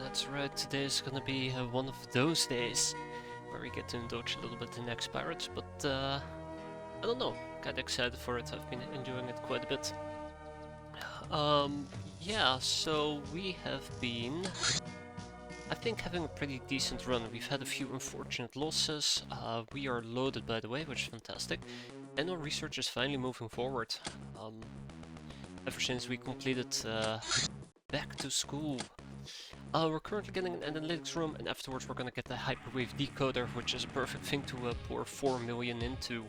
That's right, today is gonna be one of those days where we get to indulge a little bit in X-piratez, but I don't know, kinda excited for it. I've been enjoying it quite a bit. Yeah, so we have been, I think, having a pretty decent run. We've had a few unfortunate losses. We are loaded, by the way, which is fantastic, and our research is finally moving forward. Ever since we completed back to school. We're currently getting an analytics room, and afterwards we're gonna get the hyperwave decoder, which is a perfect thing to pour 4 million into.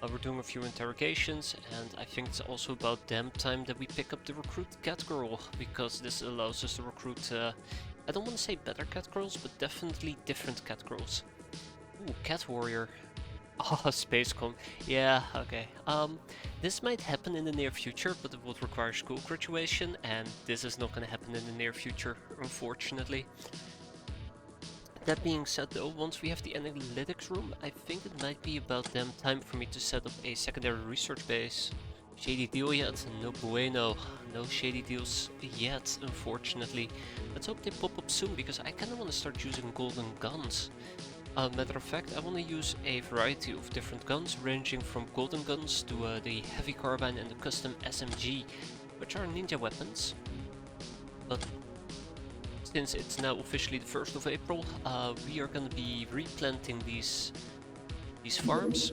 We're doing a few interrogations, and I think it's also about damn time that we pick up the recruit cat girl, because this allows us to recruit, I don't want to say better cat girls, but definitely different cat girls. Ooh, cat warrior. Oh, space com. Yeah, okay. This might happen in the near future, but it would require school graduation, and this is not gonna happen in the near future, unfortunately. That being said though, once we have the analytics room, I think it might be about damn time for me to set up a secondary research base. Shady deal yet? No bueno. No shady deals yet, unfortunately. Let's hope they pop up soon, because I kinda wanna start using golden guns. Matter of fact, I want to use a variety of different guns, ranging from golden guns to the heavy carbine and the custom SMG, which are ninja weapons. But since it's now officially the 1st of April, we are going to be replanting these farms.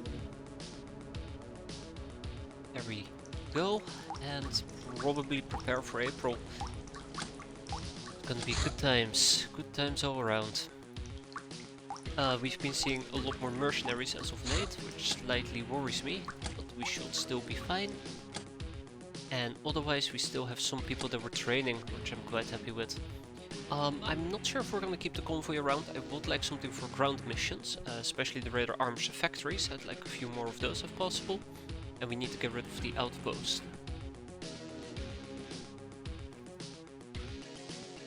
There we go, and probably prepare for April. It's gonna be good times all around. We've been seeing a lot more mercenaries as of late, which slightly worries me, but we should still be fine. And otherwise we still have some people that we're training, which I'm quite happy with. I'm not sure if we're gonna keep the convoy around. I would like something for ground missions, especially the Raider Arms factories. I'd like a few more of those if possible. And we need to get rid of the outpost.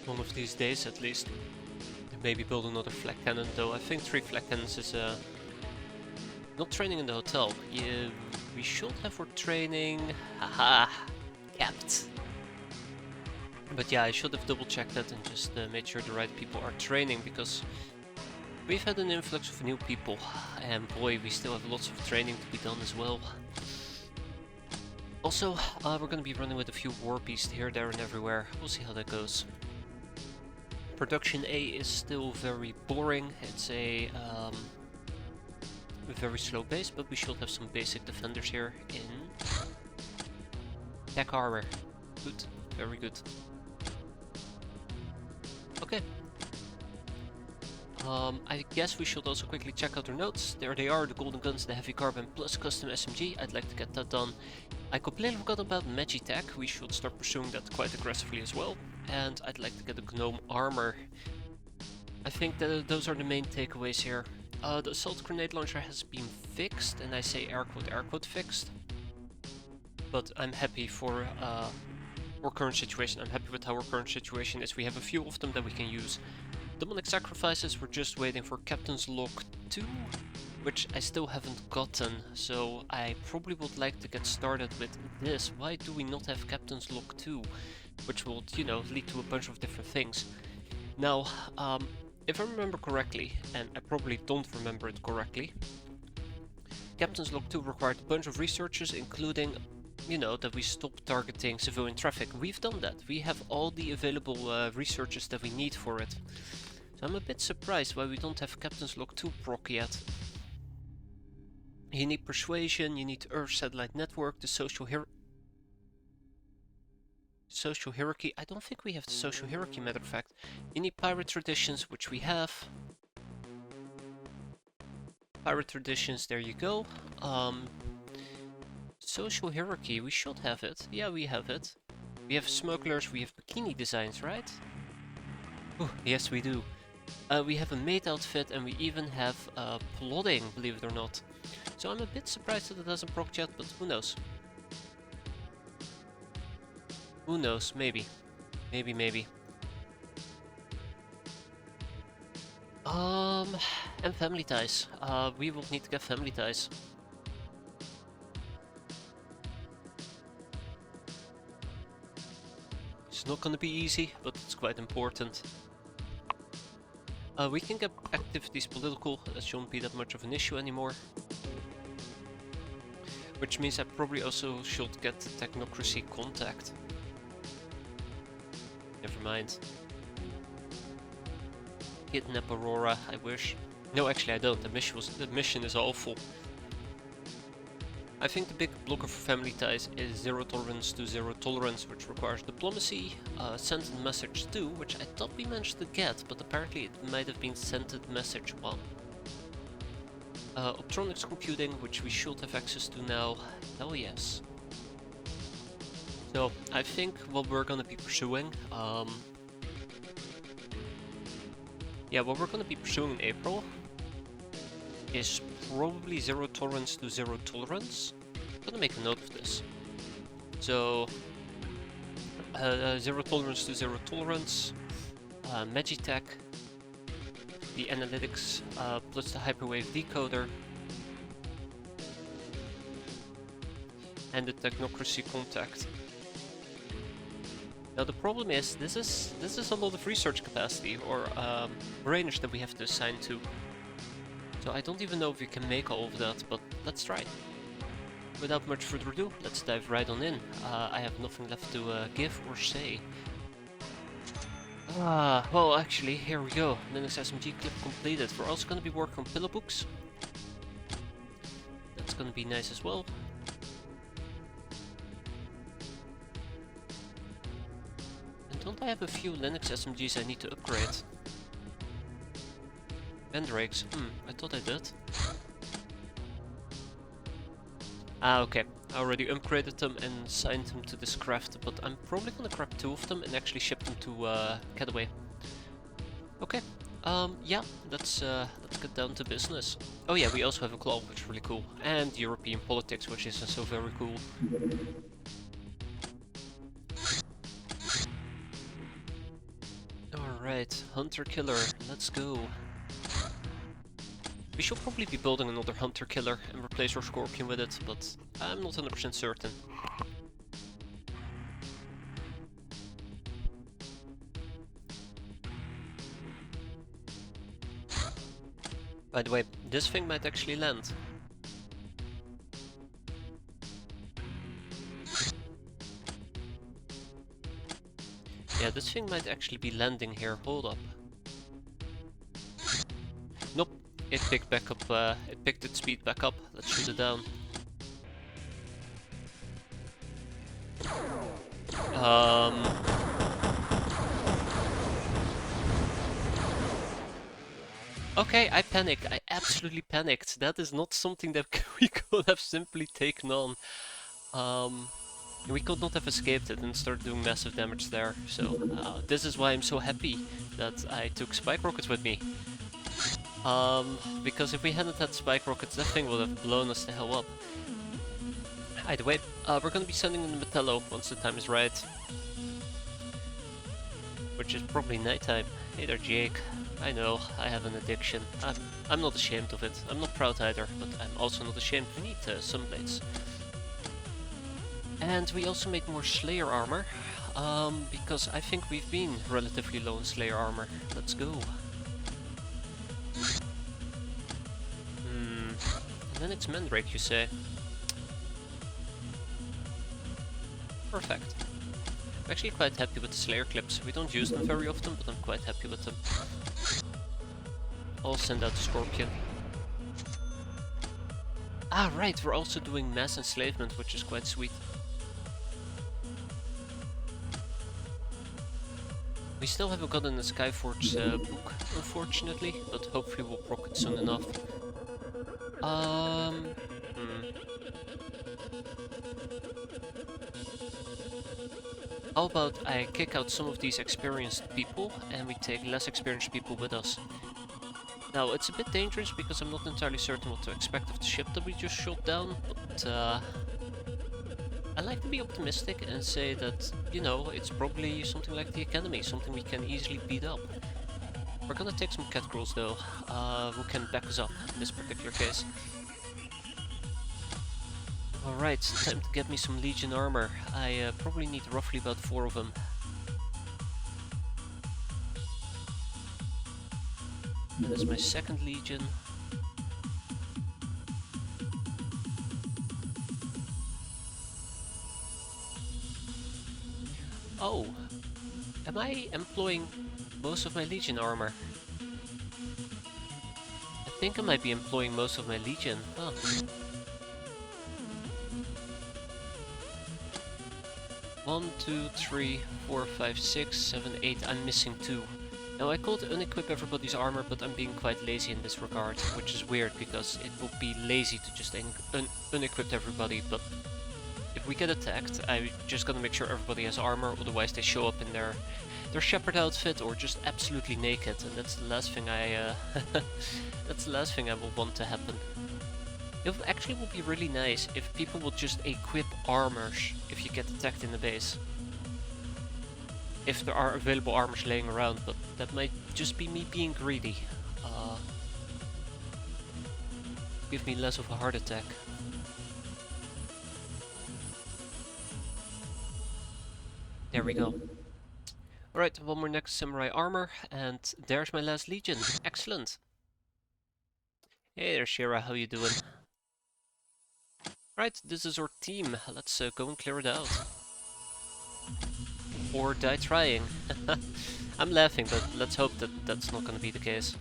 One of these days at least. Maybe build another flak cannon, though I think 3 flak cannons is not training in the hotel. Yeah, we should have for training. Haha, capped. But yeah, I should have double checked that and just made sure the right people are training, because we've had an influx of new people, and boy, we still have lots of training to be done as well. Also, we're gonna be running with a few war beasts here, there, and everywhere. We'll see how that goes. Production A is still very boring. It's a very slow base, but we should have some basic defenders here in tech armor. Good, very good. Okay. I guess we should also quickly check out our notes. There they are, the golden guns, the heavy carbine plus custom SMG. I'd like to get that done. I completely forgot about Magitech. We should start pursuing that quite aggressively as well. And I'd like to get a gnome armor. I think that those are the main takeaways here. The assault grenade launcher has been fixed, and I say air quote fixed. But I'm happy for our current situation. I'm happy with how our current situation is. We have a few of them that we can use. Demonic sacrifices, we're just waiting for Captain's Log 2, which I still haven't gotten, so I probably would like to get started with this. Why do we not have Captain's Log 2? Which will, you know, lead to a bunch of different things. Now, if I remember correctly, and I probably don't remember it correctly, Captain's Log 2 required a bunch of researches, including, you know, that we stop targeting civilian traffic. We've done that. We have all the available researches that we need for it. So I'm a bit surprised why we don't have Captain's Log 2 proc yet. You need persuasion, you need Earth Satellite Network, the social hierarchy. I don't think we have the social hierarchy, matter of fact. You need pirate traditions, which we have. Pirate traditions, there you go. Social hierarchy, we should have it. Yeah, we have it. We have smugglers, we have bikini designs, right? Oh, yes, we do. We have a maid outfit, and we even have plotting, believe it or not. So I'm a bit surprised that it hasn't proc yet, but who knows? Who knows? Maybe. Maybe. And family ties. We will need to get family ties. It's not gonna be easy, but it's quite important. We can get activities political, that shouldn't be that much of an issue anymore. Which means I probably also should get the technocracy contact. Never mind. Kidnap Aurora, I wish. No, actually I don't. The mission is awful. I think the big blocker for family ties is zero tolerance to zero tolerance, which requires diplomacy, send a message 2, which I thought we managed to get, but apparently it might have been sent message 1. Optronics computing, which we should have access to now. Hell yes. So I think what we're gonna be pursuing, what we're gonna be pursuing in April is probably zero tolerance to zero tolerance. I'm gonna make a note of this. So zero tolerance to zero tolerance, Magitech, the analytics plus the hyperwave decoder, and the technocracy contact. Now the problem is this is a lot of research capacity or range that we have to assign to. So I don't even know if we can make all of that, but let's try. Without much further ado, let's dive right on in. I have nothing left to give or say. Well actually, here we go. Linux SMG clip completed. We're also going to be working on pillow books. That's going to be nice as well. And don't I have a few Linux SMGs I need to upgrade? Vendrakes, I thought I did. Okay, I already upgraded them and signed them to this craft, but I'm probably gonna grab 2 of them and actually ship them to Cataway. Okay, yeah, let's get down to business. Oh yeah, we also have a club, which is really cool, and European politics, which is also very cool. Alright, Hunter-Killer, let's go. We should probably be building another Hunter-Killer and replace our Scorpion with it, but I'm not 100% certain. By the way, this thing might actually land. Yeah, this thing might actually be landing here, hold up. Nope. It picked back up, it picked its speed back up. Let's shoot it down. Okay, I panicked. I absolutely panicked. That is not something that we could have simply taken on. We could not have escaped it and started doing massive damage there. So this is why I'm so happy that I took spike rockets with me. Because if we hadn't had spike rockets, that thing would have blown us the hell up. Either way, we're gonna be sending in the Metallo once the time is right. Which is probably nighttime. Hey there, Jake. I know, I have an addiction. I'm not ashamed of it. I'm not proud either, but I'm also not ashamed. We need sunblades. And we also made more Slayer armor, because I think we've been relatively low in Slayer armor. Let's go. And then it's Mandrake, you say? Perfect. I'm actually quite happy with the Slayer clips. We don't use them very often, but I'm quite happy with them. I'll send out the Scorpion. Ah, right, we're also doing mass enslavement, which is quite sweet. We still haven't gotten the Skyforge book, unfortunately, but hopefully we'll proc it soon enough. How about I kick out some of these experienced people and we take less experienced people with us? Now, it's a bit dangerous because I'm not entirely certain what to expect of the ship that we just shot down, but I like to be optimistic and say that, you know, it's probably something like the Academy, something we can easily beat up. We're gonna take some cat girls though, who can back us up in this particular case. Alright, time to get me some Legion armor. I probably need roughly about 4 of them. That is my second Legion. Oh, am I employing most of my Legion armor? I think I might be employing most of my Legion. Huh. One, two, three, four, five, six, seven, eight. I'm missing 2. Now I could unequip everybody's armor, but I'm being quite lazy in this regard, which is weird because it would be lazy to just unequip everybody, but if we get attacked, I'm just gonna make sure everybody has armor, otherwise they show up in their shepherd outfit or just absolutely naked, and that's the last thing I that's the last thing I will want to happen. It actually would be really nice if people would just equip armors if you get attacked in the base. If there are available armors laying around, but that might just be me being greedy. Give me less of a heart attack. There we go. Alright, one more next samurai armor, and there's my last Legion. Excellent. Hey there, Shira, how you doing? Right, this is our team. Let's go and clear it out. Or die trying. I'm laughing, but let's hope that that's not gonna be the case.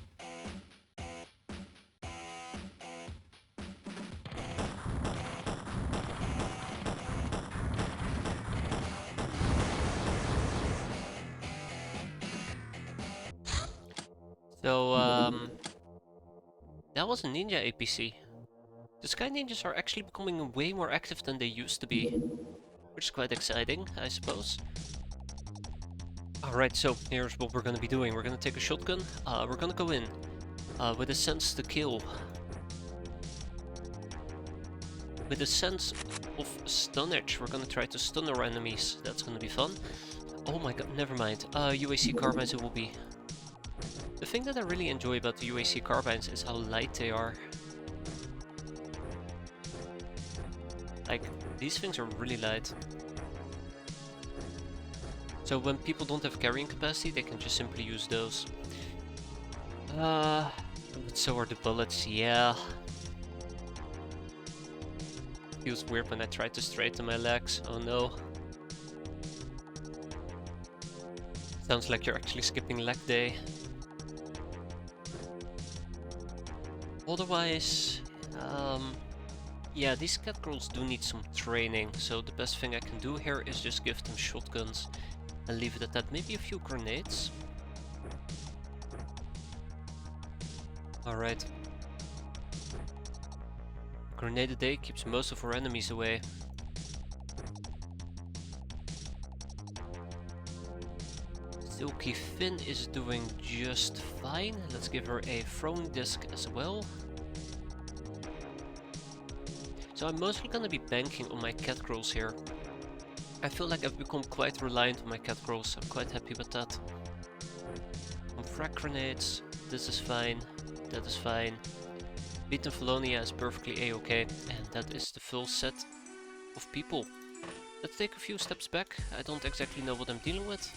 So, that was a ninja APC. The Sky Ninjas are actually becoming way more active than they used to be, which is quite exciting, I suppose. Alright, so here's what we're gonna be doing. We're gonna take a shotgun, we're gonna go in with a sense to kill. With a sense of stunnage, we're gonna try to stun our enemies. That's gonna be fun. Oh my god, never mind. UAC carbines it will be. The thing that I really enjoy about the UAC carbines is how light they are. Like, these things are really light. So when people don't have carrying capacity, they can just simply use those. But so are the bullets, yeah. Feels weird when I try to straighten my legs, oh no. Sounds like you're actually skipping leg day. Otherwise, yeah, these cat girls do need some training, so the best thing I can do here is just give them shotguns and leave it at that. Maybe a few grenades. Alright. Grenade a day keeps most of our enemies away. Silky Finn is doing just fine. Let's give her a throwing disc as well. So I'm mostly gonna be banking on my cat girls here. I feel like I've become quite reliant on my cat girls. I'm quite happy with that. On frag grenades, this is fine. That is fine. Beaten Valonia is perfectly a-okay, and that is the full set of people. Let's take a few steps back. I don't exactly know what I'm dealing with.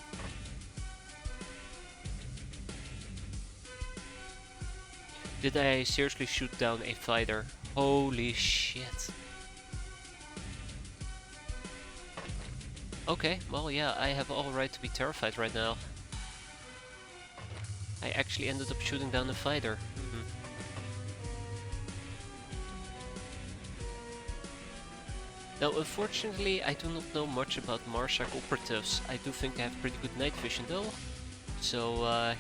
Did I seriously shoot down a fighter? Holy shit. Okay, well yeah, I have all right to be terrified right now. I actually ended up shooting down a fighter. Now unfortunately I do not know much about Marshak operatives. I do think I have pretty good night vision though. So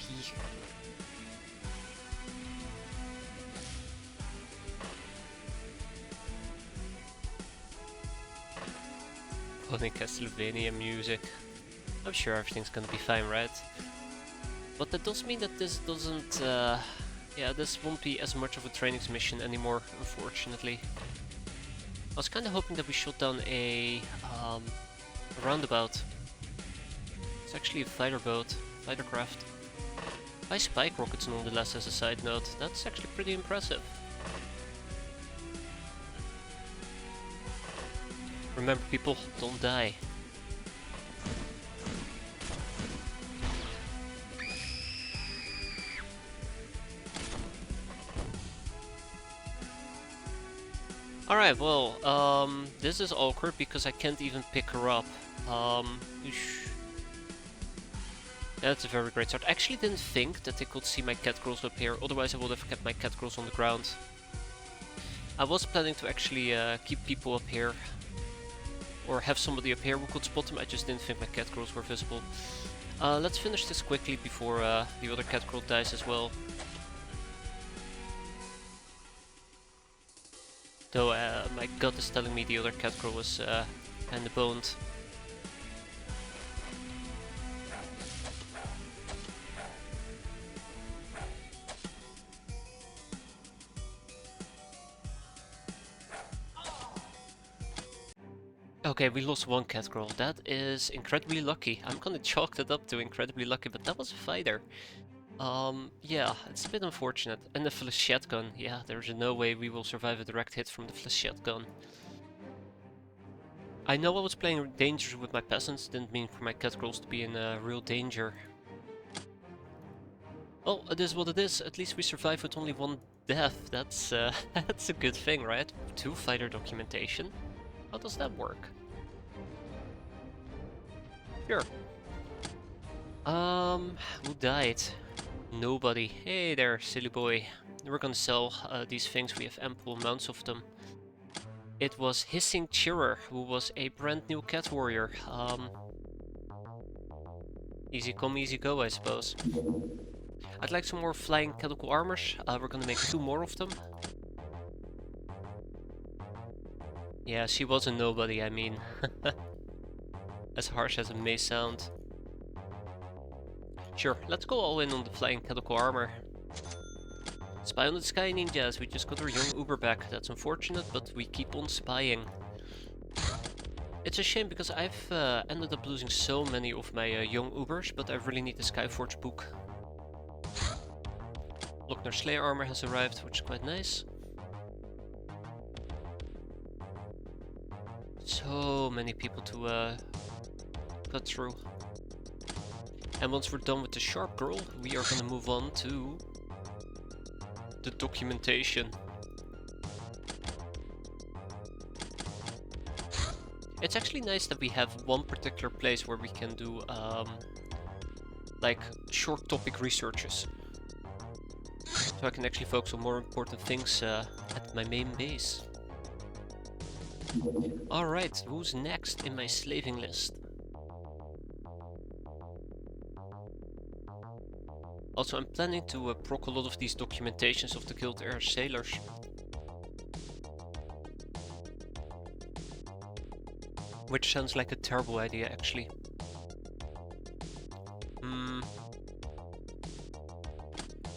Funny Castlevania music. I'm sure everything's gonna be fine, right? But that does mean that this doesn't, yeah, this won't be as much of a training mission anymore, unfortunately. I was kinda hoping that we shot down a roundabout. It's actually a fighter boat, fighter craft. 5 spike rockets nonetheless as a side note, that's actually pretty impressive. Remember people, don't die. Alright, well, this is awkward because I can't even pick her up. Oosh. That's a very great start. I actually didn't think that they could see my cat girls up here, otherwise I would have kept my cat girls on the ground. I was planning to actually keep people up here, or have somebody up here who could spot them. I just didn't think my cat girls were visible. Let's finish this quickly before the other cat girl dies as well. Though my gut is telling me the other cat girl was kinda boned. Okay, we lost one cat girl. That is incredibly lucky. I'm gonna chalk that up to incredibly lucky, but that was a fighter. Yeah, it's a bit unfortunate. And the flechette gun. Yeah, there's no way we will survive a direct hit from the flechette gun. I know I was playing dangerous with my peasants, didn't mean for my cat girls to be in real danger. Well, it is what it is. At least we survived with only one death. That's that's a good thing, right? 2 fighter documentation. How does that work? Sure. Who died? Nobody. Hey there, silly boy. We're gonna sell these things. We have ample amounts of them. It was Hissing Cheerer, who was a brand new cat warrior. Easy come, easy go, I suppose. I'd like some more flying calico armors. We're gonna make 2 more of them. Yeah, she was a nobody, I mean. As harsh as it may sound. Sure, let's go all in on the flying calico armor. Spy on the sky, ninjas. We just got our young Uber back. That's unfortunate, but we keep on spying. It's a shame because I've ended up losing so many of my young Ubers, but I really need the Skyforge book. Lochner Slayer armor has arrived, which is quite nice. So many people to cut through. And once we're done with the Sharp Girl, we are gonna move on to the documentation. It's actually nice that we have one particular place where we can do like short topic researches. So I can actually focus on more important things at my main base. Alright, who's next in my slaving list? Also, I'm planning to proc a lot of these documentations of the Guild Air Sailors. Which sounds like a terrible idea, actually.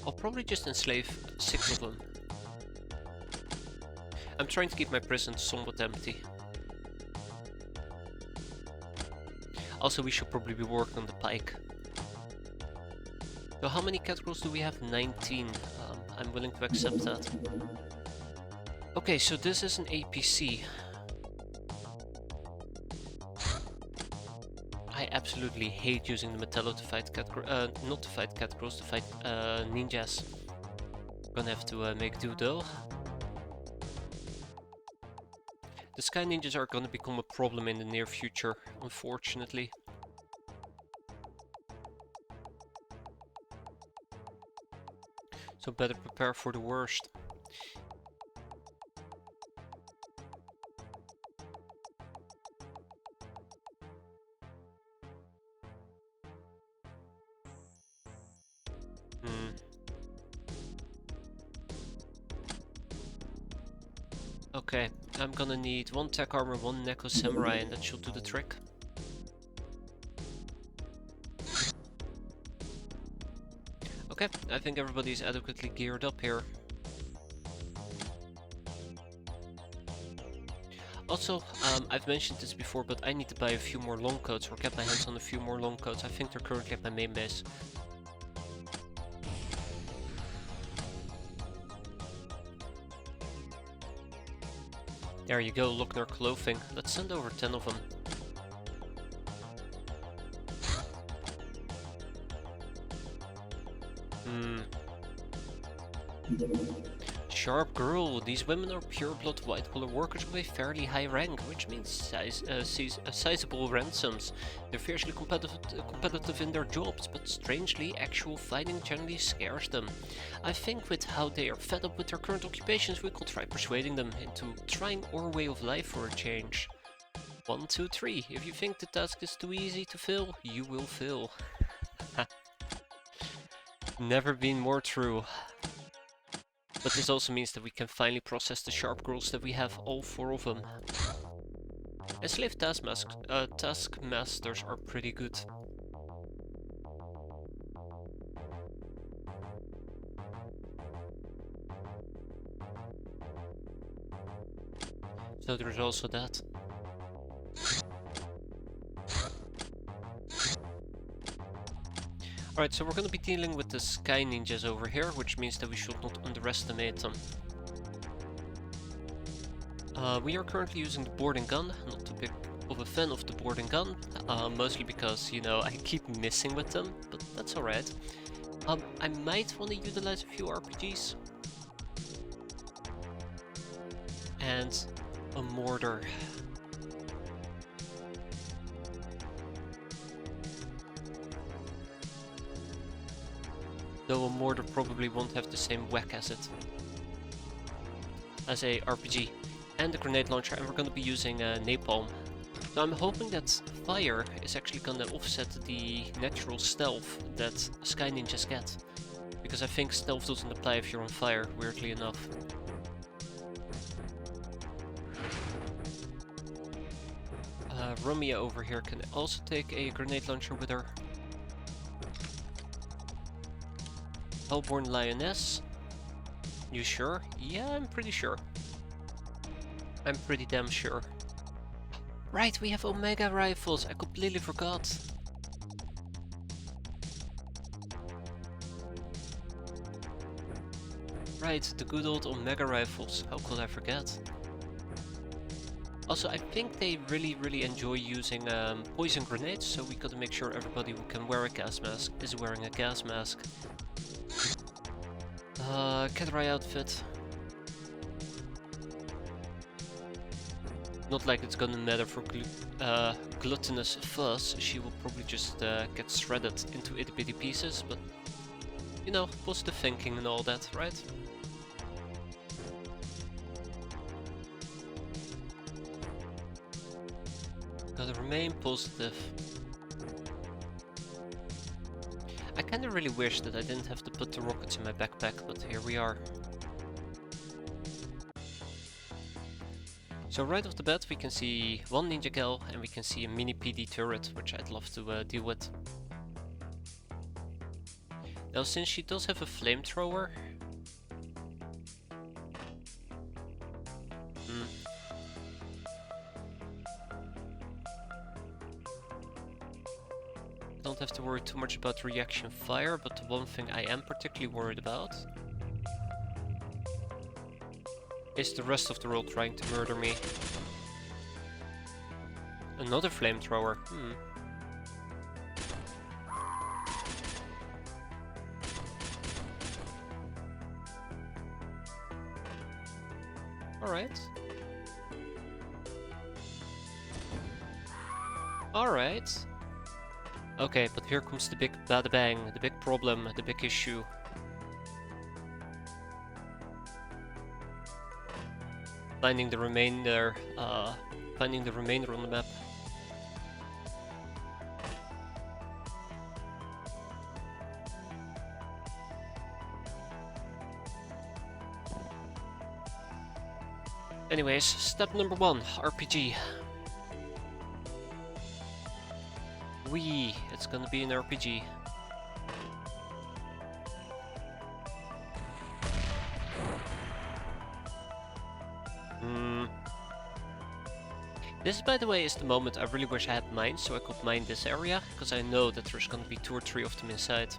I'll probably just enslave 6 of them. I'm trying to keep my prison somewhat empty. Also, we should probably be working on the pike. So how many cat girls do we have? 19. I'm willing to accept that. Okay, so this is an APC. I absolutely hate using the Metallo to fight cat girls, not to fight cat girls, to fight ninjas. Gonna have to make do though. The Sky Ninjas are gonna become a problem in the near future, unfortunately. So better prepare for the worst. Okay, I'm gonna need 1 tech armor, 1 Neko Samurai, and that should do the trick. Okay, I think everybody's adequately geared up here. Also, I've mentioned this before, but I need to buy a few more long coats, or get my hands on a few more long coats. I think they're currently at my main base. There you go, Lochner clothing. Let's send over 10 of them. Sharp girl. These women are pure-blood white-collar workers of a fairly high rank, which means sizable ransoms. They're fiercely competitive in their jobs, but strangely, actual fighting generally scares them. I think with how they are fed up with their current occupations, we could try persuading them into trying our way of life for a change. 1, 2, 3. If you think the task is too easy to fill, you will fill. Never been more true. But this also means that we can finally process the sharp girls that we have, all 4 of them. Enslaved taskmasters are pretty good. So there's also that. Alright, so we're gonna be dealing with the sky ninjas over here, which means that we should not underestimate them. We are currently using the boarding gun, not too big of a fan of the boarding gun, mostly because, you know, I keep missing with them, but that's alright. I might want to utilize a few RPGs. And a mortar. Though a mortar probably won't have the same whack as it. As a RPG. And a grenade launcher, and we're gonna be using napalm. So I'm hoping that fire is actually gonna offset the natural stealth that sky ninjas get. Because I think stealth doesn't apply if you're on fire, weirdly enough. Romeo over here can also take a grenade launcher with her. Hellborn Lioness. You sure? Yeah, I'm pretty sure. I'm pretty damn sure. Right, we have Omega rifles. I completely forgot. Right, the good old Omega rifles. How could I forget? Also, I think they really enjoy using poison grenades, so we gotta make sure everybody who can wear a gas mask is wearing a gas mask. Catray outfit. Not like it's gonna matter for gluttonous Fuzz. She will probably just get shredded into itty bitty pieces, but you know, positive thinking and all that, right? Gotta remain positive. I kinda really wish that I didn't have to put the rockets in my backpack, but here we are. So right off the bat we can see one ninja gal and we can see a mini PD turret, which I'd love to deal with. Now since she does have a flamethrower... Don't have to worry too much about reaction fire, but the one thing I am particularly worried about is the rest of the world trying to murder me. Another flamethrower. Alright. Alright. Okay, but here comes the big bada bang, the big problem, the big issue. Finding the remainder on the map. Anyways, step number 1, RPG. It's gonna be an RPG. This, by the way, is the moment I really wish I had mines, so I could mine this area, because I know that there's gonna be 2 or 3 of them inside.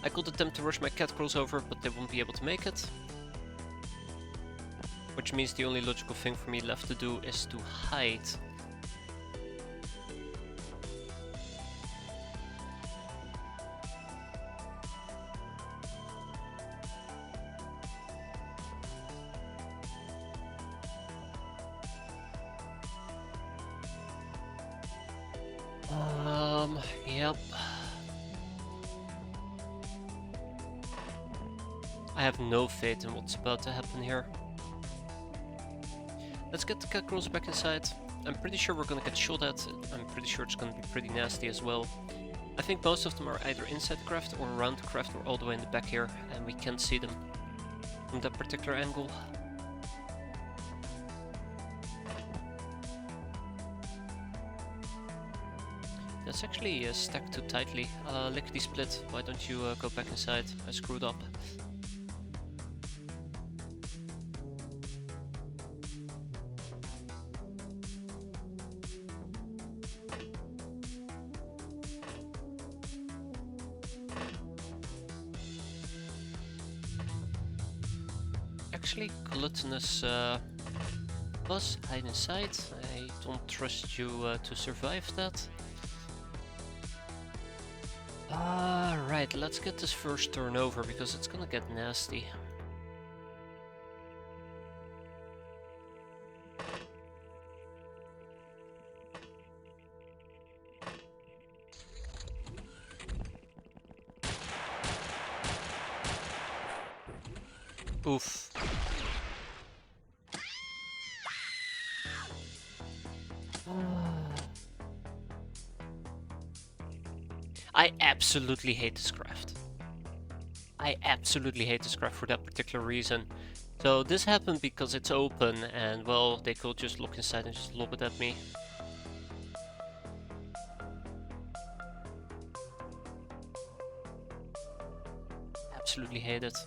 I could attempt to rush my cat crawls over, but they won't be able to make it. Which means the only logical thing for me left to do is to hide. Yep. I have no faith in what's about to happen here. Let's get the catgirls back inside. I'm pretty sure we're gonna get shot at. I'm pretty sure it's gonna be pretty nasty as well. I think most of them are either inside the craft or around the craft or all the way in the back here, and we can't see them from that particular angle. That's actually stacked too tightly. Lickety split, why don't you go back inside? I screwed up. Actually, gluttonous buzz, hide inside. I don't trust you to survive that. Right, let's get this first turn over because it's gonna get nasty. Oof. I absolutely hate this craft. I absolutely hate this craft for that particular reason. So this happened because it's open and, well, they could just look inside and just lob it at me. Absolutely hate it.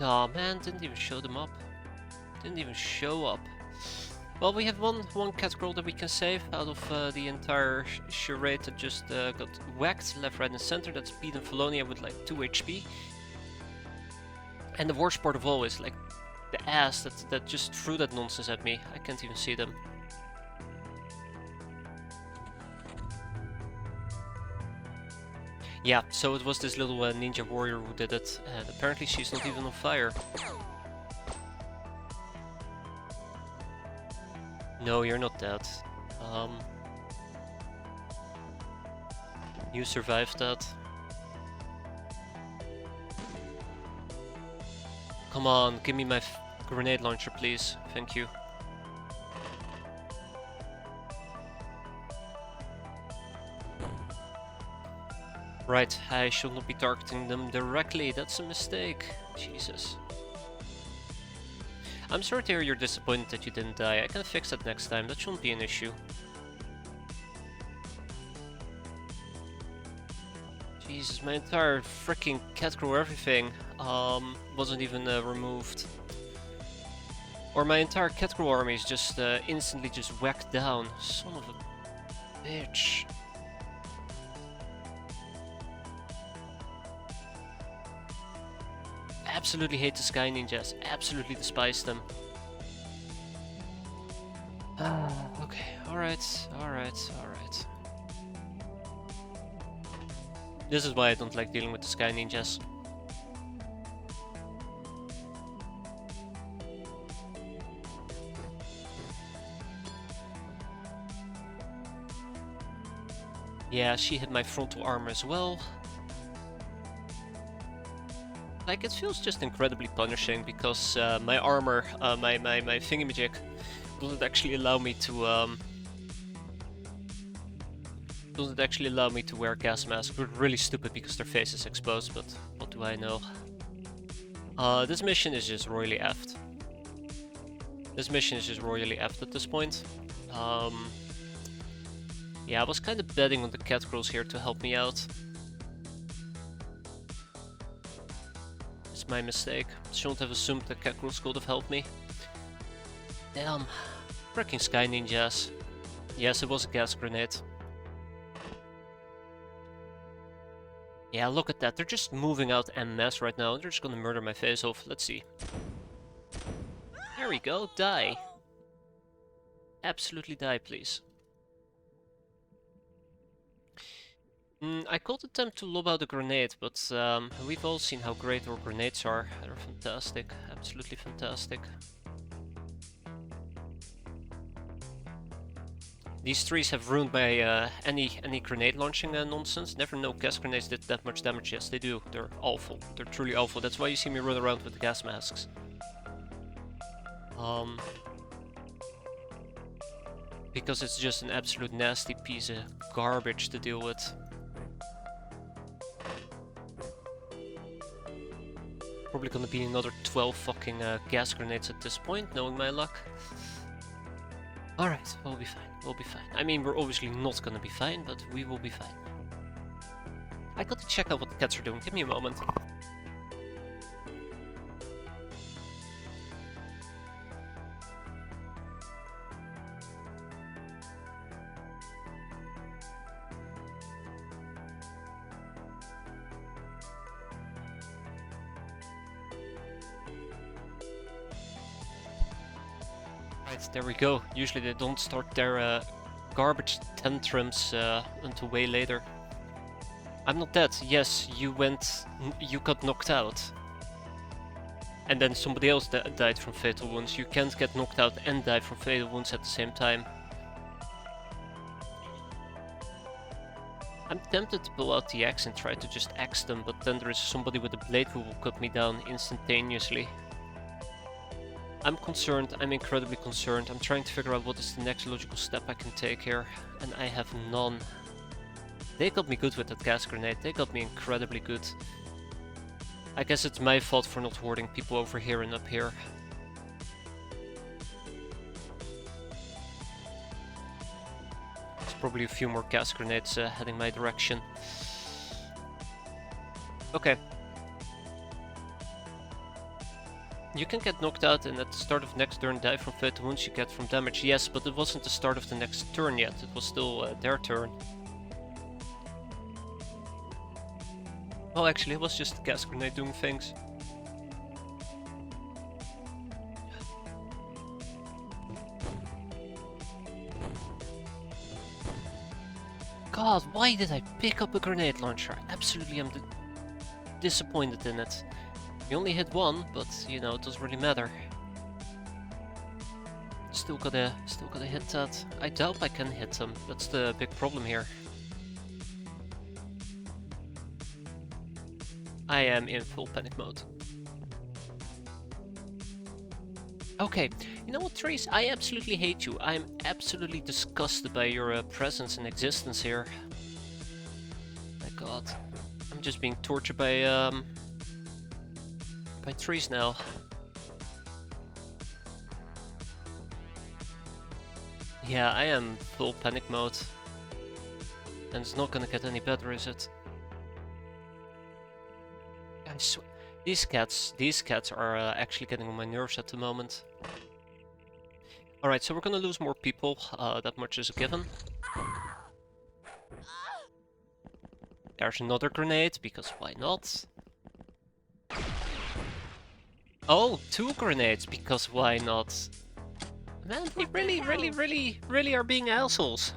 Oh man, didn't even show them up. Didn't even show up. Well, we have one catgirl that we can save out of the entire charade that just got whacked left, right and center. That's Pete and Felonia with like 2 HP. And the worst part of all is like the ass that just threw that nonsense at me. I can't even see them. Yeah, so it was this little ninja warrior who did it, and apparently she's not even on fire. No, you're not dead. You survived that. Come on, give me my grenade launcher, please. Thank you. Right, I should not be targeting them directly. That's a mistake. Jesus. I'm sorry to hear you're disappointed that you didn't die. I can fix that next time. That shouldn't be an issue. Jesus, my entire freaking catgirl everything wasn't even removed. Or my entire catgirl army is just instantly just whacked down. Son of a bitch. Absolutely hate the Sky Ninjas. Absolutely despise them. Okay, alright. This is why I don't like dealing with the Sky Ninjas. Yeah, she hit my frontal armor as well. Like, it feels just incredibly punishing because my armor, my thingamajig, doesn't actually allow me to wear gas masks. It's really stupid because their face is exposed, but what do I know? This mission is just royally effed. At this point. Yeah, I was kind of betting on the catgirls here to help me out. My mistake. Shouldn't have assumed that catgirls could have helped me. Damn. Freaking Sky Ninjas. Yes, it was a gas grenade. Yeah, look at that. They're just moving out en masse right now. They're just gonna murder my face off. Let's see. There we go. Die. Absolutely die, please. I could attempt to lob out a grenade, but we've all seen how great our grenades are. They're fantastic, absolutely fantastic. These trees have ruined my any grenade launching nonsense. Never know gas grenades did that much damage. Yes, they do. They're awful. They're truly awful. That's why you see me run around with the gas masks. Because it's just an absolute nasty piece of garbage to deal with. Probably gonna be another 12 fucking gas grenades at this point, knowing my luck. Alright, we'll be fine, we'll be fine. I mean, we're obviously not gonna be fine, but we will be fine. I got to check out what the cats are doing, give me a moment. Right, there we go. Usually they don't start their garbage tantrums until way later. I'm not dead. Yes, you got knocked out. And then somebody else died from fatal wounds. You can't get knocked out and die from fatal wounds at the same time. I'm tempted to pull out the axe and try to just axe them, but then there is somebody with a blade who will cut me down instantaneously. I'm concerned, I'm incredibly concerned. I'm trying to figure out what is the next logical step I can take here, and I have none. They got me good with that gas grenade, they got me incredibly good. I guess it's my fault for not warding people over here and up here. There's probably a few more gas grenades heading my direction. Okay. You can get knocked out and at the start of next turn die from fatal wounds you get from damage. Yes, but it wasn't the start of the next turn yet. It was still their turn. Well, actually, it was just a gas grenade doing things. God, why did I pick up a grenade launcher? Absolutely, I'm disappointed in it. We only hit one, but you know, it doesn't really matter. Still gotta hit that. I doubt I can hit them. That's the big problem here. I am in full panic mode. Okay, you know what, Trace? I absolutely hate you. I'm absolutely disgusted by your presence and existence here. My God, I'm just being tortured by trees now. Yeah, I am full panic mode. And it's not gonna get any better, is it? I swear. These cats are actually getting on my nerves at the moment. Alright, so we're gonna lose more people, that much is a given. There's another grenade, because why not? Oh, 2 grenades, because why not? Man, they really are being assholes.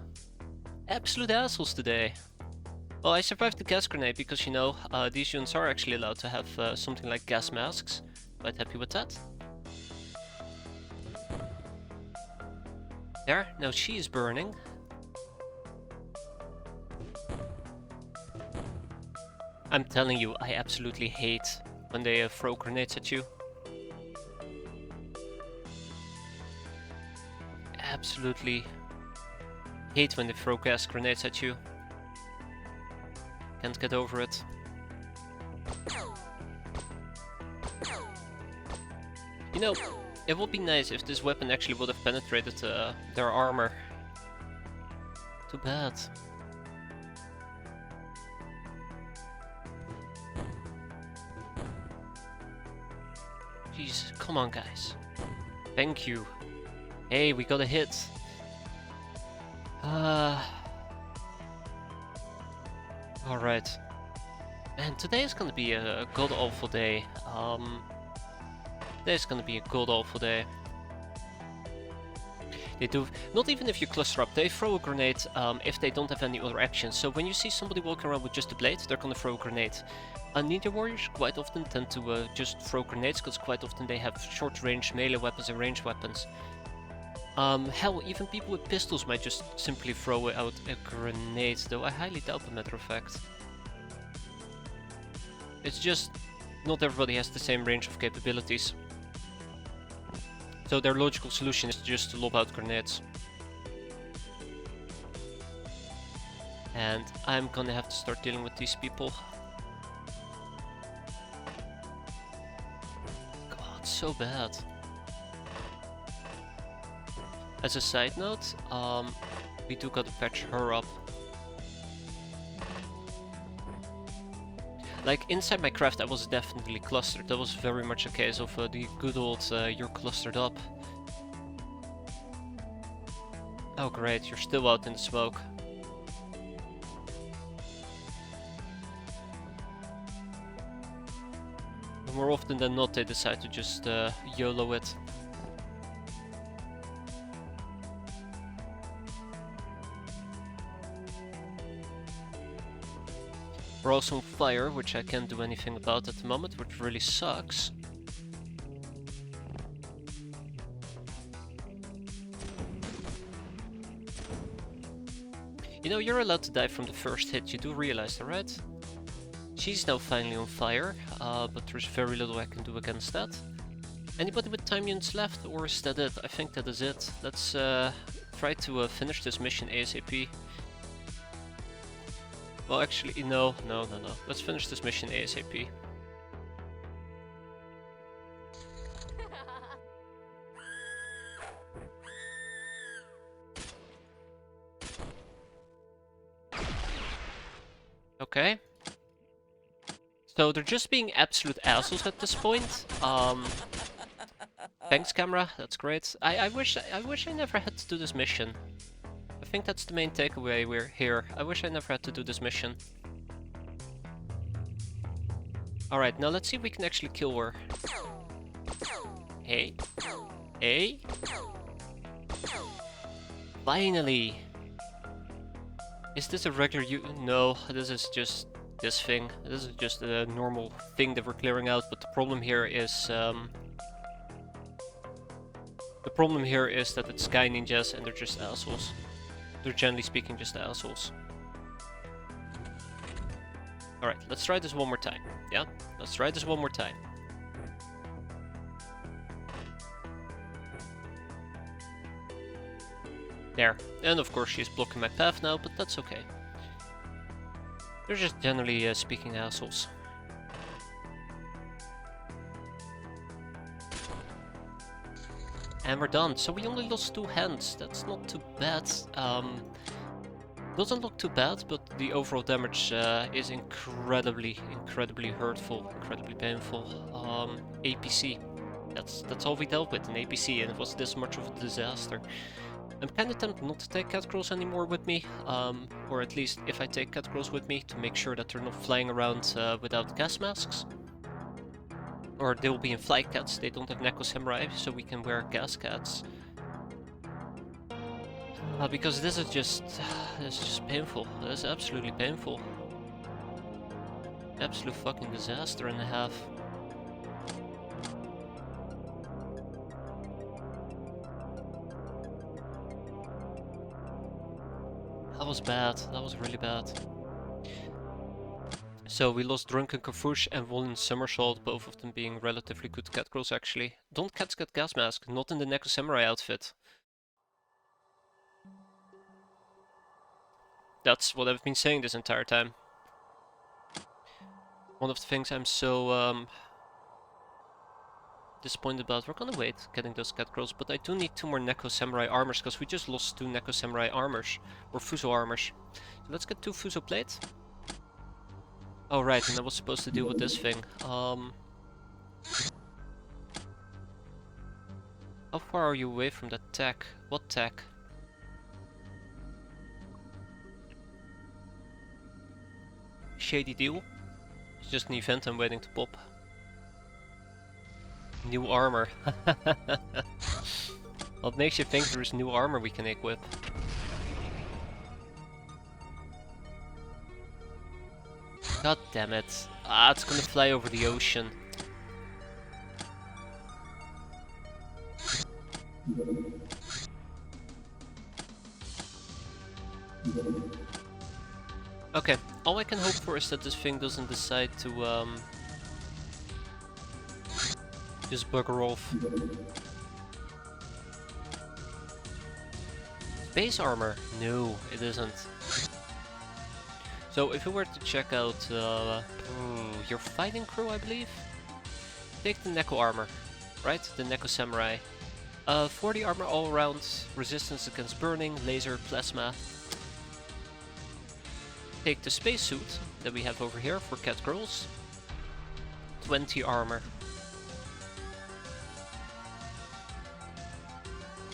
Absolute assholes today. Well, I survived the gas grenade because, you know, these units are actually allowed to have something like gas masks. Quite happy with that. There, now she is burning. I'm telling you, I absolutely hate when they throw grenades at you. Absolutely hate when they throw gas grenades at you. Can't get over it. You know, it would be nice if this weapon actually would have penetrated their armor. Too bad. Jeez, come on guys. Thank you. Hey, we got a hit. Alright. Man, today is gonna be a god-awful day. Today's gonna be a god-awful day. They do, not even if you cluster up, they throw a grenade if they don't have any other actions. So when you see somebody walking around with just a blade, they're gonna throw a grenade. Ninja warriors quite often tend to just throw grenades, because quite often they have short range melee weapons and ranged weapons. Hell, even people with pistols might just simply throw out a grenade, though I highly doubt, a matter of fact. It's just, not everybody has the same range of capabilities. So their logical solution is just to lob out grenades. And I'm gonna have to start dealing with these people. God, so bad. As a side note, we do gotta patch her up. Like, inside my craft I was definitely clustered. That was very much a case of the good old you're clustered up. Oh great, you're still out in the smoke. And more often than not they decide to just YOLO it. We're also on fire, which I can't do anything about at the moment, which really sucks. You know, you're allowed to die from the first hit, you do realize that, right? She's now finally on fire, but there's very little I can do against that. Anybody with time units left, or is that it? I think that is it. Let's try to finish this mission ASAP. Well, actually, no. Let's finish this mission ASAP. Okay. So they're just being absolute assholes at this point. Thanks, camera. That's great. I wish I never had to do this mission. I think that's the main takeaway we're here. I wish I never had to do this mission. Alright, now let's see if we can actually kill her. Hey. Hey. Finally! Is this a regular No, this is just this thing. This is just a normal thing that we're clearing out, but the problem here is that it's Sky Ninjas and they're just assholes. They're generally speaking just assholes. Alright, let's try this one more time. Yeah, let's try this one more time. There. And of course she's blocking my path now, but that's okay. They're just generally speaking assholes. And we're done. So we only lost 2 hands. That's not too bad. Doesn't look too bad, but the overall damage is incredibly hurtful, incredibly painful. APC. That's all we dealt with in APC, and it was this much of a disaster. I'm kinda tempted not to take catgirls anymore with me, or at least if I take catgirls with me, to make sure that they're not flying around without gas masks. Or they will be in fly cats, they don't have Neko Samurai, so we can wear gas cats. Because this is just painful. This is absolutely painful. Absolute fucking disaster and a half. That was bad. That was really bad. So we lost Drunken Carfouche and Wollen Somersault, both of them being relatively good catgirls actually. Don't cats get gas mask, not in the Neko Samurai outfit. That's what I've been saying this entire time. One of the things I'm so disappointed about. We're gonna wait getting those catgirls, but I do need 2 more Neko Samurai armors, because we just lost 2 Neko Samurai armors, or Fuso armors. So let's get 2 Fuso plates. Oh right, and I was supposed to deal with this thing. How far are you away from that tech? What tech? Shady deal. It's just an event I'm waiting to pop. New armor. What makes you think there is new armor we can equip? God damn it. Ah, it's gonna fly over the ocean. Okay, all I can hope for is that this thing doesn't decide to just bugger off. Base armor? No, it isn't. So if we were to check out your fighting crew, I believe? Take the Neko armor, right? The Neko Samurai. 40 armor all around, resistance against burning, laser, plasma. Take the spacesuit that we have over here for cat girls. 20 armor.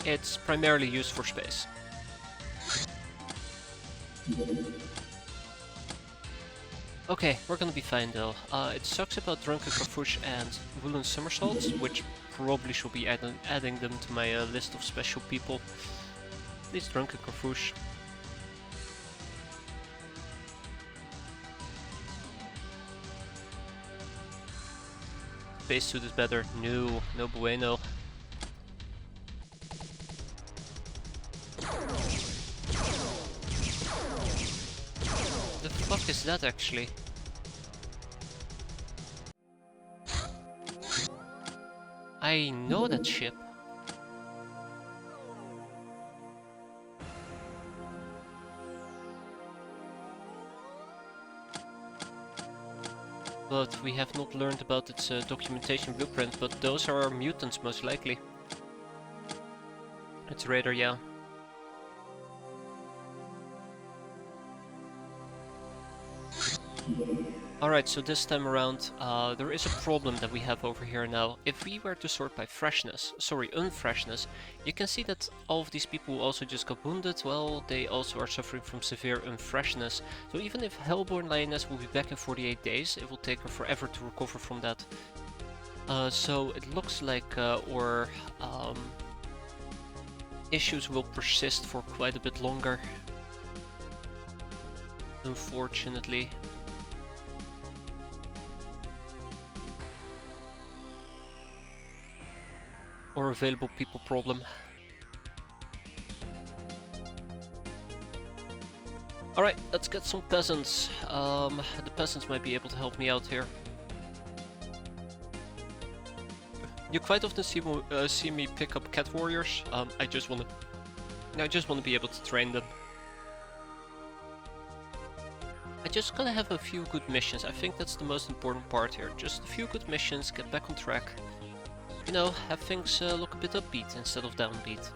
It's primarily used for space. Okay, we're gonna be fine though. It sucks about Drunken Carfouche and Woolen Somersaults, which probably should be adding them to my list of special people. At least Drunken Carfouche. Spacesuit is better. No, no bueno. The fuck is that actually? I know that ship. But we have not learned about its documentation blueprint, but those are our mutants most likely. It's radar, yeah. Alright, so this time around, there is a problem that we have over here now. If we were to sort by freshness, sorry, unfreshness, you can see that all of these people who also just got wounded, well, they also are suffering from severe unfreshness. So even if Hellborn Lioness will be back in 48 days, it will take her forever to recover from that. So it looks like our issues will persist for quite a bit longer, unfortunately. Or available people problem. Alright, let's get some peasants. The peasants might be able to help me out here. You quite often see me pick up cat warriors. I just want to be able to train them. I just gotta have a few good missions. I think that's the most important part here. Just a few good missions, get back on track. You know, have things look a bit upbeat instead of downbeat.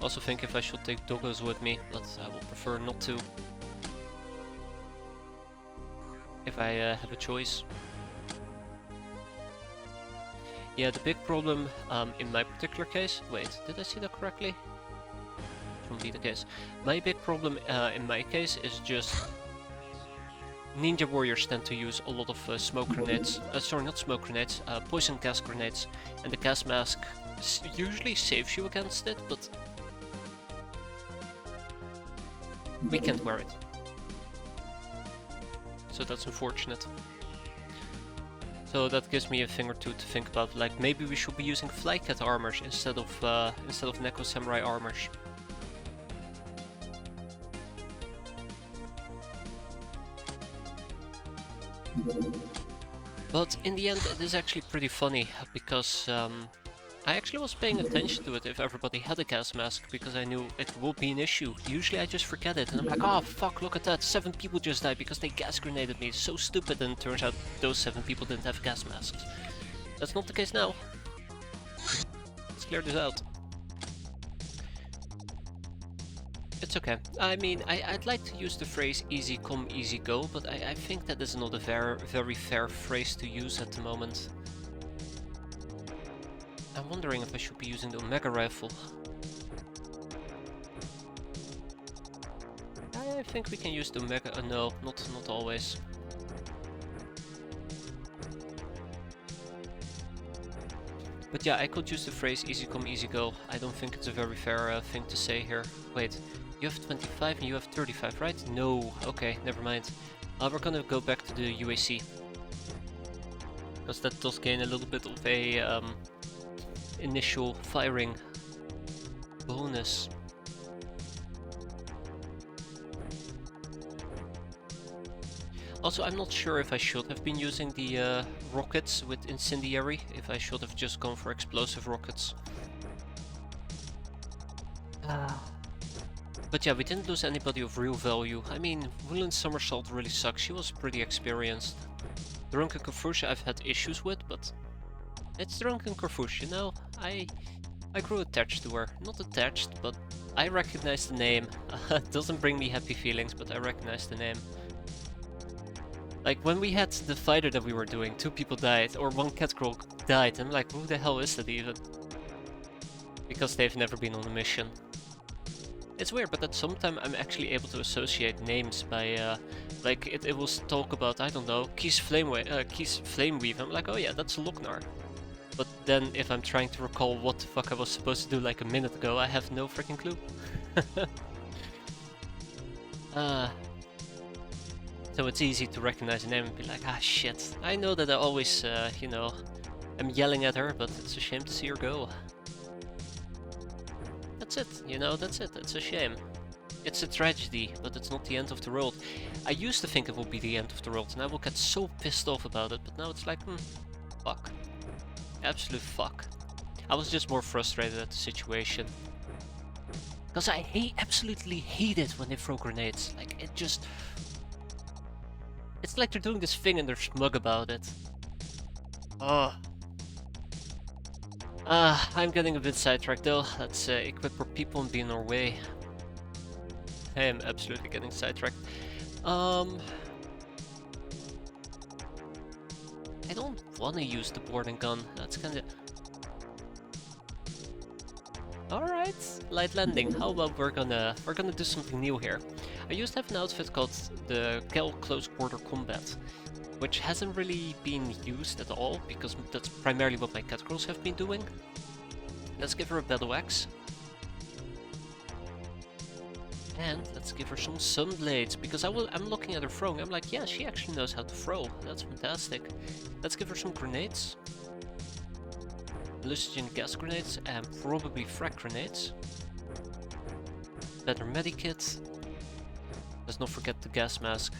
Also think if I should take doggos with me, but I will prefer not to. If I have a choice. Yeah, the big problem in my particular case... Wait, did I see that correctly? Shouldn't be the case. My big problem in my case is just... Ninja warriors tend to use a lot of smoke grenades, sorry, not smoke grenades, poison gas grenades, and the gas mask usually saves you against it, but we can't wear it. So that's unfortunate. So that gives me a thing or two to think about, like maybe we should be using flycat armors instead of Neko Samurai armors. But in the end it is actually pretty funny, because I actually was paying attention to it if everybody had a gas mask, because I knew it would be an issue. Usually I just forget it and I'm like, oh fuck, look at that, 7 people just died because they gas grenaded me. It's so stupid, and it turns out those 7 people didn't have gas masks. That's not the case now. Let's clear this out. It's okay. I mean, I'd like to use the phrase easy come, easy go, but I think that is not a very fair phrase to use at the moment. I'm wondering if I should be using the Omega rifle. I think we can use the Omega... no, not always. But yeah, I could use the phrase easy come, easy go. I don't think it's a very fair thing to say here. Wait, you have 25 and you have 35, right? No, okay, never mind. We're gonna go back to the UAC. Because that does gain a little bit of a initial firing bonus. Also, I'm not sure if I should have been using the rockets with incendiary, if I should have just gone for explosive rockets. But yeah, we didn't lose anybody of real value. I mean, Woolen's somersault really sucks, she was pretty experienced. Drunken Carfouche I've had issues with, but it's Drunken Carfouche, you know? I grew attached to her. Not attached, but I recognize the name. It doesn't bring me happy feelings, but I recognize the name. Like, when we had the fighter that we were doing, 2 people died, or 1 catcrow died, I'm like, who the hell is that even? Because they've never been on a mission. It's weird, but at some time I'm actually able to associate names by, like, it will talk about, I don't know, Keys Flameweave, I'm like, oh yeah, that's Lochnar. But then, if I'm trying to recall what the fuck I was supposed to do like a minute ago, I have no freaking clue. So it's easy to recognize a name and be like, ah shit, I know that I always, you know, I'm yelling at her, but it's a shame to see her go. That's it, you know, that's it, it's a shame. It's a tragedy, but it's not the end of the world. I used to think it would be the end of the world, and I will get so pissed off about it, but now it's like, fuck. Absolute fuck. I was just more frustrated at the situation. Because I absolutely hate it when they throw grenades. Like, it just... It's like they're doing this thing and they're smug about it. I'm getting a bit sidetracked though. Let's equip our people and be in our way. I am absolutely getting sidetracked. I don't want to use the boarding gun. That's kind of... Alright, light landing. How about we're gonna do something new here. I used to have an outfit called the Kel Close Quarter Combat, which hasn't really been used at all, because that's primarily what my catgirls have been doing. Let's give her a battle axe. And let's give her some sunblades, because I'm looking at her throwing, I'm like, yeah, she actually knows how to throw. That's fantastic. Let's give her some grenades. Hallucinogen gas grenades and probably frag grenades. Better medikit. Let's not forget the gas mask.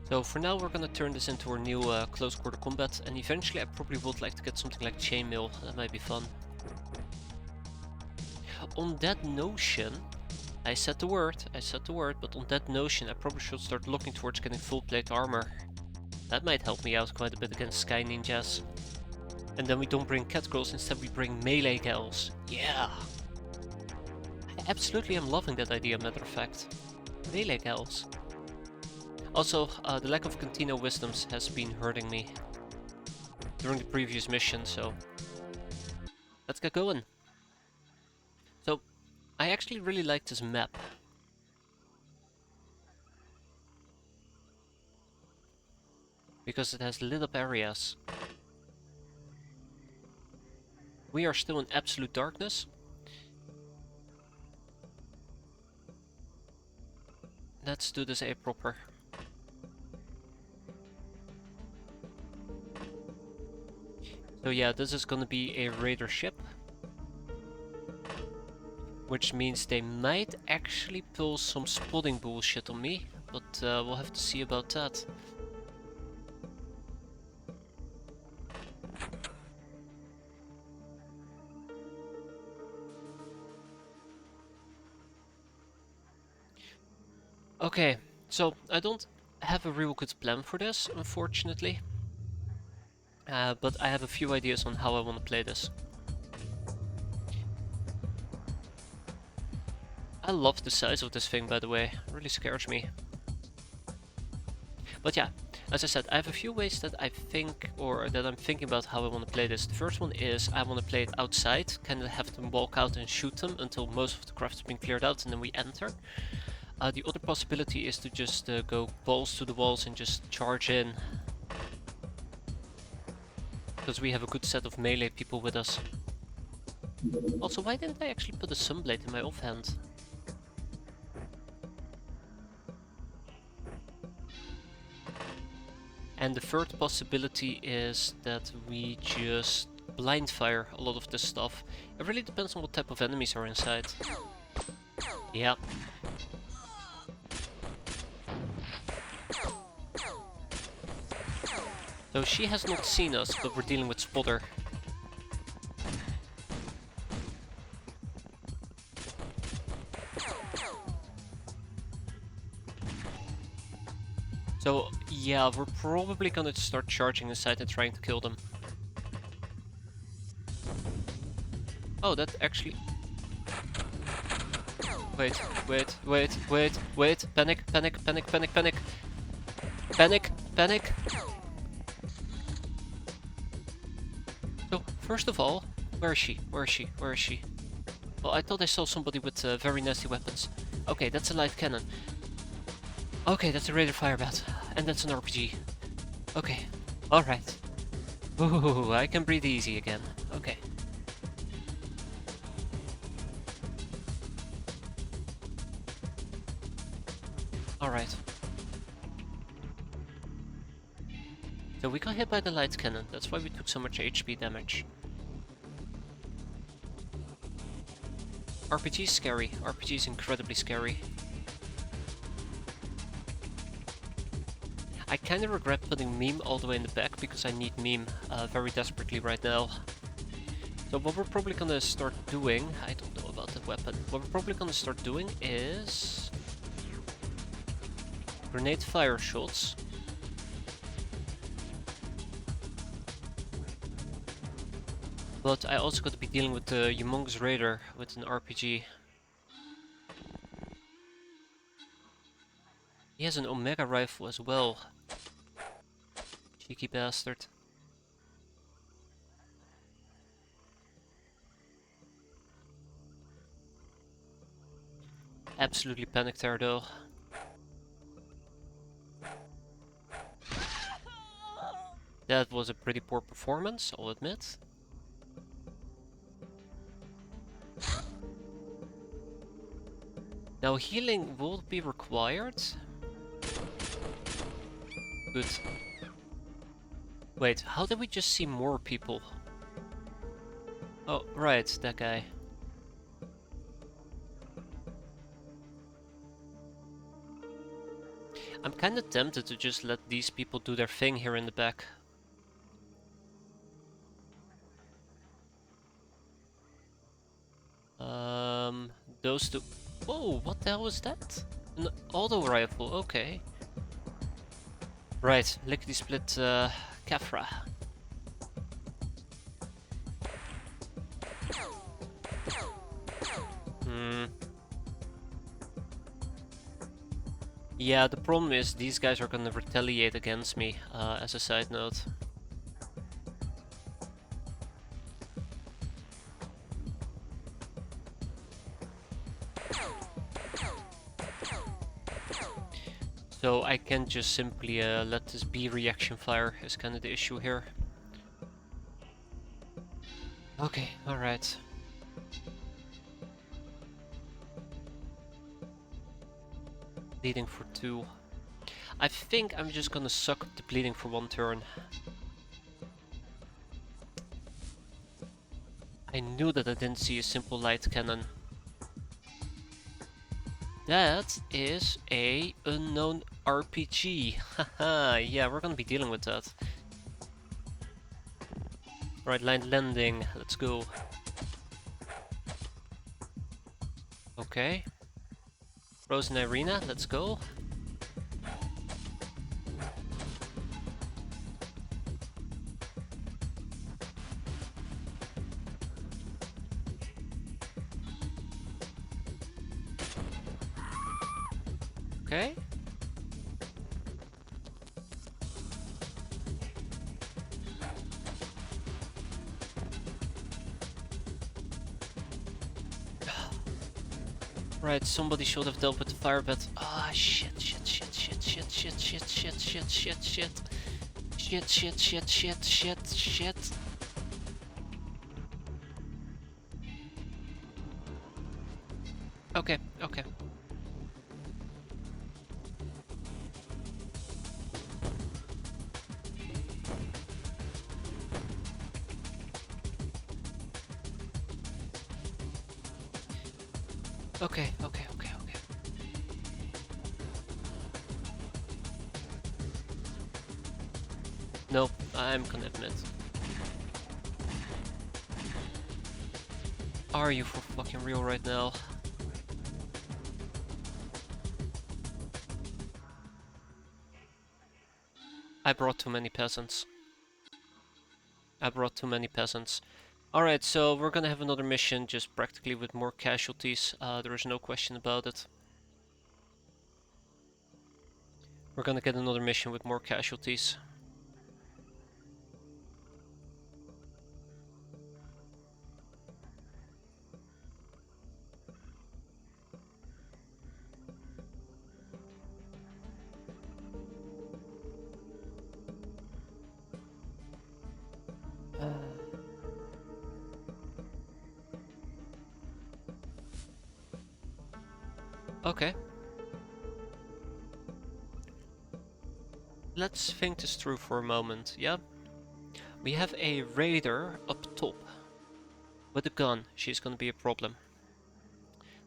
So for now we're gonna turn this into our new close quarter combat, and eventually I probably would like to get something like chainmail. That might be fun. On that notion, I said the word, but on that notion I probably should start looking towards getting full plate armor. That might help me out quite a bit against Sky Ninjas. And then we don't bring catgirls, instead we bring melee gals. Yeah! I absolutely am loving that idea, matter of fact. Melee gals. Also, the lack of Cantina Wisdoms has been hurting me during the previous mission, so let's get going. So, I actually really like this map. Because it has lit up areas. We are still in absolute darkness. Let's do this proper. So yeah, this is gonna be a raider ship. Which means they might actually pull some spotting bullshit on me, but we'll have to see about that. Okay, so I don't have a real good plan for this, unfortunately. But I have a few ideas on how I want to play this. I love the size of this thing, by the way. It really scares me. But yeah, as I said, I have a few ways that I think, or that I'm thinking about how I want to play this. The first one is I want to play it outside, kind of have them walk out and shoot them until most of the craft has been cleared out, and then we enter. The other possibility is to just go balls to the walls and just charge in. because we have a good set of melee people with us. Also, why didn't I actually put a sunblade in my offhand? And the third possibility is that we just blind fire a lot of this stuff. It really depends on what type of enemies are inside. Yeah. So she has not seen us, but we're dealing with Spotter. So, yeah, we're probably gonna start charging inside and trying to kill them. Oh, that actually... Wait. Panic. Panic. So, first of all, where is she? Well, I thought I saw somebody with very nasty weapons. Okay, that's a light cannon. Okay, that's a rate of fire bat. And that's an RPG. Okay. Alright. Ooh, I can breathe easy again. Okay. Alright. So we got hit by the light cannon. That's why we took so much HP damage. RPG is scary. RPG is incredibly scary. I kind of regret putting Meme all the way in the back because I need Meme very desperately right now. So what we're probably gonna start doing, I don't know about the weapon, what we're probably gonna start doing is grenade fire shots. But I also got to be dealing with the humongous raider with an RPG. He has an Omega rifle as well. Cheeky bastard. Absolutely panicked there though. That was a pretty poor performance, I'll admit. Now healing will be required. Good. Wait, how did we just see more people? Oh, right, that guy. I'm kinda tempted to just let these people do their thing here in the back. Those two... Whoa, what the hell is that? An auto rifle, okay. Right, lickety split Kafra. Yeah, the problem is these guys are gonna retaliate against me, as a side note. So I can just simply let this be reaction fire is kind of the issue here. Okay, alright. Bleeding for 2. I think I'm just gonna suck the bleeding for 1 turn. I knew that I didn't see a simple light cannon. That is a unknown RPG. Haha, yeah, we're gonna be dealing with that. Right, line landing, let's go. Okay. Frozen Arena, let's go. Okay. Right, somebody should have dealt with the fire bat. Ah, shit. Okay, okay. Okay, okay, okay, okay. Nope, I'm gonna admit. Are you for fucking real right now? I brought too many peasants. I brought too many peasants. Alright, so we're gonna have another mission, just practically with more casualties. There is no question about it. We're gonna get another mission with more casualties. Okay. Let's think this through for a moment, yeah? We have a raider up top. With a gun, she's gonna be a problem.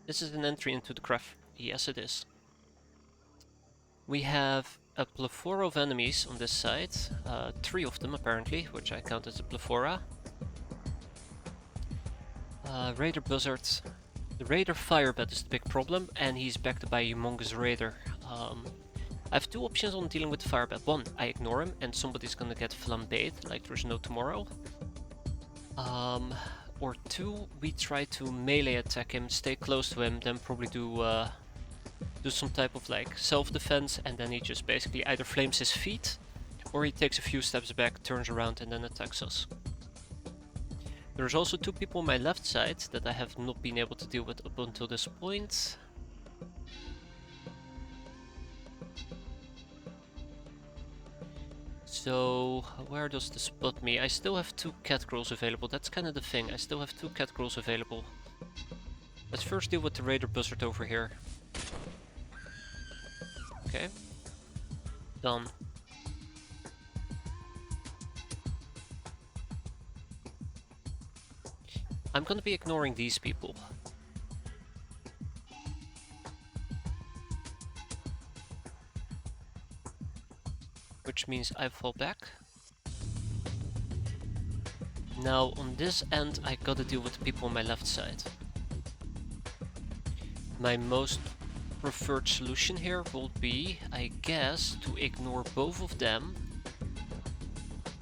This is an entry into the craft. Yes, it is. We have a plethora of enemies on this side. 3 of them apparently, which I count as a plethora. Raider Buzzard. The Raider Firebat is the big problem, and he's backed by a humongous Raider. I have 2 options on dealing with the Firebat. 1, I ignore him, and somebody's gonna get flambéed, like there's no tomorrow. Or 2, we try to melee attack him, stay close to him, then probably do some type of like self-defense, and then he just basically either flames his feet, or he takes a few steps back, turns around, and then attacks us. There's also 2 people on my left side that I have not been able to deal with up until this point. So, where does this put me? I still have 2 cat girls available, that's kind of the thing, I still have 2 cat girls available. Let's first deal with the Raider Buzzard over here. Okay. Done. I'm gonna be ignoring these people. Which means I fall back. Now on this end I gotta deal with the people on my left side. My most preferred solution here will be, I guess, to ignore both of them.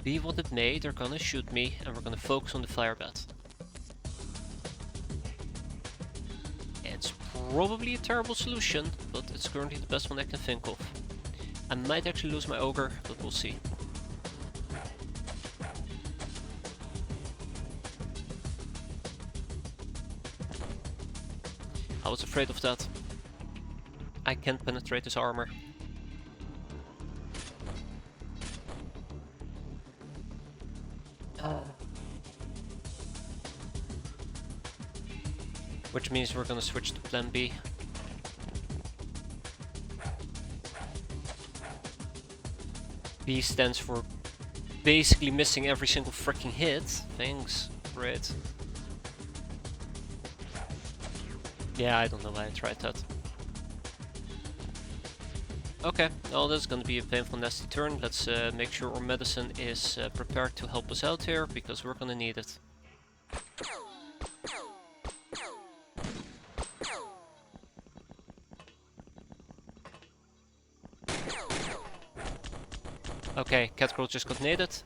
Be what it may, they're gonna shoot me and we're gonna focus on the Firebat. It's probably a terrible solution, but it's currently the best one I can think of. I might actually lose my ogre, but we'll see. I was afraid of that. I can't penetrate his armor. Which means we're gonna switch to plan B. B stands for basically missing every single freaking hit. Thanks, great. Yeah, I don't know why I tried that. Okay, well this is gonna be a painful nasty turn. Let's make sure our medicine is prepared to help us out here, because we're gonna need it. Okay, Catgirl just got naded.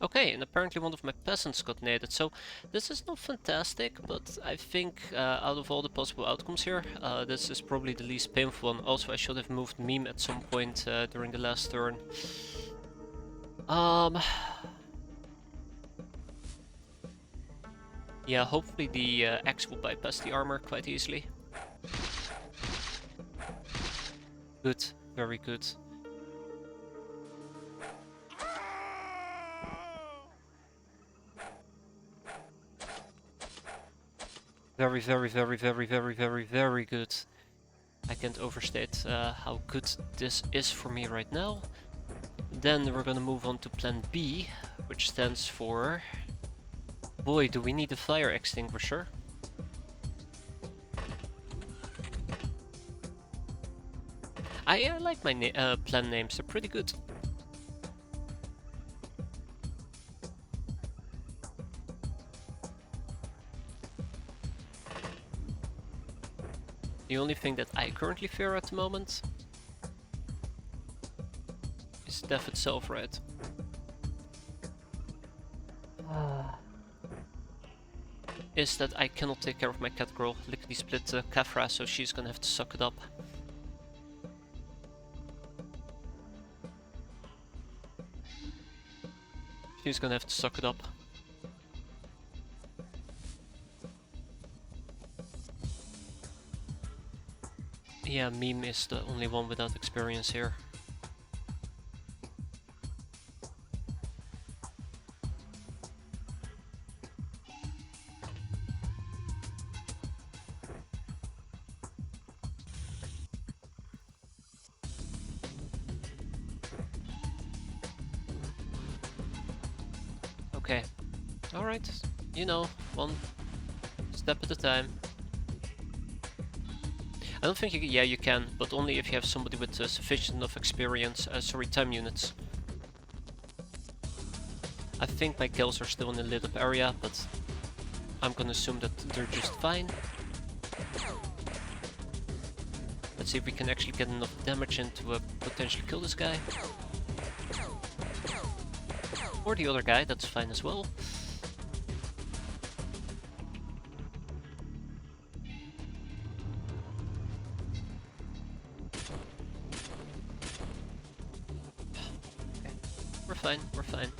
Okay, and apparently one of my peasants got naded, so this is not fantastic, but I think out of all the possible outcomes here, this is probably the least painful one. Also, I should have moved Meme at some point during the last turn. Yeah, hopefully the axe will bypass the armor quite easily. Good, very good. Very, very, very, very, very, very, very good. I can't overstate how good this is for me right now. Then we're gonna move on to plan B, which stands for... Boy, do we need a fire extinguisher. I like my plan names, they're pretty good. The only thing that I currently fear at the moment is death itself, right? Is that I cannot take care of my cat girl, lickety split Kafra, so she's gonna have to suck it up. She's gonna have to suck it up. Yeah, Meme is the only one without experience here. Okay. Alright. You know, one step at a time. I don't think you can, yeah you can, but only if you have somebody with sufficient enough experience, sorry, time units. I think my kills are still in the lit up area, but I'm gonna assume that they're just fine. Let's see if we can actually get enough damage in to potentially kill this guy. Or the other guy, that's fine as well. Okay. We're fine.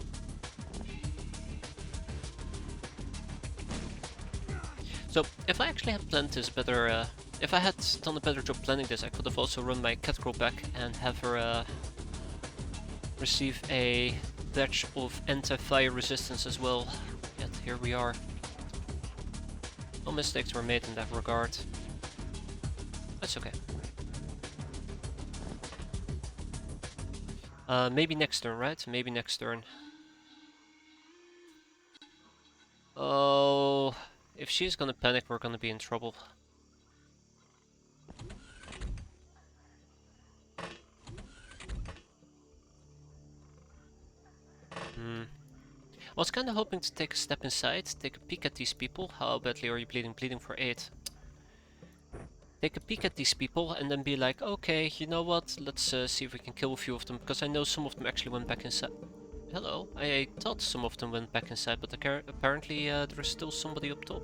So, if I actually had planned this better, if I had done a better job planning this, I could have also run my cat girl back and have her receive a badge of anti-fire resistance as well. Yet here we are. No mistakes were made in that regard. That's okay. Maybe next turn, right? Maybe next turn. Oh, if she's gonna panic, we're gonna be in trouble. I was kinda hoping to take a step inside, take a peek at these people. How badly are you bleeding? Bleeding for 8. Take a peek at these people and then be like, okay, you know what, let's see if we can kill a few of them, because I know some of them actually went back inside. Hello, I thought some of them went back inside, but apparently there's still somebody up top.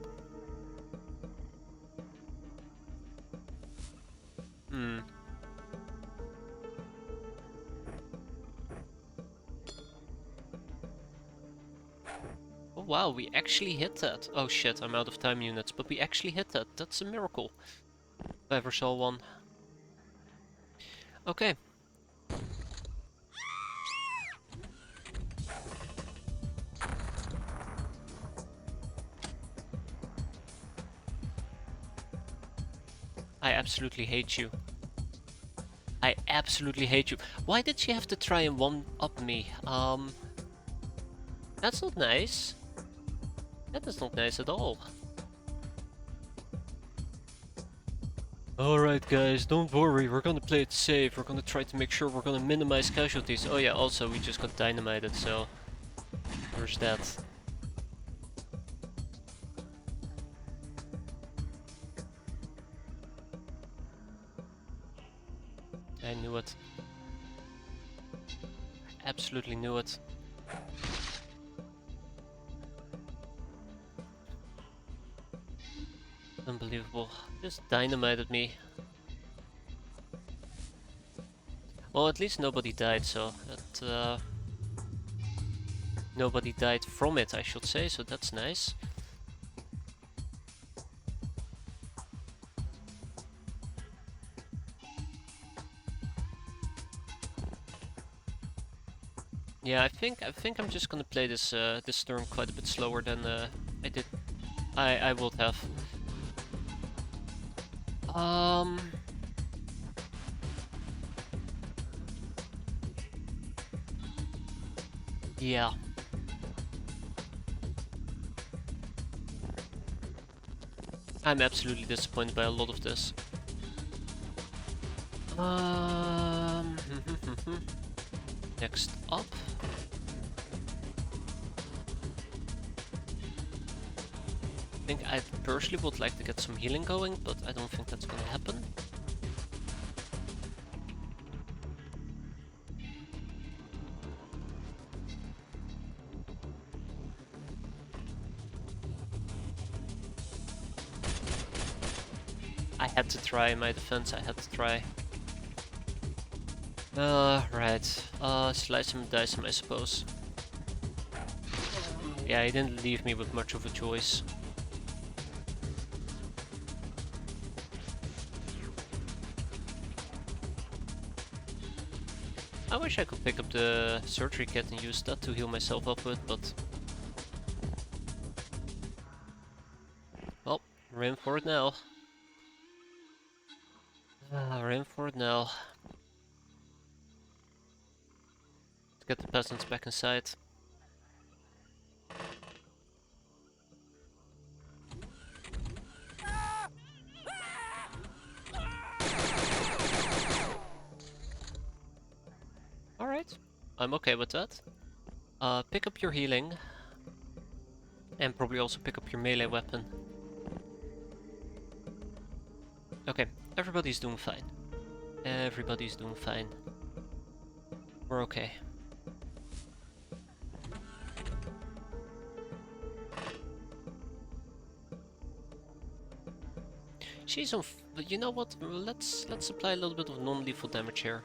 Oh wow, we actually hit that. Oh shit, I'm out of time units, but we actually hit that. That's a miracle. If I ever saw one. Okay. I absolutely hate you. I absolutely hate you. Why did she have to try and one-up me? That's not nice. That is not nice at all. Alright guys, don't worry, we're gonna play it safe. We're gonna try to make sure we're gonna minimize casualties. Oh yeah, also we just got dynamited, so there's that. I knew it. I absolutely knew it. Unbelievable. Just dynamited me. Well, at least nobody died, so that nobody died from it, I should say, so that's nice. Yeah, I think I'm just gonna play this this turn quite a bit slower than I would have. Um... Yeah. I'm absolutely disappointed by a lot of this. Next up. I think I personally would like to get some healing going, but I don't think that's gonna happen. I had to try in my defense, I had to try. Right. Slice him and dice him, I suppose. Yeah, he didn't leave me with much of a choice. I wish I could pick up the surgery kit and use that to heal myself up with, but... Well, we're in for it now. We're in for it now. Let's get the peasants back inside. Alright, I'm okay with that. Pick up your healing. And probably also pick up your melee weapon. Okay, everybody's doing fine. Everybody's doing fine. We're okay. She's on. You know what? Let's apply a little bit of non-lethal damage here.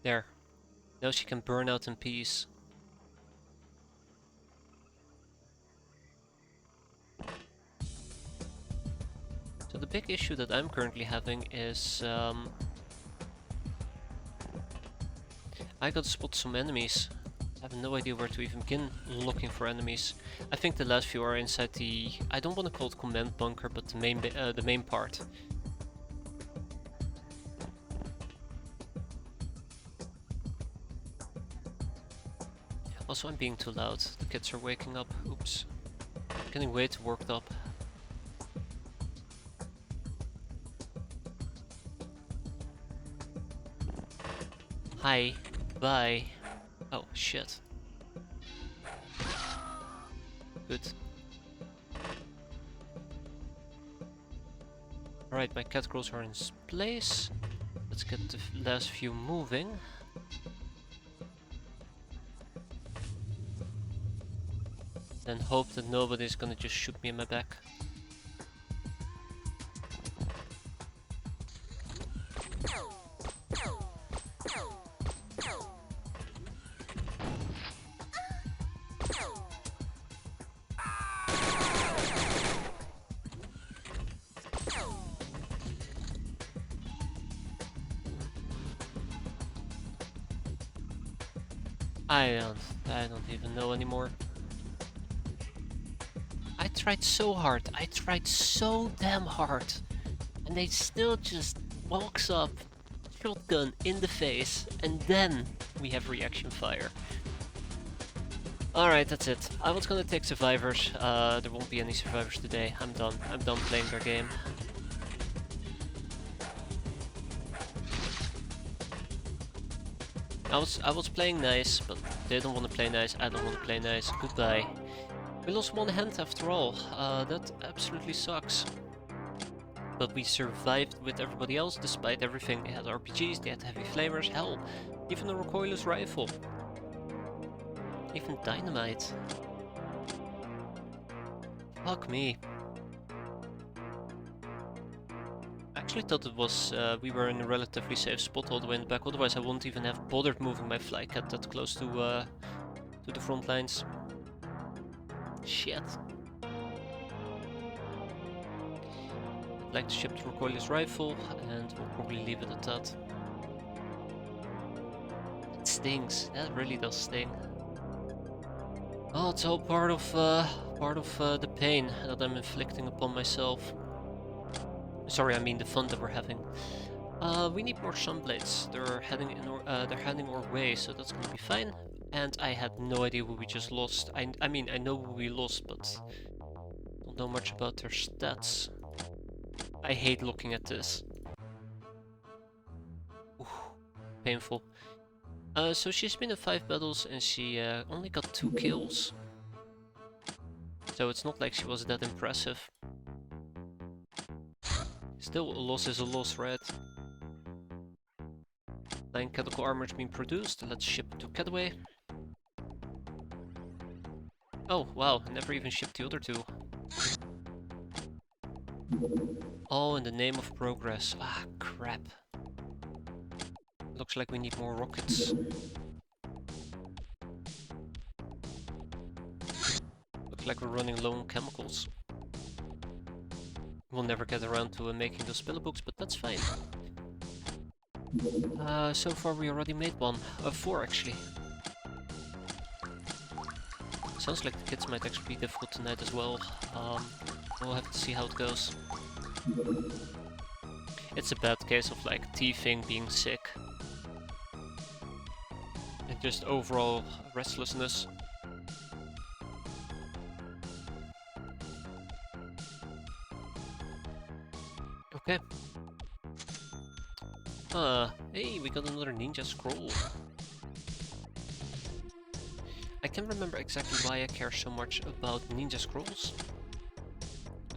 There. Now she can burn out in peace. So the big issue that I'm currently having is I gotta spot some enemies. I have no idea where to even begin looking for enemies. I think the last few are inside the... I don't want to call it command bunker, but the main part. Also, I'm being too loud. The kids are waking up. Oops. Getting way too worked up. Hi. Bye. Oh, shit. Good. Alright, my cat girls are in place. Let's get the last few moving. Then hope that nobody's gonna just shoot me in my back. I don't even know anymore. I tried so hard, I tried so damn hard, and they still just walks up, shotgun in the face, and then we have reaction fire. Alright, that's it. I was gonna take survivors, there won't be any survivors today. I'm done playing their game. I was playing nice, but they don't want to play nice, I don't want to play nice. Goodbye. We lost one hand after all. That absolutely sucks. But we survived with everybody else despite everything. They had RPGs, they had heavy flamers, hell, even a recoilless rifle. Even dynamite. Fuck me. I actually thought it was we were in a relatively safe spot all the way in the back, otherwise I wouldn't even have bothered moving my flycat that close to the front lines. Shit. I'd like to ship the recoilless rifle, and we'll probably leave it at that. It stings, that really does sting. Oh, it's all part of the pain that I'm inflicting upon myself. Sorry, I mean the fun that we're having. We need more sunblades. They're heading our way, so that's gonna be fine. And I had no idea who we just lost. I mean, I know who we lost, but don't know much about their stats. I hate looking at this. Oof, painful. So she's been in 5 battles and she only got 2 kills. So it's not like she was that impressive. Still, a loss is a loss, right? 9 chemical armor's been produced. Let's ship it to Cataway. Oh, wow, never even shipped the other 2. Oh, in the name of progress. Ah, crap. Looks like we need more rockets. Looks like we're running low on chemicals. We'll never get around to making those pillar books, but that's fine. So far we already made 1. 4 actually. Sounds like the kids might actually be difficult tonight as well. We'll have to see how it goes. It's a bad case of like teething, being sick. And just overall restlessness. Okay. Hey, we got another ninja scroll. I can't remember exactly why I care so much about ninja scrolls.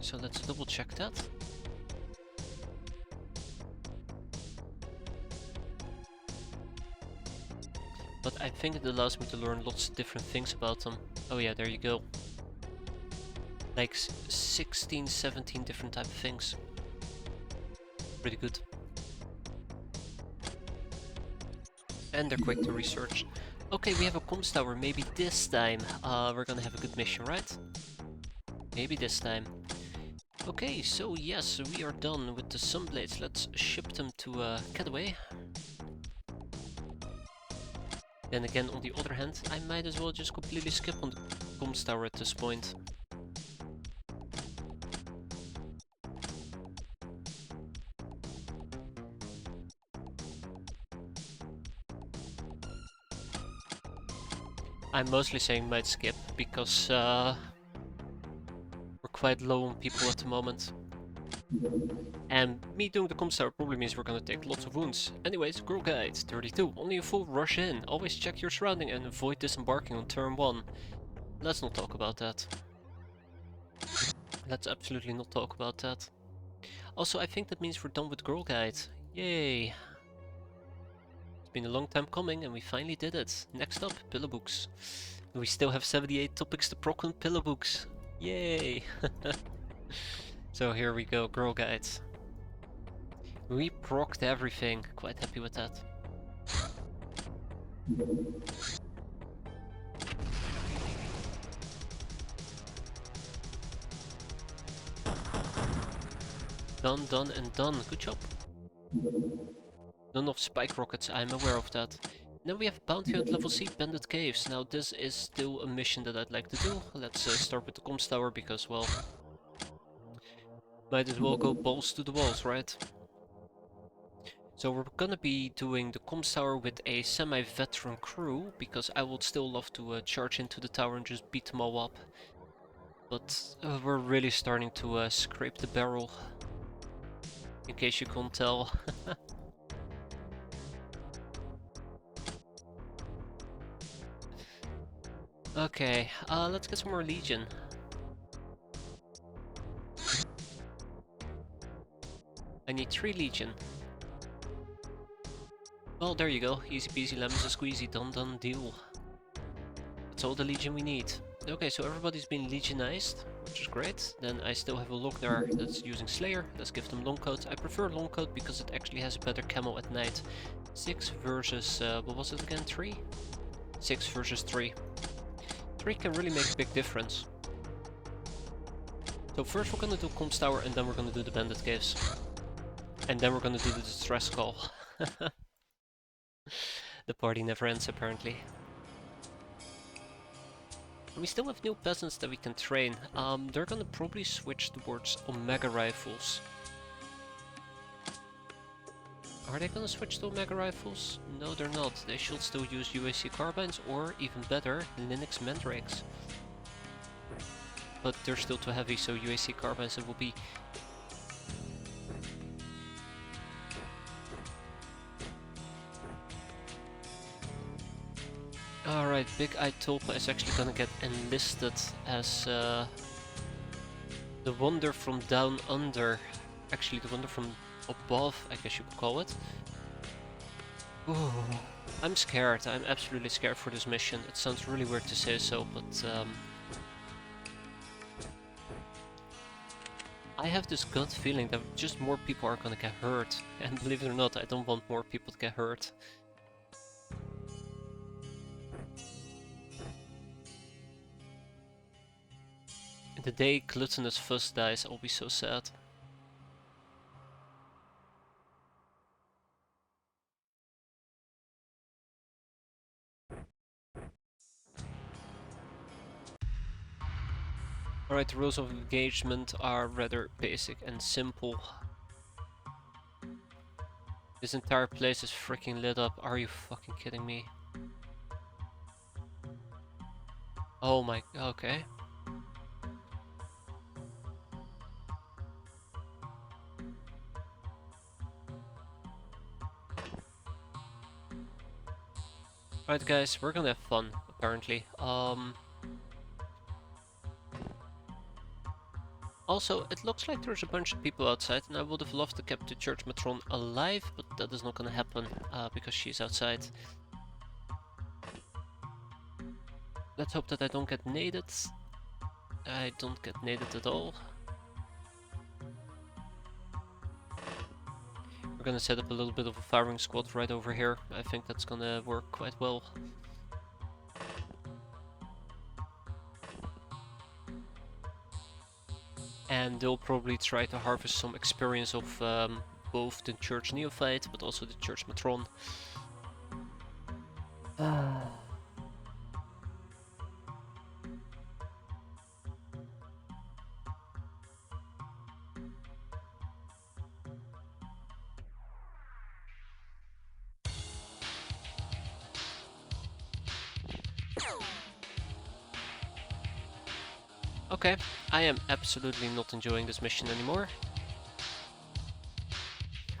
So let's double check that. But I think it allows me to learn lots of different things about them. Oh yeah, there you go. Like 16, 17 different type of things. Pretty good. And they're quick to research. Okay, we have a comms tower. Maybe this time we're gonna have a good mission, right? Maybe this time. Okay, so yes, we are done with the sunblades. Let's ship them to Cataway. Then again, on the other hand, I might as well just completely skip on the comms tower at this point. I'm mostly saying might skip because we're quite low on people at the moment. And me doing the comms tower probably means we're gonna take lots of wounds. Anyways, Girl Guide 32. Only a fool rush in. Always check your surrounding and avoid disembarking on turn 1. Let's not talk about that. Let's absolutely not talk about that. Also, I think that means we're done with Girl Guide. Yay! It's been a long time coming and we finally did it. Next up, pillow books. We still have 78 topics to proc on pillow books. Yay! So here we go, Girl Guides. We procced everything. Quite happy with that. Done, done, and done. Good job. None of spike rockets, I'm aware of that. Then we have Bounty Hunt Level C Bandit Caves. Now this is still a mission that I'd like to do. Let's start with the comms tower because, well, might as well go balls to the walls, right? So we're gonna be doing the comms tower with a semi-veteran crew, because I would still love to charge into the tower and just beat them all up. But we're really starting to scrape the barrel, in case you can't tell. Okay, let's get some more Legion. I need 3 Legion. Well, there you go. Easy peasy lemons a squeezy, done deal. That's all the Legion we need. Okay, so everybody's been Legionized, which is great. Then I still have a Lochnar that's using Slayer. Let's give them long coat. I prefer long coat because it actually has a better camo at night. 6 versus, what was it again, 3? 6 versus 3. 3 can really make a big difference. So first we're gonna do comms tower and then we're gonna do the bandit caves. And then we're gonna do the distress call. The party never ends apparently. We still have new peasants that we can train. They're gonna probably switch towards Omega rifles. Are they gonna switch to Omega rifles? No, they're not. They should still use UAC carbines or, even better, Linux Mandrakes. But they're still too heavy, so UAC carbines it will be. Alright, Big Eye Tulpa is actually gonna get enlisted as the wonder from down under. Actually, the wonder from above, I guess you could call it. Ooh, I'm scared. I'm absolutely scared for this mission. It sounds really weird to say so, but I have this gut feeling that just more people are gonna get hurt. And believe it or not, I don't want more people to get hurt. The day Gluttonous Fuzz dies, I'll be so sad. Alright, the rules of engagement are rather basic and simple. This entire place is freaking lit up. Are you fucking kidding me? Oh my, okay. Alright guys, we're gonna have fun, apparently. Also, it looks like there's a bunch of people outside, and I would have loved to keep the church matron alive, but that is not gonna happen, because she's outside. Let's hope that I don't get naded. I don't get naded at all. We're gonna set up a little bit of a firing squad right over here. I think that's gonna work quite well. And they'll probably try to harvest some experience of both the Church Neophyte, but also the Church Matron. Okay, I am absolutely not enjoying this mission anymore.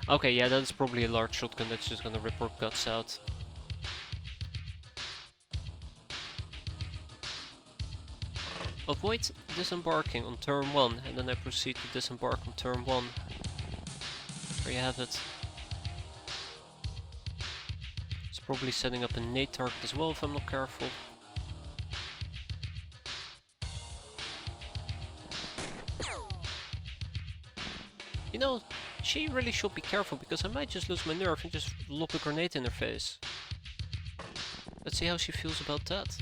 Okay, yeah, that is probably a large shotgun that's just gonna rip our guts out. Avoid disembarking on turn 1, and then I proceed to disembark on turn 1. There you have it. It's probably setting up a nade target as well if I'm not careful. You know, she really should be careful, because I might just lose my nerve and just lob a grenade in her face. Let's see how she feels about that.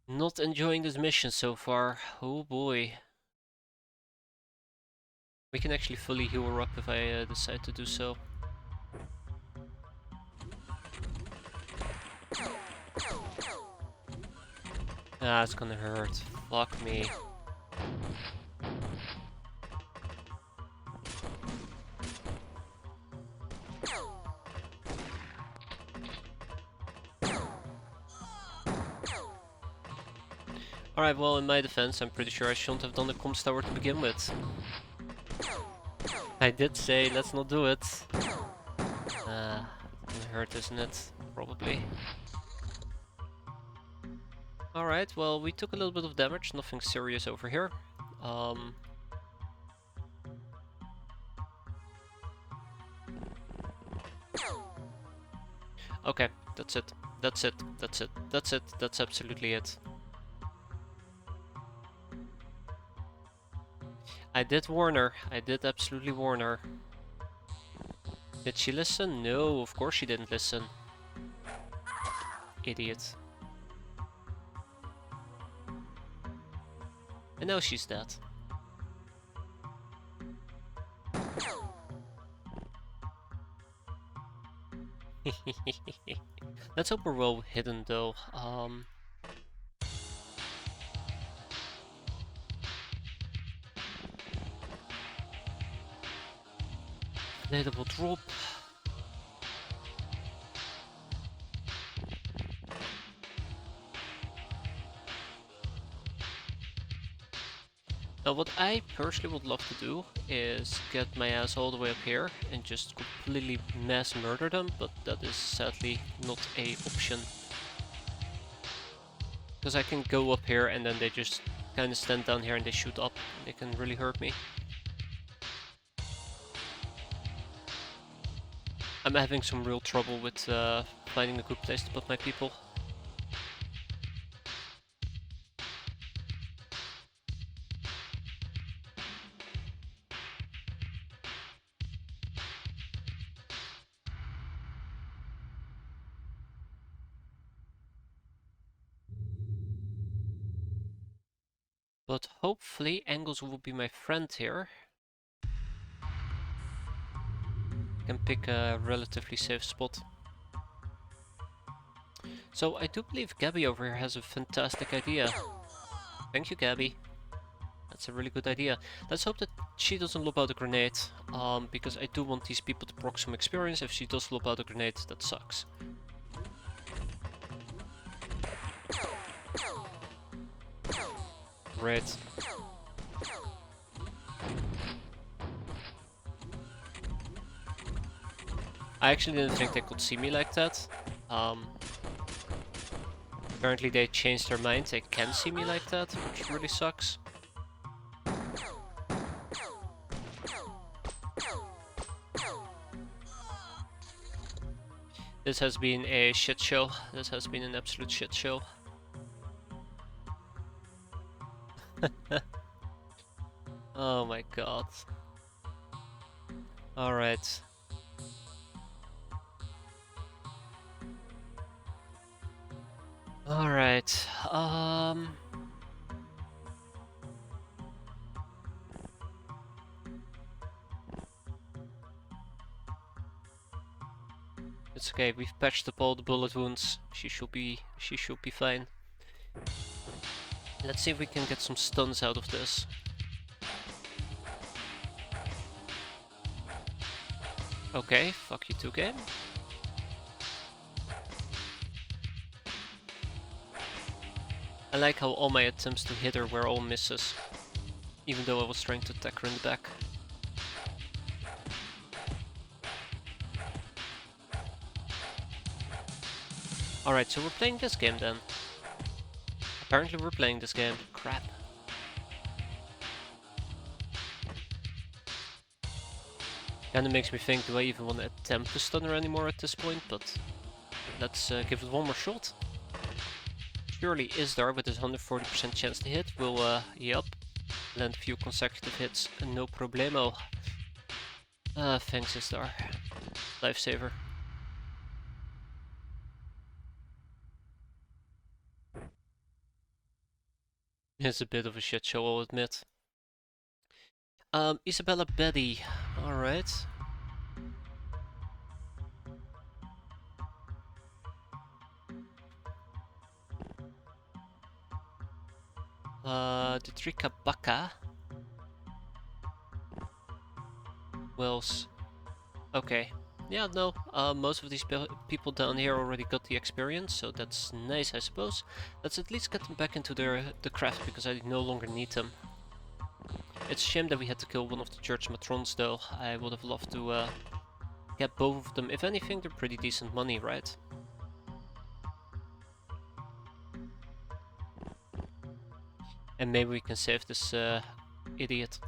Not enjoying this mission so far. Oh boy. We can actually fully heal her up if I decide to do so. Ah, it's gonna hurt. Fuck me. Alright, well, in my defense, I'm pretty sure I shouldn't have done the comms tower to begin with. I did say, let's not do it. It's gonna hurt, isn't it? Probably. Alright, well, we took a little bit of damage, nothing serious over here. Okay, that's it. That's it. That's it. That's it. That's absolutely it. I did warn her. I did absolutely warn her. Did she listen? No, of course she didn't listen. Idiot. And now she's dead. Let's hope we're well hidden though. Available drop. Now what I personally would love to do is get my ass all the way up here and just completely mass murder them, but that is sadly not a option. Because I can go up here and then they just kind of stand down here and they shoot up. They can really hurt me. I'm having some real trouble with finding a good place to put my people. But hopefully Angles will be my friend here. Can pick a relatively safe spot. So I do believe Gabby over here has a fantastic idea. Thank you, Gabby. That's a really good idea. Let's hope that she doesn't lob out a grenade, because I do want these people to proc some experience. If she does lob out a grenade, that sucks. Great. I actually didn't think they could see me like that. Apparently they changed their mind, they can see me like that, which really sucks. This has been a shit show. This has been an absolute shit show. Oh my god. Alright. Alright. It's okay, we've patched up all the bullet wounds. She should be fine. Let's see if we can get some stuns out of this. Okay, fuck you too, game. I like how all my attempts to hit her were all misses, even though I was trying to attack her in the back. Alright, so we're playing this game then. Apparently we're playing this game. Crap. Kinda makes me think, do I even want to attempt to stun her anymore at this point, but let's give it one more shot. Surely Isdar with his 140% chance to hit will, yup, land a few consecutive hits, no problemo. Thanks Isdar. Lifesaver. It's a bit of a shit show, I'll admit. Isabella Betty. Alright. Detrika Baka. Wells. Okay. Yeah, no, most of these people down here already got the experience, so that's nice, I suppose. Let's at least get them back into the craft, because I no longer need them. It's a shame that we had to kill one of the church matrons, though. I would have loved to get both of them. If anything, they're pretty decent money, right? And maybe we can save this idiot.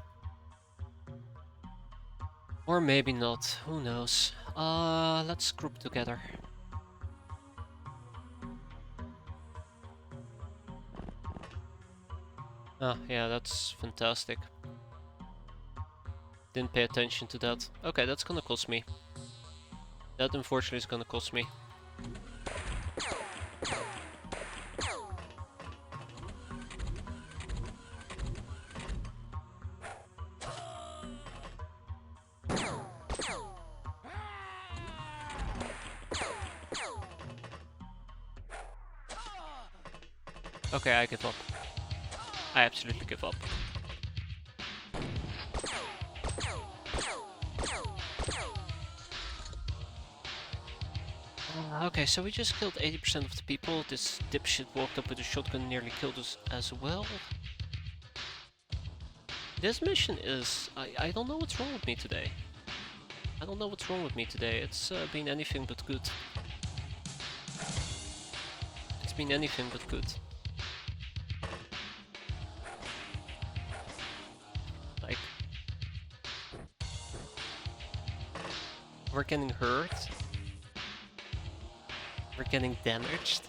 Or maybe not, who knows. Let's group together. Ah, yeah, that's fantastic. Didn't pay attention to that. Okay, that's gonna cost me. That unfortunately is gonna cost me. Okay, I give up. I absolutely give up. Okay, so we just killed 80% of the people. This dipshit walked up with a shotgun and nearly killed us as well. This mission is... I don't know what's wrong with me today. I don't know what's wrong with me today. It's been anything but good. It's been anything but good. Like... We're getting hurt. We're getting damaged.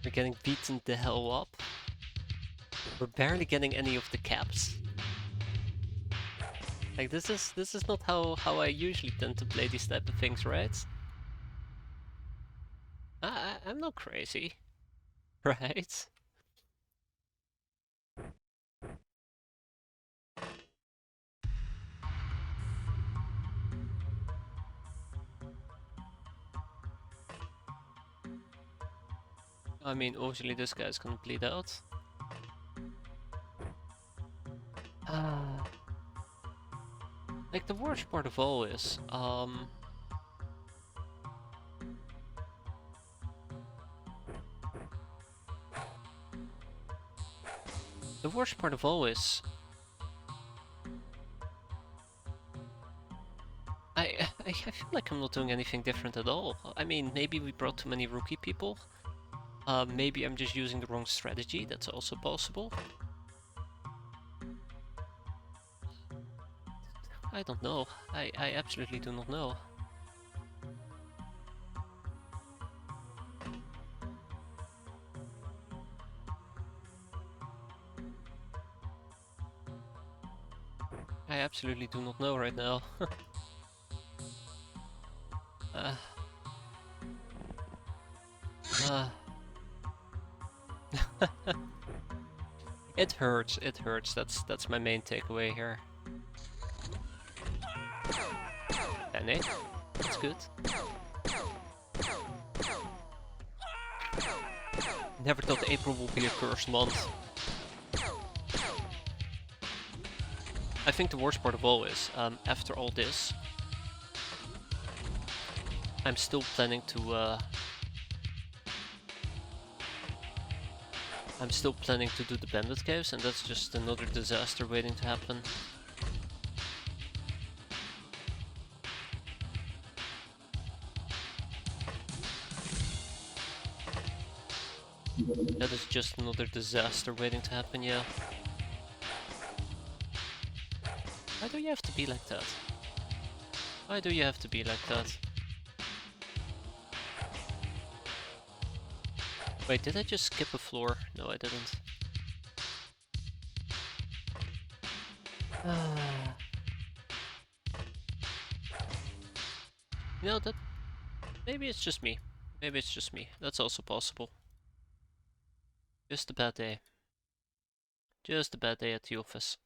We're getting beaten the hell up. We're barely getting any of the caps. Like this is not how I usually tend to play these type of things, right? I'm not crazy, right? I mean, obviously this guy's gonna bleed out. Like the worst part of all is, the worst part of all is, I feel like I'm not doing anything different at all. I mean, maybe we brought too many rookie people. Maybe I'm just using the wrong strategy, that's also possible. I don't know. I absolutely do not know. I absolutely do not know right now. uh, It hurts, it hurts. That's my main takeaway here. Penny, that's good. Never thought April would be a cursed month. I think the worst part of all is, after all this, I'm still planning to do the bandit caves, and that's just another disaster waiting to happen. That is just another disaster waiting to happen, yeah. Why do you have to be like that? Why do you have to be like that? Wait, did I just skip a floor? No, I didn't. You know, that... maybe it's just me. Maybe it's just me. That's also possible. Just a bad day. Just a bad day at the office.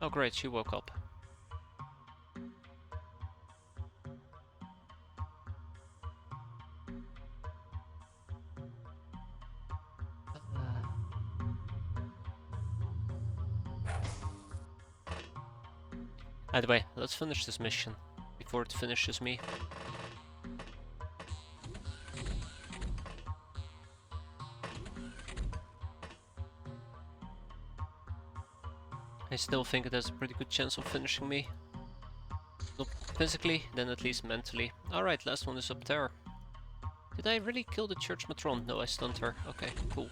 Oh great, she woke up. Either way, let's finish this mission before it finishes me. I still think it has a pretty good chance of finishing me. Not physically, then at least mentally. Alright, last one is up there. Did I really kill the church matron? No, I stunned her. Okay, cool.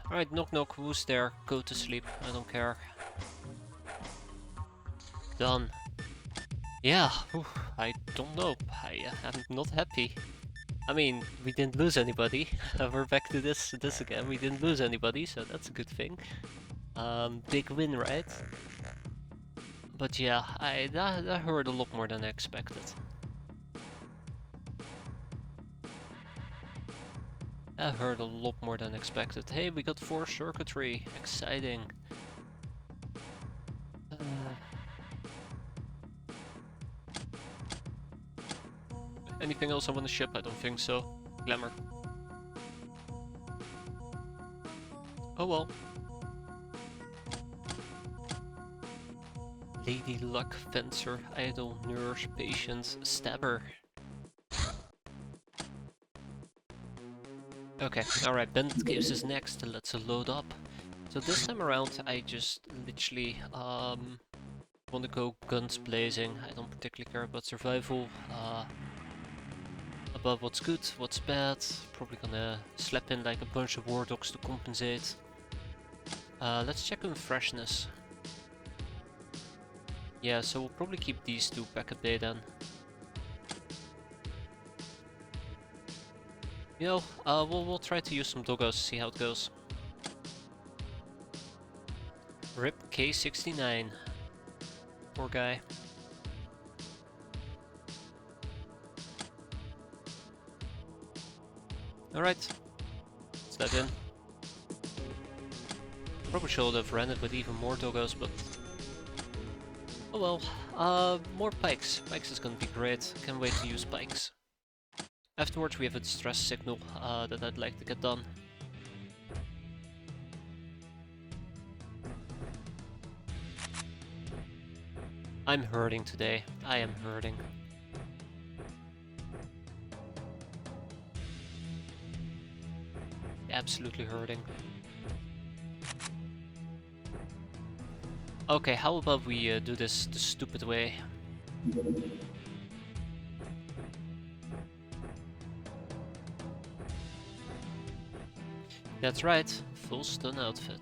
Alright, knock knock, who's there? Go to sleep, I don't care. Done. Yeah, I don't know. I'm not happy. I mean, we didn't lose anybody. We're back to this again. We didn't lose anybody, so that's a good thing. Big win, right? But yeah, that hurt a lot more than I expected. That hurt a lot more than expected. Hey, we got 4 circuitry. Exciting. Anything else I want to ship? I don't think so. Glamour. Oh well. Lady Luck, Fencer, Idol, Nurse, Patience, Stabber. Okay, alright, Bandit Caves is next, let's load up. So this time around I just literally want to go guns blazing. I don't particularly care about survival, about what's good, what's bad. Probably gonna slap in like a bunch of war dogs to compensate. Let's check on freshness. Yeah, so we'll probably keep these two back at bay then. You know, we'll try to use some doggos, see how it goes. Rip K69. Poor guy. Alright, let's dive in. Probably should have ran it with even more doggos, but oh well. More pikes. Pikes is gonna be great. Can't wait to use pikes. Afterwards we have a distress signal that I'd like to get done. I'm hurting today. I am hurting. Absolutely hurting. Okay, how about we do this the stupid way? That's right, full stun outfit.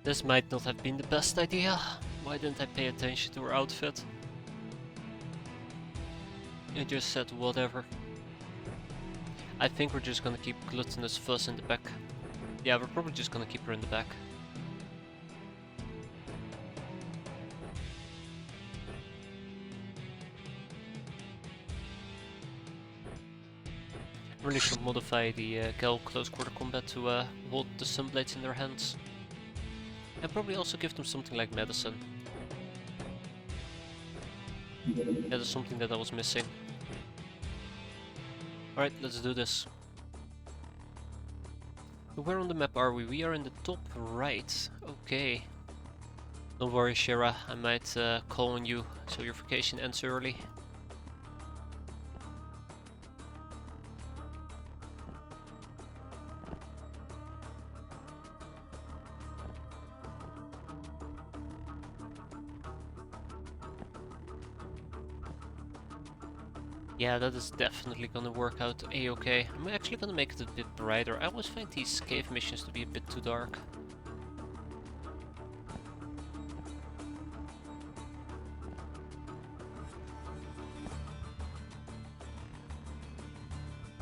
This might not have been the best idea. Why didn't I pay attention to her outfit? I just said whatever. I think we're just gonna keep Gluttonous Fuzz in the back. Yeah, we're probably just gonna keep her in the back. Really should modify the Gal close quarter combat to hold the sunblades in their hands. And probably also give them something like medicine. That is something that I was missing. Alright, let's do this. So where on the map are we? We are in the top right. Okay. Don't worry, Shira, I might call on you so your vacation ends early. Yeah, that is definitely gonna work out a-okay. I'm actually gonna make it a bit brighter. I always find these cave missions to be a bit too dark.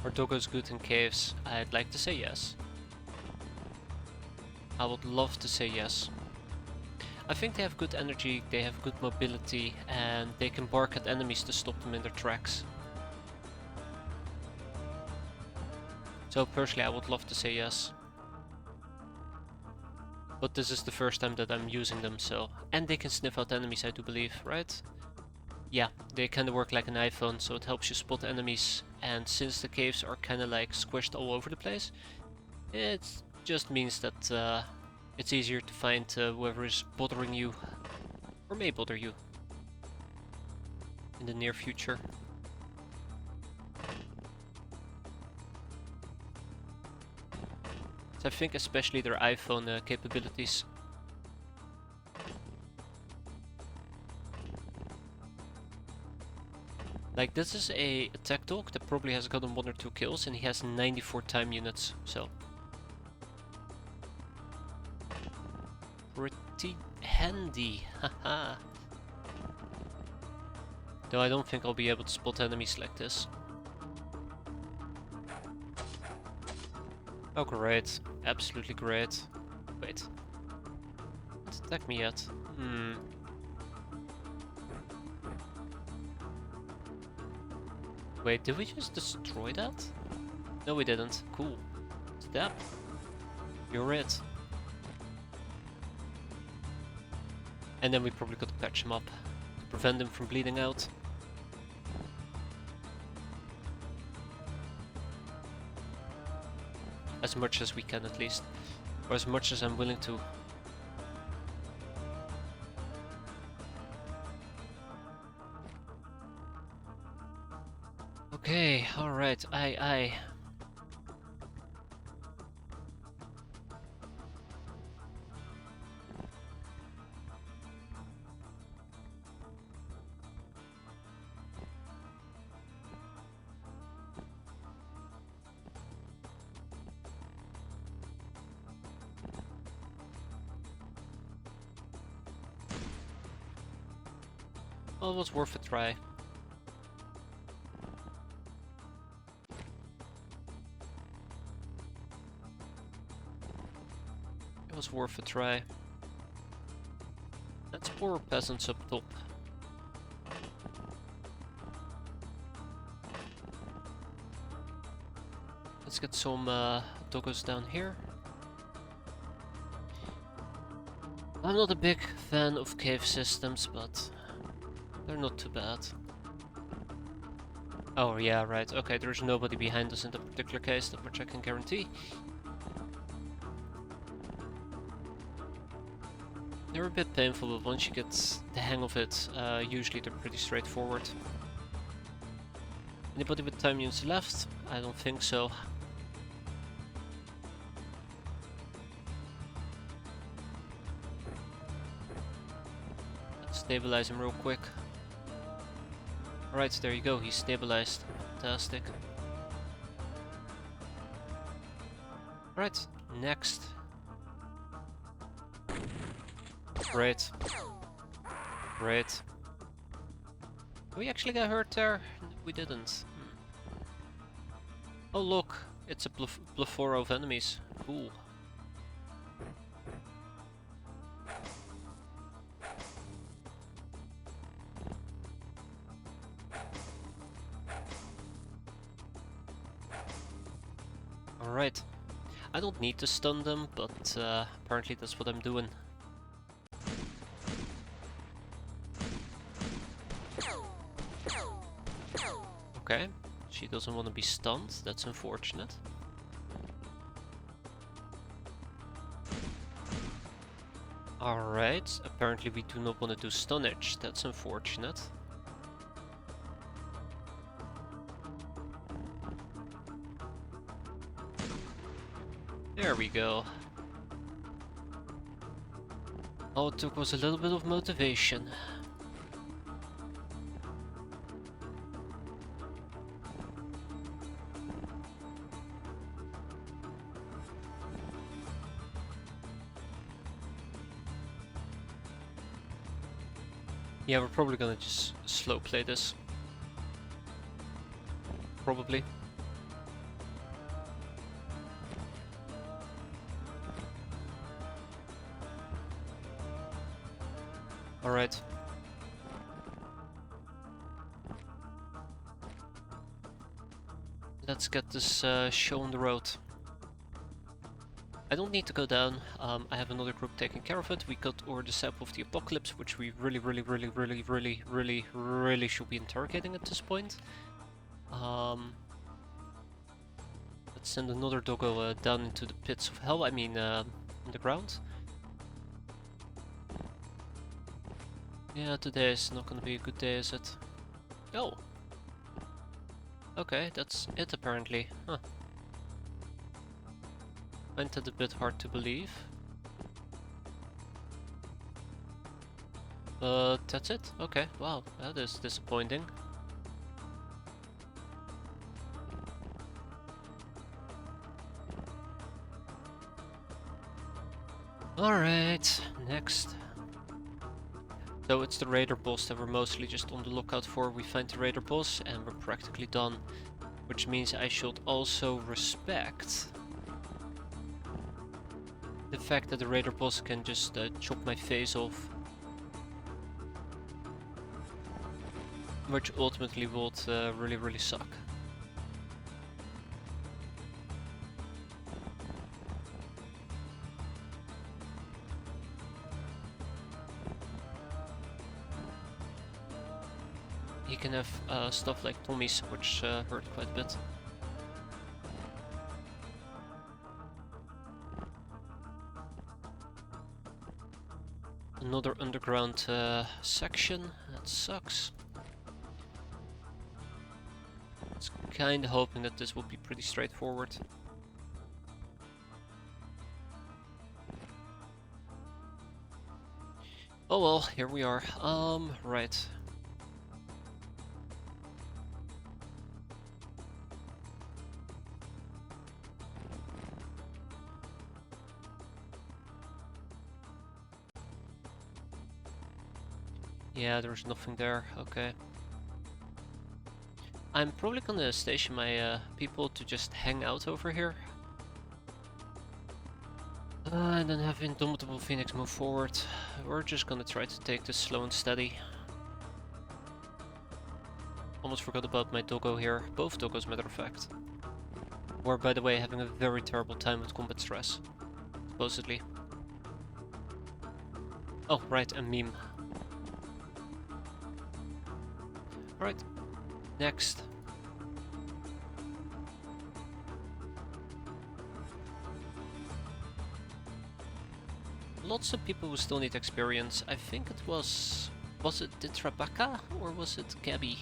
Are doggos good in caves? I'd like to say yes. I would love to say yes. I think they have good energy, they have good mobility, and they can bark at enemies to stop them in their tracks. So personally I would love to say yes. But this is the first time that I'm using them, so... And they can sniff out enemies, I do believe, right? Yeah, they kinda work like an iPhone, so it helps you spot enemies. And since the caves are kinda like squished all over the place, it just means that it's easier to find whoever is bothering you, or may bother you, in the near future. So I think especially their iPhone capabilities. Like, this is a attack dog that probably has gotten 1 or 2 kills, and he has 94 time units, so... Pretty handy, haha. Though I don't think I'll be able to spot enemies like this. Oh great, absolutely great. Wait, don't attack me yet. Wait, did we just destroy that? No we didn't, cool. Step. You're it. And then we probably got to patch him up to prevent him from bleeding out. As much as we can at least. Or as much as I'm willing to. Okay, alright, aye. Well, it was worth a try. It was worth a try. That's poor peasants up top. Let's get some doggos down here. I'm not a big fan of cave systems, but they're not too bad. Oh yeah, right. Okay, there's nobody behind us in that particular case, which I can guarantee. They're a bit painful, but once you get the hang of it, usually they're pretty straightforward. Anybody with time units left? I don't think so. Let's stabilize him real quick. Alright, there you go, he's stabilized. Fantastic. Alright, next. Great. Great. We actually got hurt there? We didn't. Oh look, it's a plethora of enemies. Cool. Alright. I don't need to stun them, but apparently that's what I'm doing. Okay, she doesn't want to be stunned, that's unfortunate. Alright, apparently we do not want to do stunnage, that's unfortunate. There we go. All it took was a little bit of motivation. Yeah, we're probably gonna just slow play this. Probably. Alright. Let's get this show on the road. I don't need to go down, I have another group taking care of it. We got over the Disciple of the Apocalypse, which we really should be interrogating at this point. Let's send another doggo down into the pits of hell, I mean in the ground. Yeah, today is not gonna be a good day, is it? Oh! Okay, that's it apparently, huh. Find it a bit hard to believe. But that's it? Okay, wow, that is disappointing. Alright, next. So it's the raider boss that we're mostly just on the lookout for. We find the raider boss and we're practically done. Which means I should also respect the fact that the raider boss can just chop my face off. Which ultimately would really suck. he can have stuff like Tommy's, which hurt quite a bit. Another underground section, that sucks. I was kinda hoping that this would be pretty straightforward. Oh well, here we are. Right. Yeah, there's nothing there, okay. I'm probably gonna station my people to just hang out over here. And then have Indomitable Phoenix move forward. We're just gonna try to take this slow and steady. Almost forgot about my doggo here. Both doggos, matter of fact. We're, by the way, having a very terrible time with combat stress. Supposedly. Oh, right, a meme. Alright, next. Lots of people who still need experience. I think it was it Ditrabaka or was it Gabby?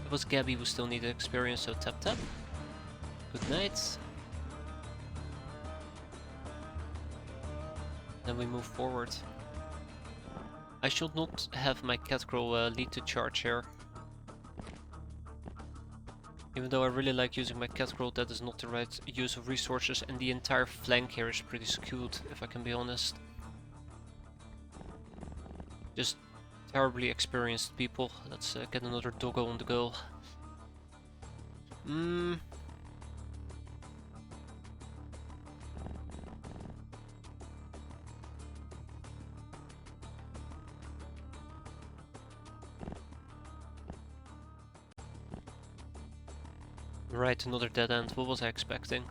It was Gabby who still needed experience, so tap tap. Good night. Then we move forward. I should not have my catgirl lead the charge here. Even though I really like using my catgirl, that is not the right use of resources, and the entire flank here is pretty skewed, if I can be honest. Just terribly experienced people. Let's get another doggo on the go. Right, another dead end. What was I expecting?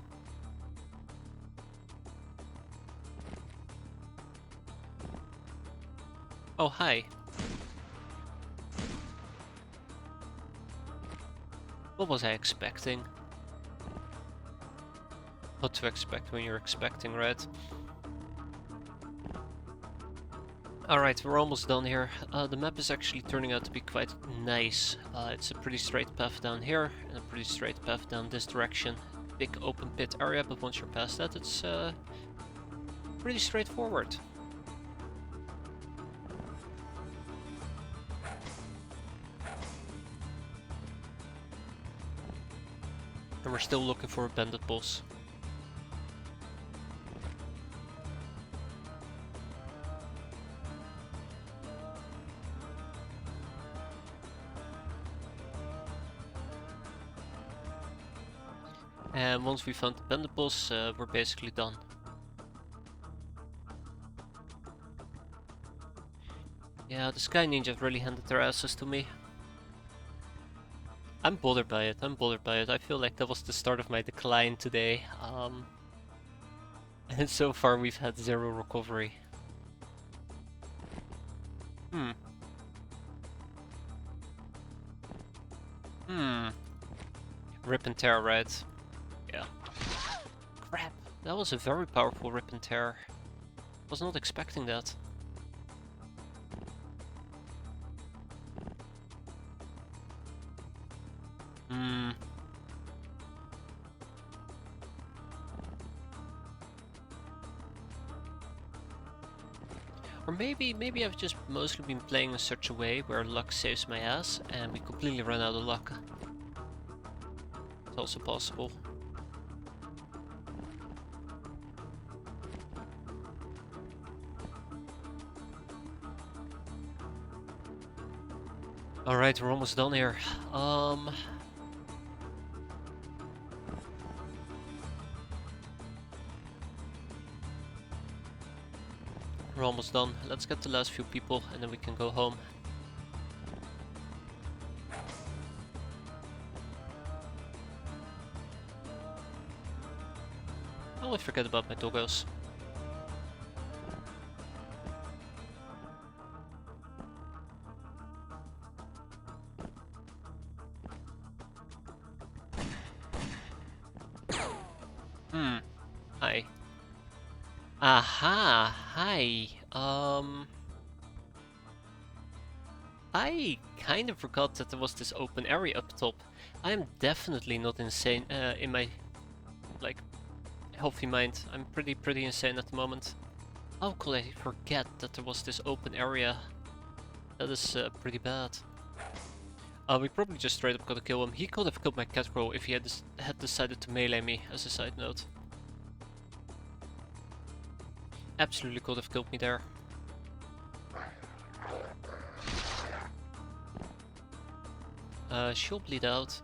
Oh, hi. What was I expecting? What to expect when you're expecting, right? Alright, we're almost done here. The map is actually turning out to be quite nice. It's a pretty straight path down here, and a pretty straight path down this direction. Big open pit area, but once you're past that, it's pretty straightforward. And we're still looking for a bandit boss. And once we found the bandit boss, we're basically done. Yeah, the Sky Ninjas really handed their asses to me. I'm bothered by it, I feel like that was the start of my decline today. And so far we've had 0 recovery. Rip and tear, right? Yeah. Crap, that was a very powerful rip and tear. Was not expecting that. Or maybe I've just mostly been playing in such a way where luck saves my ass and we completely run out of luck. It's also possible. Alright, we're almost done here. We're almost done. Let's get the last few people and then we can go home. I always forget about my doggos. Hi. Aha! Hi. I kind of forgot that there was this open area up top. I am definitely not insane in my, like, healthy mind. I'm pretty insane at the moment. How could I forget that there was this open area? That is pretty bad. We probably just straight up gotta kill him. He could have killed my cat girl if he had decided to melee me, as a side note. Absolutely could have killed me there. She'll bleed out.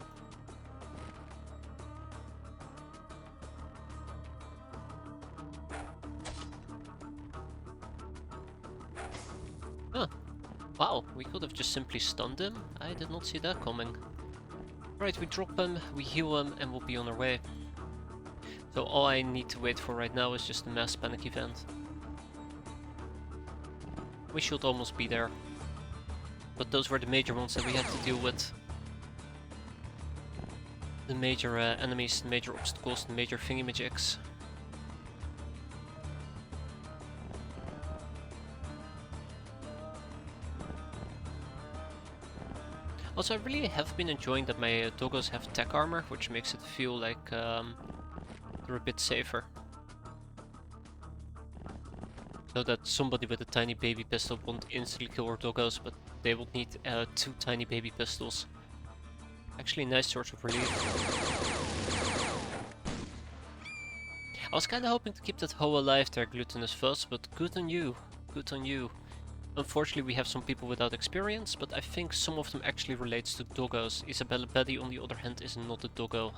Huh. Wow, we could have just simply stunned him. I did not see that coming. Right, we drop him, we heal him, and we'll be on our way. So all I need to wait for right now is just the mass panic event. We should almost be there. But those were the major ones that we had to deal with. The major enemies, the major obstacles, the major thingy-majigs. Also, I really have been enjoying that my doggos have tech armor, which makes it feel like they're a bit safer. So that somebody with a tiny baby pistol won't instantly kill our doggos, but they will need 2 tiny baby pistols. Actually, a nice source of relief. I was kinda hoping to keep that hoe alive there, Glutinous Fuzz, but good on you. Good on you. Unfortunately, we have some people without experience, but I think some of them actually relates to doggos. Isabella Betty, on the other hand, is not a doggo.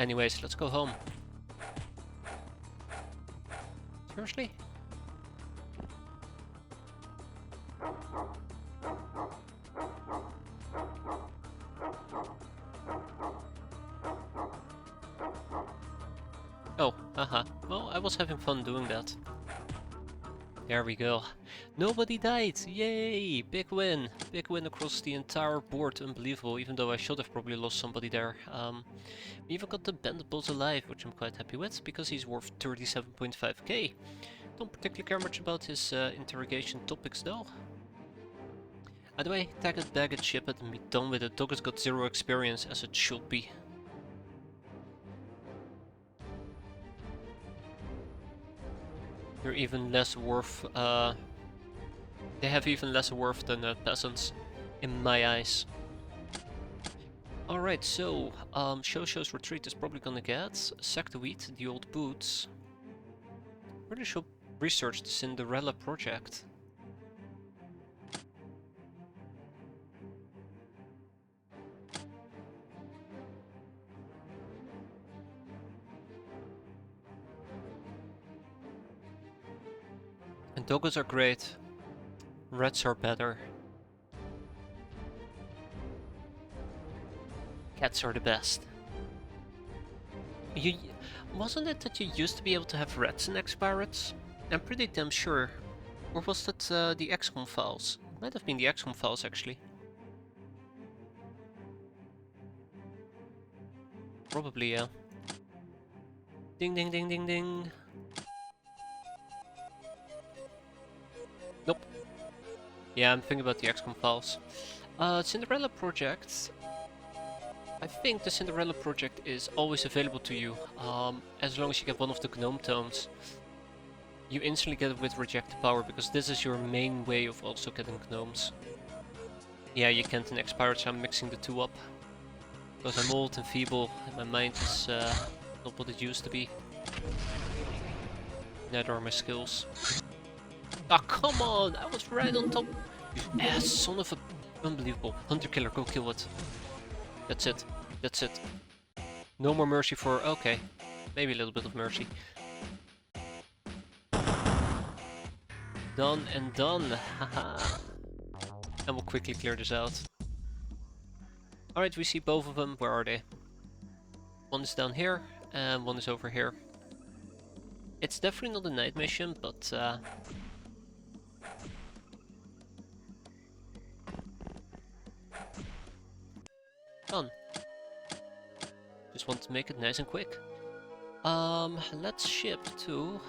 Anyways, let's go home. Seriously? Oh, haha. Well, I was having fun doing that. There we go. Nobody died! Yay! Big win! Big win across the entire board. Unbelievable, even though I should have probably lost somebody there. We even got the Bendables alive, which I'm quite happy with, because he's worth 37.5k. Don't particularly care much about his interrogation topics though. By the way, tag it, bag it, ship it, and be done with it. Dog has got 0 experience, as it should be. They're even less worth, they have even less worth than peasants, in my eyes. Alright, so, Shosho's retreat is probably gonna get sack the wheat, the old boots. Really should research the Cinderella project. And doggos are great. Reds are better. Cats are the best. Wasn't it that you used to be able to have rats in X-piratez? I'm pretty damn sure. Or was that the XCOM files? Might have been the XCOM files actually. Probably, yeah. Ding ding ding ding ding. Nope. Yeah, I'm thinking about the XCOM files. Cinderella project. I think the Cinderella project is always available to you, as long as you get one of the gnome tomes. You instantly get it with Reject the Power, because this is your main way of also getting gnomes. Yeah, you can't in X-piratez, so I'm mixing the two up. Because I'm old and feeble, and my mind is not what it used to be. Neither are my skills. Ah, come on! I was right on top! You ass son of a... Unbelievable. Hunter killer, go kill it. That's it. That's it. No more mercy for... Okay. Maybe a little bit of mercy. Done and done. Haha. And we'll quickly clear this out. Alright, we see both of them. Where are they? One is down here, and one is over here. It's definitely not a night mission, but... fun. Just want to make it nice and quick. Let's ship to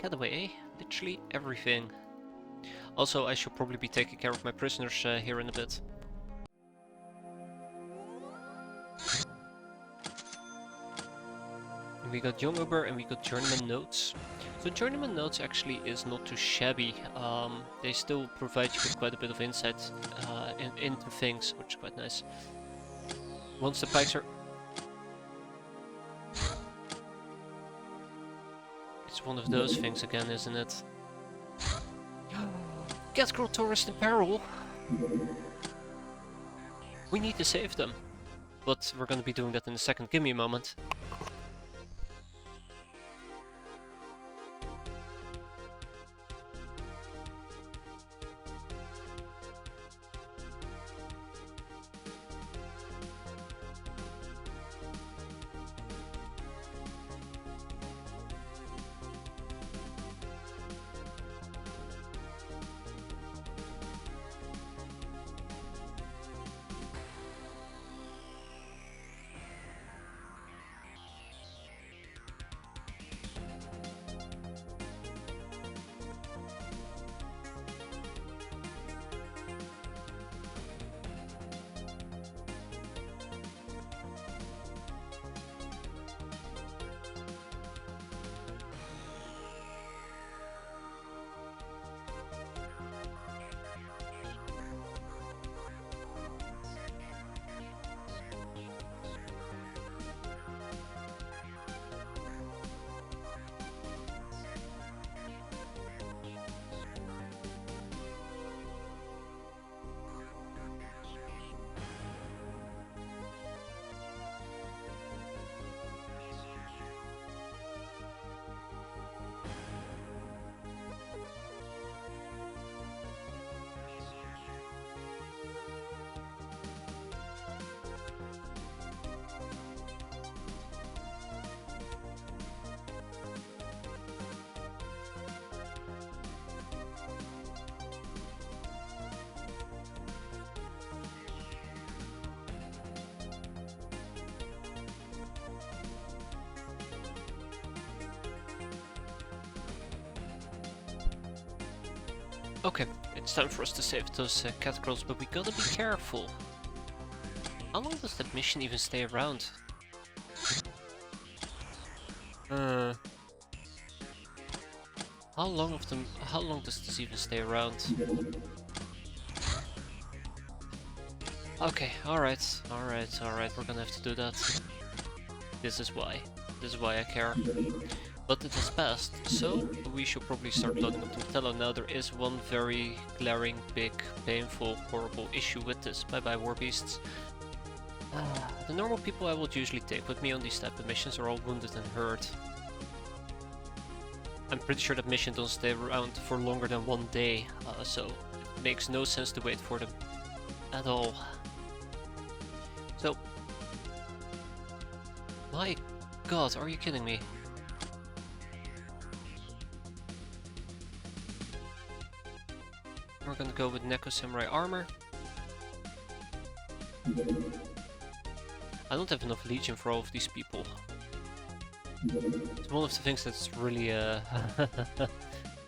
Getaway literally everything. Also, I should probably be taking care of my prisoners here in a bit. And we got Young Uber and we got Journeyman Notes. So Journeyman Notes actually is not too shabby. They still provide you with quite a bit of insight into things, which is quite nice. Once the pikes are... It's one of those things again, isn't it? Catgirl tourist in peril! We need to save them. But we're gonna be doing that in a second. Give me a moment. Okay, it's time for us to save those cat girls, but we gotta be careful. How long does that mission even stay around? How long does this even stay around? Okay, alright, we're gonna have to do that. This is why I care. But it has passed, so we should probably start loading up the Metallo. Now there is one very glaring, big, painful, horrible issue with this. Bye bye war beasts. The normal people I would usually take with me on these type of missions are all wounded and hurt. I'm pretty sure that mission don't stay around for longer than 1 day, so it makes no sense to wait for them at all. So, my god, are you kidding me? We're gonna go with Neko Samurai armor. I don't have enough Legion for all of these people. It's one of the things that's really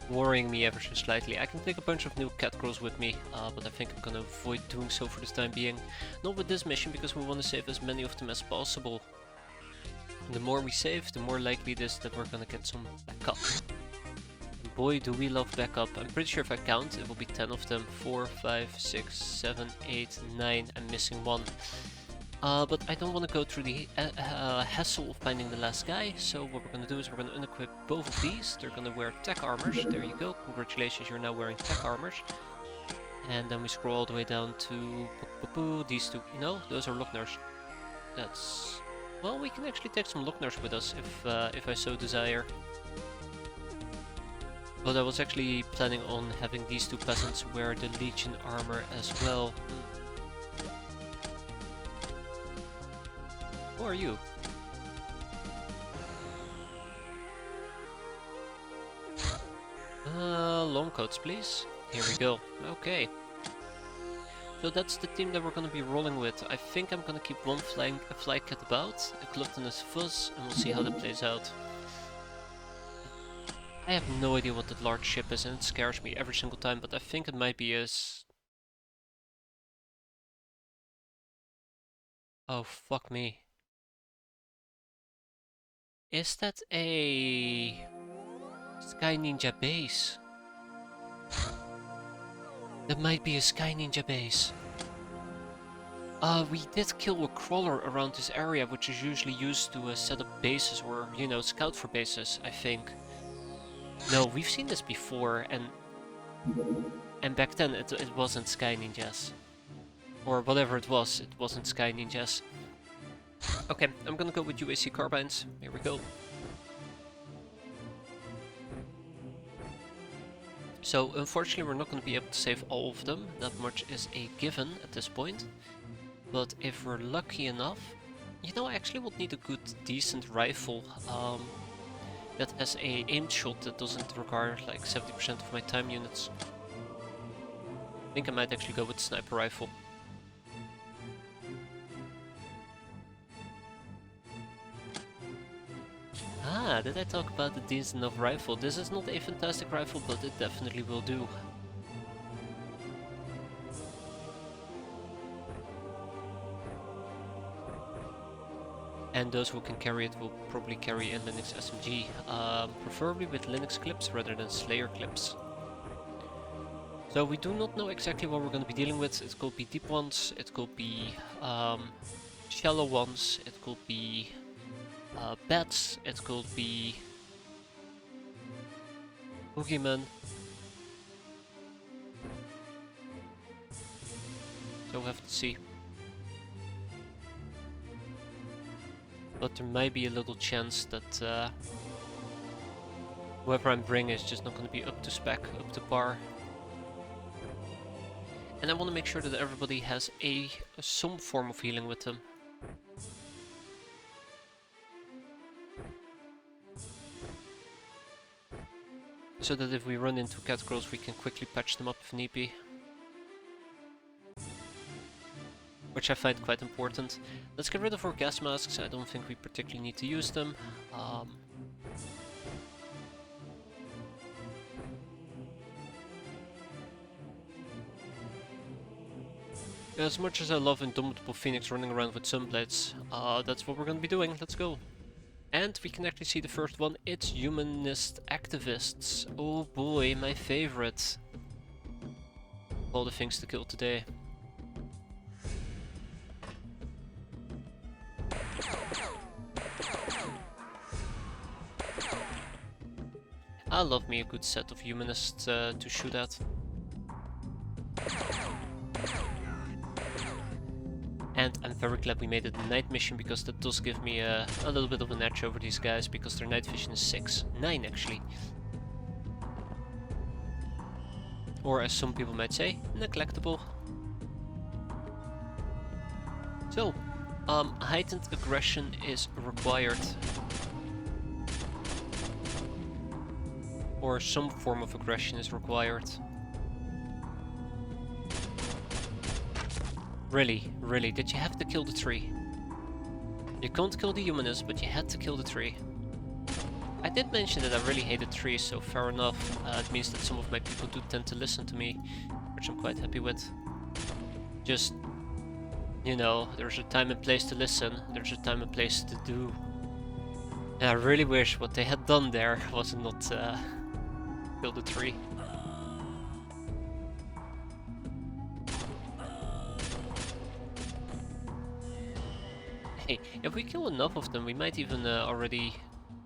worrying me ever so slightly. I can take a bunch of new cat girls with me, but I think I'm gonna avoid doing so for this time being. Not with this mission, because we want to save as many of them as possible. And the more we save, the more likely it is that we're gonna get some backup. And boy, do we love backup. I'm pretty sure if I count, it will be 10 of them. 4, 5, 6, 7, 8, 9. I'm missing one. But I don't want to go through the hassle of finding the last guy, so what we're going to do is we're going to unequip both of these. They're going to wear tech armors. There you go. Congratulations, you're now wearing tech armors. And then we scroll all the way down to these two. No, those are Lockners. That's... Well, we can actually take some Lockners with us if I so desire. But I was actually planning on having these two peasants wear the Legion armor as well. Who are you? Long coats, please. Here we go. Okay. So that's the team that we're gonna be rolling with. I think I'm gonna keep one fly cat about, a gluttonous fuzz, and we'll see how that plays out. I have no idea what that large ship is, and it scares me every single time, but I think it might be Oh, fuck me. Is that a Sky Ninja base? That might be a Sky Ninja base. We did kill a crawler around this area, which is usually used to set up bases or, you know, scout for bases, I think. No, we've seen this before, and back then it wasn't Sky Ninjas. Or whatever it wasn't Sky Ninjas. Okay, I'm gonna go with UAC carbines. Here we go. So, unfortunately we're not gonna be able to save all of them. That much is a given at this point. But if we're lucky enough... You know, I actually would need a good, decent rifle that has a aimed shot that doesn't require like 70% of my time units. I think I might actually go with sniper rifle. Ah, did I talk about the decent enough rifle? This is not a fantastic rifle, but it definitely will do. And those who can carry it will probably carry a Linux SMG, preferably with Linux clips rather than Slayer clips. So we do not know exactly what we're going to be dealing with. It could be deep ones, it could be shallow ones, it could be bats, it could be boogeymen. So we'll have to see. But there might be a little chance that whoever I'm bringing is just not going to be up to spec, up to par. And I want to make sure that everybody has some form of healing with them. So that if we run into cat girls we can quickly patch them up if need be. Which I find quite important. Let's get rid of our gas masks, I don't think we particularly need to use them. As much as I love Indomitable Phoenix running around with sunblades, that's what we're gonna be doing, let's go. And we can actually see the first one, it's Humanist Activists. Oh boy, my favorite. All the things to kill today. I love me a good set of humanists to shoot at. And I'm very glad we made it a night mission, because that does give me a little bit of an edge over these guys, because their night vision is 9 actually. Or as some people might say, neglectable. So, heightened aggression is required. Or some form of aggression is required. Really, really, did you have to kill the tree? You can't kill the humanist, but you had to kill the tree. I did mention that I really hated trees, so fair enough. It means that some of my people do tend to listen to me, which I'm quite happy with. Just, you know, there's a time and place to listen, there's a time and place to do. And I really wish what they had done there was not kill the tree. Hey, if we kill enough of them, we might even already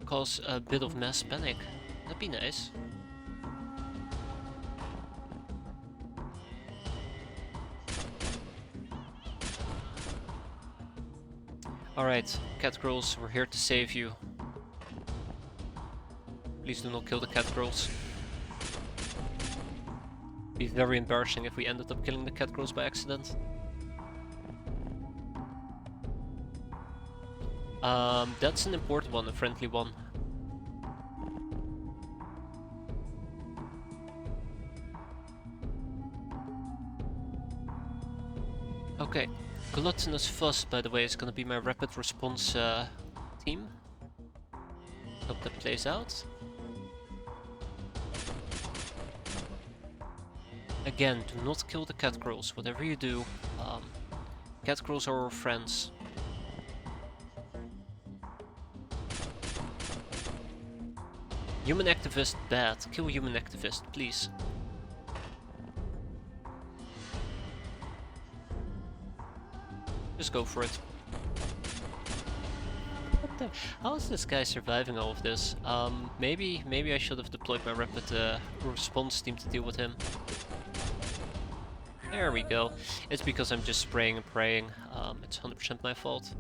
cause a bit of mass panic. That'd be nice. Alright, cat girls, we're here to save you. Please do not kill the cat girls. It'd be very embarrassing if we ended up killing the cat girls by accident. That's an important one, a friendly one. Okay, Gluttonous Fuzz, by the way, is gonna be my rapid response team. Hope that plays out. Again, do not kill the cat girls. Whatever you do, cat girls are our friends. Human activist, bad. Kill human activist, please. Just go for it. What the? How is this guy surviving all of this? Maybe I should have deployed my rapid response team to deal with him. There we go. It's because I'm just spraying and praying. It's 100% my fault.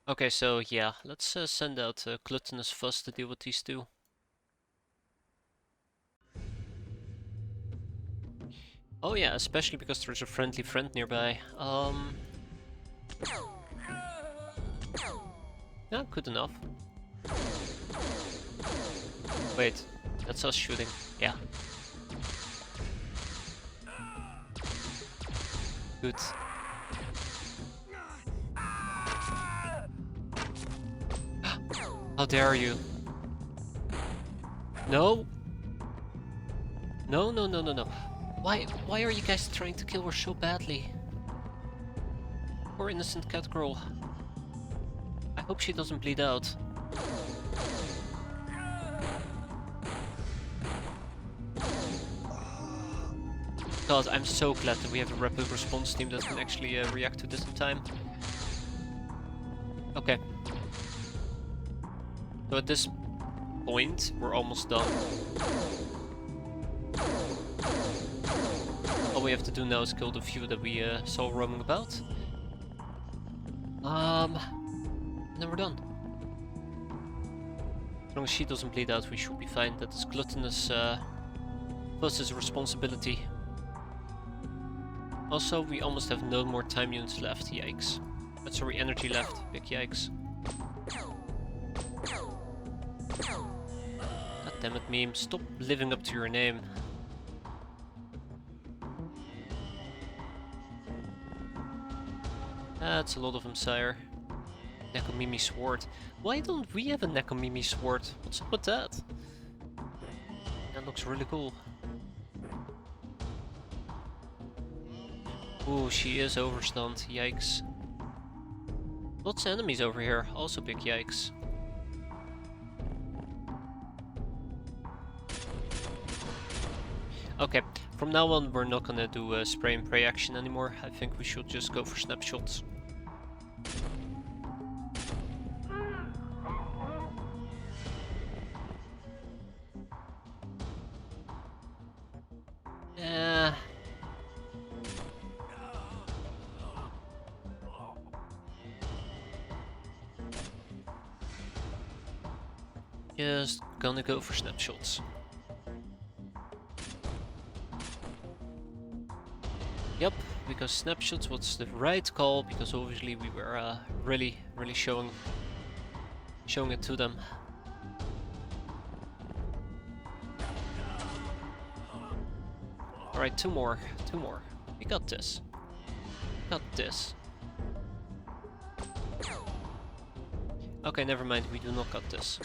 Okay, so yeah, let's send out Gluttonous Fuzz to deal with these two. Oh yeah, especially because there's a friendly friend nearby. Yeah, good enough. Wait, that's us shooting. Yeah. Good. How dare you? No! No, no, no, no, no. Why are you guys trying to kill her so badly? Poor innocent cat girl. I hope she doesn't bleed out. God, I'm so glad that we have a rapid response team that can actually react to this in time. Okay. So at this point, we're almost done. All we have to do now is kill the few that we saw roaming about. And then we're done. As long as she doesn't bleed out, we should be fine. That is Gluttonous Fuzz's responsibility. Also, we almost have no more time units left. Yikes. Sorry, energy left. Big yikes. God damn it, meme. Stop living up to your name. That's a lot of them, sire. Nekomimi sword. Why don't we have a Nekomimi sword? What's up with that? That looks really cool. Ooh, she is overstunned. Yikes. Lots of enemies over here. Also big yikes. Okay, from now on we're not gonna do a spray and pray action anymore. I think we should just go for snapshots. Just gonna go for snapshots. Yep, because snapshots was the right call, because obviously we were really showing it to them. Alright, two more. We got this. Okay, never mind, we do not got this.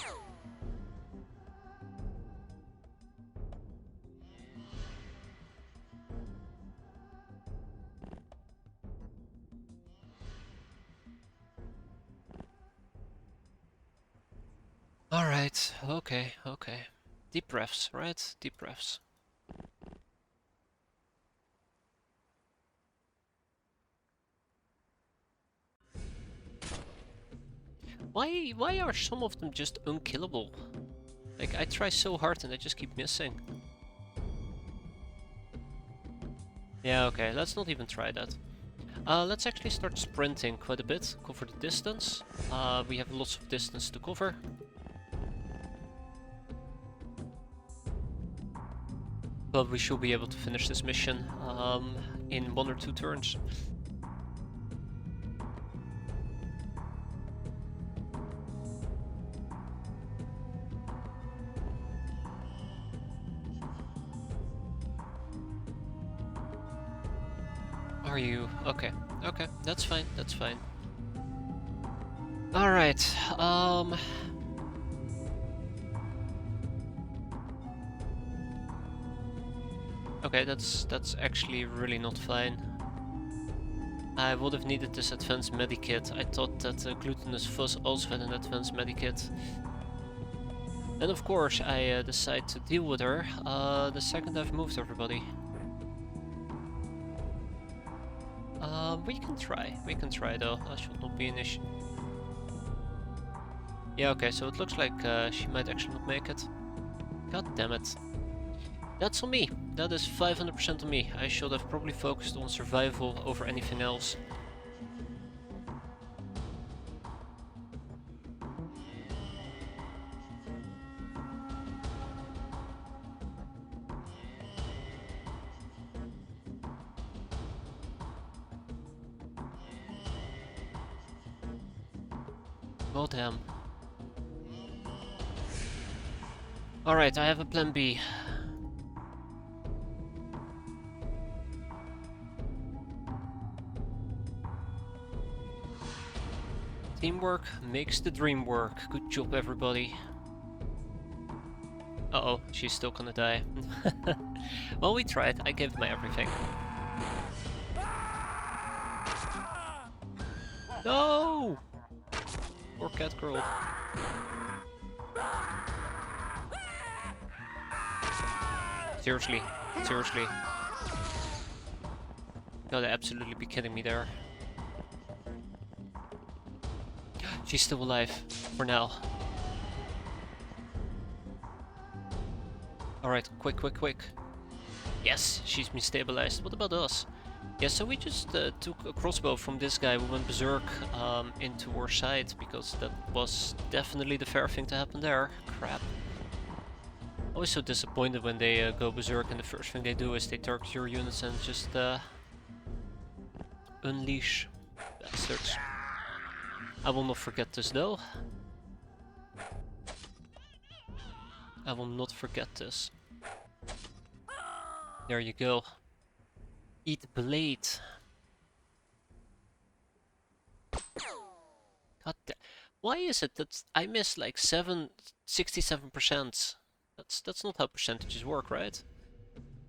Alright, okay. Deep breaths, right? Deep breaths. Why are some of them just unkillable? Like, I try so hard and I just keep missing. Yeah, okay, let's not even try that. Let's actually start sprinting quite a bit, cover the distance. We have lots of distance to cover. But we should be able to finish this mission in 1 or 2 turns. Are you? Okay. Okay, that's fine, that's fine. Alright, okay, that's actually really not fine. I would have needed this advanced medikit. I thought that glutinous fuzz also had an advanced medikit. And of course I decide to deal with her the second I've moved everybody. We can try though, that should not be an issue. Yeah, okay, so it looks like she might actually not make it. God damn it. That's on me. That is 500% on me. I should have probably focused on survival over anything else. Oh damn. Alright, I have a plan B. Teamwork makes the dream work. Good job, everybody. Uh-oh, she's still gonna die. Well, we tried. I gave my everything. No! Poor cat girl. Seriously, seriously. You gotta absolutely be kidding me there. She's still alive, for now. Alright, quick, quick, quick. Yes, she's been stabilized. What about us? Yeah, so we just took a crossbow from this guy who went berserk into our side, because that was definitely the fair thing to happen there. Crap. Always so disappointed when they go berserk and the first thing they do is they target your units and just unleash bastards. I will not forget this though. I will not forget this. There you go. Eat blade. God damn. Why is it that I miss like 67%? That's not how percentages work, right?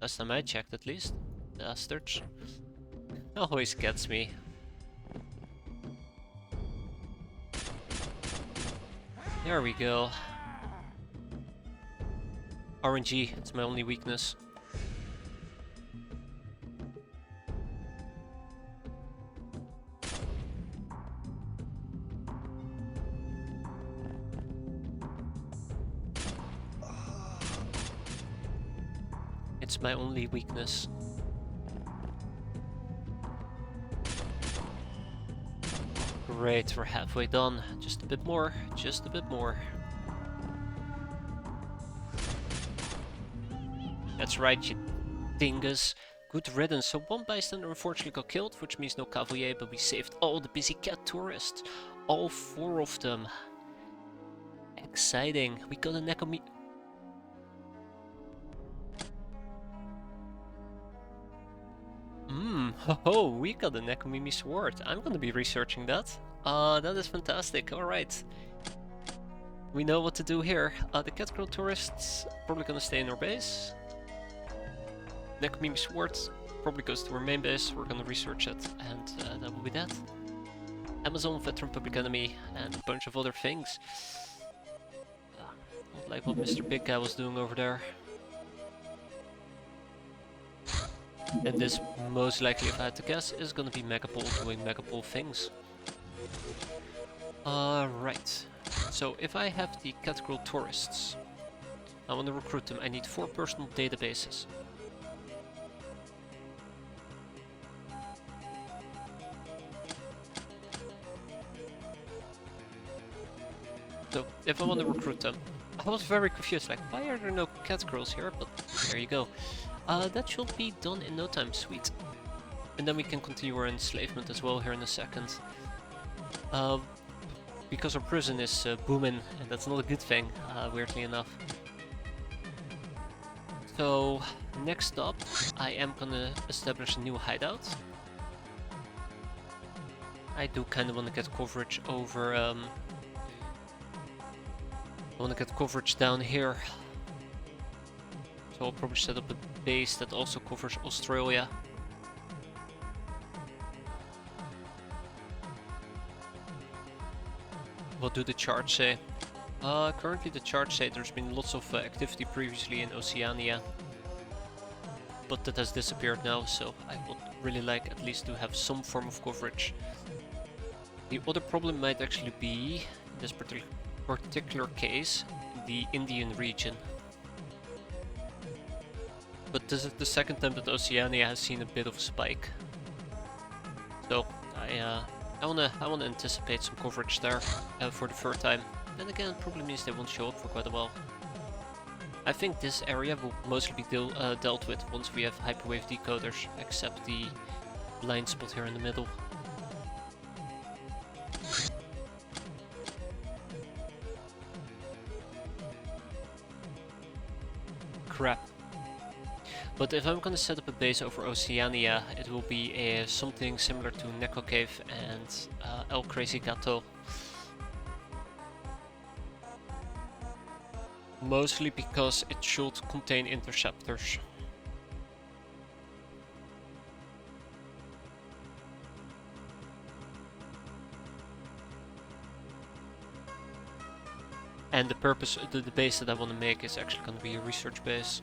Last time I checked at least. Bastards. Always gets me. There we go. RNG, it's my only weakness. It's my only weakness. Great, we're halfway done. Just a bit more, just a bit more. That's right, you dingus. Good riddance. So one bystander unfortunately got killed, which means no cavalier, but we saved all the busy cat tourists. All 4 of them. Exciting. We got a Nekomi... Oh, we got a Nekomimi sword. I'm gonna be researching that. That is fantastic. Alright. We know what to do here. The cat girl tourists probably gonna stay in our base. Nekomimi sword probably goes to our main base. We're gonna research it, and that will be that. Amazon, Veteran Public Enemy, and a bunch of other things. Not like what Mr. Big Guy was doing over there. And this, most likely, if I had to guess, is gonna be Megapol doing Megapol things. Right. So, if I have the cat girl tourists, I want to recruit them. I need 4 personal databases. So, if I want to recruit them, I was very confused, like, why are there no cat girls here? But there you go. That should be done in no time, sweet. And then we can continue our enslavement as well here in a second. Uh, because our prison is booming, and that's not a good thing, weirdly enough. So, next up, I am gonna establish a new hideout. I do kind of want to get coverage over, I want to get coverage down here. So I'll probably set up a base that also covers Australia. What do the charts say? Currently the charts say there's been lots of activity previously in Oceania. But that has disappeared now, so I would really like at least to have some form of coverage. The other problem might actually be, in this particular case, the Indian region. But this is the second time that Oceania has seen a bit of a spike. So I wanna anticipate some coverage there for the third time. Then again, it probably means they won't show up for quite a while. I think this area will mostly be dealt with once we have hyperwave decoders, except the blind spot here in the middle. Crap. But if I'm gonna set up a base over Oceania, it will be something similar to Neko Cave and El Crazy Gato. Mostly because it should contain interceptors. And the purpose, the base that I want to make is actually going to be a research base.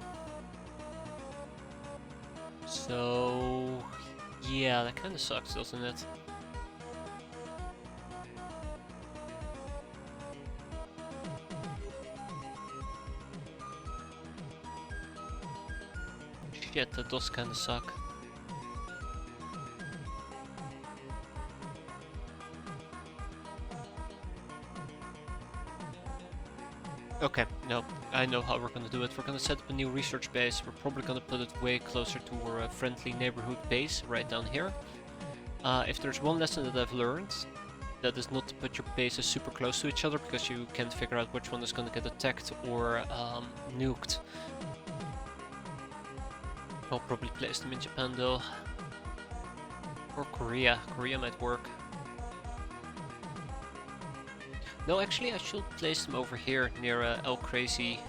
So, yeah, that kind of sucks, doesn't it? Shit, that does kind of suck. Okay, no, I know how we're gonna do it. We're gonna set up a new research base. We're probably gonna put it way closer to our friendly neighborhood base, right down here. If there's one lesson that I've learned, that is not to put your bases super close to each other, because you can't figure out which one is gonna get attacked or nuked. I'll probably place them in Japan though. Or Korea. Korea might work. No, actually I should place them over here near El Crazy.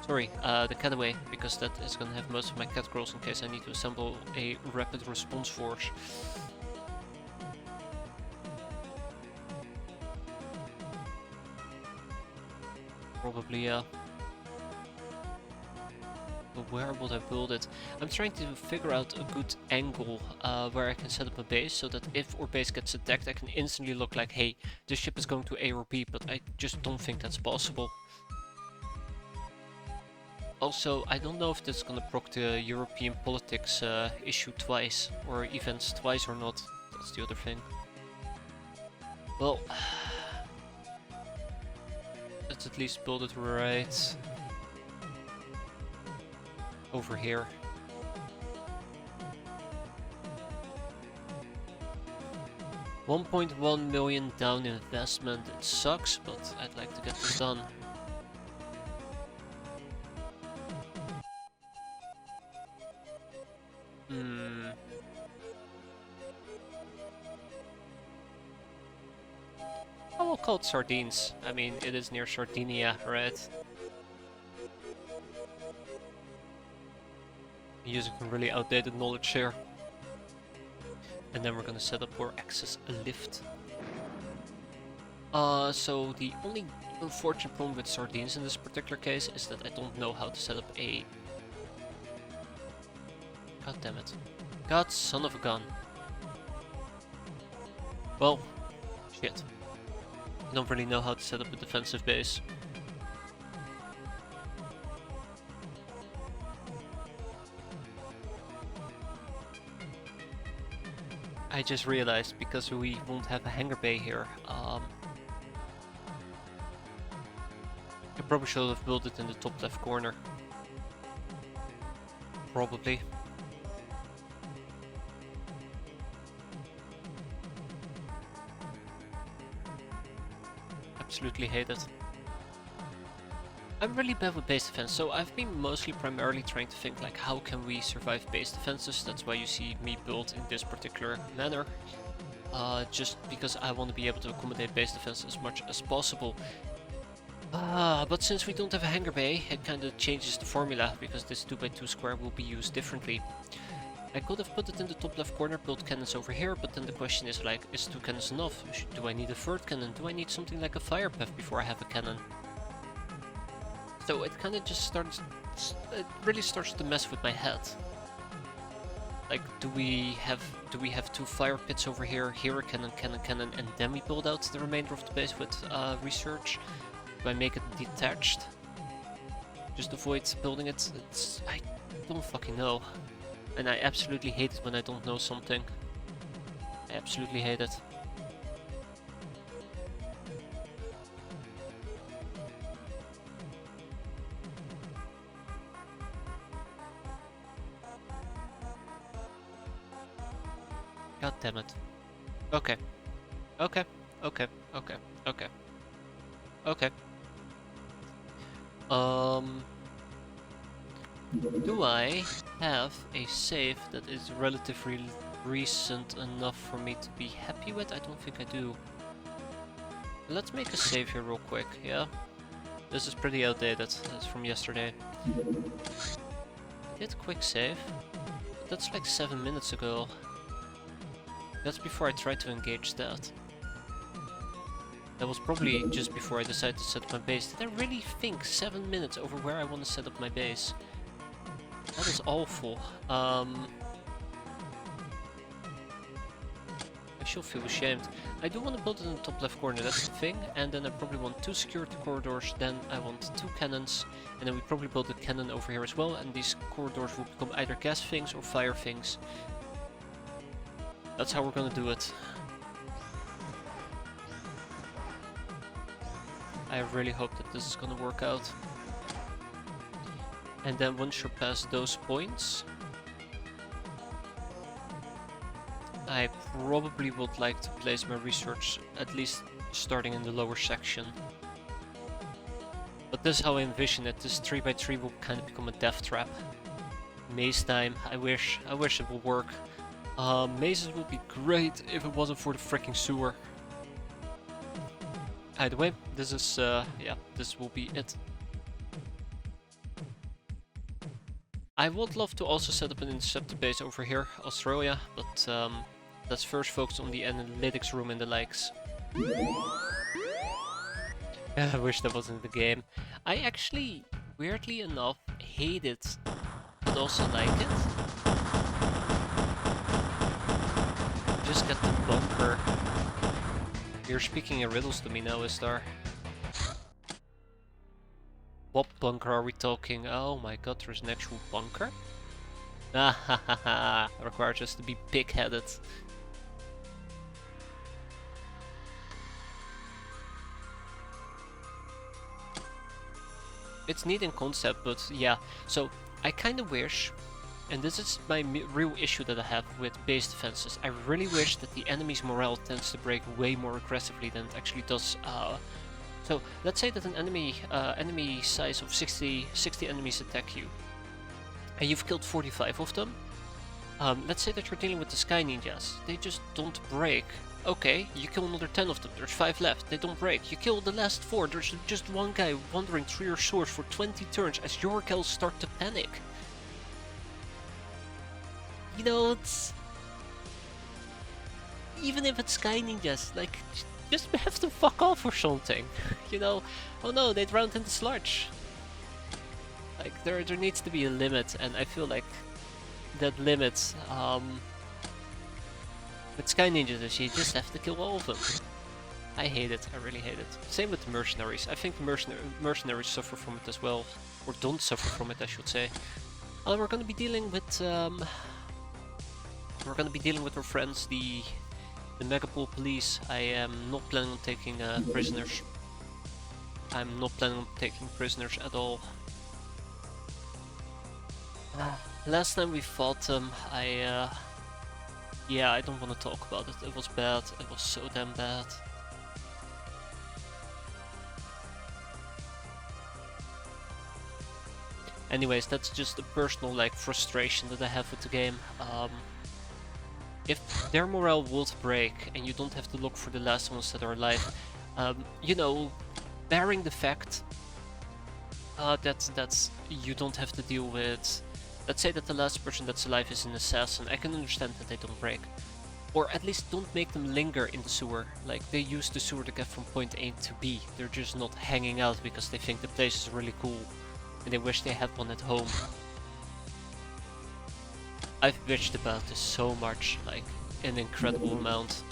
Sorry, the Cataway, because that is gonna have most of my cat girls in case I need to assemble a rapid response force. Probably, yeah. But where would I build it? I'm trying to figure out a good angle where I can set up a base so that if our base gets attacked I can instantly look like, hey, this ship is going to A or B, but I just don't think that's possible. Also, I don't know if this is gonna proc the European politics issue twice, or events twice or not. That's the other thing. Well, let's at least build it right over here. $1.1 million down investment. It sucks, but I'd like to get this done. I will call it Sardines. I mean, it is near Sardinia, right? Using some really outdated knowledge here. And then we're gonna set up our access lift. So the only unfortunate problem with Sardines in this particular case is that I don't know how to set up a... God damn it. God son of a gun. Well, shit. I don't really know how to set up a defensive base. I just realized, because we won't have a hangar bay here, I probably should have built it in the top left corner. probably. Absolutely hate it. I'm really bad with base defense, so I've been mostly primarily trying to think like how can we survive base defenses. That's why you see me build in this particular manner. Just because I want to be able to accommodate base defense as much as possible. But since we don't have a hangar bay, it kind of changes the formula, because this 2x2 square will be used differently. I could have put it in the top left corner, built cannons over here, but then the question is like, is 2 cannons enough? Do I need a third cannon? Do I need something like a fire path before I have a cannon? So it kind of just starts, it really starts to mess with my head. Like, do we have 2 fire pits over here, here a cannon, cannon, and then we build out the remainder of the base with research? Do I make it detached? Just avoid building it? I don't fucking know. And I absolutely hate it when I don't know something. I absolutely hate it. God damn it. Okay. Okay. Okay. Okay. Okay. Okay. Do I have a save that is relatively recent enough for me to be happy with? I don't think I do. Let's make a save here real quick, yeah? This is pretty outdated, it's from yesterday. I did a quick save, but that's like 7 minutes ago. That's before I tried to engage that. That was probably just before I decided to set up my base. Did I really think 7 minutes over where I want to set up my base? That is awful. I should feel ashamed. I do want to build it in the top left corner, that's the thing. And then I probably want 2 security corridors, then I want 2 cannons. And then we probably build a cannon over here as well. And these corridors will become either gas things or fire things. That's how we're gonna do it. I really hope that this is gonna work out. And then once you're past those points, I probably would like to place my research at least starting in the lower section. But this is how I envision it. This 3x3 will kind of become a death trap. Maze time, I wish it will work. Mazes would be great if it wasn't for the freaking sewer. Either way, this is, yeah, this will be it. I would love to also set up an interceptor base over here, Australia, but let's first focus on the analytics room and the likes. I wish that wasn't the game. I actually, weirdly enough, hate it, but also like it. Just get the bunker. You're speaking in riddles to me now, Istar. What bunker are we talking? Oh my god, there's an actual bunker? Ah ha ha ha, requires us to be pig-headed. It's neat in concept, but yeah, so I kinda wish, and this is my real issue that I have with base defenses, I really wish that the enemy's morale tends to break way more aggressively than it actually does. So let's say that an enemy size of 60 enemies attack you, and you've killed 45 of them. Let's say that you're dealing with the Sky Ninjas. They just don't break. Okay, you kill another 10 of them, there's 5 left, they don't break. You kill the last 4, there's just one guy wandering through your source for 20 turns as your kills start to panic. You know, it's... even if it's Sky Ninjas, like, just have to fuck off or something. You know, oh no, they drowned in the sludge. Like, there needs to be a limit, and I feel like that limit, with Sky Ninjas is you just have to kill all of them. I hate it, I really hate it. Same with the mercenaries. I think the mercenaries suffer from it as well, or don't suffer from it, I should say. We're gonna be dealing with our friends, the Megapol police. I am not planning on taking prisoners. I'm not planning on taking prisoners at all. Last time we fought them, yeah, I don't want to talk about it. It was bad. It was so damn bad. Anyways, that's just a personal like frustration that I have with the game. If their morale would break and you don't have to look for the last ones that are alive, you know, bearing the fact that you don't have to deal with. Let's say that the last person that's alive is an assassin. I can understand that they don't break. Or at least don't make them linger in the sewer. Like, they use the sewer to get from point A to B. They're just not hanging out because they think the place is really cool. And they wish they had one at home. I've bitched about this so much, like, an incredible amount.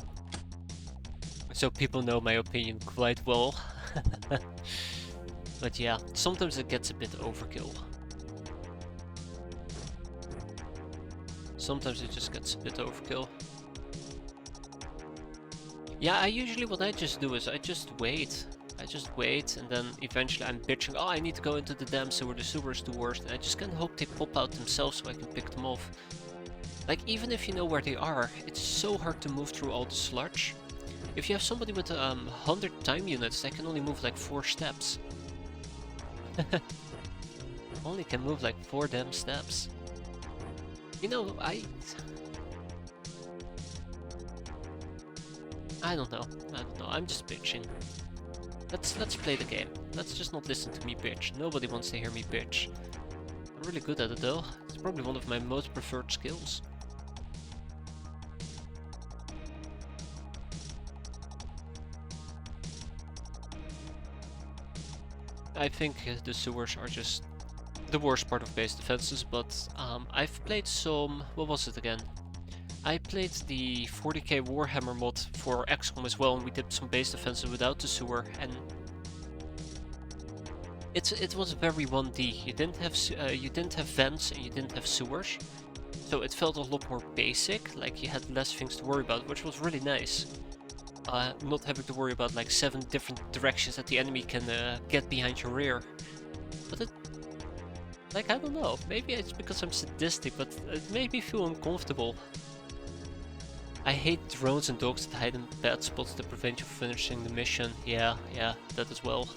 So people know my opinion quite well. But yeah, sometimes it gets a bit overkill. Sometimes it just gets a bit overkill. Yeah, what I just do is I just wait. And then eventually I'm bitching, oh, I need to go into the damn sewer, the sewer is the worst, and I just kinda hope they pop out themselves so I can pick them off. Like, even if you know where they are, it's so hard to move through all the sludge. If you have somebody with 100 time units, they can only move like 4 steps. Only can move like 4 damn steps. You know, I don't know. I'm just bitching. Let's play the game. Let's just not listen to me bitch. Nobody wants to hear me bitch. I'm really good at it though. It's probably one of my most preferred skills. I think the sewers are just the worst part of base defenses, but I've played some... what was it again? I played the 40k Warhammer mod for XCOM as well, and we did some base defenses without the sewer, and it was very 1D. You didn't have vents and you didn't have sewers, so it felt a lot more basic. Like you had less things to worry about, which was really nice. Not having to worry about like 7 different directions that the enemy can get behind your rear. But it, like, I don't know, maybe it's because I'm sadistic, but it made me feel uncomfortable. I hate drones and dogs that hide in bad spots to prevent you from finishing the mission. Yeah, that as well.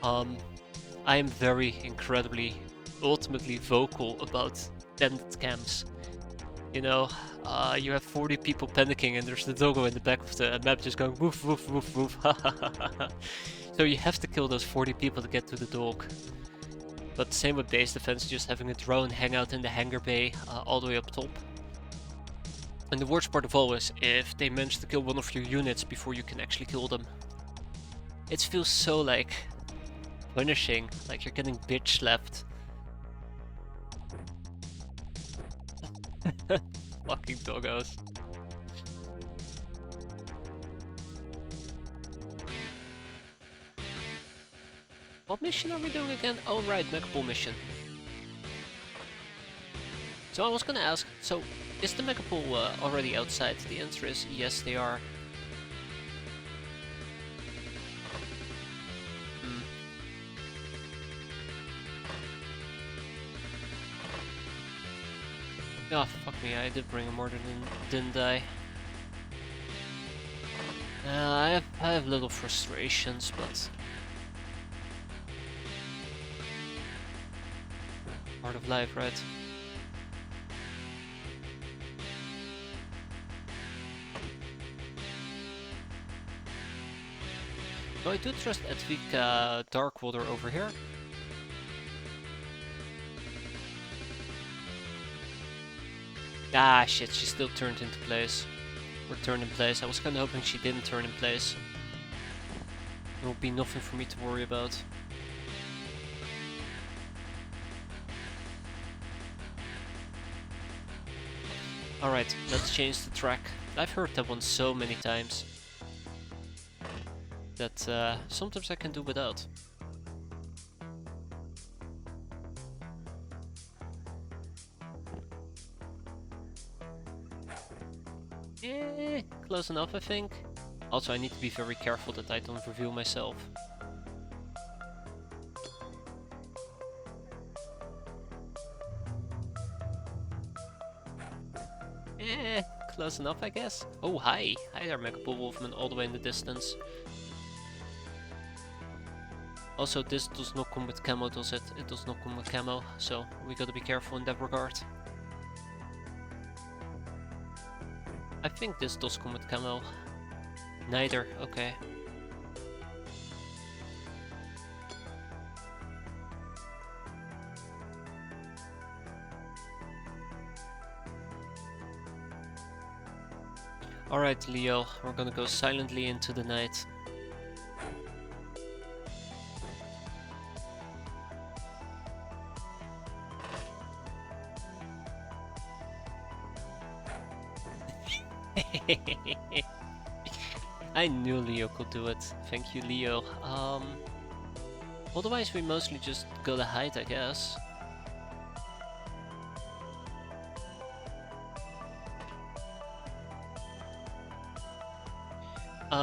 I am very incredibly, ultimately vocal about bandit camps. You know, you have 40 people panicking and there's the doggo in the back of the map just going woof woof woof woof. So you have to kill those 40 people to get to the dog. But same with base defense, just having a drone hang out in the hangar bay all the way up top. And the worst part of all is if they manage to kill one of your units before you can actually kill them. It feels so like punishing, like you're getting bitch slapped. Fucking doggos. What mission are we doing again? Oh right, Megapol mission. So I was gonna ask, so is the Megapol already outside? The answer is yes, they are. Oh, fuck me, I did bring a mortar, didn't I? I have little frustrations, but... part of life, right? So I do trust Edvik Darkwater over here. Ah shit, she still turned into place. Or turned in place. I was kinda hoping she didn't turn in place. There will be nothing for me to worry about. Alright, let's change the track. I've heard that one so many times that sometimes I can do without. Close enough, I think. Also, I need to be very careful that I don't reveal myself. Close enough, I guess. Oh, hi. Hi there, Megabull Wolfman, all the way in the distance. Also, this does not come with camo, does it? It does not come with camo, so we gotta be careful in that regard. I think this does come with camo. Neither, okay. Alright, Leo, we're gonna go silently into the night. I knew Leo could do it. Thank you, Leo. Otherwise we mostly just gotta hide, I guess.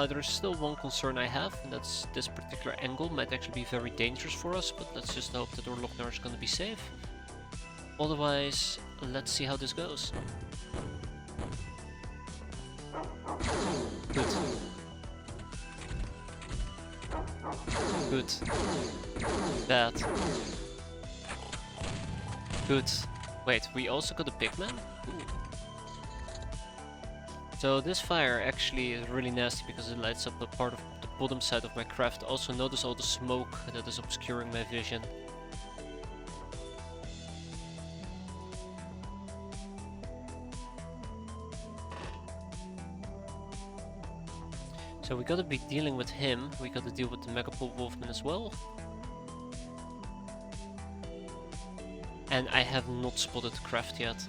There's still one concern I have, and that's this particular angle might actually be very dangerous for us, but let's just hope that Orloknar is gonna be safe. Otherwise, let's see how this goes. Good. Good. Bad. Good. Wait, we also got a pigman? Ooh. So this fire actually is really nasty because it lights up a part of the bottom side of my craft. Also notice all the smoke that is obscuring my vision. So we gotta be dealing with him, we gotta deal with the Megapole Wolfman as well. And I have not spotted the craft yet.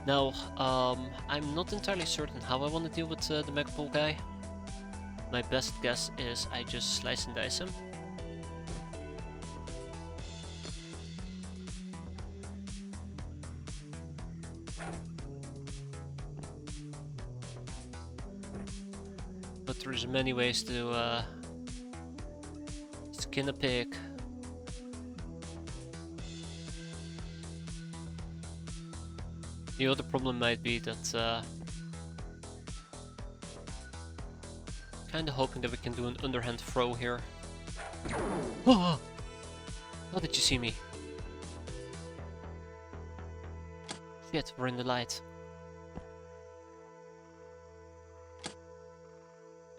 Now, I'm not entirely certain how I want to deal with the Megapole guy. My best guess is I just slice and dice him. But there's many ways to skin a pig. The other problem might be that kinda hoping that we can do an underhand throw here. Oh! How did you see me? Shit, we're in the light.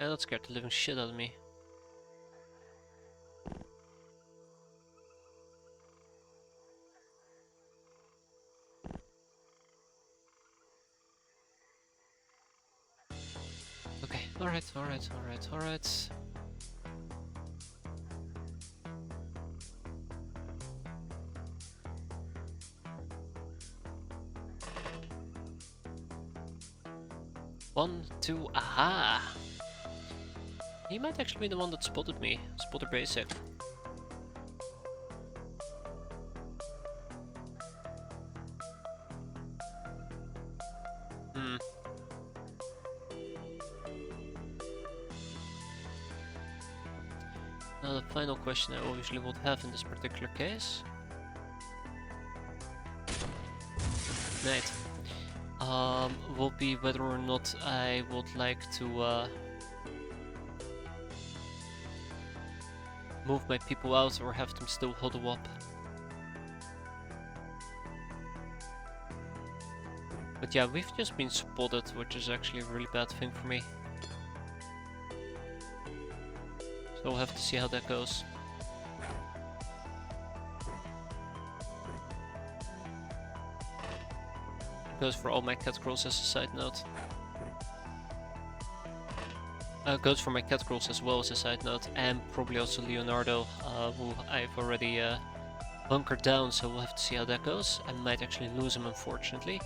Yeah, that scared the living shit out of me. Okay, alright. 1, 2, aha! He might actually be the one that spotted me. Spotter basic. Now the final question I obviously would have in this particular case. Right. Will be whether or not I would like to move my people out or have them still huddle up. But yeah, we've just been spotted, which is actually a really bad thing for me. So we'll have to see how that goes. Goes for all my cat girls as a side note. Goes for my cat girls as well as a side note, and probably also Leonardo, who I've already bunkered down, so we'll have to see how that goes. I might actually lose him, unfortunately,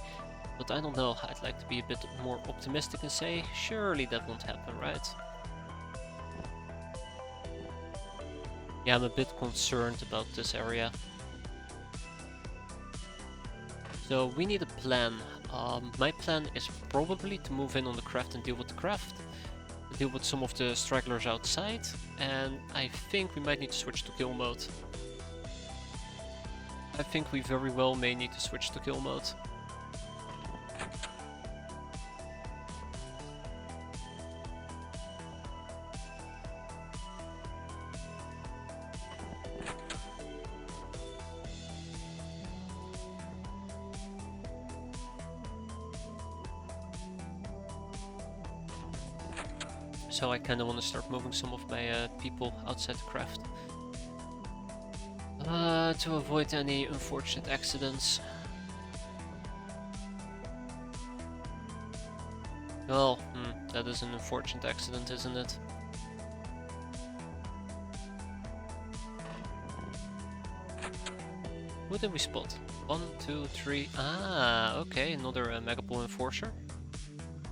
but I don't know, I'd like to be a bit more optimistic and say, surely that won't happen, right? Yeah, I'm a bit concerned about this area. So we need a plan. My plan is probably to move in on the craft and deal with the craft. Deal with some of the stragglers outside. And I think we might need to switch to kill mode. I think we very well may need to switch to kill mode. So I kinda wanna start moving some of my people outside the craft. To avoid any unfortunate accidents. Well, that is an unfortunate accident, isn't it? Who did we spot? 1, 2, 3. Ah, okay, another Megapole Enforcer.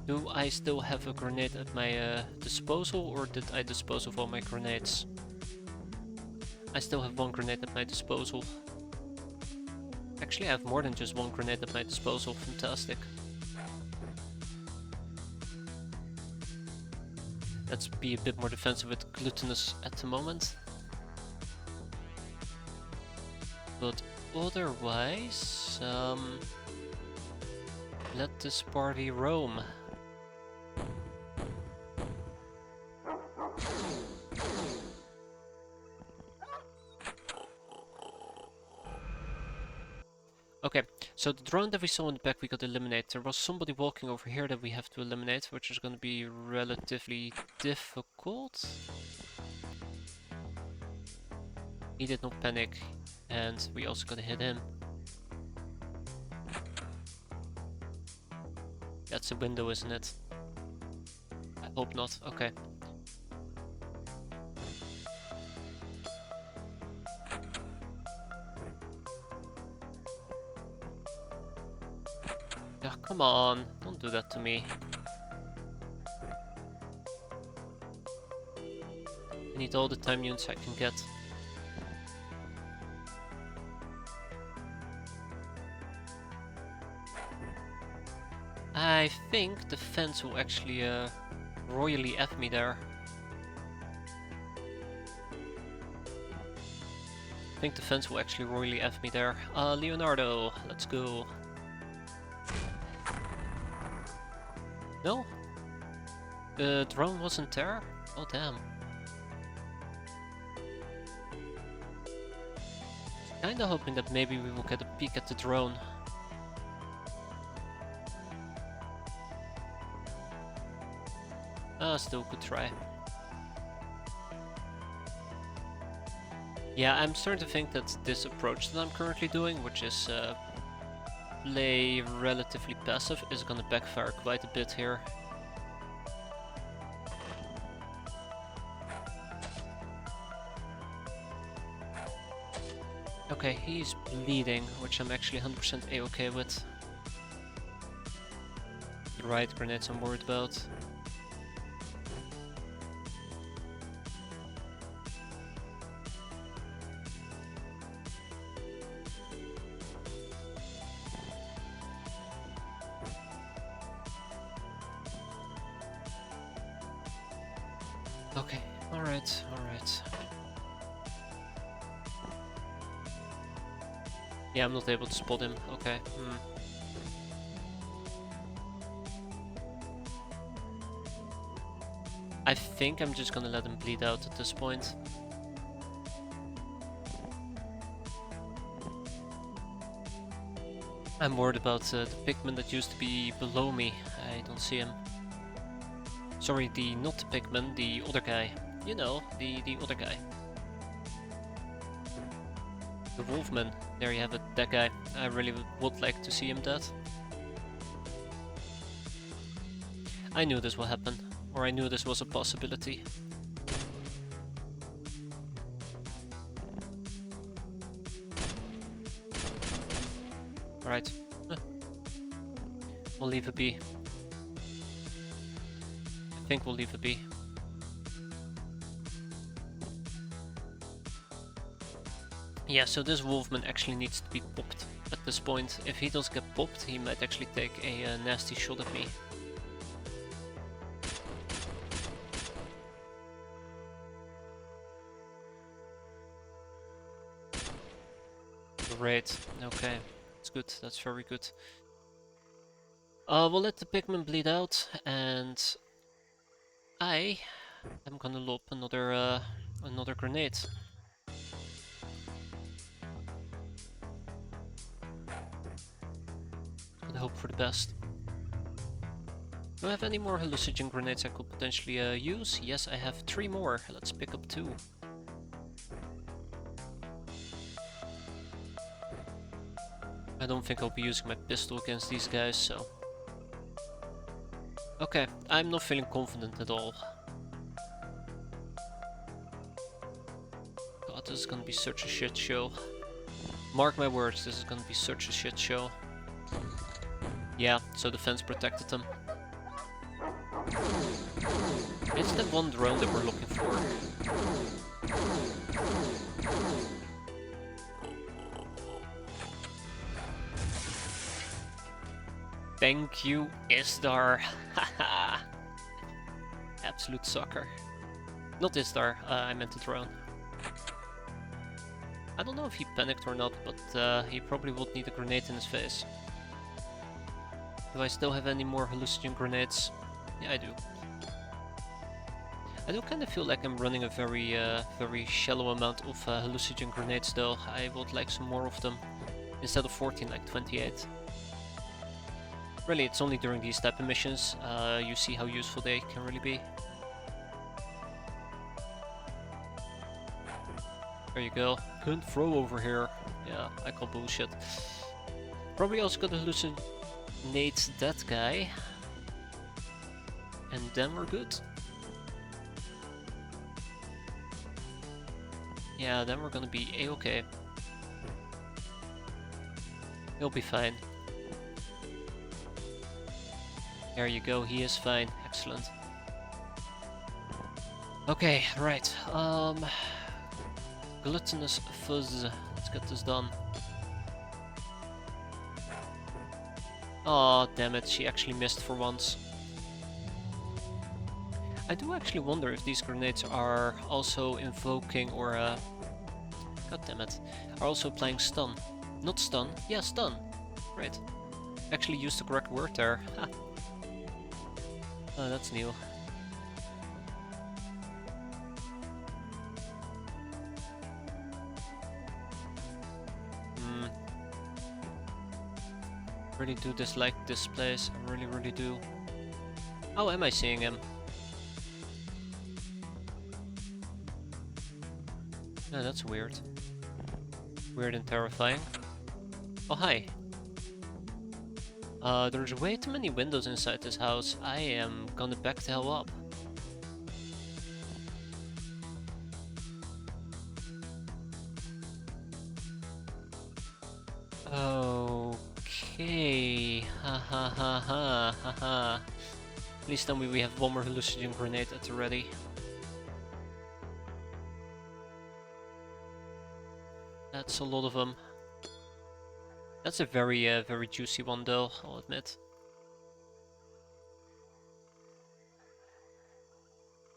Do I still have a grenade at my disposal, or did I dispose of all my grenades? I still have one grenade at my disposal. Actually, I have more than just one grenade at my disposal. Fantastic. Let's be a bit more defensive with Glutinous at the moment. But otherwise, let this party roam. Okay, so the drone that we saw in the back we got eliminated. There was somebody walking over here that we have to eliminate, which is going to be relatively difficult. He did not panic, and we also gotta hit him. That's a window, isn't it? I hope not. Okay. Yeah, come on, don't do that to me. I need all the time units I can get. I think the fence will actually royally F me there. I think the fence will actually royally F me there. Leonardo, let's go. No? The drone wasn't there? Oh damn. Kinda hoping that maybe we will get a peek at the drone. Still could try. Yeah, I'm starting to think that this approach that I'm currently doing, which is play relatively passive, is gonna backfire quite a bit here. Okay, he's bleeding, which I'm actually 100% a-okay with. The riot grenades I'm worried about. Okay, alright, alright. Yeah, I'm not able to spot him, okay. I think I'm just gonna let him bleed out at this point. I'm worried about the pigman that used to be below me. I don't see him. Sorry, not the pigman, the other guy. You know, the other guy. The wolfman. There you have it, that guy. I really would like to see him dead. I knew this would happen, or I knew this was a possibility. Alright. We'll leave it be. I think we'll leave it be. Yeah, so this wolfman actually needs to be popped at this point. If he does get popped, he might actually take a nasty shot at me. Great. Okay. That's good. That's very good. We'll let the pigmen bleed out, and I am gonna lob another grenade. Gonna hope for the best. Do I have any more hallucinogen grenades I could potentially use? Yes, I have 3 more. Let's pick up 2. I don't think I'll be using my pistol against these guys, so... Okay, I'm not feeling confident at all. God, this is gonna be such a shit show. Mark my words, this is gonna be such a shit show. Yeah, so the fence protected them. It's the one drone that we're looking for. Thank you, Isdar. Haha. Absolute sucker. Not Isdar, I meant the drone. I don't know if he panicked or not, but he probably would need a grenade in his face. Do I still have any more hallucinogen grenades? Yeah, I do. I do kind of feel like I'm running a very shallow amount of hallucinogen grenades though. I would like some more of them. Instead of 14, like 28. Really, it's only during these type of missions you see how useful they can really be. There you go. Couldn't throw over here. Yeah, I call bullshit. Probably also gotta hallucinate that guy. And then we're good. Yeah, then we're gonna be A-okay. He'll be fine. There you go, he is fine. Excellent. Okay, right. Gluttonous fuzz. Let's get this done. Aw, damn it, she actually missed for once. I do actually wonder if these grenades are also invoking or god damn it, are also applying stun. Not stun, yeah, stun. Right. Actually used the correct word there. Ha. Oh, that's new. Really do dislike this place, I really do. How am I seeing him? No, that's weird. Weird and terrifying. Oh, hi. There's way too many windows inside this house. I am gonna back the hell up. Okay. Ha ha ha ha ha ha. Please tell me we have one more hallucinogen grenade at the ready. That's a lot of them. That's a very juicy one though, I'll admit.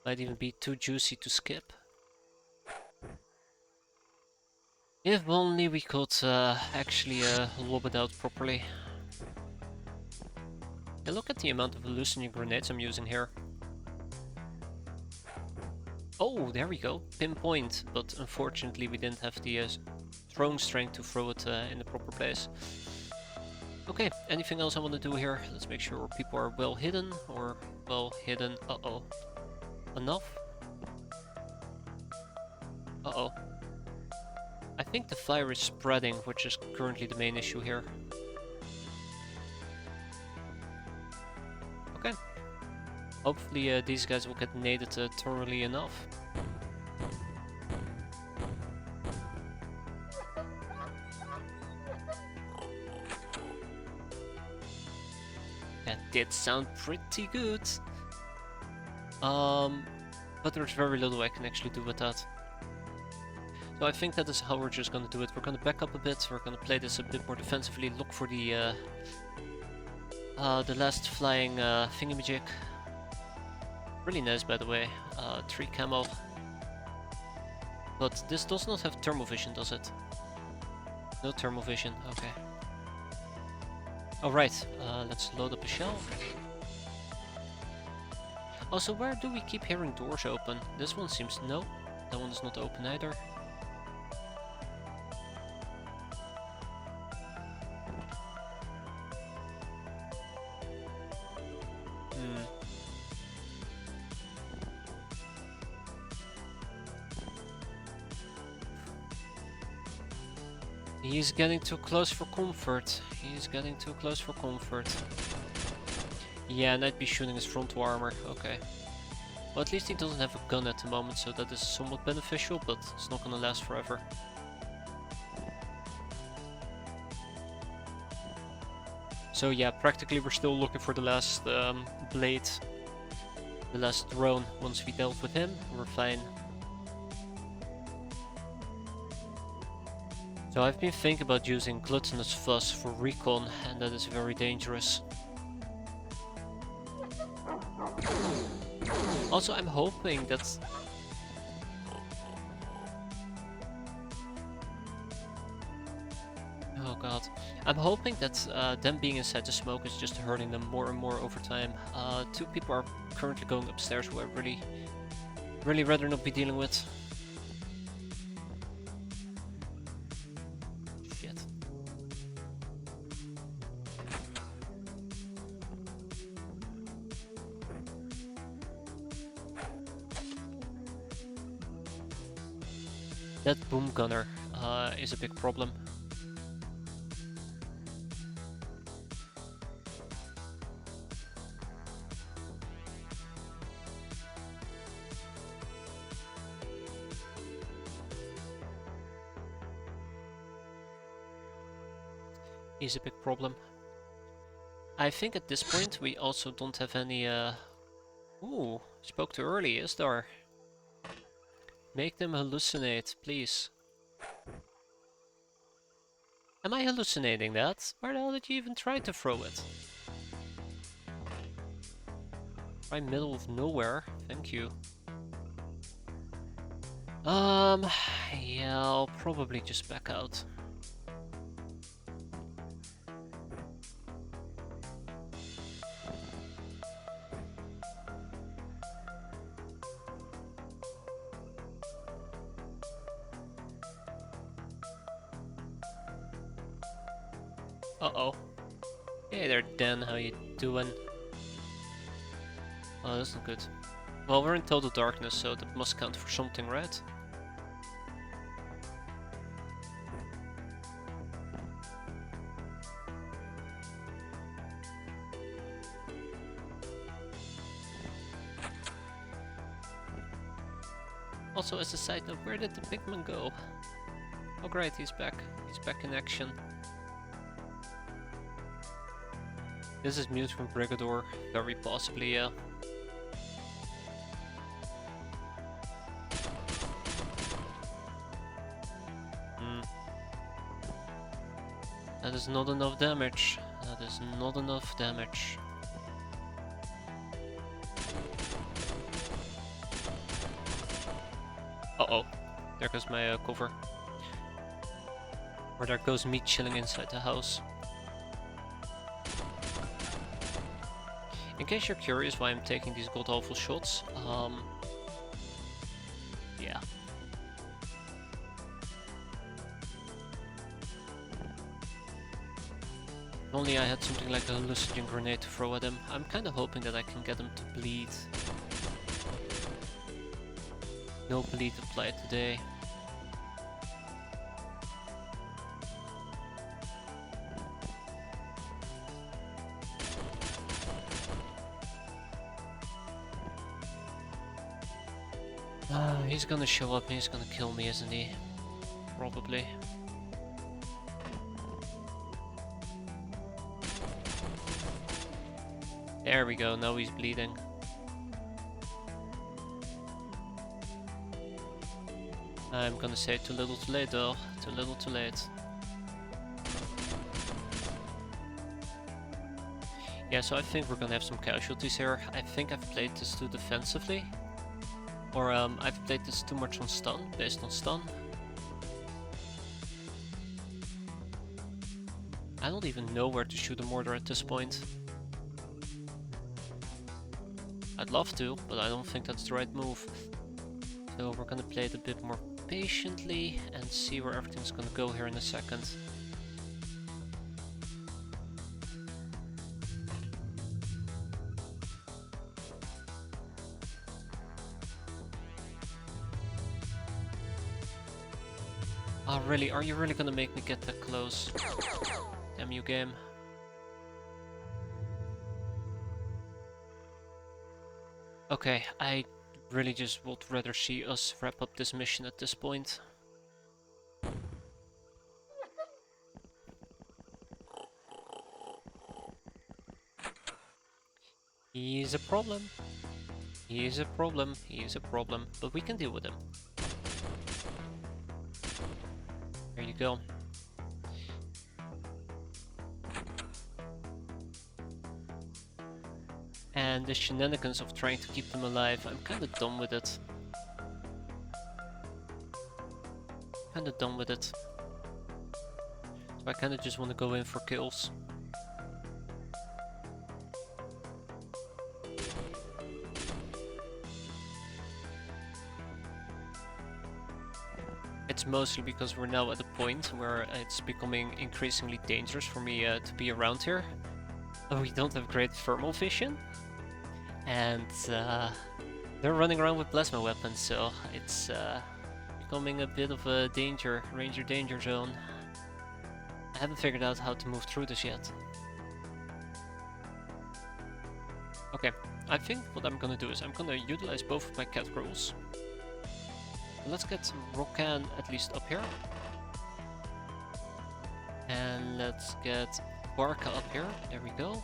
Might even be too juicy to skip. If only we could actually lob it out properly. Yeah, look at the amount of hallucinogen grenades I'm using here. Oh, there we go. Pinpoint, but unfortunately we didn't have the throwing strength to throw it in the proper place. Okay, anything else I want to do here? Let's make sure people are well hidden, or well hidden. Uh-oh. Enough? Uh-oh. I think the fire is spreading, which is currently the main issue here. Okay. Hopefully these guys will get naded thoroughly enough. That did sound pretty good. But there's very little I can actually do with that. So I think that is how we're just gonna do it. We're gonna back up a bit, we're gonna play this a bit more defensively, look for the last flying thingamajig. Really nice, by the way. 3 camo. But this does not have thermal vision, does it? No thermal vision, okay. Alright, let's load up a shell. Also, where do we keep hearing doors open? This one seems... no, that one is not open either. He's getting too close for comfort. He's getting too close for comfort. Yeah, and I'd be shooting his frontal armor. Okay. Well, at least he doesn't have a gun at the moment, so that is somewhat beneficial, but it's not gonna last forever. So yeah, practically we're still looking for the last blade. The last drone. Once we dealt with him, we're fine. So I've been thinking about using Gluttonous Fuzz for recon, and that is very dangerous. Also, I'm hoping that... oh god. I'm hoping that them being inside the smoke is just hurting them more and more over time. Two people are currently going upstairs who I really rather not be dealing with. Shit. That boom gunner is a big problem. Is a big problem. I think at this point we also don't have any ooh, spoke too early, is there? Make them hallucinate, please. Am I hallucinating that? Where the hell did you even try to throw it? Right middle of nowhere, thank you. Yeah, I'll probably just back out. Uh-oh. Hey there, Dan, how you doing? Oh, that's not good. Well, we're in total darkness, so that must count for something, right? Also, as a side note, where did the pigman go? Oh great, he's back. He's back in action. This is mute from Brigador, very possibly, yeah. That is not enough damage. That is not enough damage. Uh-oh. There goes my cover. Or there goes me chilling inside the house. In case you're curious why I'm taking these god-awful shots, yeah. If only I had something like a hallucinogen grenade to throw at him. I'm kinda hoping that I can get him to bleed. No bleed applied today. He's gonna show up and he's gonna kill me, isn't he? Probably. There we go, now he's bleeding. I'm gonna say too little too late though. Too little too late. Yeah, so I think we're gonna have some casualties here. I think I've played this too defensively. Or I've played this too much on stun, based on stun. I don't even know where to shoot a mortar at this point. I'd love to, but I don't think that's the right move. So we're gonna play it a bit more patiently and see where everything's gonna go here in a second. Oh really, are you really gonna make me get that close? Damn you, game. Okay, I really just would rather see us wrap up this mission at this point. He's a problem. He's a problem. He's a problem. But we can deal with him. There you go. And the shenanigans of trying to keep them alive, I'm kinda done with it. Kinda done with it. So I kinda just wanna go in for kills. It's mostly because we're now at a point where it's becoming increasingly dangerous for me to be around here. We don't have great thermal vision. And they're running around with plasma weapons, so it's becoming a bit of a ranger danger zone. I haven't figured out how to move through this yet. Okay, I think what I'm gonna do is I'm gonna utilize both of my cat rolls. Let's get Rokan at least up here. And let's get Barca up here, there we go.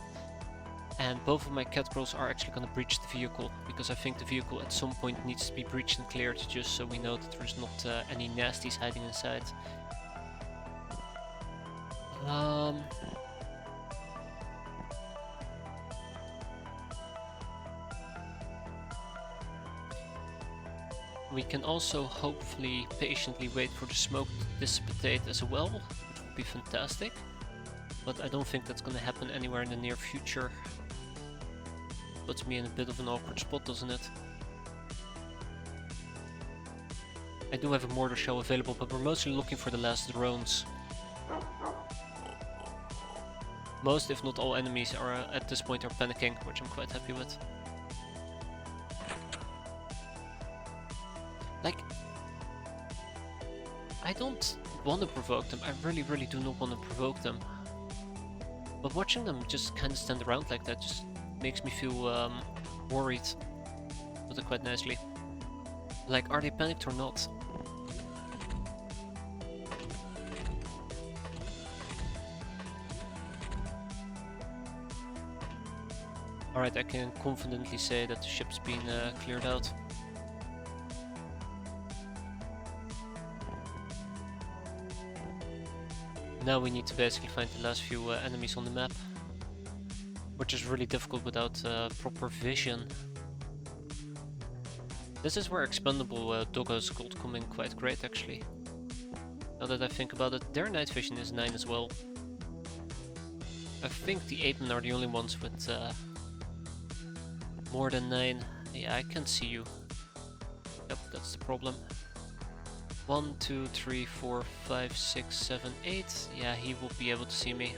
And both of my cat rolls are actually going to breach the vehicle, because I think the vehicle at some point needs to be breached and cleared, just so we know that there's not any nasties hiding inside. We can also hopefully patiently wait for the smoke to dissipate as well, which would be fantastic. But I don't think that's going to happen anywhere in the near future. Puts me in a bit of an awkward spot, doesn't it? I do have a mortar shell available, but we're mostly looking for the last drones. Most, if not all, enemies are at this point are panicking, which I'm quite happy with. Like, I don't want to provoke them. I really do not want to provoke them. But watching them just kind of stand around like that just makes me feel worried. Put it quite nicely. Like, are they panicked or not? Alright, I can confidently say that the ship's been cleared out. Now we need to basically find the last few enemies on the map, which is really difficult without proper vision. This is where expendable doggos could come in quite great, actually. Now that I think about it, their night vision is 9 as well. I think the apemen are the only ones with more than 9. Yeah, I can see you. Yep, that's the problem. 1, 2, 3, 4, 5, 6, 7, 8. Yeah, he will be able to see me.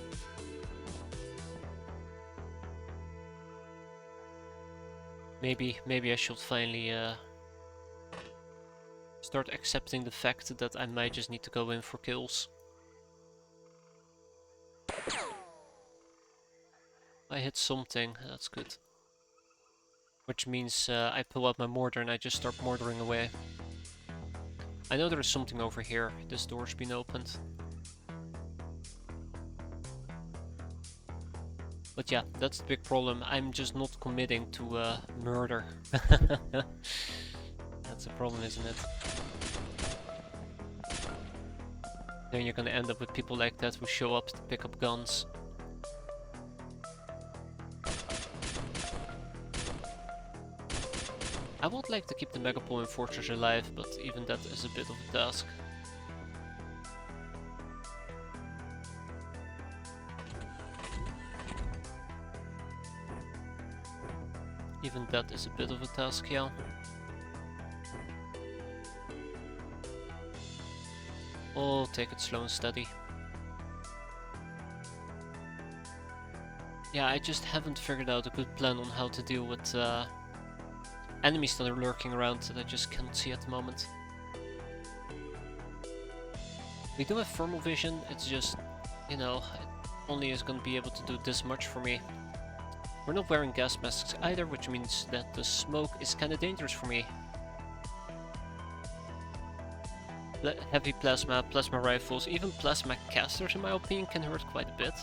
Maybe I should finally start accepting the fact that I might just need to go in for kills. I hit something, that's good. Which means I pull out my mortar and I just start mortaring away. I know there is something over here. This door's been opened. But yeah, that's the big problem. I'm just not committing to murder. That's a problem, isn't it? Then you're gonna end up with people like that who show up to pick up guns. I would like to keep the Megapole Enforcers alive, but even that is a bit of a task. Even that is a bit of a task, yeah. Oh, take it slow and steady. Yeah, I just haven't figured out a good plan on how to deal with enemies that are lurking around that I just can't see at the moment. We do have thermal vision, it's just, you know, it only is going to be able to do this much for me. We're not wearing gas masks either, which means that the smoke is kind of dangerous for me. Heavy plasma, plasma rifles, even plasma casters in my opinion can hurt quite a bit.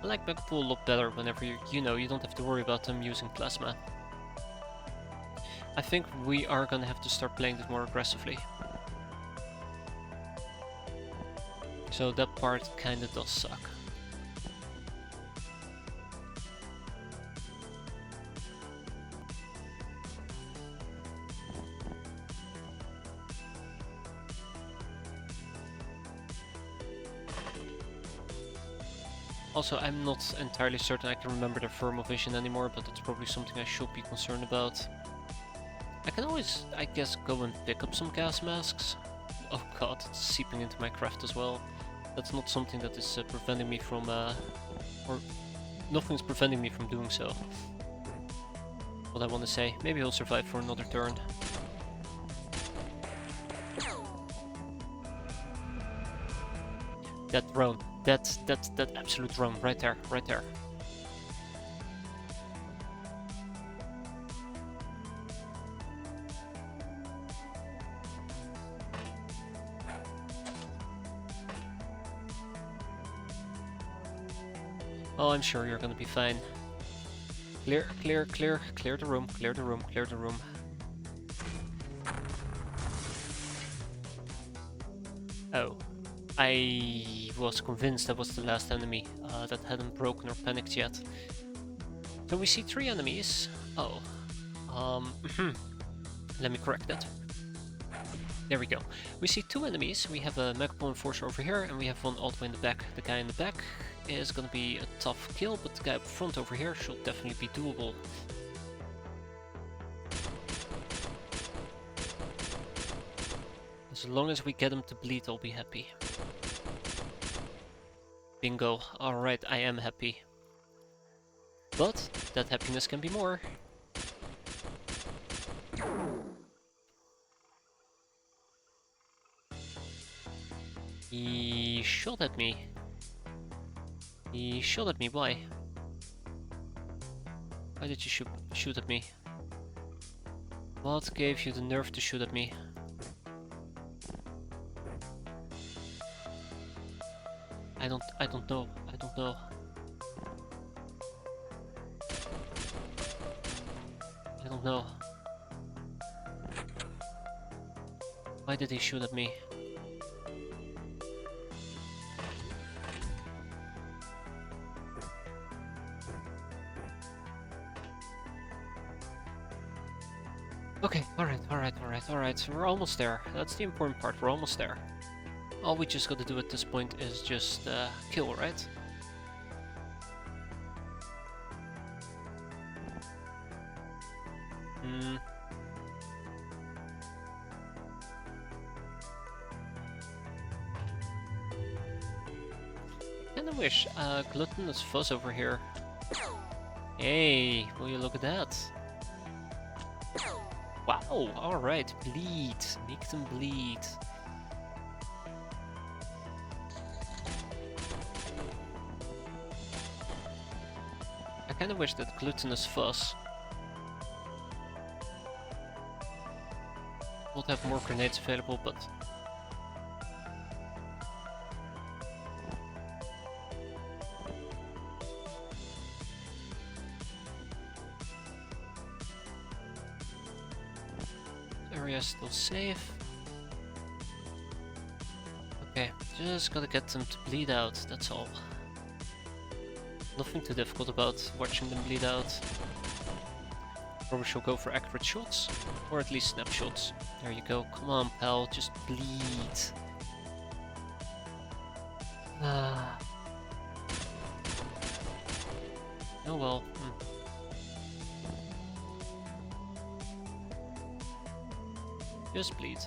I like Megapool a lot better whenever you know, you don't have to worry about them using plasma. I think we are gonna have to start playing this more aggressively. So that part kinda does suck. Also, I'm not entirely certain I can remember the thermal vision anymore, but that's probably something I should be concerned about. I can always, I guess, go and pick up some gas masks. Oh god, it's seeping into my craft as well. That's not something that is preventing me from, or nothing's preventing me from doing so. What I want to say, maybe he'll survive for another turn. That drone, that absolute drone, right there, right there. Oh, I'm sure you're gonna be fine. Clear, clear, clear, clear the room, clear the room, clear the room. Oh. I was convinced that was the last enemy that hadn't broken or panicked yet. So we see 3 enemies. Oh. Let me correct that. There we go. We see 2 enemies. We have a Megapool Enforcer over here, and we have one all the way in the back. The guy in the back is gonna be a tough kill, but the guy up front over here should definitely be doable. As long as we get him to bleed, I'll be happy. Bingo. Alright, I am happy. But that happiness can be more. He shot at me. He shot at me, why? Why did you shoot at me? What gave you the nerve to shoot at me? I don't know. I don't know. I don't know. Why did he shoot at me? Okay, alright. We're almost there. That's the important part. We're almost there. All we just gotta do at this point is just kill, right? Kinda wish Gluttonous Fuzz over here. Hey, will you look at that? Wow, alright, bleed. Make them bleed. I kinda wish that Glutinous Fuzz would have more grenades available, but area still safe. Okay, just gotta get them to bleed out, that's all. Nothing too difficult about watching them bleed out. Probably should go for accurate shots, or at least snapshots. There you go, come on pal, just bleed. Oh well. Just bleed.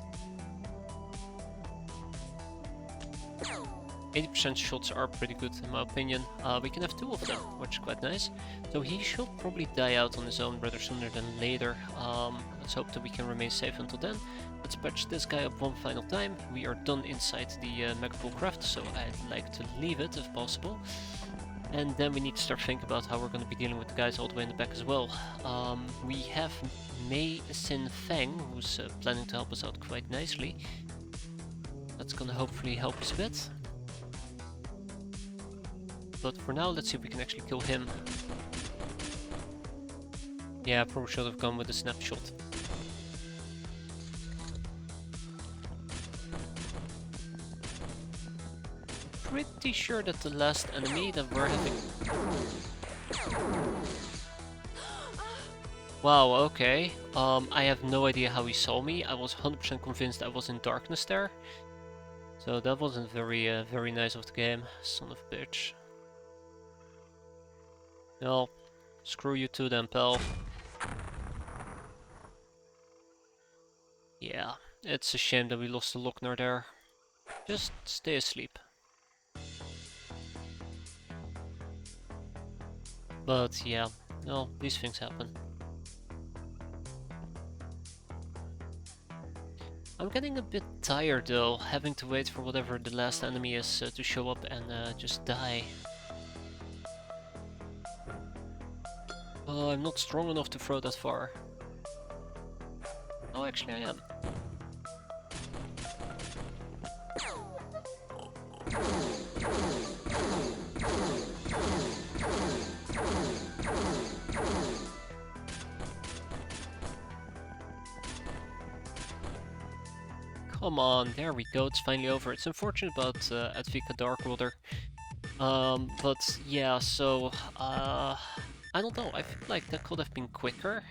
80% shots are pretty good in my opinion. We can have 2 of them, which is quite nice. So he should probably die out on his own rather sooner than later. Let's hope that we can remain safe until then. Let's patch this guy up one final time. We are done inside the Megapool craft, so I'd like to leave it if possible. And then we need to start thinking about how we're going to be dealing with the guys all the way in the back as well. We have Mei Sin Feng, who's planning to help us out quite nicely. That's going to hopefully help us a bit. But for now, let's see if we can actually kill him. Yeah, I probably should have gone with a snapshot. Pretty sure that the last enemy that we're having... Wow, okay. I have no idea how he saw me. I was 100% convinced I was in darkness there. So that wasn't very nice of the game. Son of a bitch. Well, screw you too then, pal. Yeah, it's a shame that we lost the Lochner there. Just stay asleep. But yeah, no, these things happen. I'm getting a bit tired though, having to wait for whatever the last enemy is to show up and just die. Oh, I'm not strong enough to throw that far. Oh, actually I am. Come on, there we go, it's finally over. It's unfortunate about Advika Darkwater. But yeah, so, I don't know, I feel like that could have been quicker.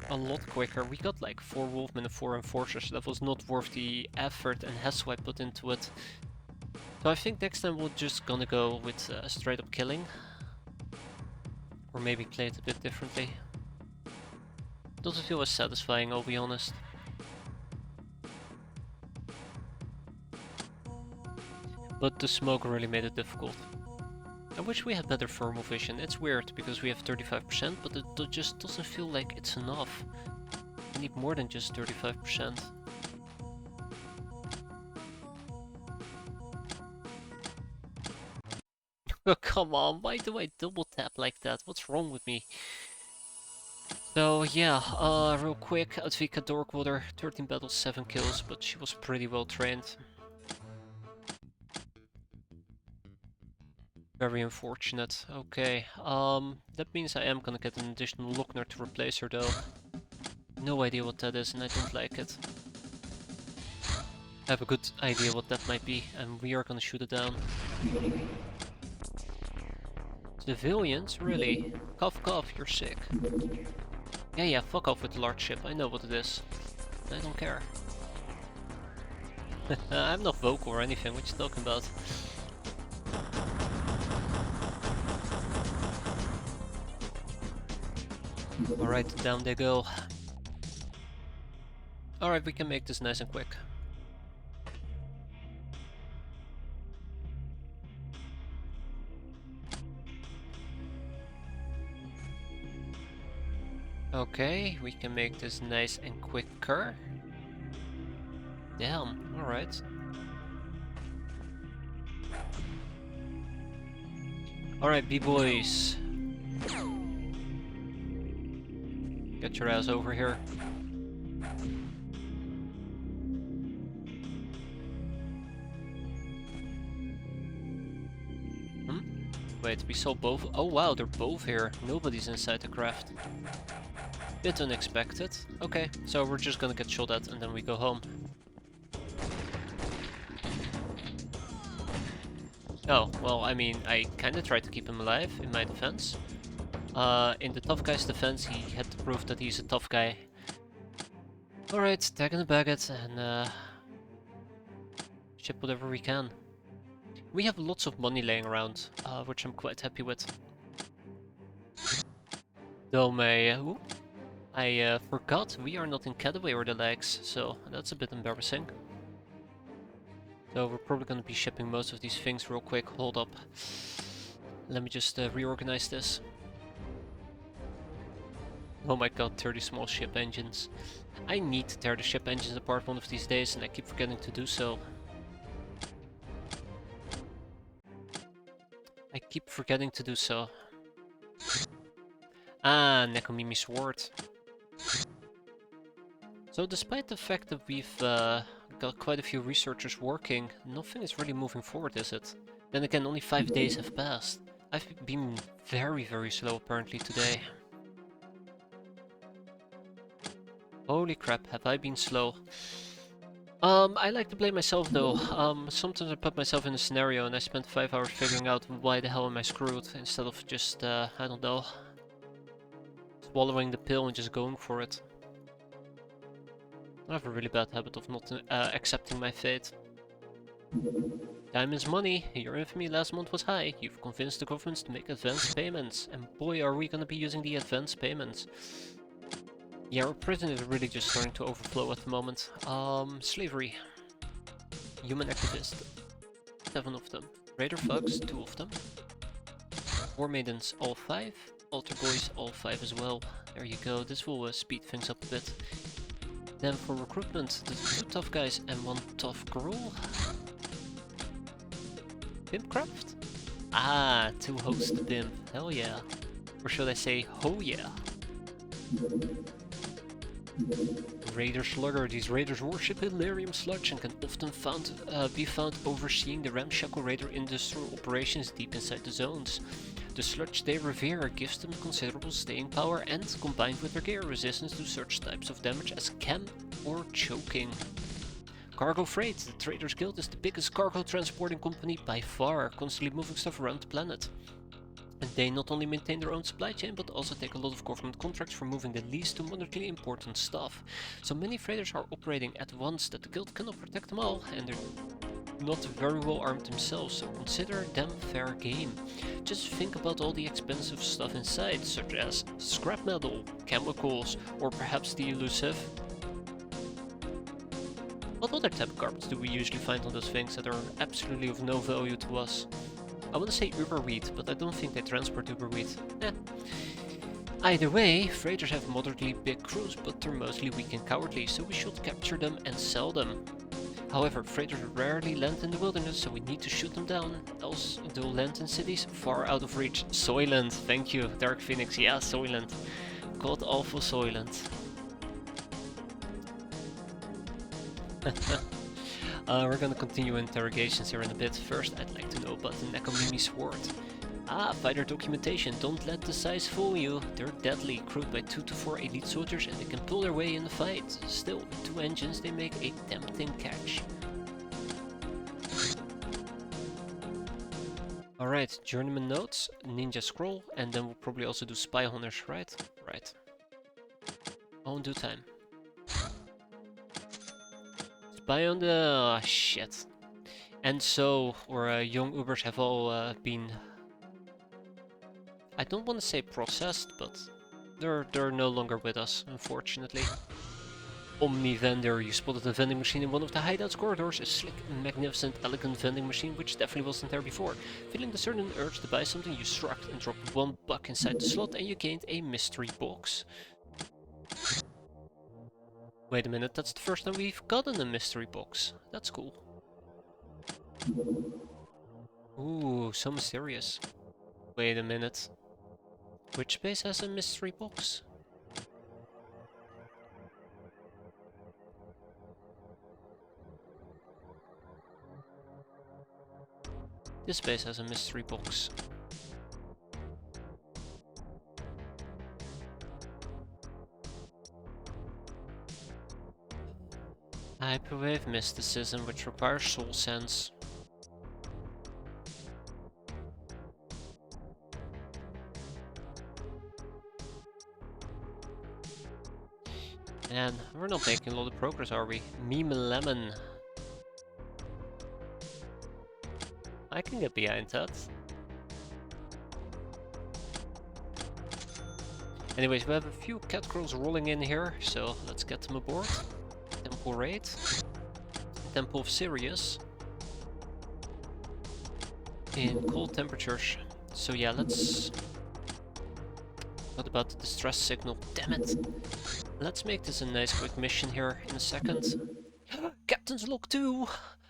A lot quicker. We got like 4 Wolfmen and 4 Enforcers, so that was not worth the effort and hassle I put into it. So I think next time we're just gonna go with straight up killing. Or maybe play it a bit differently. Doesn't feel as satisfying, I'll be honest. But the smoke really made it difficult. I wish we had better thermal vision. It's weird because we have 35%, but it just doesn't feel like it's enough. We need more than just 35%. Oh, come on, why do I double tap like that? What's wrong with me? So yeah, real quick, Advika Darkwater, 13 battles, 7 kills, but she was pretty well trained. Very unfortunate. Okay, that means I am gonna get an additional Lochner to replace her though. No idea what that is and I don't like it. I have a good idea what that might be and we are gonna shoot it down. Civilians? Really? Cough cough, you're sick. Yeah, fuck off with the large ship, I know what it is. I don't care. I'm not vocal or anything, what you talking about? Alright, down they go. Alright, we can make this nice and quick. Okay, we can make this nice and quicker. Damn, alright. Alright, B-boys. Get your ass over here. Wait, we saw both? Oh wow, they're both here. Nobody's inside the craft. Bit unexpected. Okay, so we're just gonna get shot at and then we go home. Oh, well, I mean, I kinda tried to keep him alive, in my defense. In the tough guy's defense, he had to prove that he's a tough guy. Alright, tag and bag it, and ship whatever we can. We have lots of money laying around, which I'm quite happy with. Though I I forgot we are not in Cataway or the Legs, so that's a bit embarrassing. So we're probably gonna be shipping most of these things real quick. Hold up. Let me just reorganize this. Oh my god, 30 small ship engines. I need to tear the ship engines apart one of these days, and I keep forgetting to do so. I keep forgetting to do so. Ah, Nekomimi Sword. So despite the fact that we've got quite a few researchers working, nothing is really moving forward, is it? Then again, only 5 days have passed. I've been very, very slow apparently today. Holy crap, have I been slow? I like to blame myself though. Sometimes I put myself in a scenario and I spend 5 hours figuring out why the hell am I screwed, instead of just, I don't know, swallowing the pill and just going for it. I have a really bad habit of not accepting my fate. Time is money. Your infamy last month was high. You've convinced the governments to make advance payments. And boy, are we gonna be using the advance payments. Yeah, our prison is really just starting to overflow at the moment. Slavery. Human activist. 7 of them. Raider thugs, 2 of them. War maidens, all 5. Altar boys, all 5 as well. There you go, this will speed things up a bit. Then for recruitment, the 2 tough guys and 1 tough girl. Pimpcraft? Ah, 2 hosts to pimp. Hell yeah. Or should I say, ho yeah. Raider Slugger. These raiders worship Hilarium Sludge and can often be found overseeing the ramshackle raider industrial operations deep inside the zones. The sludge they revere gives them considerable staying power and, combined with their gear, resistance to such types of damage as chem or choking. Cargo Freight. The Traders Guild is the biggest cargo transporting company by far, constantly moving stuff around the planet. And they not only maintain their own supply chain, but also take a lot of government contracts for moving the least to moderately important stuff. So many freighters are operating at once that the guild cannot protect them all, and they're not very well armed themselves, so consider them fair game. Just think about all the expensive stuff inside, such as scrap metal, chemicals, or perhaps the elusive. What other type of garbage do we usually find on those things that are absolutely of no value to us? I want to say Uberwheat, but I don't think they transport Uberwheat. Eh. Either way, freighters have moderately big crews, but they're mostly weak and cowardly, so we should capture them and sell them. However, freighters rarely land in the wilderness, so we need to shoot them down, else they'll land in cities far out of reach. Soylent, thank you, Dark Phoenix, yeah, Soylent. God awful Soylent. We're gonna continue interrogations here in a bit. First, I'd like to know about the Nekomimi Sword. Ah, fighter documentation. Don't let the size fool you. They're deadly, crewed by 2 to 4 elite soldiers, and they can pull their way in the fight. Still, with 2 engines, they make a tempting catch. Alright, journeyman notes, ninja scroll, and then we'll probably also do spy hunters, right? Right. All in due time. Spy on the... shit. And so, our young Ubers have all been... I don't want to say processed, but they're no longer with us, unfortunately. Omni vendor, you spotted a vending machine in one of the hideouts corridors, a slick, magnificent, elegant vending machine which definitely wasn't there before. Feeling the certain urge to buy something, you shrugged and dropped $1 inside the slot and you gained a mystery box. Wait a minute, that's the first time we've gotten a mystery box. That's cool. Ooh, so mysterious. Wait a minute. Which base has a mystery box? This base has a mystery box. Hyperwave mysticism, which requires soul sense. Man, we're not making a lot of progress, are we? Meme Lemon. I can get behind that. Anyways, we have a few cat girls rolling in here, so let's get them aboard. Temple Raid. Temple of Sirius. In cold temperatures. So yeah, let's... What about the distress signal? Damn it! Let's make this a nice quick mission here in a second. Captain's Log 2!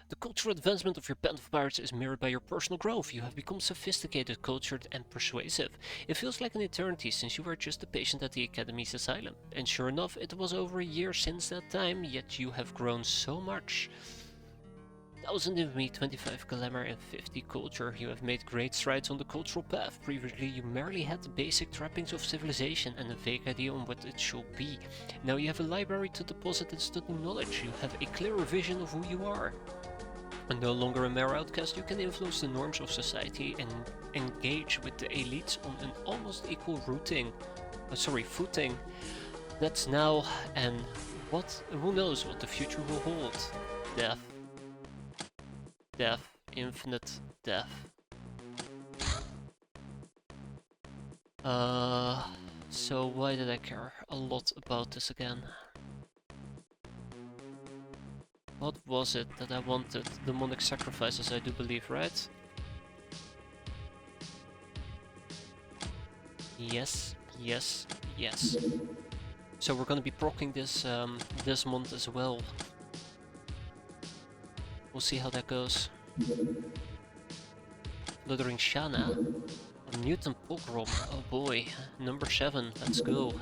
The cultural advancement of your band of pirates is mirrored by your personal growth. You have become sophisticated, cultured, and persuasive. It feels like an eternity since you were just a patient at the Academy's asylum. And sure enough, it was over a year since that time, yet you have grown so much. 1000 infamy, 25 glamour, and 50 culture. You have made great strides on the cultural path. Previously, you merely had the basic trappings of civilization and a vague idea on what it should be. Now you have a library to deposit and study knowledge. You have a clearer vision of who you are. And no longer a mere outcast, you can influence the norms of society and engage with the elites on an almost equal footing. That's now, and who knows what the future will hold. Death. Death. Infinite death. So why did I care a lot about this again? What was it that I wanted? Demonic sacrifices, I do believe, right? Yes, yes, yes. So we're gonna be proccing this this month as well. We'll see how that goes. Fluttering Shana. A mutant pogrom. Oh boy. Number 7. Let's go.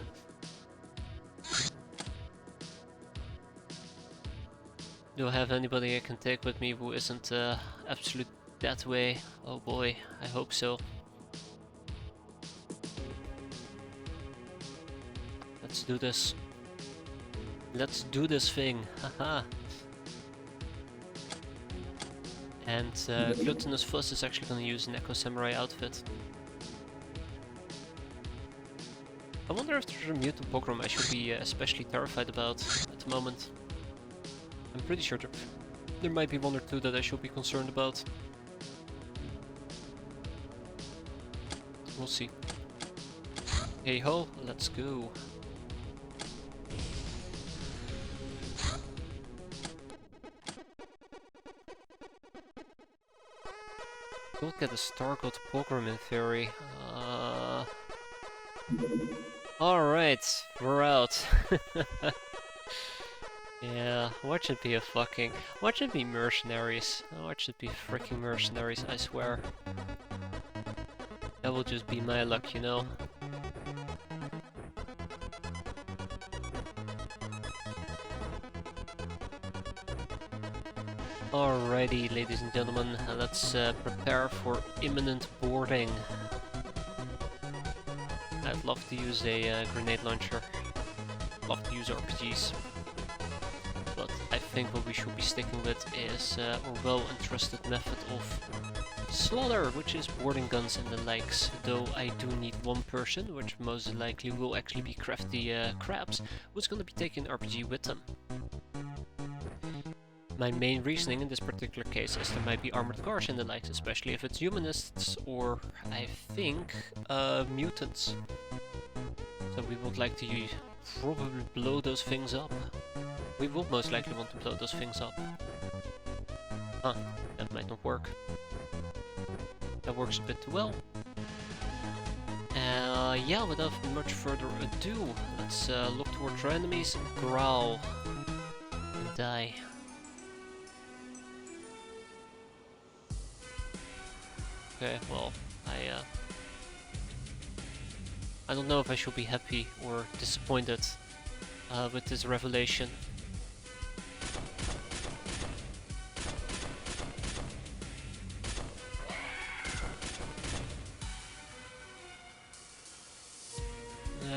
Do I have anybody I can take with me who isn't absolute that way? Oh boy, I hope so. Let's do this. Let's do this thing, haha. And Gluttonous Fuss is actually gonna use an Echo Samurai outfit. I wonder if there's a mutant pogrom I should be especially terrified about at the moment. I'm pretty sure there might be one or two that I should be concerned about. We'll see. Hey ho, let's go. We'll get a Star God Pogrom in theory. Alright, we're out. Yeah, watch it be a fucking... Watch it be mercenaries. Watch it be freaking mercenaries, I swear. That will just be my luck, you know? Alrighty, ladies and gentlemen, let's prepare for imminent boarding. I'd love to use a grenade launcher. Love to use RPGs. But I think what we should be sticking with is a well and trusted method of slaughter, which is boarding guns and the likes. Though I do need one person, which most likely will actually be Crafty Crabs, who's gonna be taking RPG with them. My main reasoning in this particular case is there might be armored cars and the likes, especially if it's humanists or, I think, mutants. So we would like to probably blow those things up. We will most likely want to blow those things up. Huh, that might not work. That works a bit too well. Yeah, without much further ado, let's look towards our enemies, growl, and die. Okay, well, I don't know if I should be happy or disappointed with this revelation.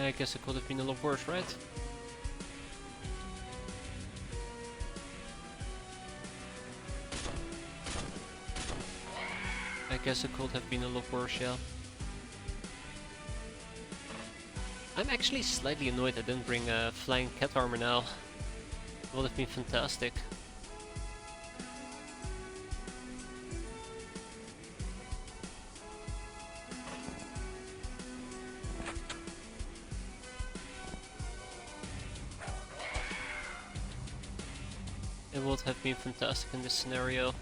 I guess it could have been a lot worse, right? I guess it could have been a lot worse, yeah. I'm actually slightly annoyed I didn't bring flying cat armor now. It would have been fantastic. That would have been fantastic in this scenario.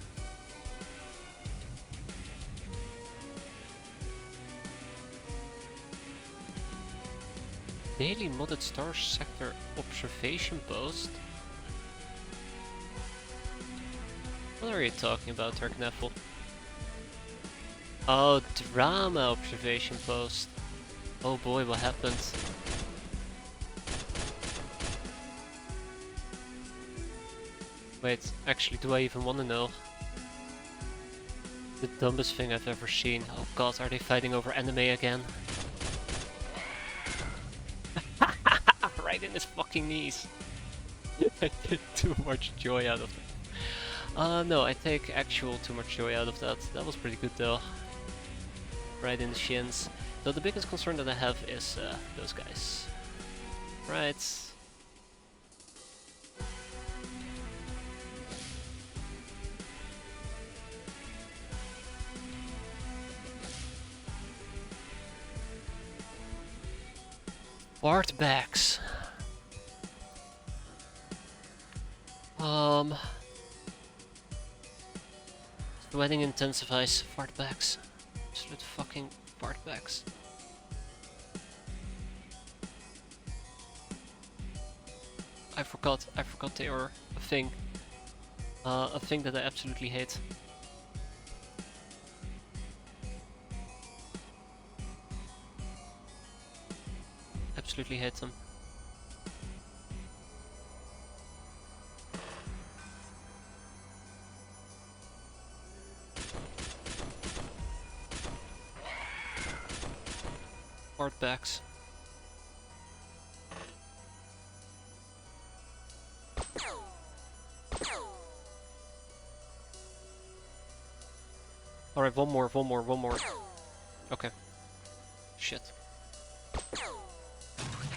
Daily modded star sector observation post? What are you talking about, Terkneffel? Oh, drama observation post. Oh boy, what happened? Wait, actually, do I even want to know? The dumbest thing I've ever seen. Oh god, are they fighting over anime again? Right in his fucking knees. I did too much joy out of it. No, I take actual too much joy out of that. That was pretty good though. Right in the shins. So the biggest concern that I have is those guys. Right. Fartbacks. Sweating intensifies. Fartbacks. Absolute fucking fartbacks. I forgot they are a thing. A thing that I absolutely hate. Absolutely hate them. Fartbacks. Alright, one more. Okay. Shit.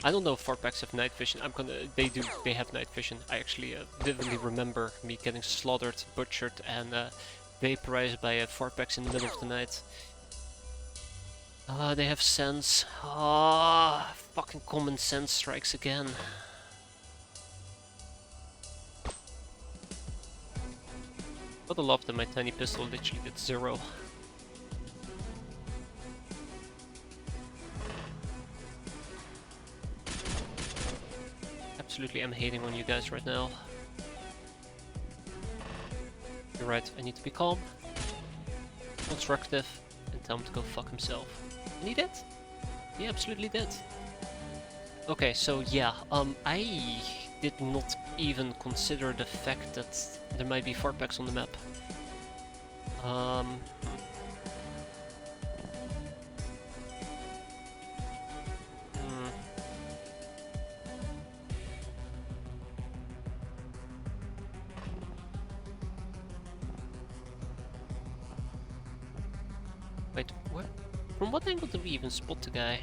I don't know if fartbacks have night vision. They have night vision. I actually vividly remember me getting slaughtered, butchered, and vaporized by fartbacks in the middle of the night. They have sense. Fucking common sense strikes again. Gotta love that my tiny pistol literally did 0. Absolutely, I'm hating on you guys right now. You're right, I need to be calm, constructive, and tell him to go fuck himself. And he did. He absolutely did. Okay, so yeah, I did not even consider the fact that there might be fartbacks on the map. Wait, what? From what angle did we even spot the guy?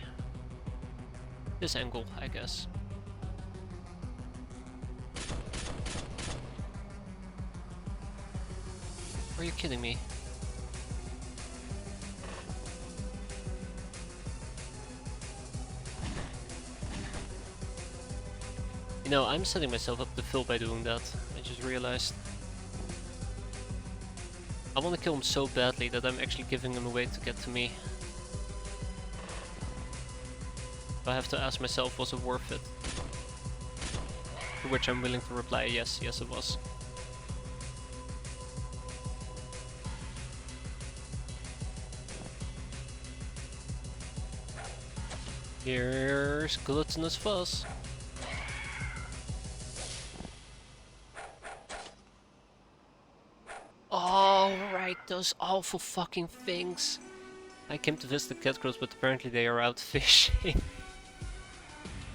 This angle, I guess. Are you kidding me? You know, I'm setting myself up to fail by doing that. I just realized. I want to kill him so badly that I'm actually giving him a way to get to me. I have to ask myself, was it worth it? To which I'm willing to reply, yes, yes it was. Here's gluttonous fuzz. Oh, right, those awful fucking things. I came to visit the cat girls, but apparently they are out fishing.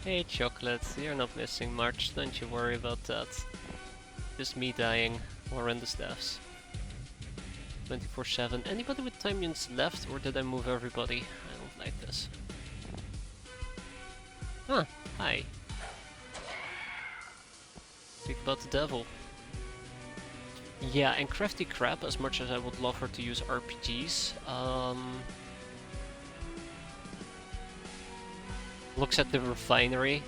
Hey, Chocolate, you're not missing much, don't you worry about that. Just me dying, horrendous deaths. 24/7. Anybody with time units left, or did I move everybody? I don't like this. Huh, hi. Speak about the devil. Yeah, and Crafty Crab, as much as I would love her to use RPGs, looks at the refinery.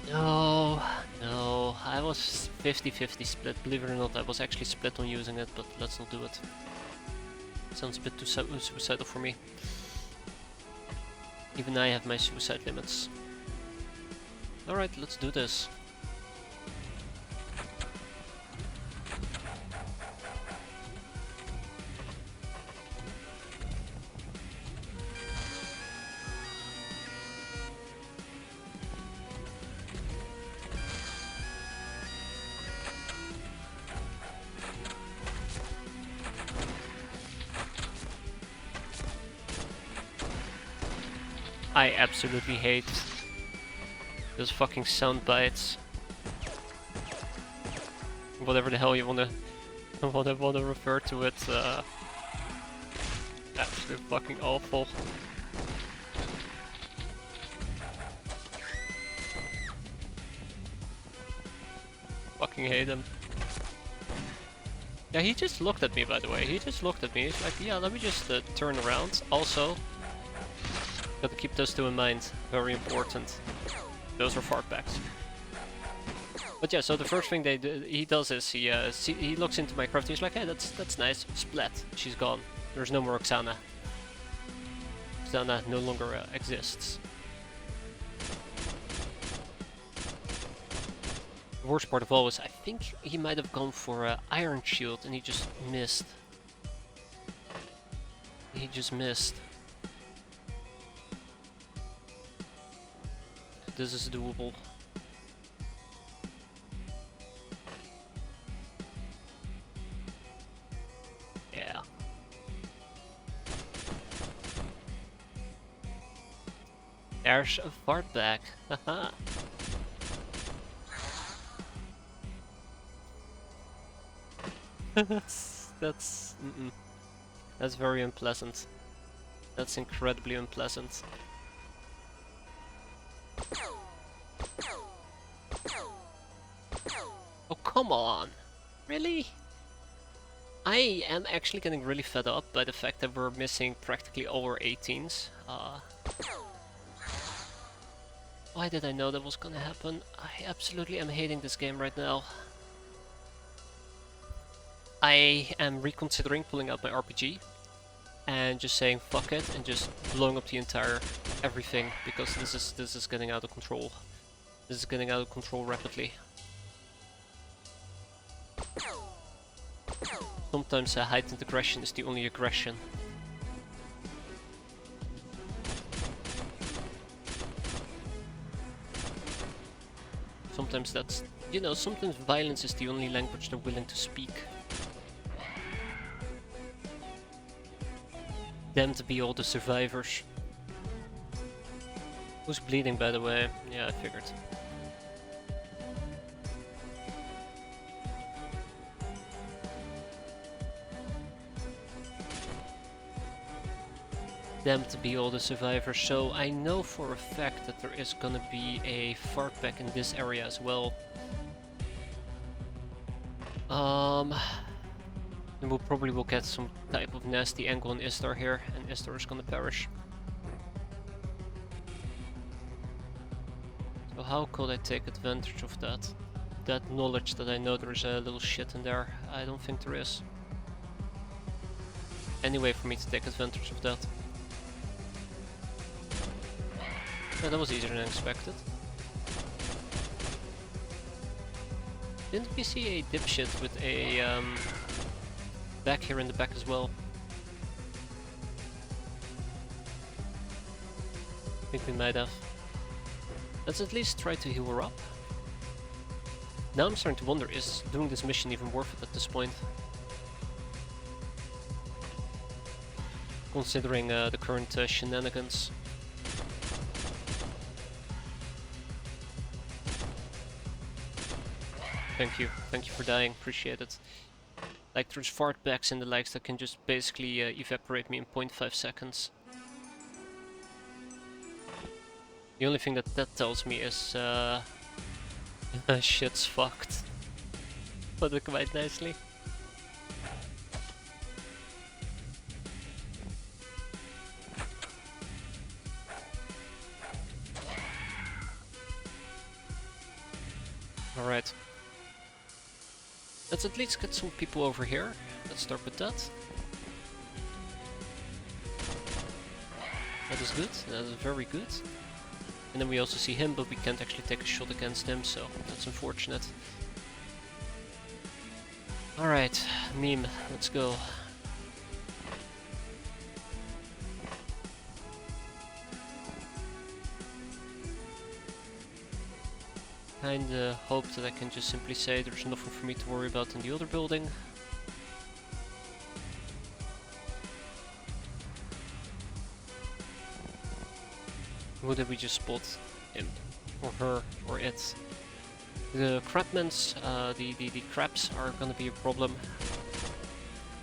No. was 50-50 split. Believe it or not, I was actually split on using it, but let's not do it. Sounds a bit too suicidal for me. Even I have my suicide limits. Alright, let's do this. I absolutely hate those fucking sound bites. Whatever the hell you wanna refer to it, absolutely fucking awful. Fucking hate him. Yeah, he just looked at me, by the way. He just looked at me. He's like, yeah, let me just turn around. Also, gotta keep those two in mind. Very important. Those are fartbacks. But yeah, so the first thing he does is he looks into my craft. He's like, hey, that's nice. Splat. She's gone. There's no more Oksana. Oksana no longer exists. The worst part of all is I think he might have gone for an Iron Shield and he just missed. He just missed. This is doable. Yeah. There's a fartback. Haha. That's very unpleasant. That's incredibly unpleasant. Oh, come on! Really? I am actually getting really fed up by the fact that we're missing practically all our 18s. Why did I know that was gonna happen? I absolutely am hating this game right now. I am reconsidering pulling out my RPG and just saying fuck it and just blowing up the entire everything because this is getting out of control. This is getting out of control rapidly. Sometimes heightened aggression is the only aggression. Sometimes that's, you know, sometimes violence is the only language they're willing to speak. Them to be all the survivors. Who's bleeding, by the way? Yeah, I figured. Them to be all the survivors, so I know for a fact that there is gonna be a fartback in this area as well. And we'll probably get some type of nasty angle on Istar here, and Istar is gonna perish. So how could I take advantage of that? That knowledge that I know there's a little shit in there. I don't think there is. Any way for me to take advantage of that? Yeah, that was easier than expected. Didn't we see a dipshit with a back here in the back as well? I think we might have. Let's at least try to heal her up. Now I'm starting to wonder, is doing this mission even worth it at this point? Considering the current shenanigans. Thank you for dying, appreciate it. Like there's fartbacks in the likes that can just basically evaporate me in 0.5 seconds. The only thing that tells me is shit's fucked. Put it quite nicely. Alright. Let's at least get some people over here. Let's start with that. That is good. That is very good. And then we also see him, but we can't actually take a shot against him, so that's unfortunate. Alright, meme, let's go. Kinda hope that I can just simply say there's nothing for me to worry about in the other building. Who did we just spot? Him, or her, or it? The crabmans, the crabs are gonna be a problem.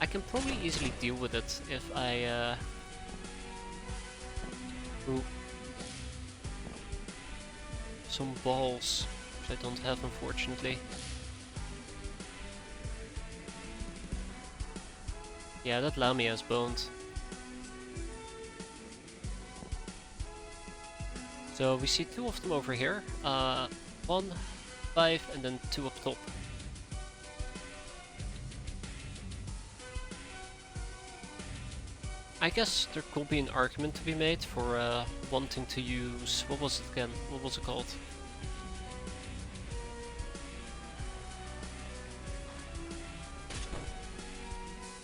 I can probably easily deal with it if I ooh, some balls, which I don't have unfortunately. Yeah, that Lamia is boned. So we see 2 of them over here. 1, 5, and then 2 up top. I guess there could be an argument to be made for wanting to use... what was it again? What was it called?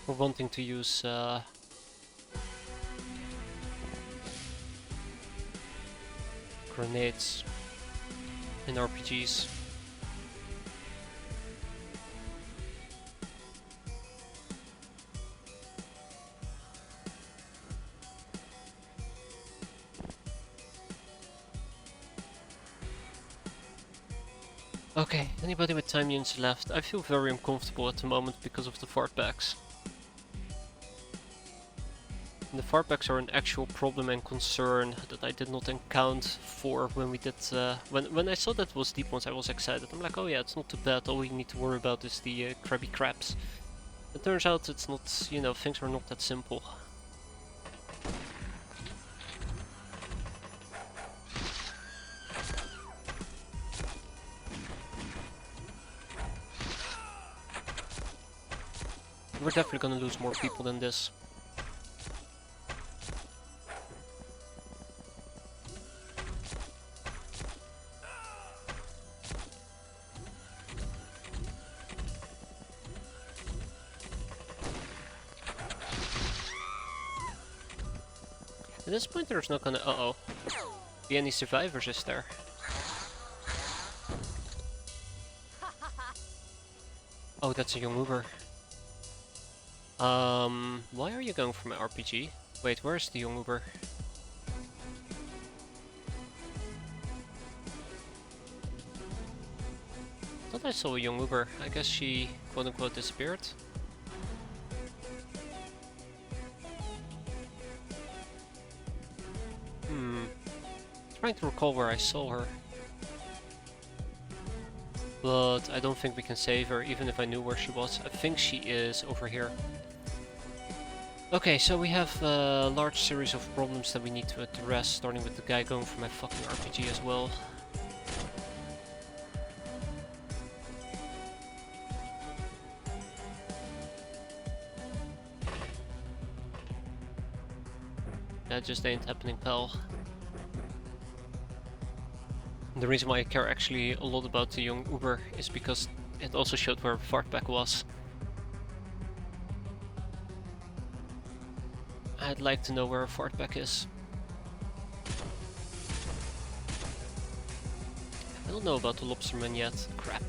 For wanting to use... grenades in RPGs. Okay, anybody with time units left? I feel very uncomfortable at the moment because of the fartbacks. And the fartbacks are an actual problem and concern that I did not account for when we did... when I saw that was deep ones, I was excited. I'm like, oh yeah, it's not too bad, all we need to worry about is the crabby crabs. It turns out it's not, you know, things are not that simple. We're definitely gonna lose more people than this. At this point there's not gonna, be any survivors, is there? Oh, that's a young Uber. Why are you going for my RPG? Wait, where's the young Uber? Thought I saw a young Uber. I guess she quote-unquote disappeared. Trying to recall where I saw her. But I don't think we can save her, even if I knew where she was. I think she is over here. Okay, so we have a large series of problems that we need to address, starting with the guy going for my fucking RPG as well. That just ain't happening, pal. The reason why I care actually a lot about the young Uber is because it also showed where fartback was. I'd like to know where a fartback is. I don't know about the lobsterman yet. Crap.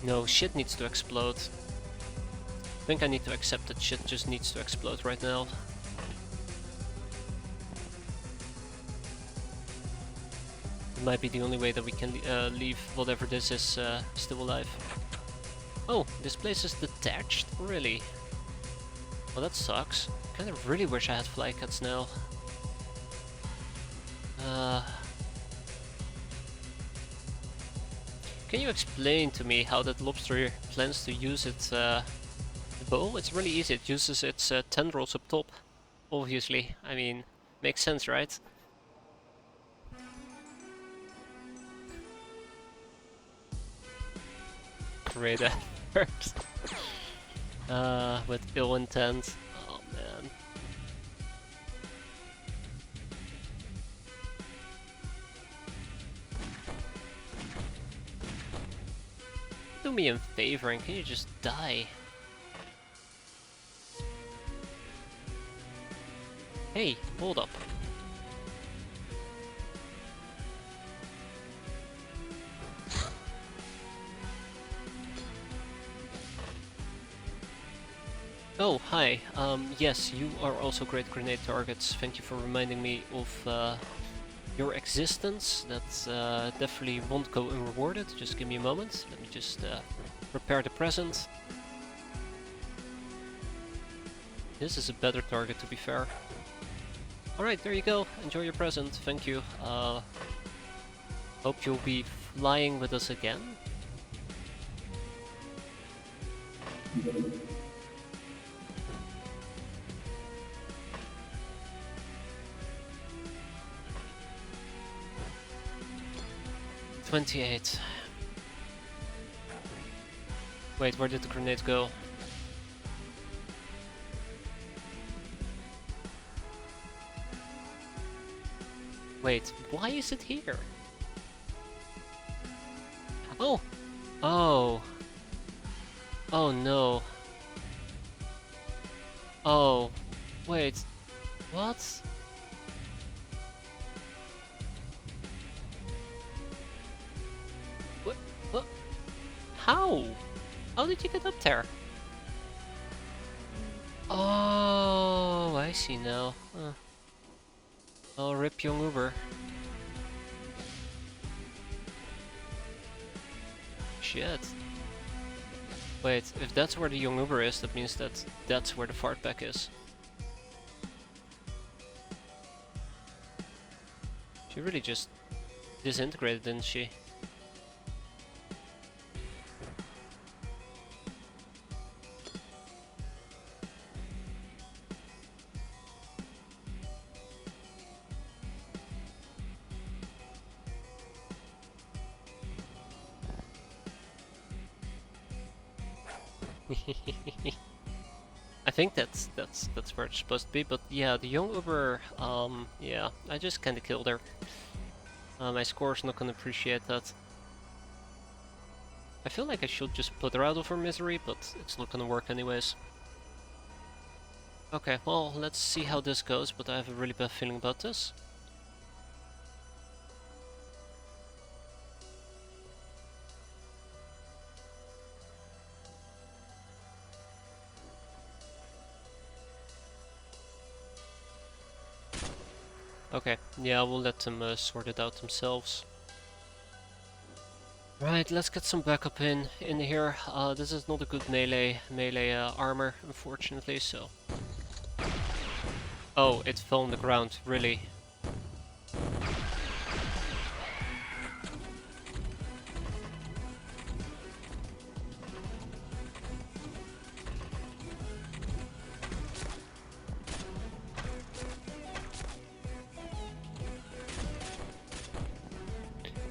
No, shit needs to explode. I think I need to accept that shit just needs to explode right now. It might be the only way that we can leave whatever this is still alive. Oh, this place is detached? Really? Well, that sucks. Kinda really wish I had flycats now. Can you explain to me how that lobster plans to use its bow? It's really easy. It uses its tendrils up top. Obviously. I mean, makes sense, right? great effort. With ill intent. Oh man. Do me a favor and can you just die? Hey, hold up. Oh, hi. Yes, you are also great grenade targets. Thank you for reminding me of your existence. That definitely won't go unrewarded. Just give me a moment. Let me just prepare the present. This is a better target, to be fair. Alright, there you go. Enjoy your present. Thank you. Hope you'll be flying with us again. $28. Wait, where did the grenade go? Wait, why is it here? Oh! Oh! Oh no. Oh. Wait. What? What? How? How did you get up there? Oh, I see now. Oh, rip young Uber. Shit. Wait, if that's where the young Uber is, that means that that's where the fartback is. She really just disintegrated, didn't she? I think that's where it's supposed to be, but yeah, the young Uber, yeah, I just kinda killed her. My score's not gonna appreciate that. I feel like I should just put her out of her misery, but it's not gonna work anyways. Okay, well, let's see how this goes, but I have a really bad feeling about this. Okay, yeah, we'll let them sort it out themselves. Right, let's get some backup in here. This is not a good melee armor, unfortunately, so... Oh, it fell on the ground, really.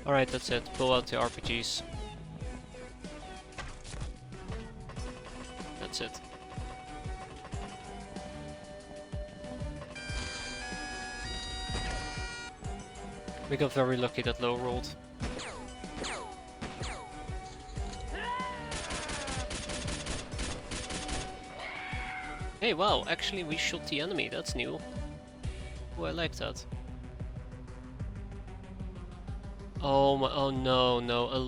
Alright, that's it. Pull out the RPGs. That's it. We got very lucky that low rolled. Hey, wow, actually we shot the enemy, that's new. Oh, I like that. Oh my, oh no, no, a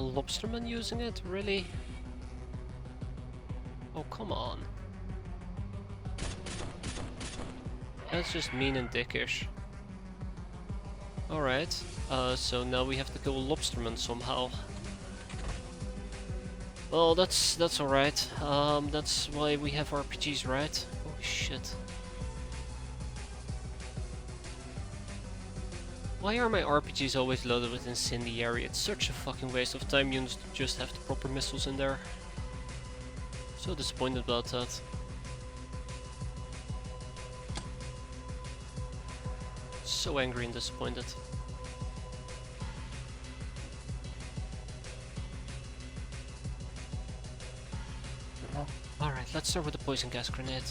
lobsterman using it? Really? Oh, come on. That's just mean and dickish. Alright, so now we have to kill a lobsterman somehow. Well, that's alright. That's why we have RPGs, right? Holy shit. Why are my RPGs always loaded with incendiary? It's such a fucking waste of time. You just have the proper missiles in there. So disappointed about that. So angry and disappointed. Alright, let's start with the poison gas grenade.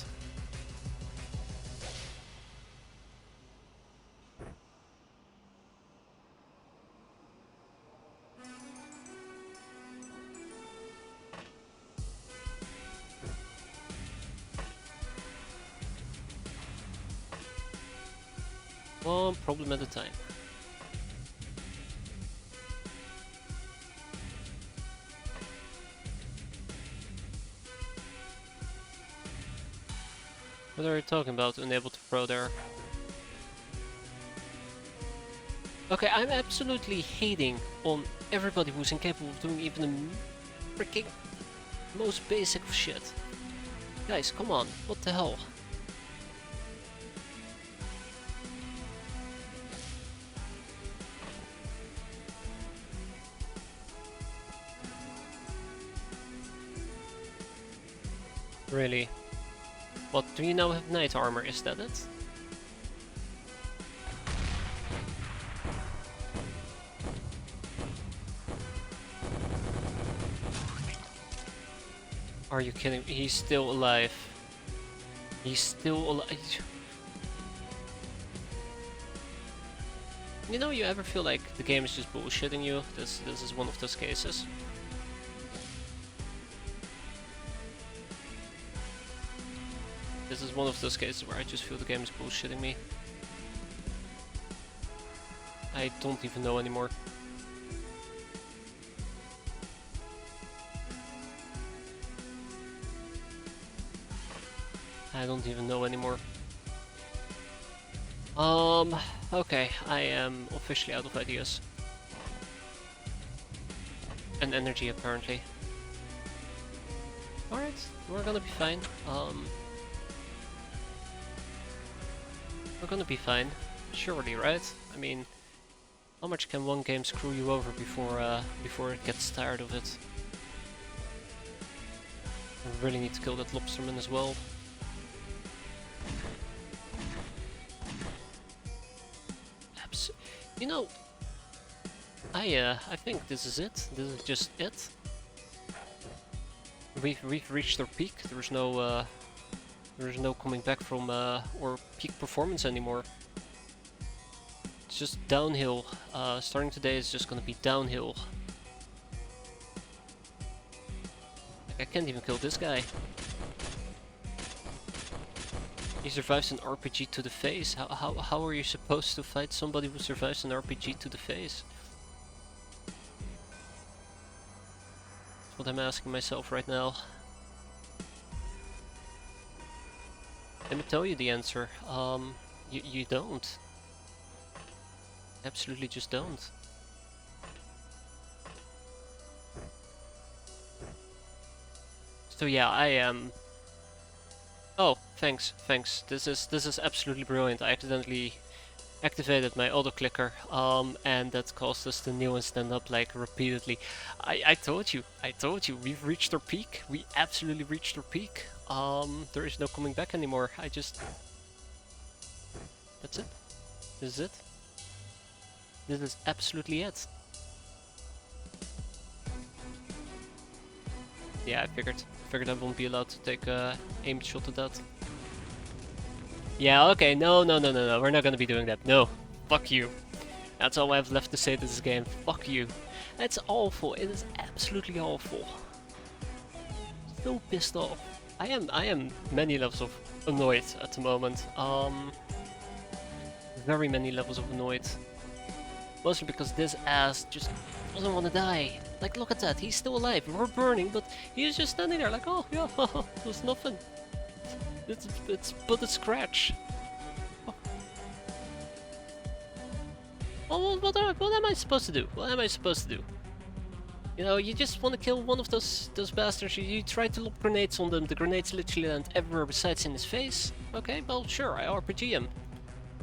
One problem at a time. What are you talking about? Unable to throw there. Okay, I'm absolutely hating on everybody who's incapable of doing even the freaking most basic of shit. Guys, come on, what the hell? Really? What, do you now have knight armor, is that it? Are you kidding me? He's still alive. He's still alive. You know, you ever feel like the game is just bullshitting you? This is one of those cases. This is one of those cases where I just feel the game is bullshitting me. I don't even know anymore. I don't even know anymore. Okay, I am officially out of ideas. And energy, apparently. Alright, we're gonna be fine. We're gonna be fine. Surely, right? I mean, how much can one game screw you over before it gets tired of it? I really need to kill that lobsterman as well. You know, I think this is it. This is just it. We've reached our peak. There's no coming back from our peak performance anymore. It's just downhill. Starting today is just gonna be downhill. Like, I can't even kill this guy. He survives an RPG to the face. How are you supposed to fight somebody who survives an RPG to the face? That's what I'm asking myself right now. Let me tell you the answer. You don't. Absolutely just don't. So yeah, I am. Oh, thanks. This is absolutely brilliant. I accidentally activated my auto clicker, and that caused us to kneel and stand up like repeatedly. I told you, we've reached our peak. We absolutely reached our peak. There is no coming back anymore. That's it. This is it. This is absolutely it. Yeah, I figured I won't be allowed to take a aimed shot at that. Yeah, okay, no, we're not gonna be doing that. No, fuck you. That's all I have left to say to this game. Fuck you. That's awful. It is absolutely awful. So pissed off. I am many levels of annoyed at the moment. Very many levels of annoyed. Mostly because this ass just doesn't want to die. Like, look at that, he's still alive. We're burning, but he's just standing there like, oh, yeah, it was nothing. It's but a scratch. Oh, what am I supposed to do? What am I supposed to do? You know, you just want to kill one of those bastards. You try to lob grenades on them. The grenades literally land everywhere besides in his face. Okay, well, sure, I RPG him.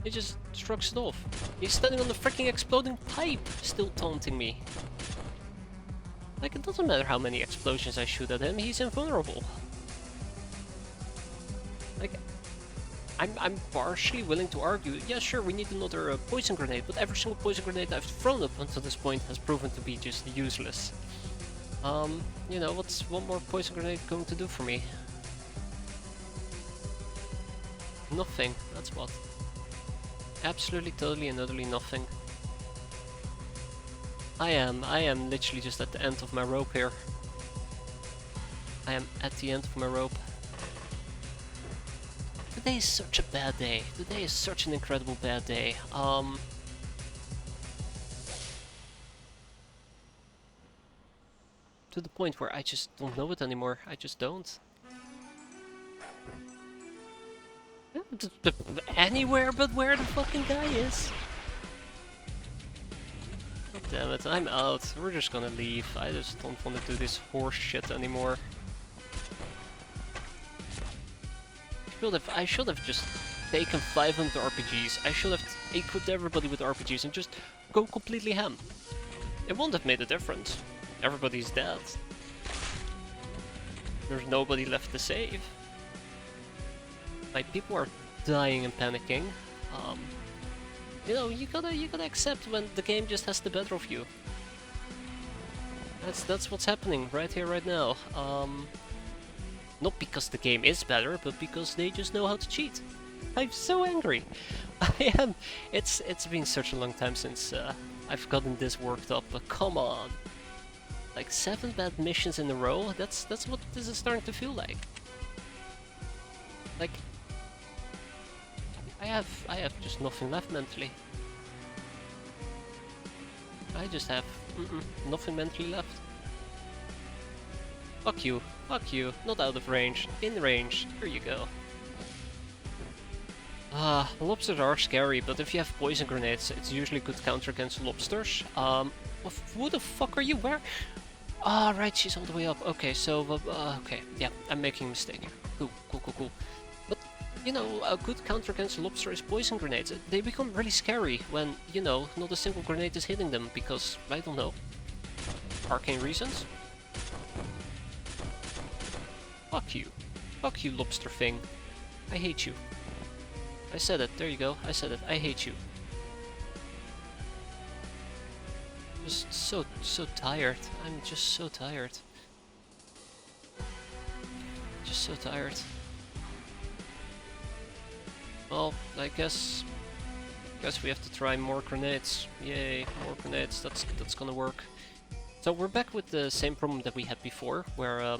He just shrugs it off. He's standing on the freaking exploding pipe, still taunting me. Like, it doesn't matter how many explosions I shoot at him, he's invulnerable. Like, I'm partially willing to argue, yeah sure, we need another poison grenade, but every single poison grenade I've thrown up until this point has proven to be just useless. You know, what's one more poison grenade going to do for me? Nothing, that's what. Absolutely, totally, and utterly nothing. I am literally just at the end of my rope here. I am at the end of my rope. Today is such a bad day. Today is such an incredible bad day. To the point where I just don't know it anymore. I just don't. Anywhere but where the fucking guy is. God damn it, I'm out. We're just gonna leave. I just don't want to do this horse shit anymore. I should have just taken 500 RPGs. I should have equipped everybody with RPGs and just go completely ham. It won't have made a difference. Everybody's dead. There's nobody left to save. Like, people are dying and panicking. You know, you gotta accept when the game just has the better of you. That's what's happening right here, right now. Not because the game is better, but because they just know how to cheat. I'm so angry. I am. It's been such a long time since I've gotten this worked up. But come on, like 7 bad missions in a row. That's what this is starting to feel like. Like I have just nothing left mentally. I just have nothing mentally left. Fuck you. Fuck you. Not out of range. In range. Here you go. Lobsters are scary, but if you have poison grenades, it's usually good counter against lobsters. Who the fuck are you? Where? Ah, right, she's all the way up. Okay, so, okay, yeah, I'm making a mistake. Cool. But, you know, a good counter against lobster is poison grenades. They become really scary when, you know, not a single grenade is hitting them because, I don't know, arcane reasons? Fuck you. Fuck you, lobster thing. I hate you. I said it. There you go. I said it. I hate you. Just so tired. I'm just so tired. Just so tired. Well, I guess we have to try more grenades. Yay, more grenades. That's gonna work. So we're back with the same problem that we had before, where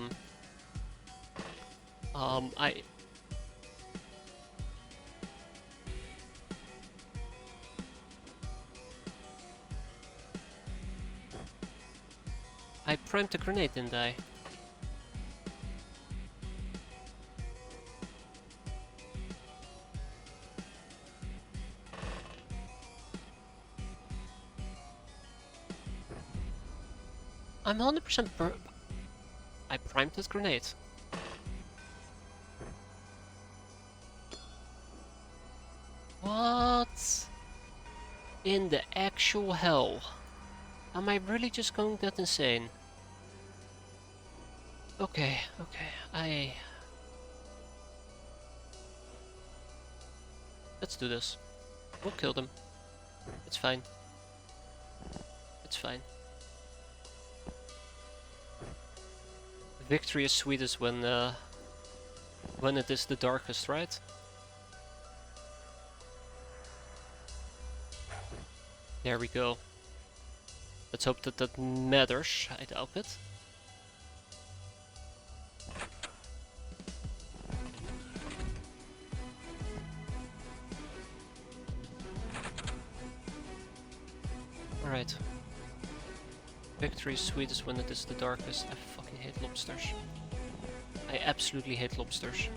I primed the grenade, didn't I? I'm 100% I primed this grenade. What in the actual hell? Am I really just going that insane? Okay, let's do this. We'll kill them. It's fine. It's fine. Victory is sweetest when it is the darkest, right? There we go. Let's hope that that matters. I doubt it. Alright. Victory is sweetest when it is the darkest. I fucking hate lobsters. I absolutely hate lobsters.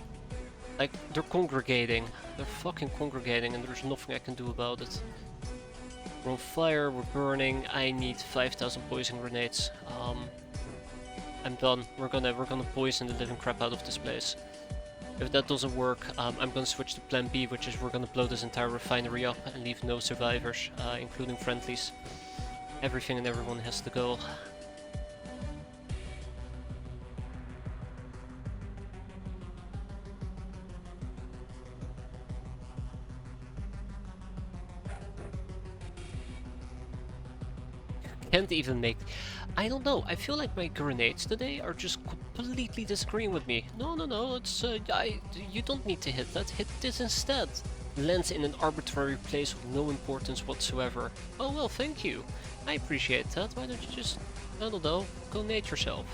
Like, they're congregating. They're fucking congregating and there's nothing I can do about it. We're on fire, we're burning. I need 5,000 poison grenades. I'm done. We're gonna poison the living crap out of this place. If that doesn't work, I'm gonna switch to plan B, which is we're gonna blow this entire refinery up and leave no survivors, including friendlies. Everything and everyone has to go. can't even make... I don't know, I feel like my grenades today are just completely disagreeing with me. No, no, no, it's... you don't need to hit that, hit this instead. Lands in an arbitrary place with no importance whatsoever. Oh well, thank you. I appreciate that. Why don't you just... I don't know, go nade yourself.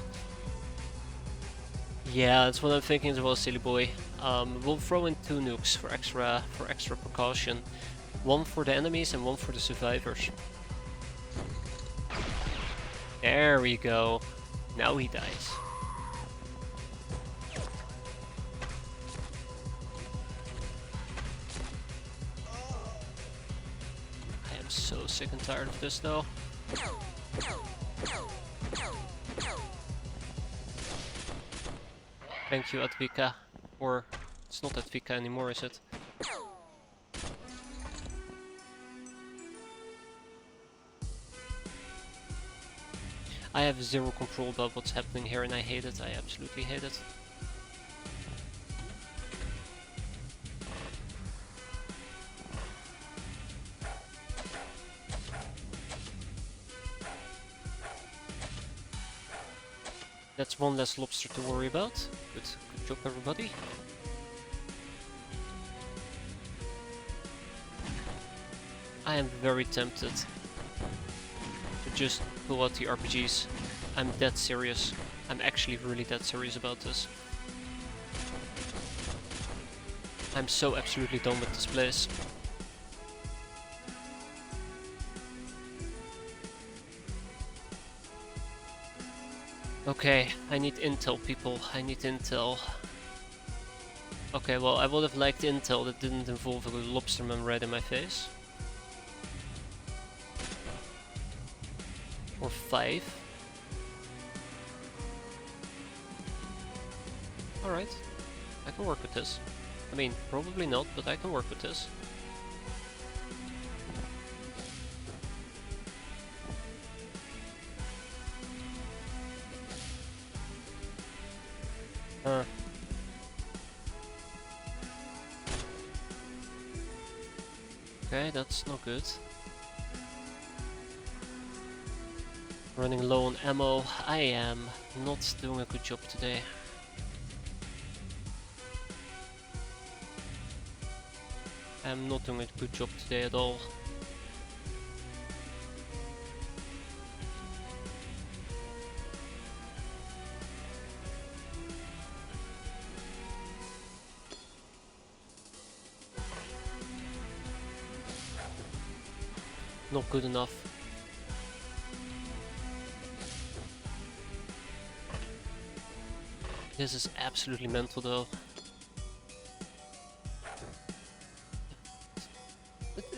Yeah, that's what I'm thinking as well, silly boy. We'll throw in 2 nukes for extra precaution. 1 for the enemies and 1 for the survivors. There we go. Now he dies. I am so sick and tired of this though. Thank you, Advika. Or, it's not Advika anymore, is it? I have zero control about what's happening here and I hate it. I absolutely hate it. That's 1 less lobster to worry about. Good job, everybody. I am very tempted to just pull out the RPGs. I'm dead serious. I'm actually really dead serious about this. I'm so absolutely done with this place. Okay, I need intel, people. I need intel. Okay, well, I would have liked intel that didn't involve a lobsterman right in my face. Or 5. Alright, I can work with this. I mean, probably not, but I can work with this. Okay, that's not good. Running low on ammo. I am not doing a good job today. I'm not doing a good job today at all. Not good enough. This is absolutely mental though.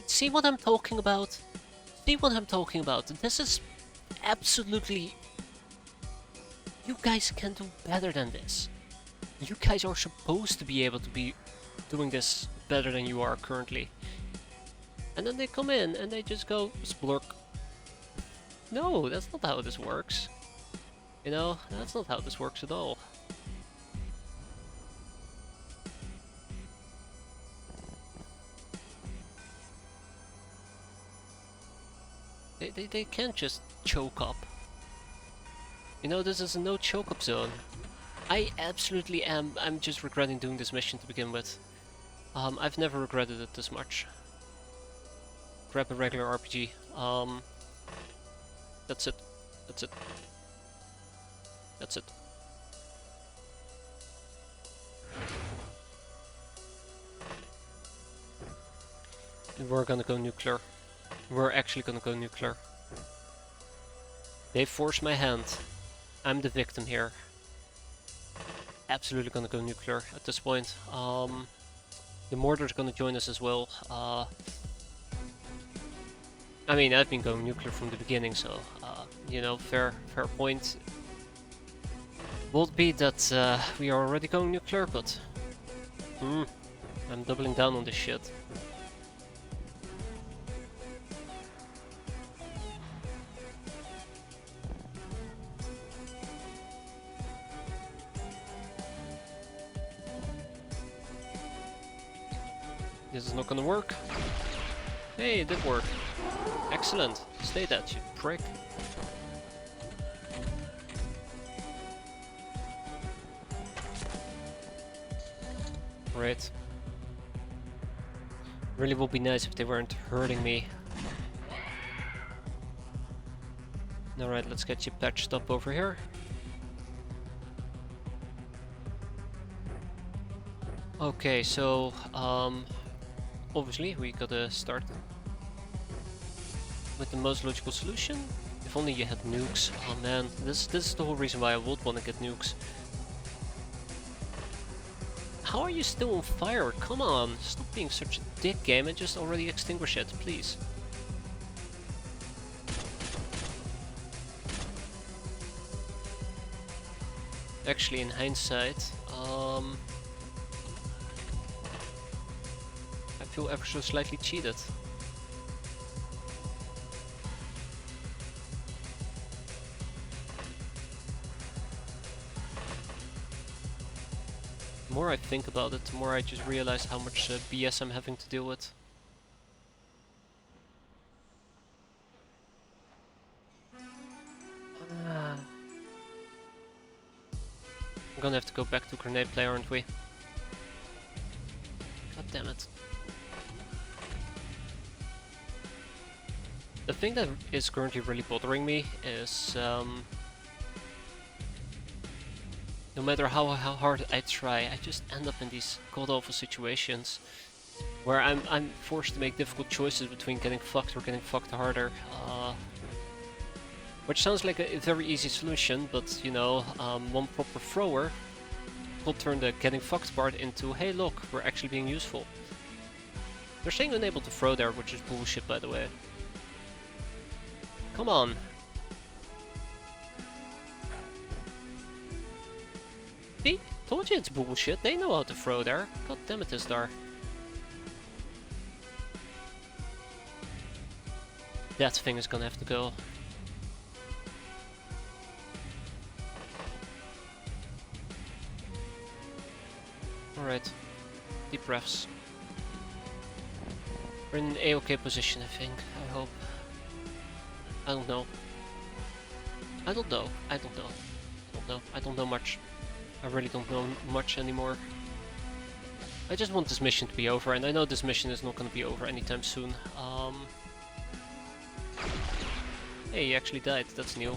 See what I'm talking about? See what I'm talking about? This is absolutely... You guys can do better than this. You guys are supposed to be able to be doing this better than you are currently. And then they come in and they just go splurk. No, that's not how this works. You know, that's not how this works at all. They can't just choke up. You know, this is a no choke up zone. I absolutely am. I'm just regretting doing this mission to begin with. I've never regretted it this much. Grab a regular RPG. That's it. That's it. That's it. We're gonna go nuclear. We're actually gonna go nuclear. They forced my hand. I'm the victim here. Absolutely gonna go nuclear at this point. The mortar's gonna join us as well. I mean, I've been going nuclear from the beginning, so you know, fair point. Would be that we are already going nuclear, but I'm doubling down on this shit. This is not gonna work. Hey, it did work. Excellent. Stay that, you prick. Right. Really would be nice if they weren't hurting me. Alright, let's get you patched up over here. Okay, so obviously we gotta start with the most logical solution. If only you had nukes. Oh man, this is the whole reason why I would want to get nukes. How are you still on fire? Come on, stop being such a dick game and just already extinguish it, please. Actually, in hindsight, I feel ever so slightly cheated. The more I think about it, the more I just realize how much BS I'm having to deal with. I'm gonna have to go back to grenade play, aren't we? God damn it. The thing that is currently really bothering me is no matter how hard I try, I just end up in these god-awful situations where I'm forced to make difficult choices between getting fucked or getting fucked harder. Which sounds like a very easy solution, but you know, one proper thrower will turn the getting fucked part into, hey look, we're actually being useful. They're saying unable to throw there, which is bullshit by the way. Come on. See? Told you it's bullshit, they know how to throw there. God damn it, Isdar. That thing is gonna have to go. Alright. Deep breaths. We're in an A-OK position, I think. I hope. I don't know. I don't know. I don't know. I don't know. I don't know much. I really don't know much anymore. I just want this mission to be over, and I know this mission is not going to be over anytime soon. Hey, he actually died. That's new.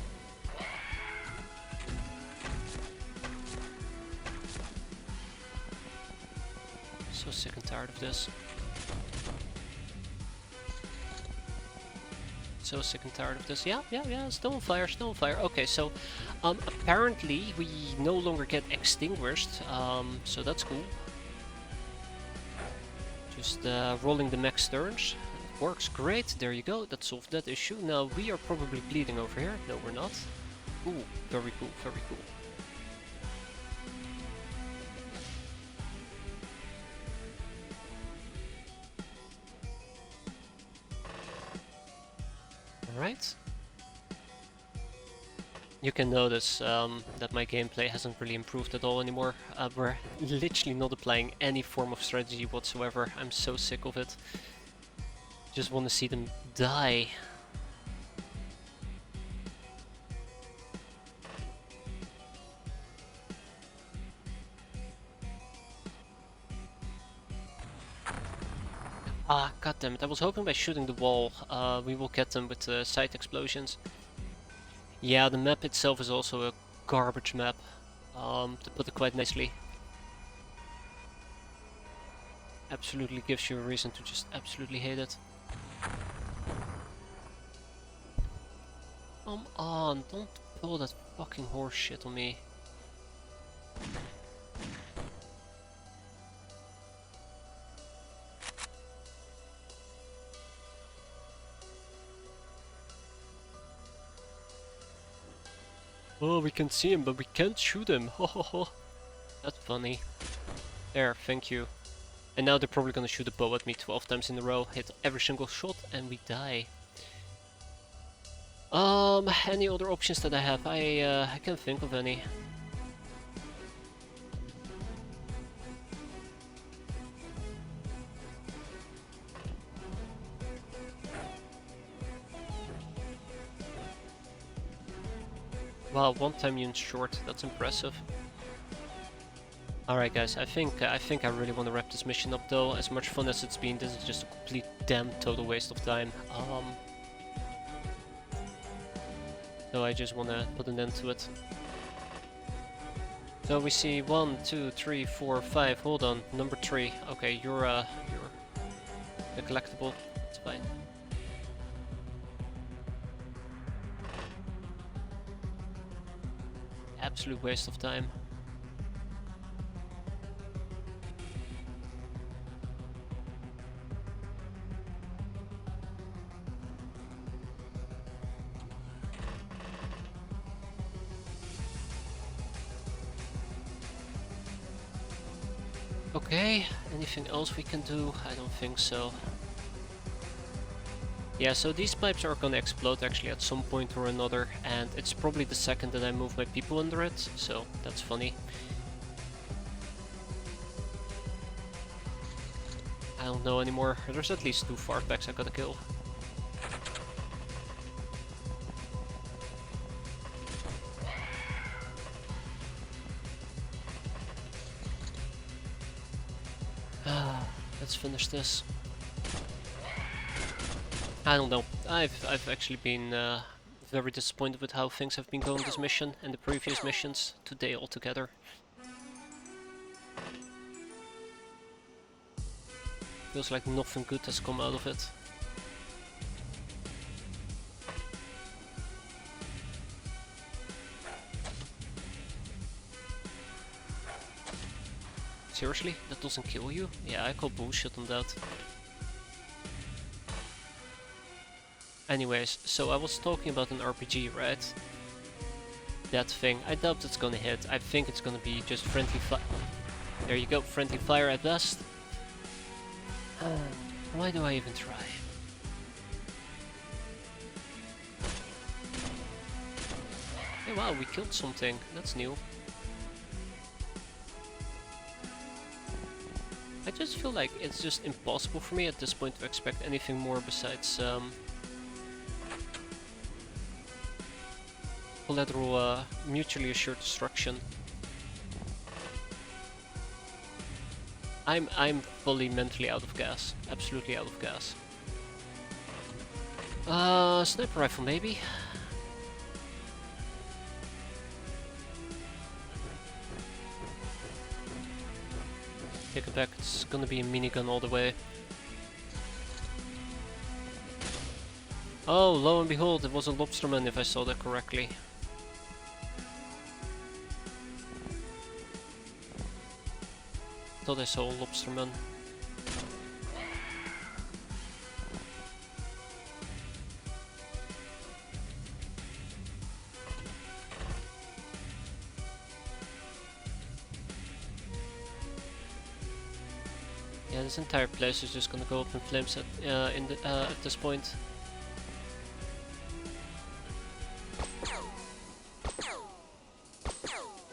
So sick and tired of this. So sick and tired of this. Yeah, still on fire, still on fire. Okay, so apparently we no longer get extinguished, so that's cool. Just rolling the max turns. It works great, there you go, that solved that issue. Now we are probably bleeding over here. No, we're not. Ooh, very cool, very cool. Alright. You can notice that my gameplay hasn't really improved at all anymore. We're literally not applying any form of strategy whatsoever. I'm so sick of it. Just want to see them die. Ah, goddammit, I was hoping by shooting the wall we will get them with side explosions. Yeah, the map itself is also a garbage map, to put it quite nicely. Absolutely gives you a reason to just absolutely hate it. Come on, don't pull that fucking horse shit on me. Oh, we can see him, but we can't shoot him. Ho ho ho. That's funny. There, thank you. And now they're probably gonna shoot a bow at me 12 times in a row, hit every single shot, and we die. Any other options that I have? I can't think of any. Wow, one time unit short, that's impressive. Alright guys, I think I really want to wrap this mission up though. As much fun as it's been, this is just a complete damn total waste of time. So I just want to put an end to it. So we see 1, 2, 3, 4, 5. Hold on, number 3. Okay, you're a collectible. It's fine. Absolute waste of time. Okay, anything else we can do? I don't think so. Yeah, so these pipes are gonna explode actually at some point or another, and it's probably the second that I move my people under it, so that's funny. I don't know anymore. There's at least 2 fartbacks I gotta kill. Let's finish this. I don't know. I've actually been very disappointed with how things have been going this mission and the previous missions today altogether. Feels like nothing good has come out of it. Seriously? That doesn't kill you? Yeah, I call bullshit on that. Anyways, so I was talking about an RPG, right? That thing. I doubt it's gonna hit. I think it's gonna be just friendly fire. There you go, friendly fire at best. Why do I even try? Hey, wow, we killed something. That's new. I just feel like it's just impossible for me at this point to expect anything more besides collateral mutually assured destruction. I'm fully mentally out of gas. Absolutely out of gas. Sniper rifle maybe? Take it back, it's gonna be a minigun all the way. Oh, lo and behold, it was a lobsterman if I saw that correctly. Thought I saw a lobsterman. Yeah, this entire place is just gonna go up in flames at this point.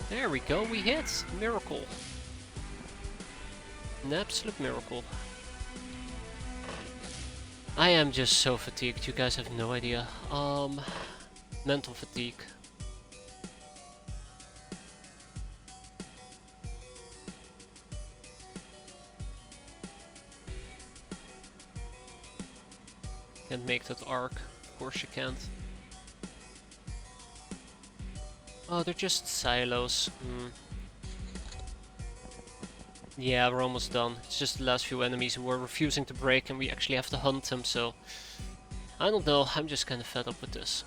There we go, we hit! Miracle! An absolute miracle. I am just so fatigued, you guys have no idea. Mental fatigue. Can't make that arc, of course you can't. Oh, they're just silos. Yeah, we're almost done. It's just the last few enemies who are refusing to break and we actually have to hunt them, so... I don't know, I'm just kinda fed up with this.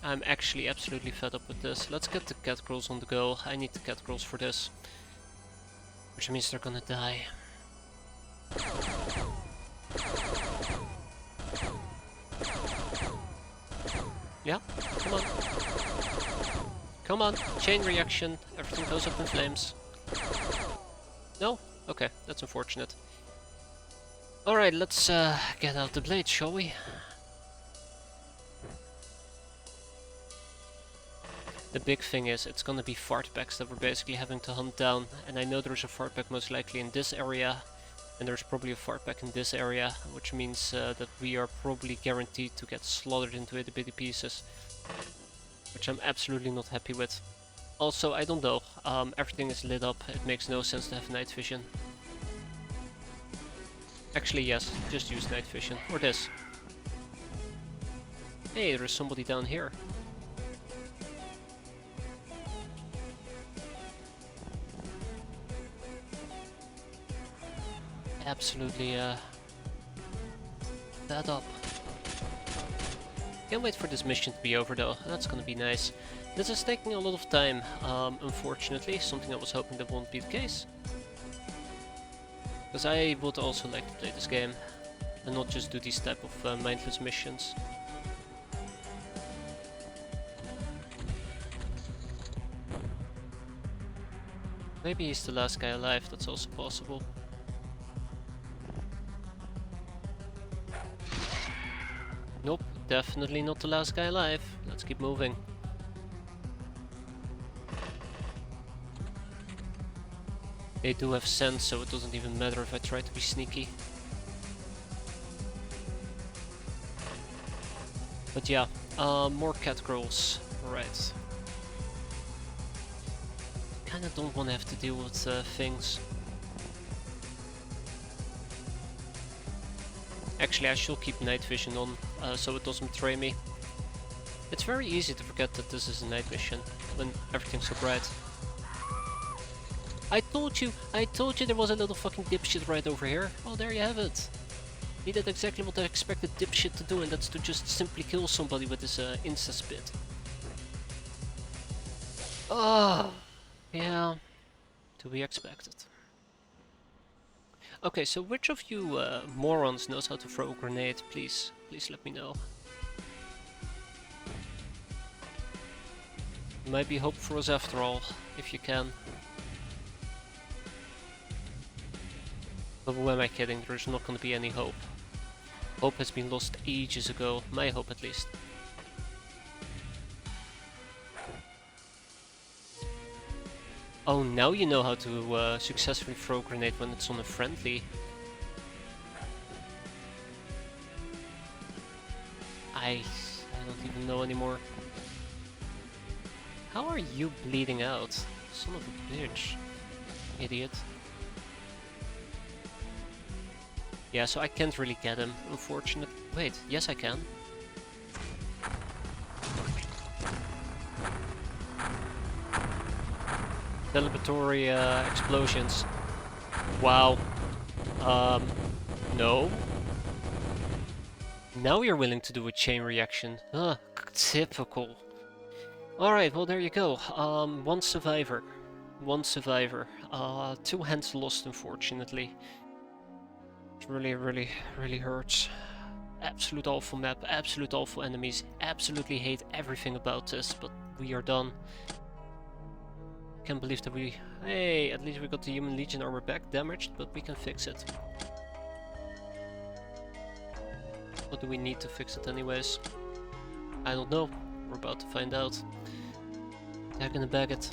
I'm actually absolutely fed up with this. Let's get the cat girls on the go. I need the cat girls for this. Which means they're gonna die. Yeah, come on. Come on, chain reaction, everything goes up in flames. No? Okay, that's unfortunate. Alright, let's get out the blade, shall we? The big thing is, it's gonna be fartbacks that we're basically having to hunt down, and I know there's a fartback most likely in this area, and there's probably a fartback in this area, which means that we are probably guaranteed to get slaughtered into itty bitty pieces. Which I'm absolutely not happy with. Also, I don't know, everything is lit up, it makes no sense to have night vision. Actually, yes, just use night vision, or this. Hey, there's somebody down here. Absolutely, fed up. Can't wait for this mission to be over though, that's gonna be nice. This is taking a lot of time, unfortunately, something I was hoping that won't be the case. Because I would also like to play this game, and not just do these type of mindless missions. Maybe he's the last guy alive, that's also possible. Nope, definitely not the last guy alive. Let's keep moving. They do have sense, so it doesn't even matter if I try to be sneaky. But yeah, more cat girls. Right. Kinda don't want to have to deal with things. Actually, I should keep night vision on, so it doesn't betray me. It's very easy to forget that this is a night mission, when everything's so bright. I told you there was a little fucking dipshit right over here. Well, there you have it. He did exactly what I expected dipshit to do, and that's to just simply kill somebody with his insta-spit. Oh, yeah, to be expected. Okay, so which of you morons knows how to throw a grenade? Please let me know. Might be hope for us after all, if you can. But who am I kidding? There's not gonna be any hope. Hope has been lost ages ago, my hope at least. Oh, now you know how to successfully throw a grenade when it's on a friendly. I don't even know anymore. How are you bleeding out? Son of a bitch. Idiot. Yeah, so I can't really get him, unfortunately. Wait, yes I can. Celebratory explosions. Wow. No. Now you're willing to do a chain reaction. Ugh, typical. Alright, well there you go. One survivor. One survivor. 2 hands lost, unfortunately. It really hurts. Absolute awful map, absolute awful enemies. Absolutely hate everything about this, but we are done. Can't believe that we... Hey, at least we got the Human Legion armor back, damaged, but we can fix it. What do we need to fix it anyways? I don't know. We're about to find out. They're gonna bag it.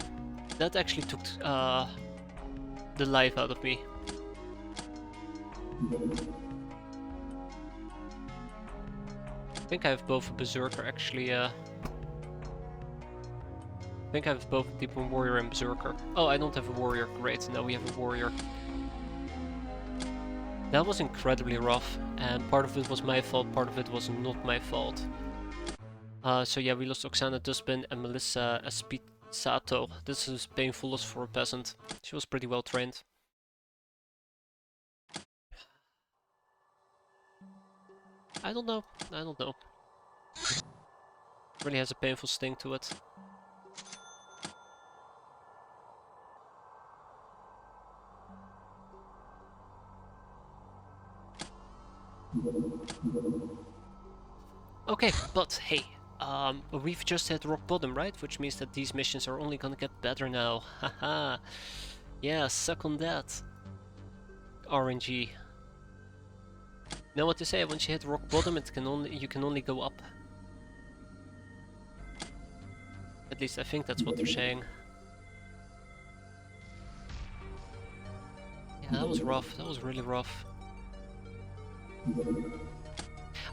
That actually took the life out of me. I think I have both a Berserker actually, I think I have both a Deep One Warrior and Berserker. Oh, I don't have a Warrior. Great, now we have a Warrior. That was incredibly rough, and part of it was my fault, part of it was not my fault. So yeah, we lost Oksana Dustbin and Melissa Espitato. This is painful loss for a peasant. She was pretty well trained. I don't know. Really has a painful sting to it. Okay, but hey, we've just hit rock bottom, right? Which means that these missions are only gonna get better now. Haha. Yeah, suck on that. RNG. Know what to say? Once you hit rock bottom, you can only go up. At least I think that's what they're saying. Yeah, that was rough. That was really rough.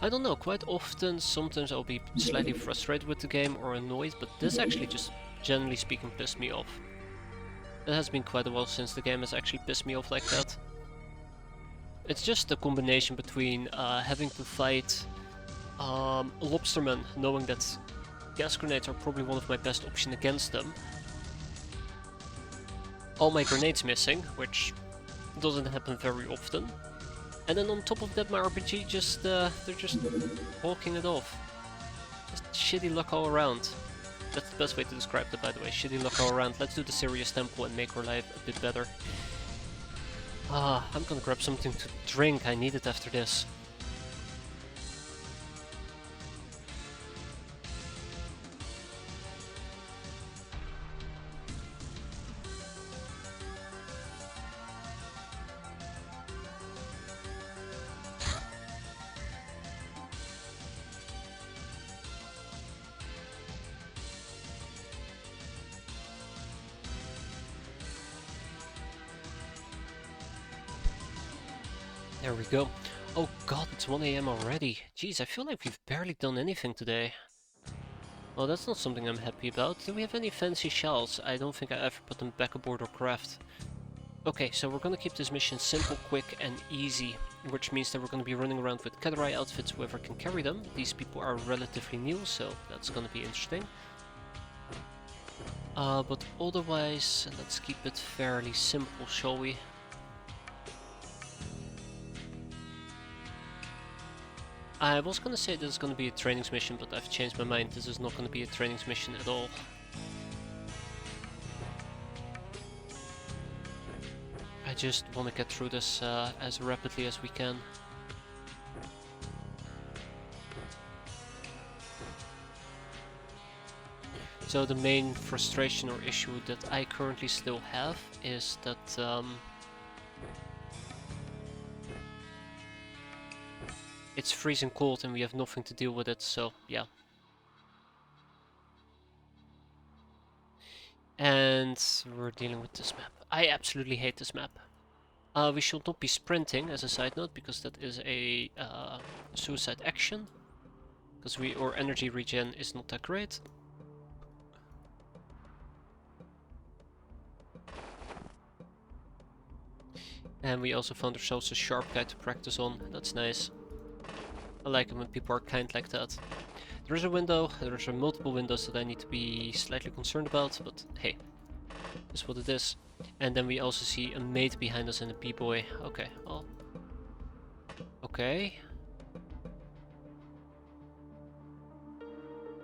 I don't know, quite often, sometimes I'll be slightly frustrated with the game or annoyed, but this actually just generally speaking, piss me off. It has been quite a while since the game has actually pissed me off like that. It's just a combination between having to fight lobstermen, knowing that gas grenades are probably one of my best options against them. All my grenades missing, which doesn't happen very often. And then on top of that, my RPG just, they're just walking it off. Just shitty luck all around. That's the best way to describe that, by the way. Shitty luck all around. Let's do the serious tempo and make our life a bit better. I'm gonna grab something to drink. I need it after this. There we go. Oh god, it's 1 AM already. Jeez, I feel like we've barely done anything today. Well, that's not something I'm happy about. Do we have any fancy shells? I don't think I ever put them back aboard or craft. Okay, so we're gonna keep this mission simple, quick and easy, which means that we're gonna be running around with Cat'Eye outfits, whoever can carry them. These people are relatively new, so that's gonna be interesting. But otherwise, let's keep it fairly simple, shall we? I was gonna say this is gonna be a trainings mission, but I've changed my mind. This is not gonna be a trainings mission at all. I just want to get through this as rapidly as we can. So the main frustration or issue that I currently still have is that it's freezing cold and we have nothing to deal with it, so yeah. And we're dealing with this map. I absolutely hate this map. We should not be sprinting as a side note, because that is a suicide action. Because our energy regen is not that great. And we also found ourselves a sharp guy to practice on. That's nice. I like it when people are kind like that. There's a window, there's multiple windows that I need to be slightly concerned about, but hey, that's what it is. And then we also see a mate behind us and a b-boy. Okay, well. Okay.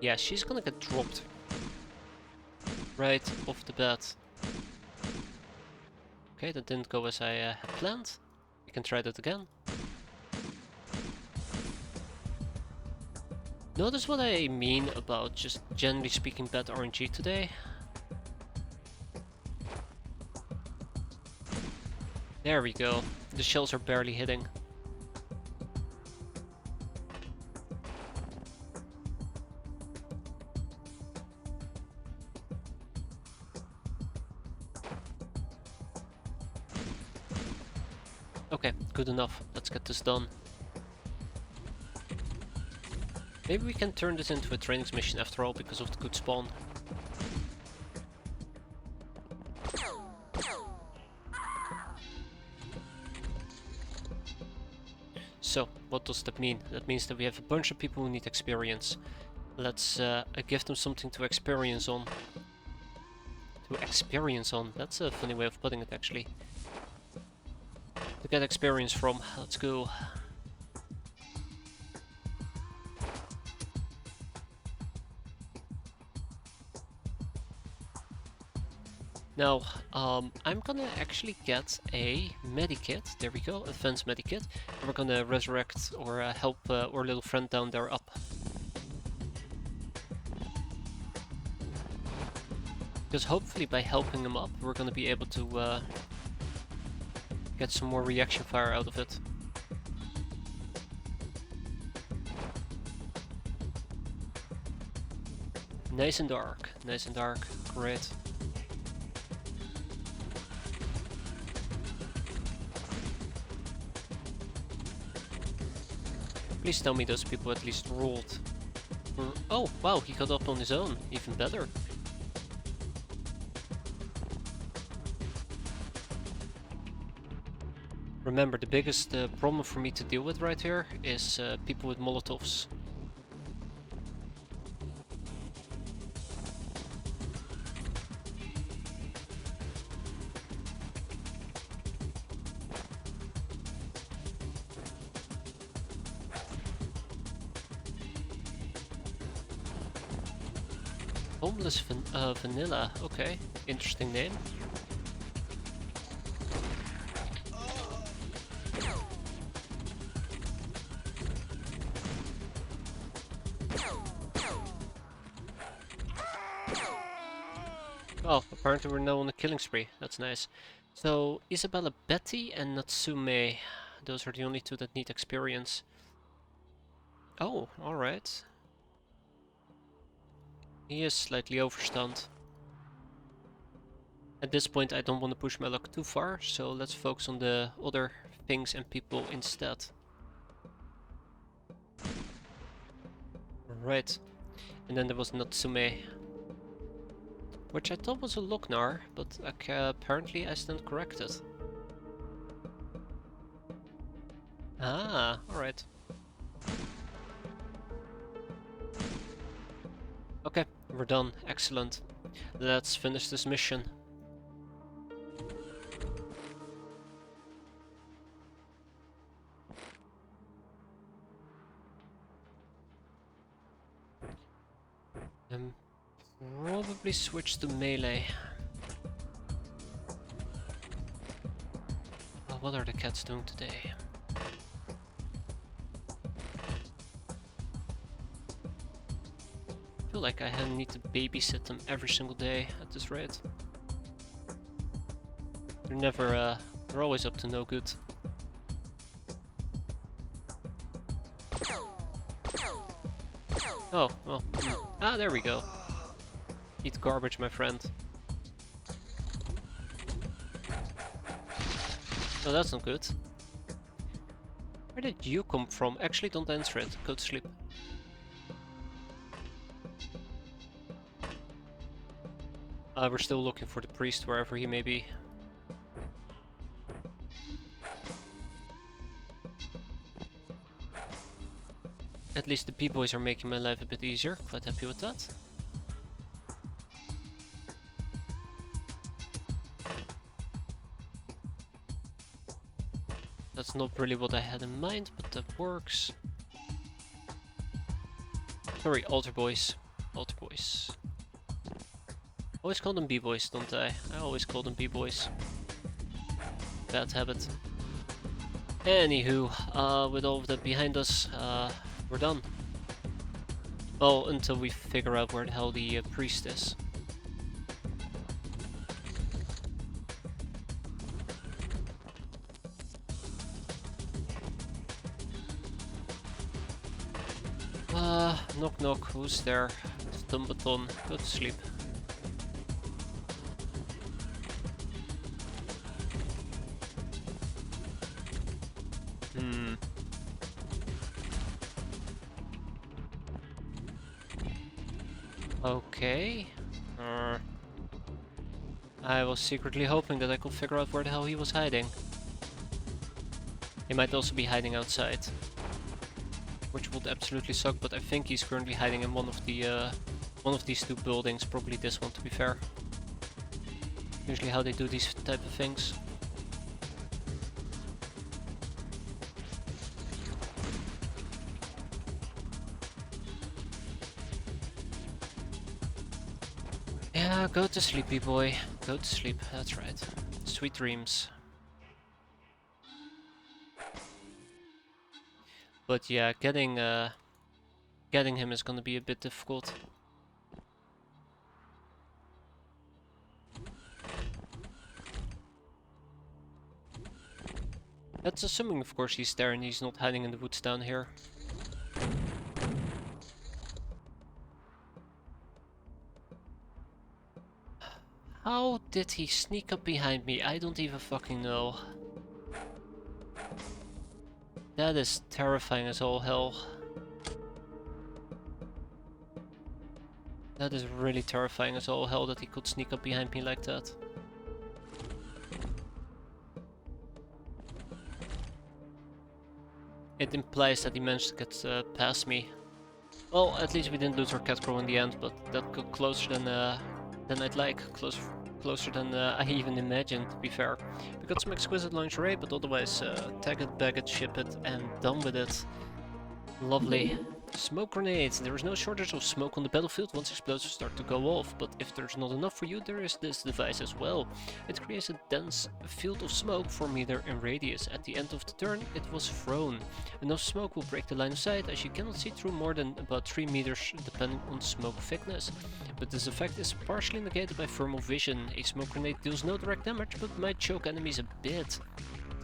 Yeah, she's gonna get dropped right off the bat. Okay, that didn't go as I had planned. We can try that again. Notice what I mean about just generally speaking bad RNG today? There we go. The shells are barely hitting. Okay, good enough. Let's get this done. Maybe we can turn this into a trainings mission after all because of the good spawn. So, what does that mean? That means that we have a bunch of people who need experience. Let's give them something to experience on. That's a funny way of putting it, actually. To get experience from. Let's go. Now, I'm gonna actually get a medikit. There we go, advanced medikit. And we're gonna resurrect or help our little friend down there up. Because hopefully by helping him up, we're gonna be able to get some more reaction fire out of it. Nice and dark, great. Please tell me those people at least rolled. Oh, wow, he got up on his own. Even better. Remember, the biggest problem for me to deal with right here is people with Molotovs. Homeless Vanilla, okay, interesting name. Oh, apparently we're now on a killing spree, that's nice. So, Isabella Betty and Natsume, those are the only two that need experience. Oh, alright. He is slightly overstunned. At this point I don't want to push my luck too far, so let's focus on the other things and people instead. Right. And then there was Natsume, which I thought was a Loknar, but apparently I stand corrected. Ah, alright. Okay, we're done. Excellent. Let's finish this mission. Probably switch to melee. Oh, what are the cats doing today? I feel like I need to babysit them every single day at this rate. They're never, they're always up to no good. Oh, well. Ah, there we go. Eat garbage, my friend. No, that's not good. Where did you come from? Actually, don't answer it. Go to sleep. We're still looking for the priest wherever he may be. At least the B-boys are making my life a bit easier. Quite happy with that. That's not really what I had in mind, but that works. Sorry, altar boys. Altar boys. Always call them B-boys, don't I? I always call them B-boys. Bad habit. Anywho, with all of that behind us, we're done. Well, until we figure out where the hell the priest is. Knock knock, who's there? Stumbaton, go to sleep. Okay. I was secretly hoping that I could figure out where the hell he was hiding. He might also be hiding outside, which would absolutely suck, but I think he's currently hiding in one of these two buildings, probably this one to be fair. Usually how they do these type of things. Yeah, go to sleepy boy. Go to sleep, that's right. Sweet dreams. But yeah, getting him is gonna be a bit difficult. That's assuming, of course, he's there and he's not hiding in the woods down here. How did he sneak up behind me? I don't even fucking know. That is terrifying as all hell. That is really terrifying as all hell that he could sneak up behind me like that. It implies that he managed to get past me. Well, at least we didn't lose our cat girl in the end, but that got closer than I'd like. Closer than I even imagined, to be fair. We got some exquisite lingerie, but otherwise tag it, bag it, ship it, and done with it. Lovely. Smoke grenades. There is no shortage of smoke on the battlefield once explosives start to go off, but if there's not enough for you, there is this device as well. It creates a dense field of smoke for a meter in radius. At the end of the turn, it was thrown. Enough smoke will break the line of sight, as you cannot see through more than about 3 meters depending on smoke thickness. But this effect is partially negated by thermal vision. A smoke grenade deals no direct damage, but might choke enemies a bit.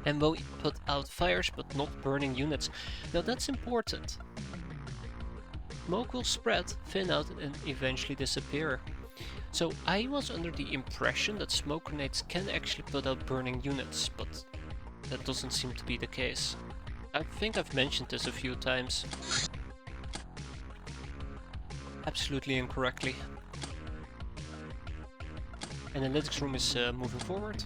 And will put out fires, but not burning units. Now that's important. Smoke will spread, thin out, and eventually disappear. So I was under the impression that smoke grenades can actually put out burning units, but that doesn't seem to be the case. I think I've mentioned this a few times. Absolutely incorrectly. Analytics room is moving forward.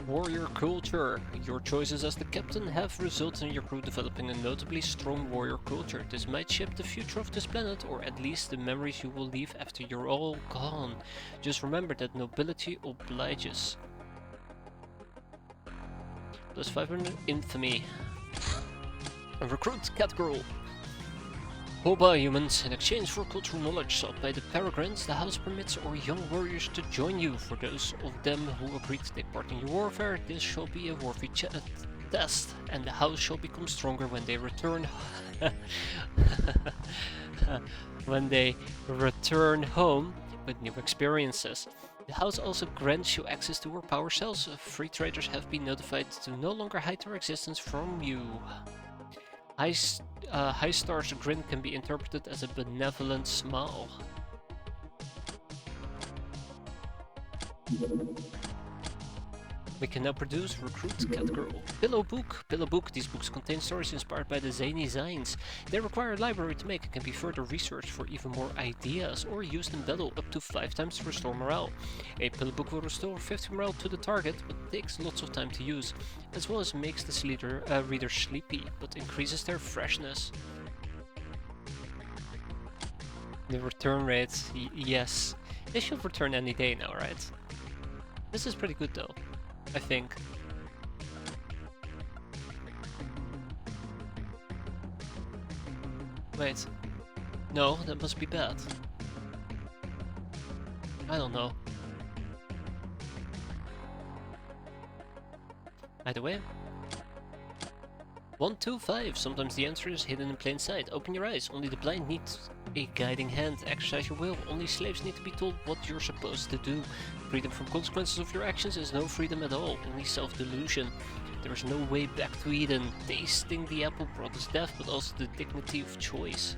Warrior culture. Your choices as the captain have resulted in your crew developing a notably strong warrior culture. This might shape the future of this planet, or at least the memories you will leave after you're all gone. Just remember that nobility obliges. Plus 500 infamy. A recruit catgirl. Hoba humans, in exchange for cultural knowledge sought by the Peregrines, the house permits our young warriors to join you. For those of them who agree to take part in your warfare, this shall be a worthy test, and the house shall become stronger when they return home with new experiences. The house also grants you access to our power cells. Free traders have been notified to no longer hide their existence from you. High Star's grin can be interpreted as a benevolent smile. We can now produce Recruit Catgirl. Pillow Book. Pillow Book. These books contain stories inspired by the zany Zines. They require a library to make and can be further researched for even more ideas or used in battle up to 5 times to restore morale. A Pillow Book will restore 50 morale to the target, but takes lots of time to use, as well as makes this reader sleepy, but increases their freshness. The return rate, yes. They should return any day now, right? This is pretty good though, I think. Wait. No, that must be bad. I don't know. Either way. 125. Sometimes the answer is hidden in plain sight. Open your eyes. Only the blind need a guiding hand. Exercise your will. Only slaves need to be told what you're supposed to do. Freedom from consequences of your actions is no freedom at all. Only self-delusion. There is no way back to Eden. Tasting the apple brought us death, but also the dignity of choice.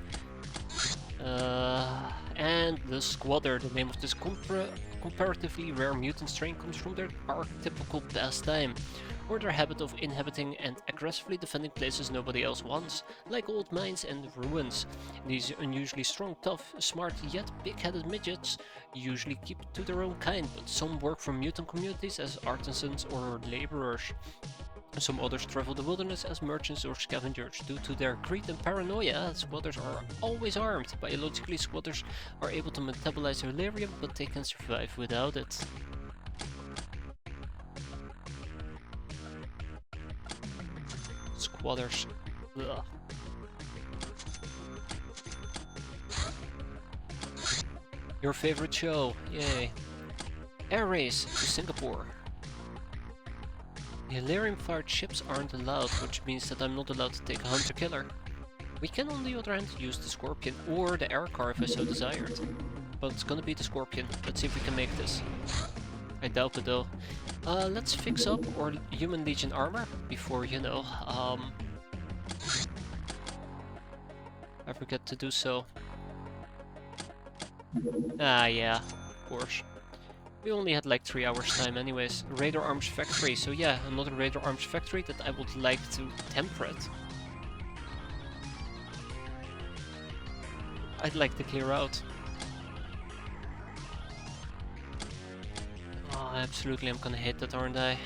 And the Squatter. The name of this comparatively rare mutant strain comes from their archetypical pastime, or their habit of inhabiting and aggressively defending places nobody else wants, like old mines and ruins. These unusually strong, tough, smart yet big-headed midgets usually keep to their own kind, but some work for mutant communities as artisans or laborers. Some others travel the wilderness as merchants or scavengers. Due to their greed and paranoia, squatters are always armed. Biologically, squatters are able to metabolize delirium, but they can survive without it. Squatters. Ugh. Your favorite show, yay. Air race to Singapore. Helium-fired ships aren't allowed, which means that I'm not allowed to take a hunter-killer. We can on the other hand use the Scorpion or the air car if I so desired. But it's gonna be the Scorpion. Let's see if we can make this. I doubt it though. Let's fix up our Human Legion armor before, you know, I forget to do so. Ah, yeah, of course. We only had like 3 hours time anyways. Radar Arms Factory, so yeah, another Radar Arms Factory that I would like to temperate. I'd like to clear out. Oh, absolutely, I'm gonna hate that, aren't I?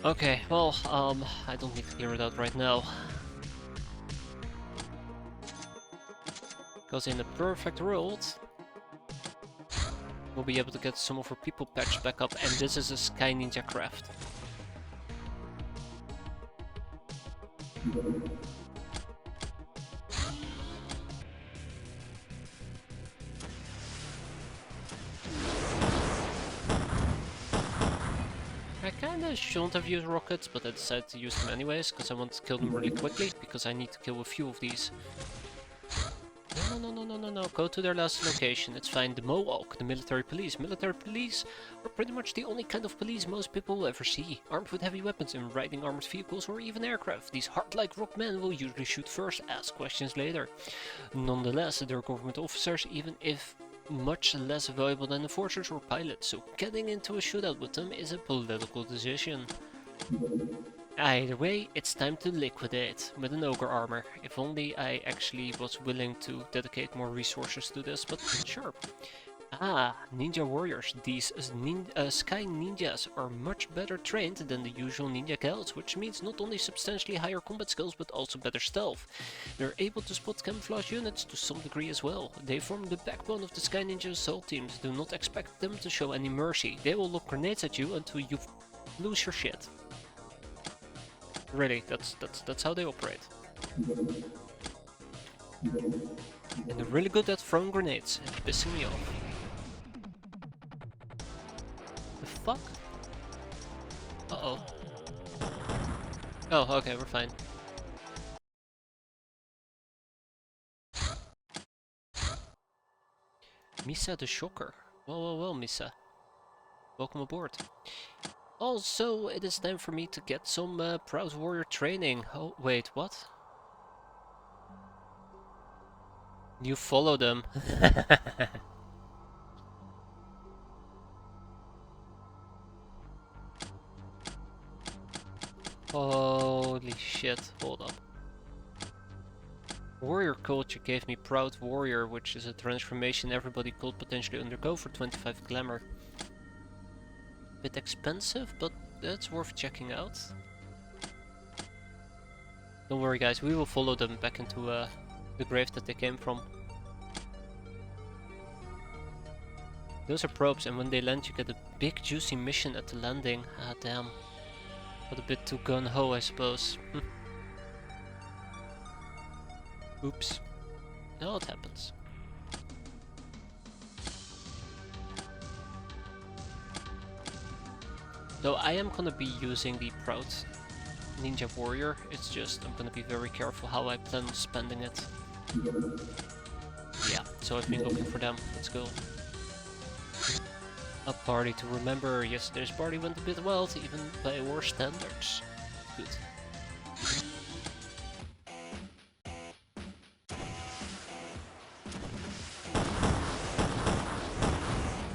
Okay, well, I don't need to clear it out right now. Because in a perfect world, we'll be able to get some of our people patched back up, and this is a Sky Ninja craft. I kinda shouldn't have used rockets, but I decided to use them anyways, because I want to kill them really quickly, because I need to kill a few of these. No, go to their last location, it's fine. The Mohawk, the military police. Military police are pretty much the only kind of police most people will ever see. Armed with heavy weapons and riding armored vehicles or even aircraft. These hard-like rock men will usually shoot first, ask questions later. Nonetheless, they're government officers, even if much less valuable than enforcers or pilots, so getting into a shootout with them is a political decision. Either way, it's time to liquidate with an ogre armor. If only I actually was willing to dedicate more resources to this, but sure. Ah, ninja warriors. These sky ninjas are much better trained than the usual ninja guilds, which means not only substantially higher combat skills but also better stealth. They're able to spot camouflage units to some degree as well. They form the backbone of the Sky Ninja assault teams. Do not expect them to show any mercy. They will lob grenades at you until you lose your shit. Really, that's how they operate. And they're really good at throwing grenades and pissing me off. The fuck? Uh-oh. Oh, okay, we're fine. Misa the Shocker. Well, Misa. Welcome aboard. Also, it is time for me to get some Proud Warrior training. Oh, wait, what? You follow them. Holy shit, hold up. Warrior culture gave me Proud Warrior, which is a transformation everybody could potentially undergo for 25 glamour. Bit expensive, but that's worth checking out. Don't worry guys, we will follow them back into the grave that they came from. Those are probes, and when they land you get a big juicy mission at the landing. Ah damn. Got a bit too gun-ho, I suppose. Oops. No, it happens. Though I am gonna be using the Proud Ninja Warrior, it's just I'm gonna be very careful how I plan on spending it. Yeah, so I've been looking for them. Let's go. A party to remember. Yesterday's party went a bit wild, even by war standards. Good.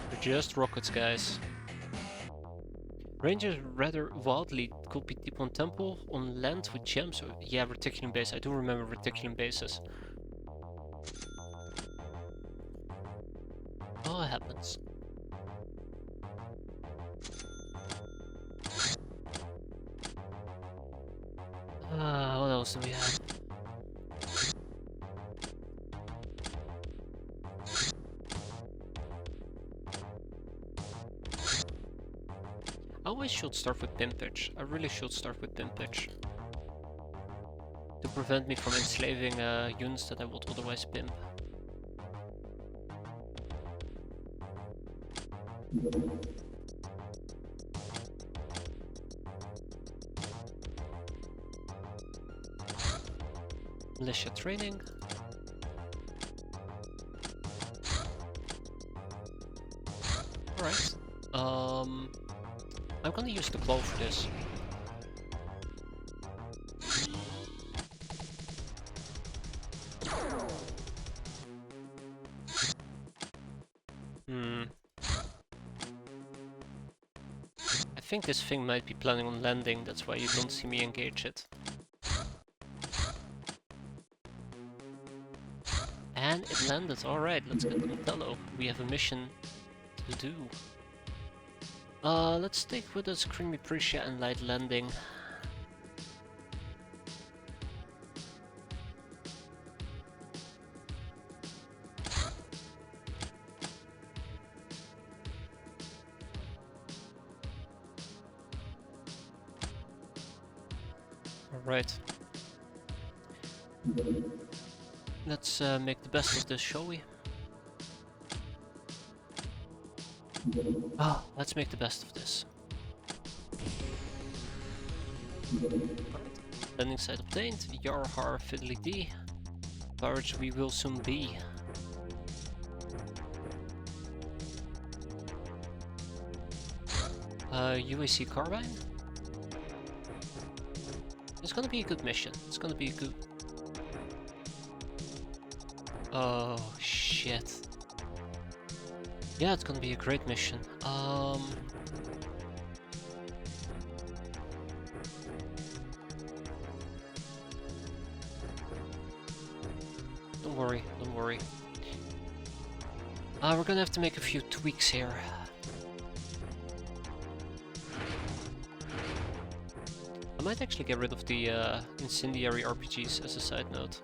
They're just rockets, guys. Rangers rather wildly could be deep on temple, on land with gems. Or, yeah, reticulum base. I do remember reticulum bases. Oh, it happens. What else do we have? I always should start with pimpage. I really should start with pimpage. To prevent me from enslaving units that I would otherwise pimp. Militia training. Alright. I'm gonna use the claw for this. I think this thing might be planning on landing, that's why you don't see me engage it. And it landed, alright, let's get the Tello. We have a mission to do. Let's stick with this creamy Prisha and light landing. Alright. Let's make the best of this, shall we? Ah, let's make the best of this. Landing site obtained. Yarhar Fiddly D. Barrage we will soon be. UAC Carbine? It's gonna be a good mission. It's gonna be a good... Oh, shit. Yeah, it's gonna be a great mission. Don't worry, don't worry. We're gonna have to make a few tweaks here. I might actually get rid of the incendiary RPGs as a side note.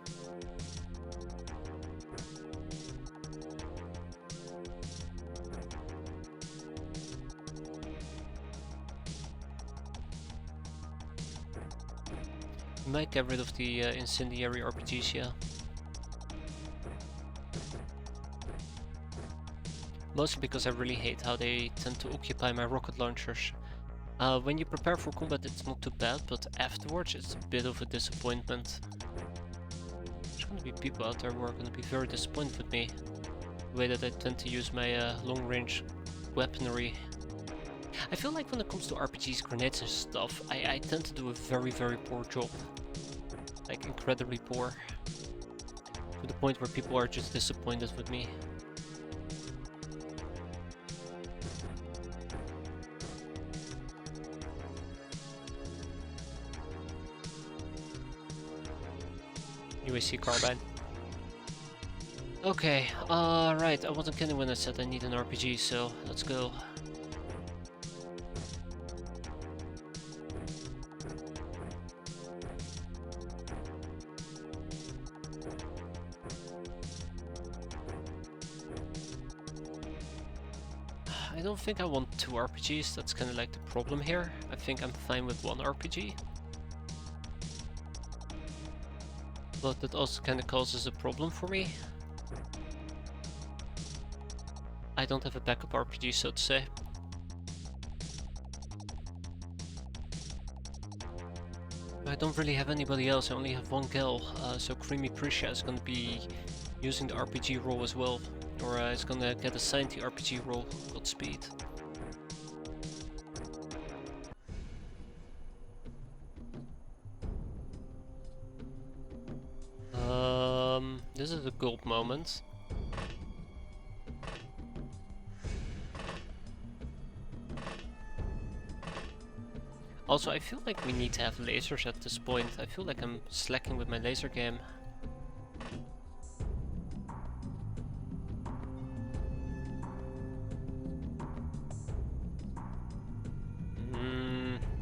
Might get rid of the incendiary RPGs, yeah. Mostly because I really hate how they tend to occupy my rocket launchers. When you prepare for combat it's not too bad, but afterwards it's a bit of a disappointment. There's gonna be people out there who are gonna be very disappointed with me. The way that I tend to use my long range weaponry. I feel like when it comes to RPGs, grenades and stuff, I tend to do a very poor job. Like incredibly poor. To the point where people are just disappointed with me. UAC Carbine. Okay, right, I wasn't kidding when I said I need an RPG, so let's go. I don't think I want 2 RPGs, that's kinda like the problem here. I think I'm fine with 1 RPG. But that also kinda causes a problem for me. I don't have a backup RPG, so to say. I don't really have anybody else, I only have 1 gal, so Creamy Prisha is gonna be using the RPG role as well. Or it's gonna get assigned the RPG role. Godspeed. This is a gold moment. Also, I feel like we need to have lasers at this point. I feel like I'm slacking with my laser game.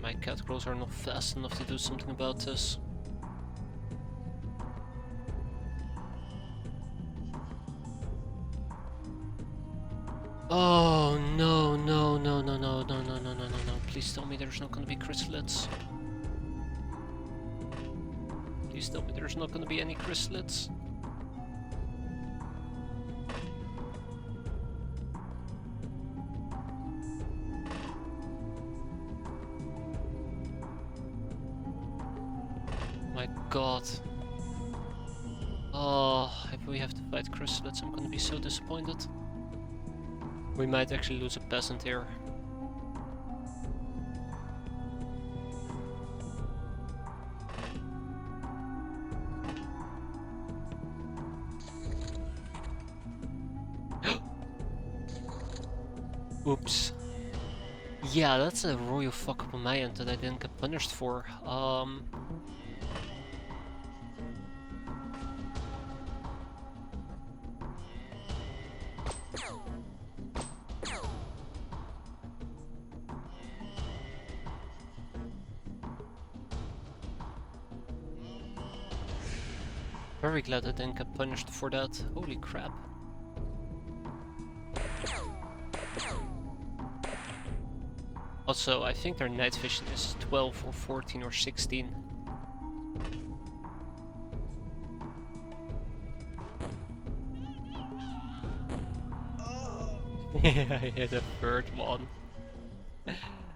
My cat crawls are not fast enough to do something about this. Oh no, no, no, no, no, no, no, no, no, no, no. Please tell me there's not gonna be chrysalids. Please tell me there's not gonna be any chrysalids. My god. Oh, if we have to fight chrysalids, I'm gonna be so disappointed. We might actually lose a peasant here. Oops. Yeah, that's a royal fuck up on my end that I didn't get punished for. very glad I didn't get punished for that. Holy crap. Also, I think their night vision is 12 or 14 or 16. Yeah, I hit a third one.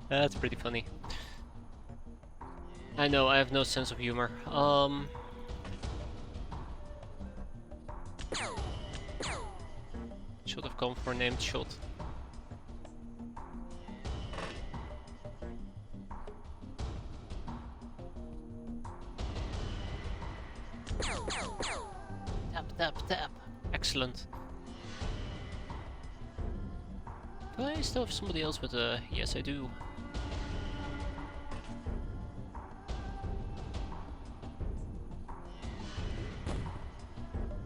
That's pretty funny. I know, I have no sense of humor. Should have gone for a named shot. Tap, tap, tap. Excellent. Do I still have somebody else with a... Yes, I do.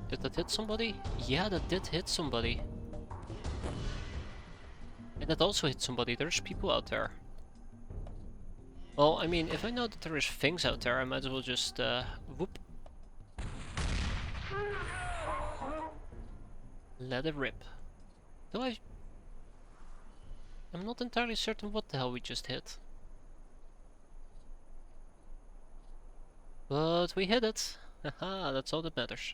Did that hit somebody? Yeah, that did hit somebody. And that also hit somebody. There's people out there. Well, I mean, if I know that there is things out there, I might as well just, whoop. Let it rip. Do I... I'm not entirely certain what the hell we just hit. But we hit it. Haha, that's all that matters.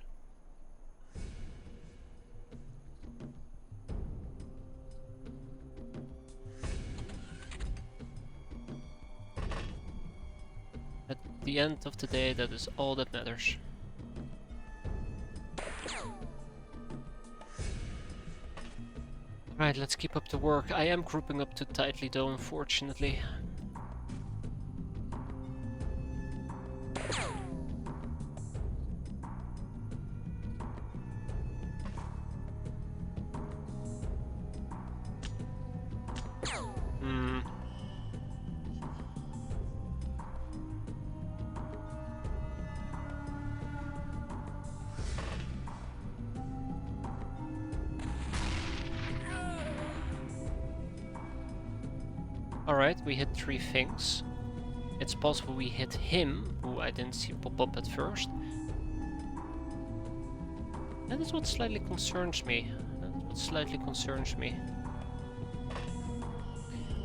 At the end of the day, that is all that matters. Right, let's keep up the work. I am grouping up too tightly though, unfortunately. Alright, we hit 3 things. It's possible we hit him, who I didn't see pop up at first. That is what slightly concerns me.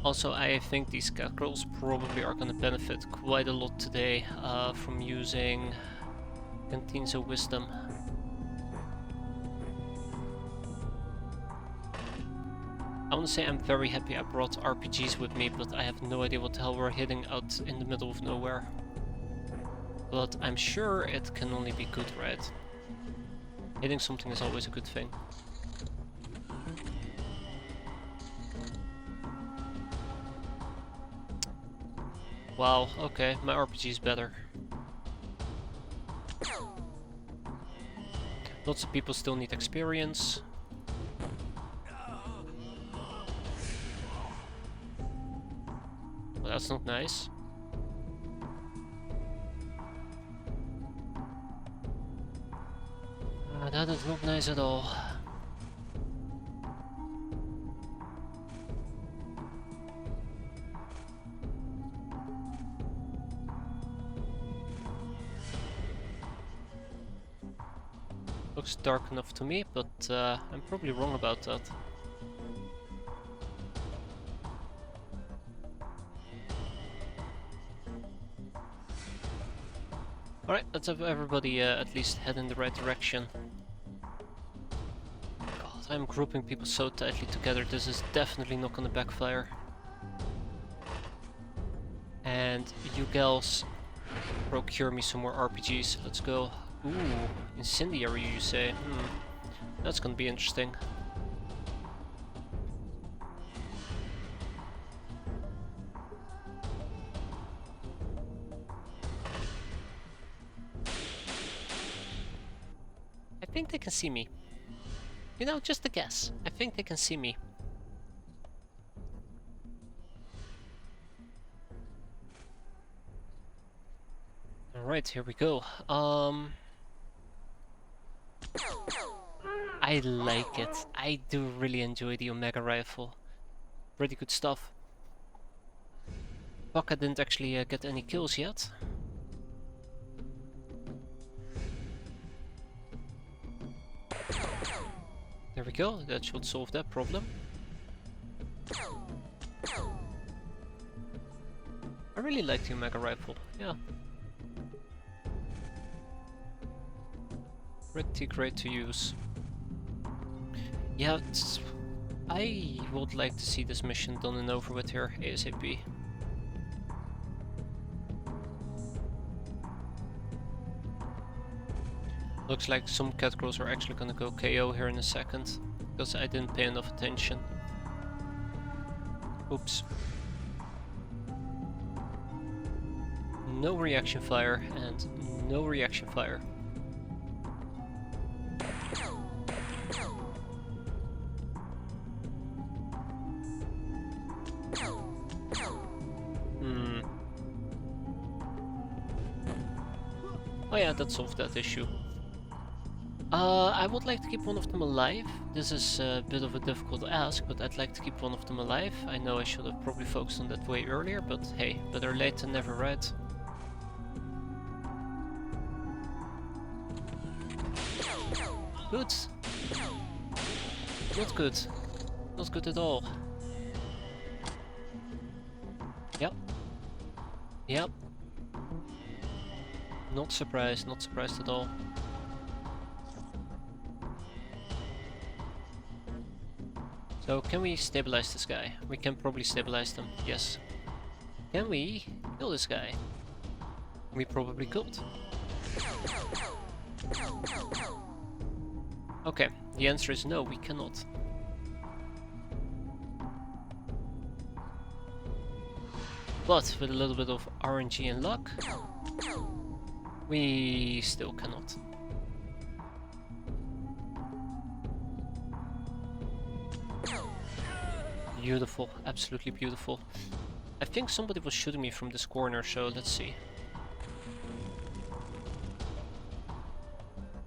Also, I think these cackerels probably are going to benefit quite a lot today from using Canteens of Wisdom. I want to say I'm very happy I brought RPGs with me, but I have no idea what the hell we're hitting out in the middle of nowhere. But I'm sure it can only be good, right? Hitting something is always a good thing. Wow, okay, my RPG is better. Lots of people still need experience. Well, that's not nice. That is not nice at all. Looks dark enough to me, but I'm probably wrong about that. Alright, let's have everybody at least head in the right direction. God, I'm grouping people so tightly together, this is definitely not gonna backfire. And you gals, procure me some more RPGs, let's go. Ooh, incendiary you say? That's gonna be interesting. I think they can see me. You know, just a guess. I think they can see me. Alright, here we go. I like it. I do really enjoy the Omega rifle. Pretty good stuff. Baka didn't actually get any kills yet. There we go, that should solve that problem. I really like the Omega rifle, yeah. Pretty great to use. Yeah, I would like to see this mission done and over with here ASAP. Looks like some catgirls are actually gonna go KO here in a second, because I didn't pay enough attention. Oops. No reaction fire and no reaction fire. Oh yeah, that solved that issue. I would like to keep one of them alive. This is a bit of a difficult ask, but I'd like to keep one of them alive. I know I should have probably focused on that way earlier, but hey, better late than never, right? Good. Not good. Not good at all. Yep. Yep. Not surprised at all. So can we stabilize this guy? We can probably stabilize them, yes. Can we kill this guy? We probably could. Okay, the answer is no, we cannot. But with a little bit of RNG and luck, we still cannot. Beautiful, absolutely beautiful. I think somebody was shooting me from this corner, so let's see.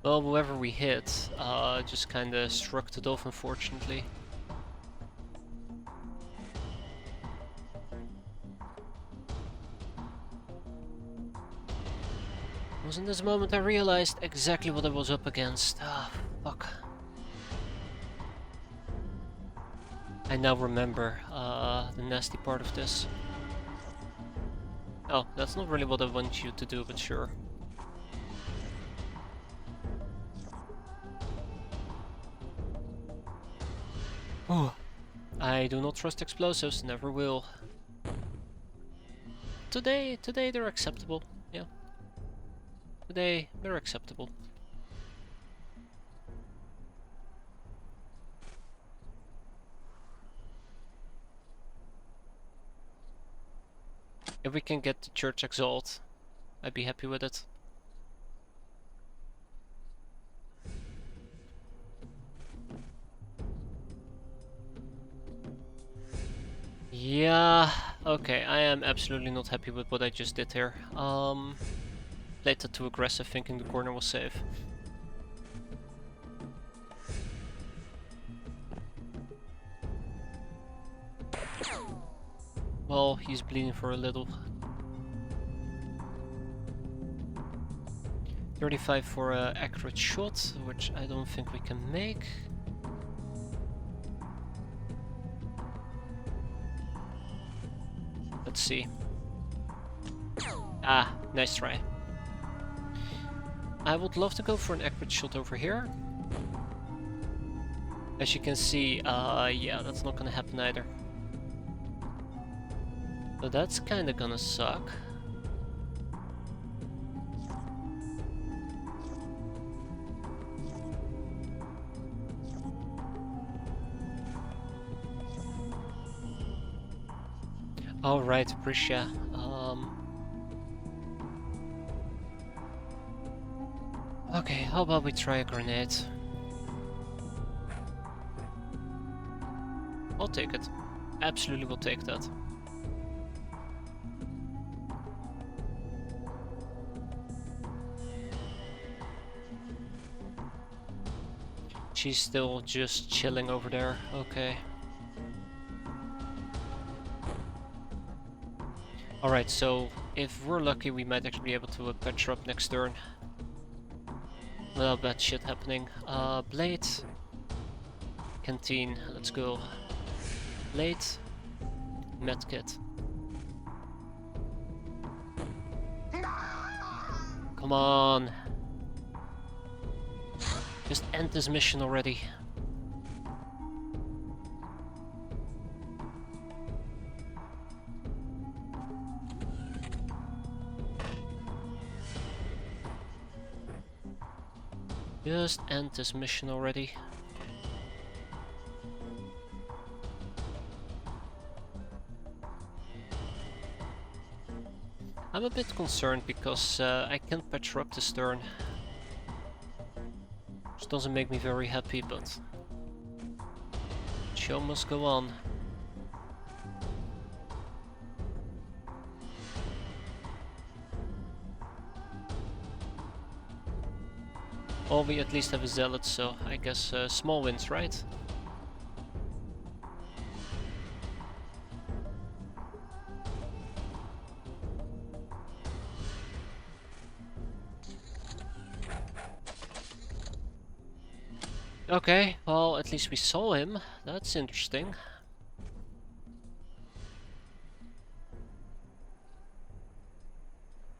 Well, whoever we hit just kinda shrugged it off, unfortunately. It was in this moment I realized exactly what I was up against. Ah, fuck. I now remember the nasty part of this. Oh, that's not really what I want you to do, but sure. Oh, I do not trust explosives, never will. Today they're acceptable, yeah. Today they're acceptable. If we can get the church exalt, I'd be happy with it. Yeah, okay, I am absolutely not happy with what I just did here. Played that too aggressive, thinking the corner was safe. Well, he's bleeding for a little. 35 for an accurate shot, which I don't think we can make. Let's see. Ah, nice try. I would love to go for an accurate shot over here. As you can see, yeah, that's not gonna happen either. So that's kinda gonna suck. Alright, Prisha. Okay, how about we try a grenade? I'll take it. Absolutely will take that. She's still just chilling over there, okay. Alright, so if we're lucky we might actually be able to patch her up next turn. Without bad shit happening. Blade. canteen. Let's go. Late. Medkit. Come on. Just end this mission already. Just end this mission already. I'm a bit concerned because I can't patch her up this turn. Which doesn't make me very happy, but show must go on. Well, we at least have a zealot, so I guess small wins, right? Okay, well, at least we saw him. That's interesting.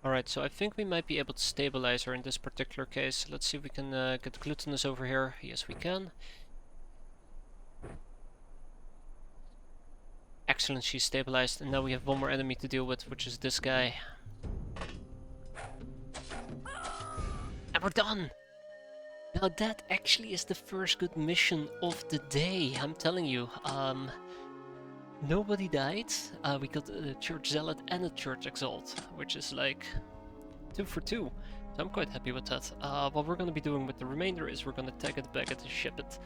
Alright, so I think we might be able to stabilize her in this particular case. Let's see if we can get Glutinous over here. Yes, we can. Excellent, she's stabilized. And now we have one more enemy to deal with, which is this guy. And we're done! Now that actually is the first good mission of the day, I'm telling you. Nobody died. We got a Church Zealot and a Church Exalt, which is like 2 for 2. So I'm quite happy with that. What we're going to be doing with the remainder is we're going to tag it back and ship it.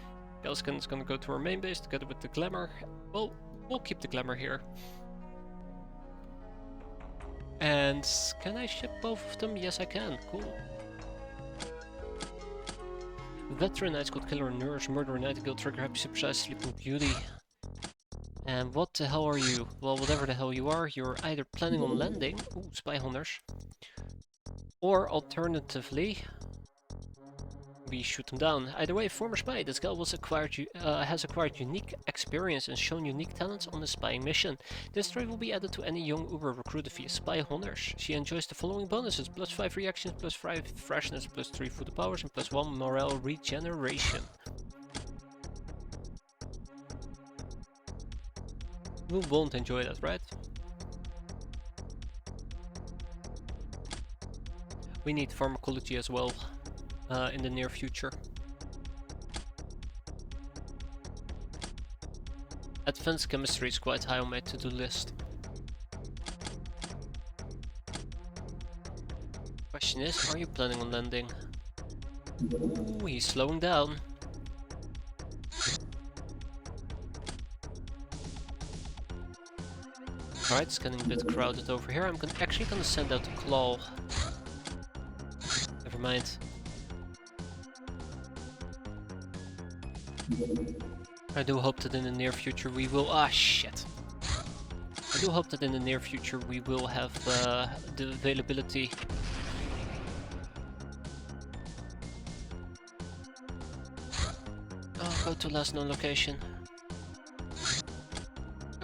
Gelskin is going to go to our main base together with the Glamour. Well, we'll keep the Glamour here. And can I ship both of them? Yes, I can. Cool. Veteran, Night Squad Killer, Nurse, Murderer, Nightingale, Trigger, Happy, Supersize, Sleeping Beauty. And what the hell are you? Well, whatever the hell you are, you're either planning on landing, ooh, Spy Hunters, or alternatively, we shoot them down. Either way, former spy, this guy was has acquired unique experience and shown unique talents on the spying mission. This trait will be added to any young Uber recruited via Spy Hunters. She enjoys the following bonuses: +5 reactions, +5 freshness, +3 food powers, and +1 morale regeneration. Who won't enjoy that, right? We need pharmacology as well in the near future. Advanced chemistry is quite high on my to-do list. Question is, are you planning on landing? Ooh, he's slowing down. Alright, it's getting a bit crowded over here. I'm actually gonna send out a claw. Never mind. I do hope that in the near future we will... Ah, shit. I do hope that in the near future we will have the availability. Oh, go to last known location.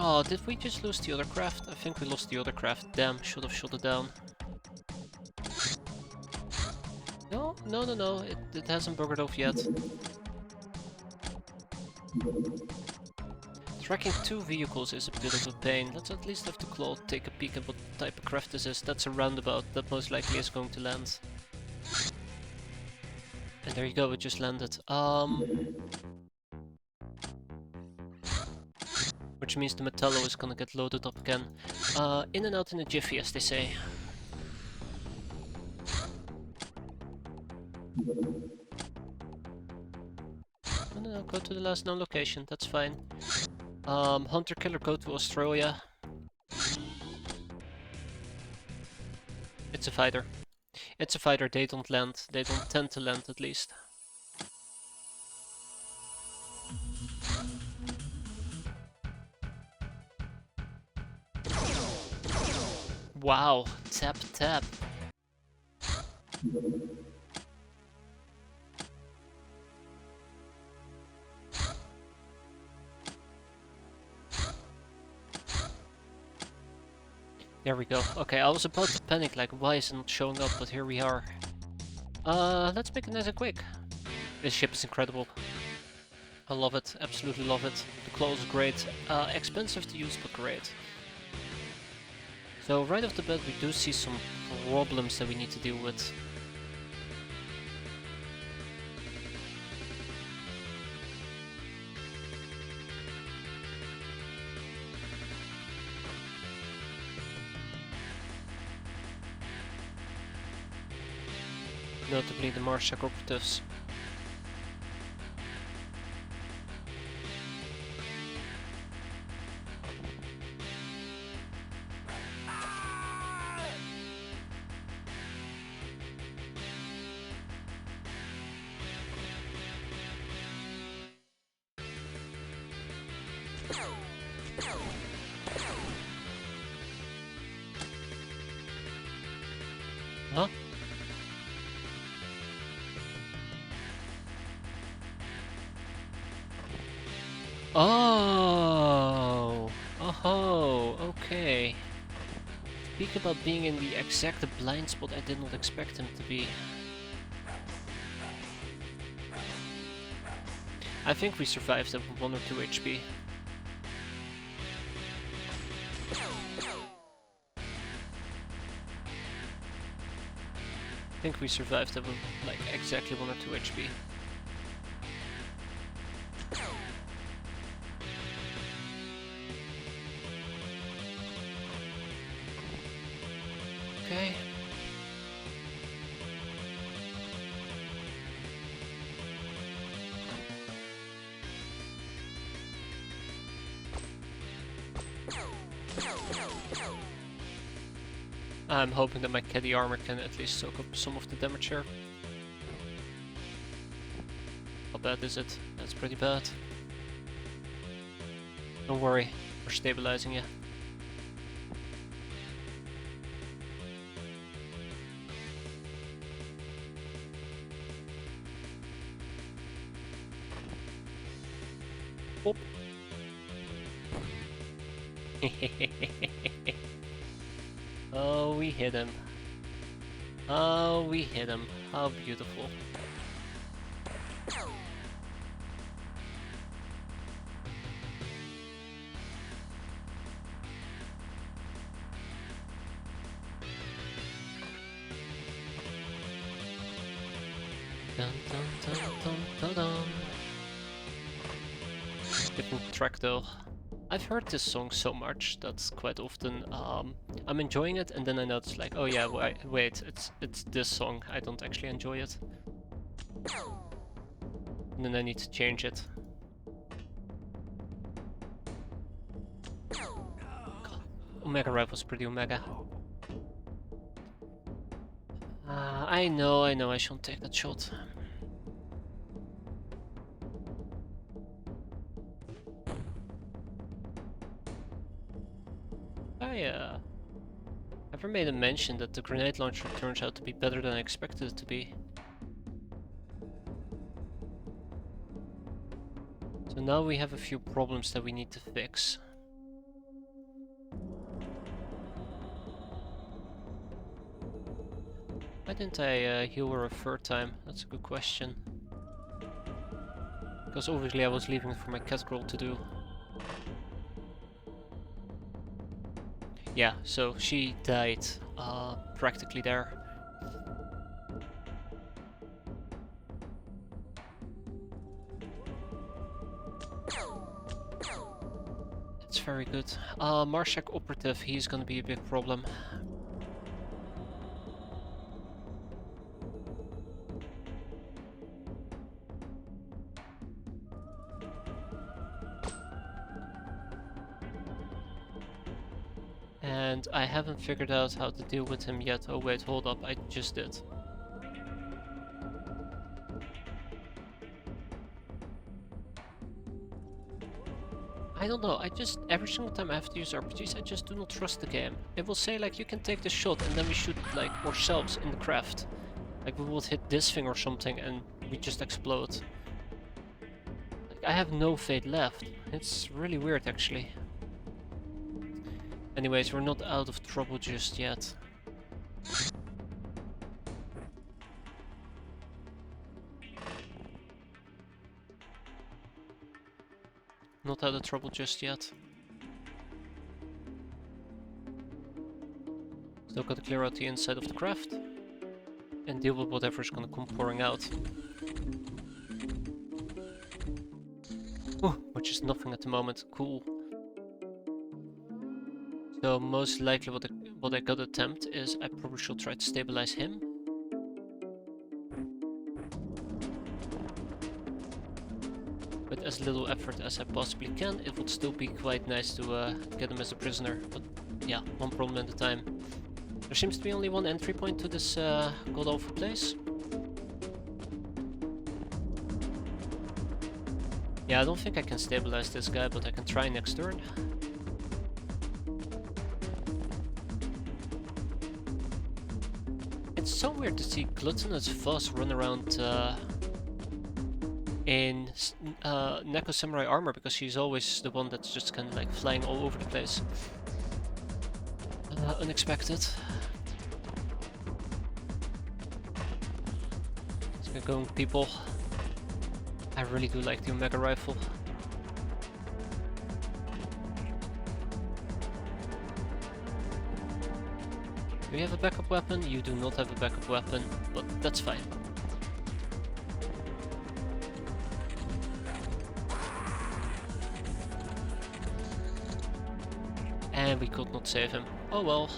Oh, did we just lose the other craft? I think we lost the other craft. Damn, should have shot it down. No, no, no, no. It hasn't buggered off yet. Tracking 2 vehicles is a bit of a pain. Let's at least have the claw take a peek at what type of craft this is. That's a roundabout that most likely is going to land. And there you go, it just landed. Which means the Metallo is gonna get loaded up again. In and out in a jiffy, as they say. No, go to the last known location, that's fine. Hunter Killer, go to Australia. It's a fighter. It's a fighter, they don't land. They don't tend to land, at least. Wow, tap tap. There we go. Okay, I was about to panic, like, why is it not showing up? But here we are. Let's make it nice and quick. This ship is incredible. I love it, absolutely love it. The claw is great. Expensive to use, but great. So right off the bat, we do see some problems that we need to deal with. Notably the Magitech operatives. Huh? Oh! Oh, okay. Speak about being in the exact blind spot I did not expect him to be. I think we survived at 1 or 2 HP. I think we survived at like exactly 1 or 2 HP. Okay. I'm hoping that my caddy armor can at least soak up some of the damage here. How bad is it? That's pretty bad. Don't worry, we're stabilizing you. Oh. Oh, we hit him. Oh, we hit him. How beautiful. Dun dun dun dun dun dun. Different track though. I've heard this song so much that's quite often I'm enjoying it and then I notice like, oh yeah, wait, it's this song. I don't actually enjoy it. And then I need to change it. God. Omega Rifle was pretty Omega. I know, I shouldn't take that shot. I ever made a mention that the grenade launcher turns out to be better than I expected it to be. So now we have a few problems that we need to fix. Why didn't I heal her a third time? That's a good question. Because obviously I was leaving it for my cat girl to do. Yeah, so she died practically there. That's very good. Magitech operative, he's gonna be a big problem. And I haven't figured out how to deal with him yet. Oh wait, hold up, I just did. I don't know, every single time I have to use RPGs, I just do not trust the game. It will say like, you can take the shot and then we shoot like ourselves in the craft. Like we would hit this thing or something and we just explode. Like I have no fate left. It's really weird actually. Anyways, we're not out of trouble just yet. Not out of trouble just yet. Still gotta clear out the inside of the craft and deal with whatever's gonna come pouring out. Oh, which is nothing at the moment. Cool. So most likely what I gotta attempt is I probably should try to stabilize him. With as little effort as I possibly can. It would still be quite nice to get him as a prisoner, but yeah, one problem at a time. There seems to be only one entry point to this god-awful place. Yeah, I don't think I can stabilize this guy, but I can try next turn. It's so weird to see Gluttonous Voss run around in Neko Samurai armor, because she's always the one that's just kind of like flying all over the place. Unexpected. Let's get going, people. I really do like the Omega Rifle. Do you have a backup weapon? You do not have a backup weapon, but that's fine. And we could not save him. Oh well.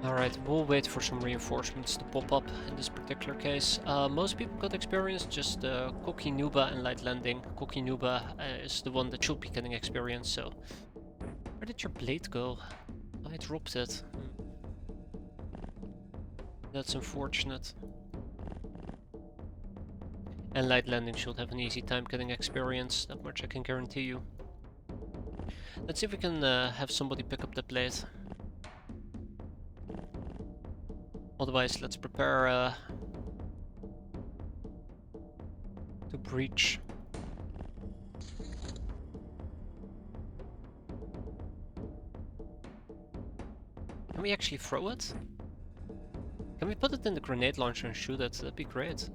Alright, we'll wait for some reinforcements to pop up in this particular case. Most people got experience, just Cocky Nuba and Light Landing. Cocky Nuba is the one that should be getting experience, so... Where did your blade go? I dropped it. That's unfortunate. And Light Landing should have an easy time getting experience, that much I can guarantee you. Let's see if we can have somebody pick up the blade. Otherwise, let's prepare to breach. Can we actually throw it? Can we put it in the grenade launcher and shoot it? That'd be great.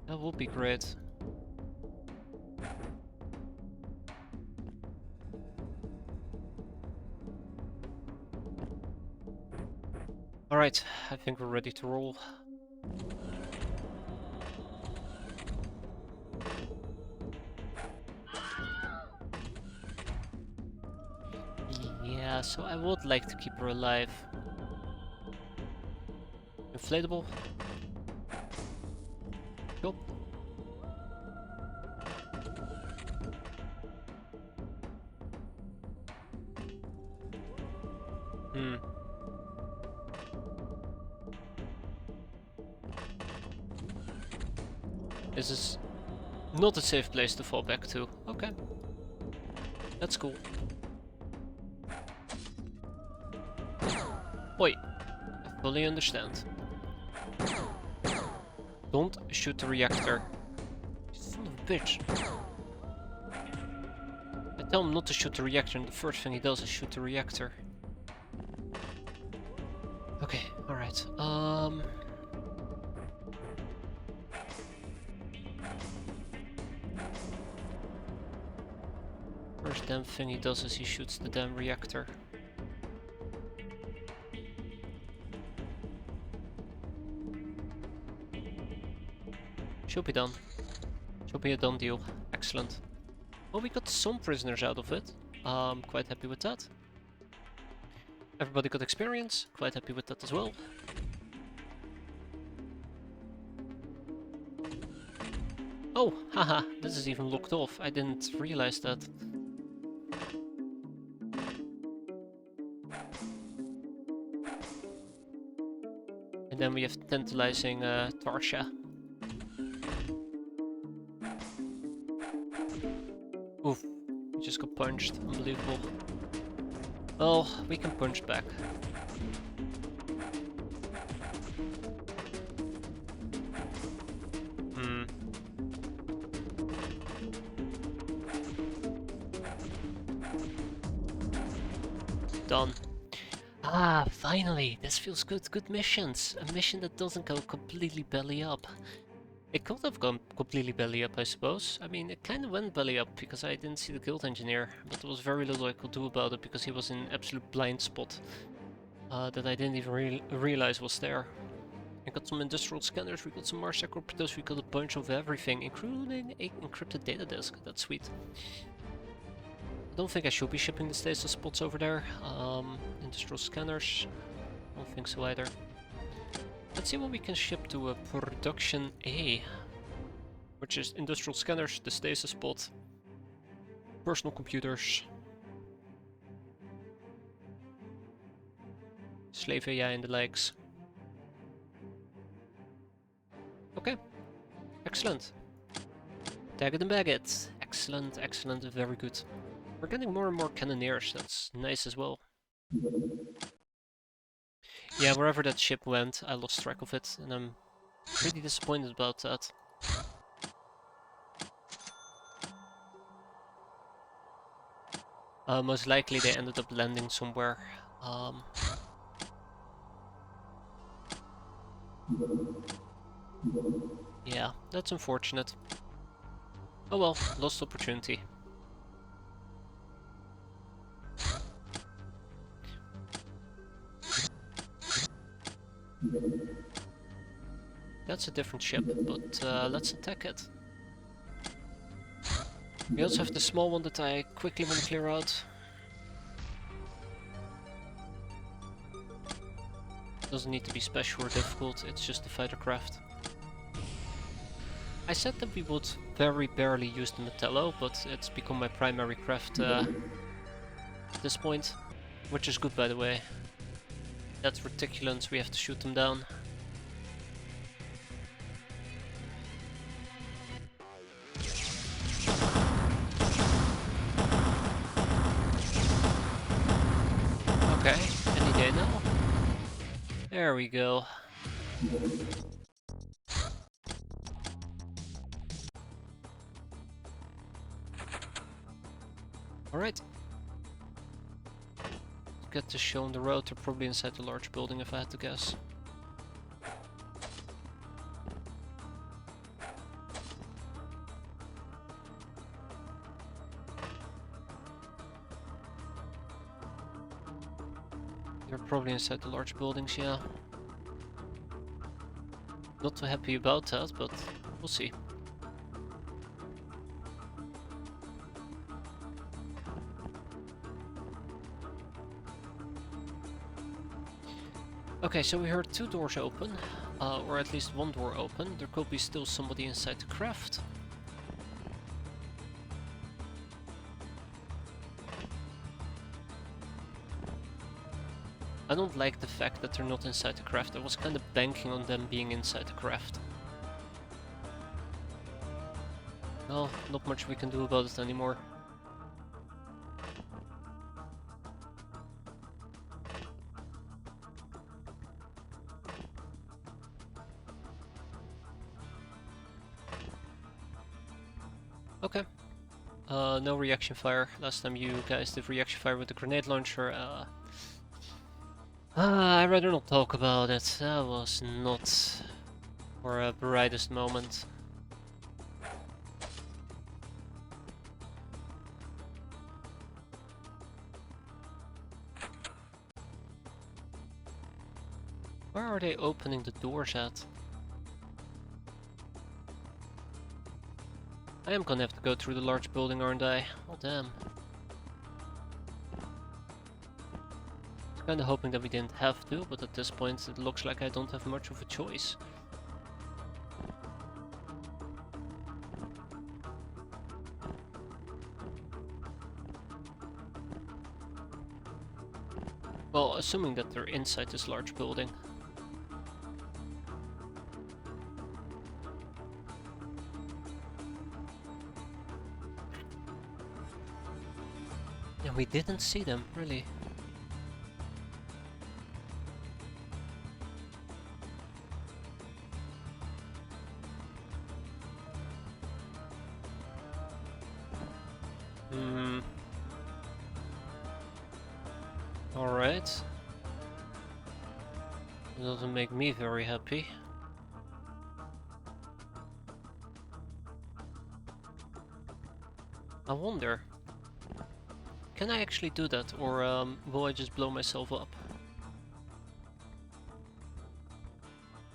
That would be great. Alright, I think we're ready to roll. Yeah, so I would like to keep her alive. Inflatable. Cool. This is not a safe place to fall back to. Okay. That's cool. Oi. I fully understand. Don't shoot the reactor. Son of a bitch. I tell him not to shoot the reactor and the first thing he does is shoot the reactor. Okay, alright. First damn thing he does is he shoots the damn reactor. Should be done. Should be a done deal. Excellent. Well, we got some prisoners out of it. Quite happy with that. Everybody got experience. Quite happy with that as well. Oh, haha, this is even locked off. I didn't realize that. And then we have tantalizing Tarsha. Oof, we just got punched. Unbelievable. Well, we can punch back. Hmm. Done. Ah, finally! This feels good. Good missions. A mission that doesn't go completely belly up. It could have gone completely belly up, I suppose. I mean, it kind of went belly up because I didn't see the guild engineer, but there was very little I could do about it because he was in an absolute blind spot that I didn't even realize was there. We got some industrial scanners, we got some Mars X-piratez, we got a bunch of everything, including an encrypted data disk. That's sweet. I don't think I should be shipping the stasis spots over there. Industrial scanners, don't think so either. Let's see what we can ship to a production A, which is industrial scanners, the stasis spot, personal computers, slave AI and the likes. Okay, excellent. Tag it and bag it. Excellent, excellent, very good. We're getting more and more cannoneers, that's nice as well. Yeah, wherever that ship went, I lost track of it, and I'm pretty disappointed about that. Most likely they ended up landing somewhere. Yeah, that's unfortunate. Oh well, lost opportunity. That's a different ship, but let's attack it. We also have the small one that I quickly want to clear out. Doesn't need to be special or difficult, it's just a fighter craft. I said that we would very barely use the Metallo, but it's become my primary craft at this point. Which is good, by the way. That's reticulans, we have to shoot them down. Okay, any day now. There we go. Alright. Get this show on the road, they're probably inside the large building if I had to guess. They're probably inside the large buildings, yeah. Not too happy about that, but we'll see. Okay, so we heard two doors open, or at least one door open. There could be still somebody inside the craft. I don't like the fact that they're not inside the craft. I was kind of banking on them being inside the craft. Well, not much we can do about it anymore. Okay. No reaction fire. Last time you guys did reaction fire with the grenade launcher. I'd rather not talk about it. That was not our brightest moment. Where are they opening the doors at? I am gonna have to go through the large building, aren't I? Oh damn. Kinda hoping that we didn't have to, but at this point it looks like I don't have much of a choice. Well, assuming that they're inside this large building. And we didn't see them, really. Alright. It doesn't make me very happy. I wonder, can I actually do that, or will I just blow myself up?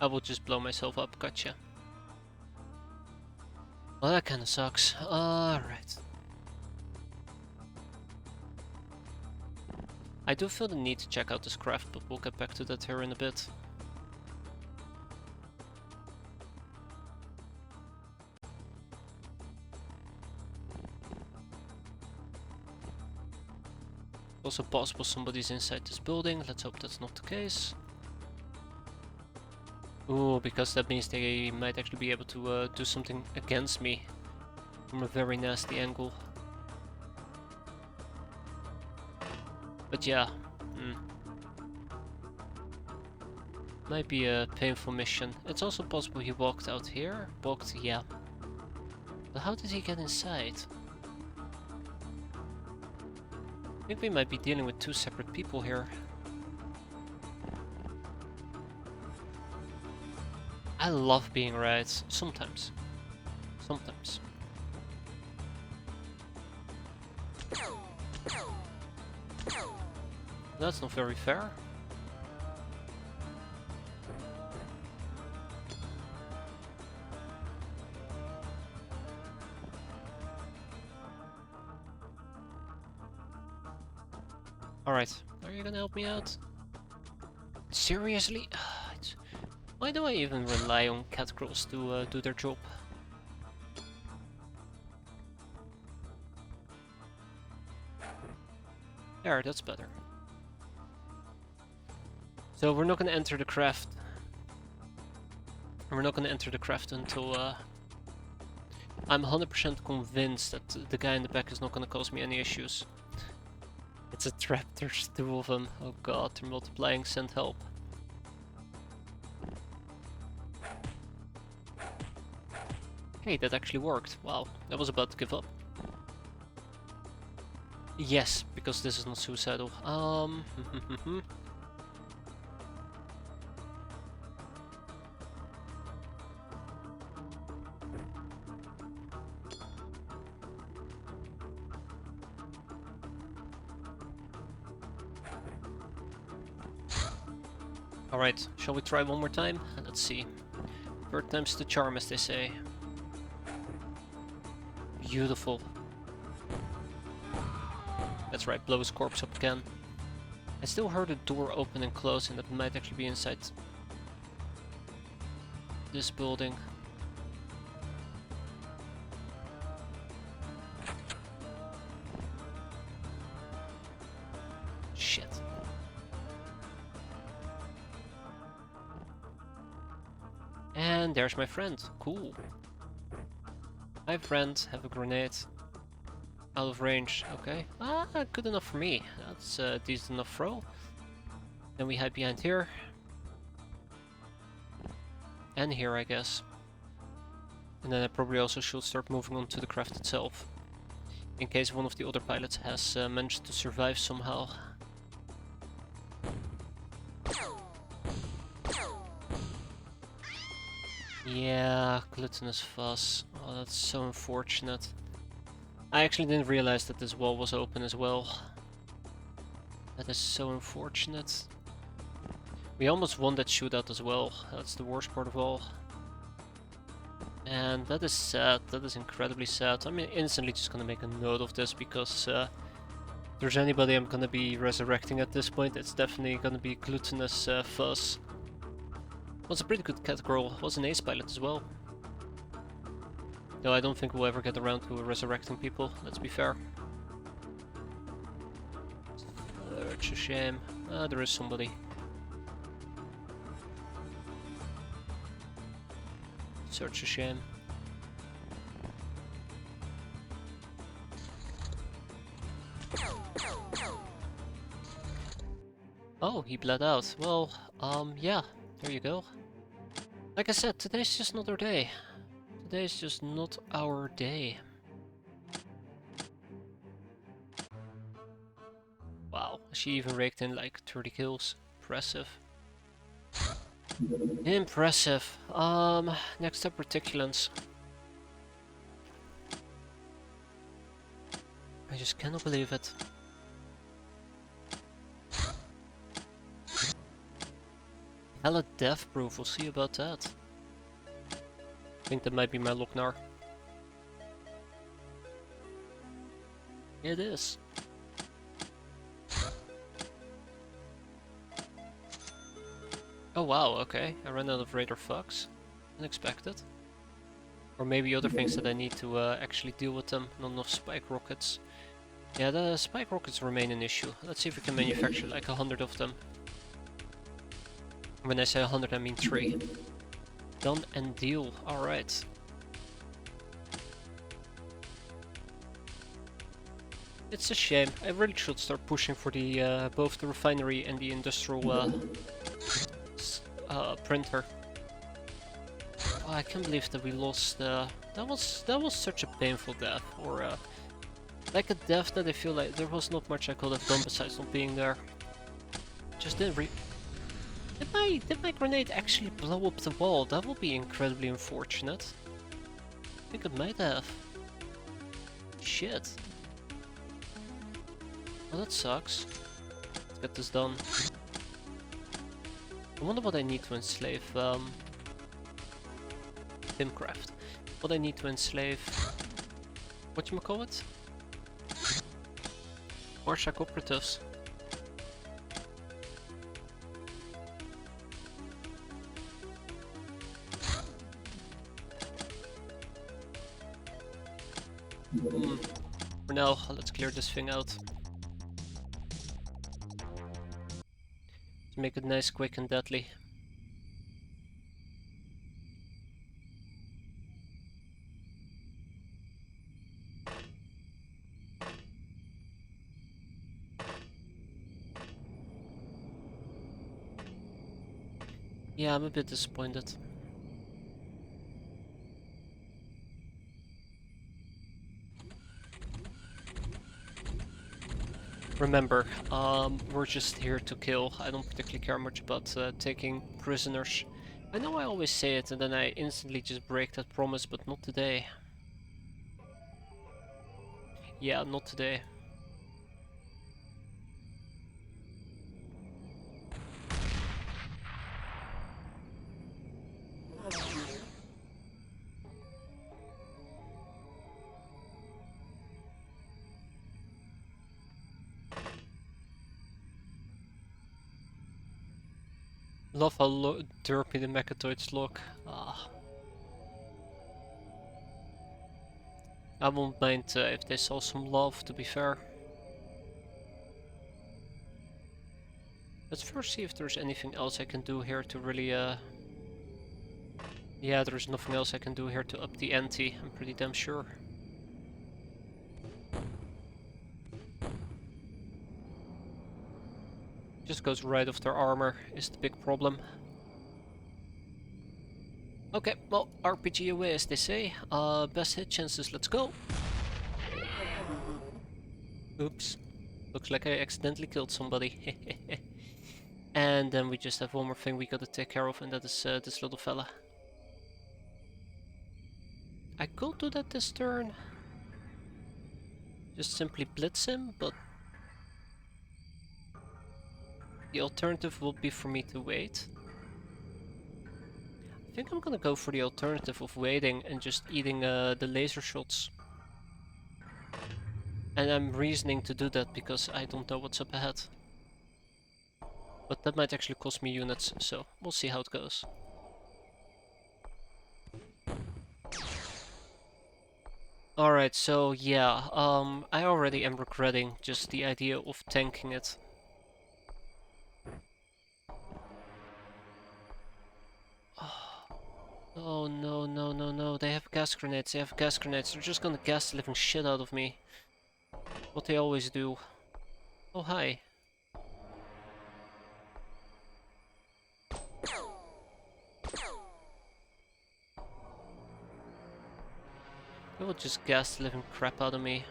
I will just blow myself up, gotcha. Well, that kinda sucks. Alright. I do feel the need to check out this craft, but we'll get back to that here in a bit. Also possible somebody's inside this building. Let's hope that's not the case. Ooh, because that means they might actually be able to do something against me from a very nasty angle. But yeah, might be a painful mission. It's also possible he walked out here. Yeah. But how did he get inside? I think we might be dealing with two separate people here. I love being right. Sometimes. Sometimes. That's not very fair. Alright, are you gonna help me out? Seriously? Why do I even rely on cat girls to do their job? There, that's better. So we're not gonna enter the craft. We're not gonna enter the craft until I'm 100% convinced that the guy in the back is not gonna cause me any issues. It's a trap, there's two of them. Oh god, they're multiplying, send help. Hey, that actually worked. Wow, I was about to give up. Yes, because this is not suicidal. Alright, shall we try one more time? Let's see. Third time's the charm, as they say. Beautiful. That's right, blow his corpse up again. I still heard a door open and close, and that might actually be inside this building. Shit. And there's my friend. Cool. Hi friend, have a grenade. Out of range, okay. Ah, good enough for me. That's a decent enough throw. Then we hide behind here. And here, I guess. And then I probably also should start moving on to the craft itself. In case one of the other pilots has managed to survive somehow. Yeah, glutinous fuzz. Oh, that's so unfortunate. I actually didn't realize that this wall was open as well. That is so unfortunate. We almost won that shootout as well. That's the worst part of all. And that is sad. That is incredibly sad. I'm instantly just gonna make a note of this because if there's anybody I'm gonna be resurrecting at this point, it's definitely gonna be glutinous fuzz. Was a pretty good cat girl. Was an ace pilot as well. Though I don't think we'll ever get around to resurrecting people, let's be fair. Such a shame. There is somebody. Such a shame. Oh, he bled out. Well, yeah, there you go. Like I said, today's just not our day. Today's just not our day. Wow, She even raked in like 30 kills. Impressive. Impressive. Next up, Reticulans. I just cannot believe it. Hella death proof, we'll see about that. I think that might be my Lochnar. It is. Oh wow, okay. I ran out of Raider Fox. Unexpected. Or maybe other things that I need to actually deal with them. Not enough spike rockets. Yeah, the spike rockets remain an issue. Let's see if we can manufacture like 100 of them. When I say 100, I mean 3. Done and deal. Alright. It's a shame. I really should start pushing for the both the refinery and the industrial printer. Oh, I can't believe that we lost. That was such a painful death, or like a death that I feel like there was not much I could have done besides not being there. Just didn't Did my grenade actually blow up the wall? That would be incredibly unfortunate. I think it might have. Shit. Well, that sucks. Let's get this done. I wonder what I need to enslave, Timcraft. What I need to enslave... whatchamacallit? X-piratez. For now, let's clear this thing out. To make it nice, quick and deadly. Yeah, I'm a bit disappointed. Remember, we're just here to kill. I don't particularly care much about taking prisoners. I know I always say it and then I instantly just break that promise, but not today. Yeah, not today. Love how derpy the Magitoids look. Ah. I won't mind if they saw some love, to be fair. Let's first see if there's anything else I can do here to really yeah, there's nothing else I can do here to up the ante, I'm pretty damn sure. Just goes right off their armor is the big problem. Okay, well, RPG away as they say. Best hit chances, let's go. Oops. Looks like I accidentally killed somebody. And then we just have one more thing we gotta take care of, and that is this little fella. I could do that this turn. Just simply blitz him, but the alternative will be for me to wait. I think I'm gonna go for the alternative of waiting and just eating the laser shots. And I'm reasoning to do that because I don't know what's up ahead. But that might actually cost me units, so we'll see how it goes. Alright, so yeah, I already am regretting just the idea of tanking it. Oh no, no, no, no, they have gas grenades, They're just gonna gas the living shit out of me. What they always do. Oh, hi. They will just gas the living crap out of me.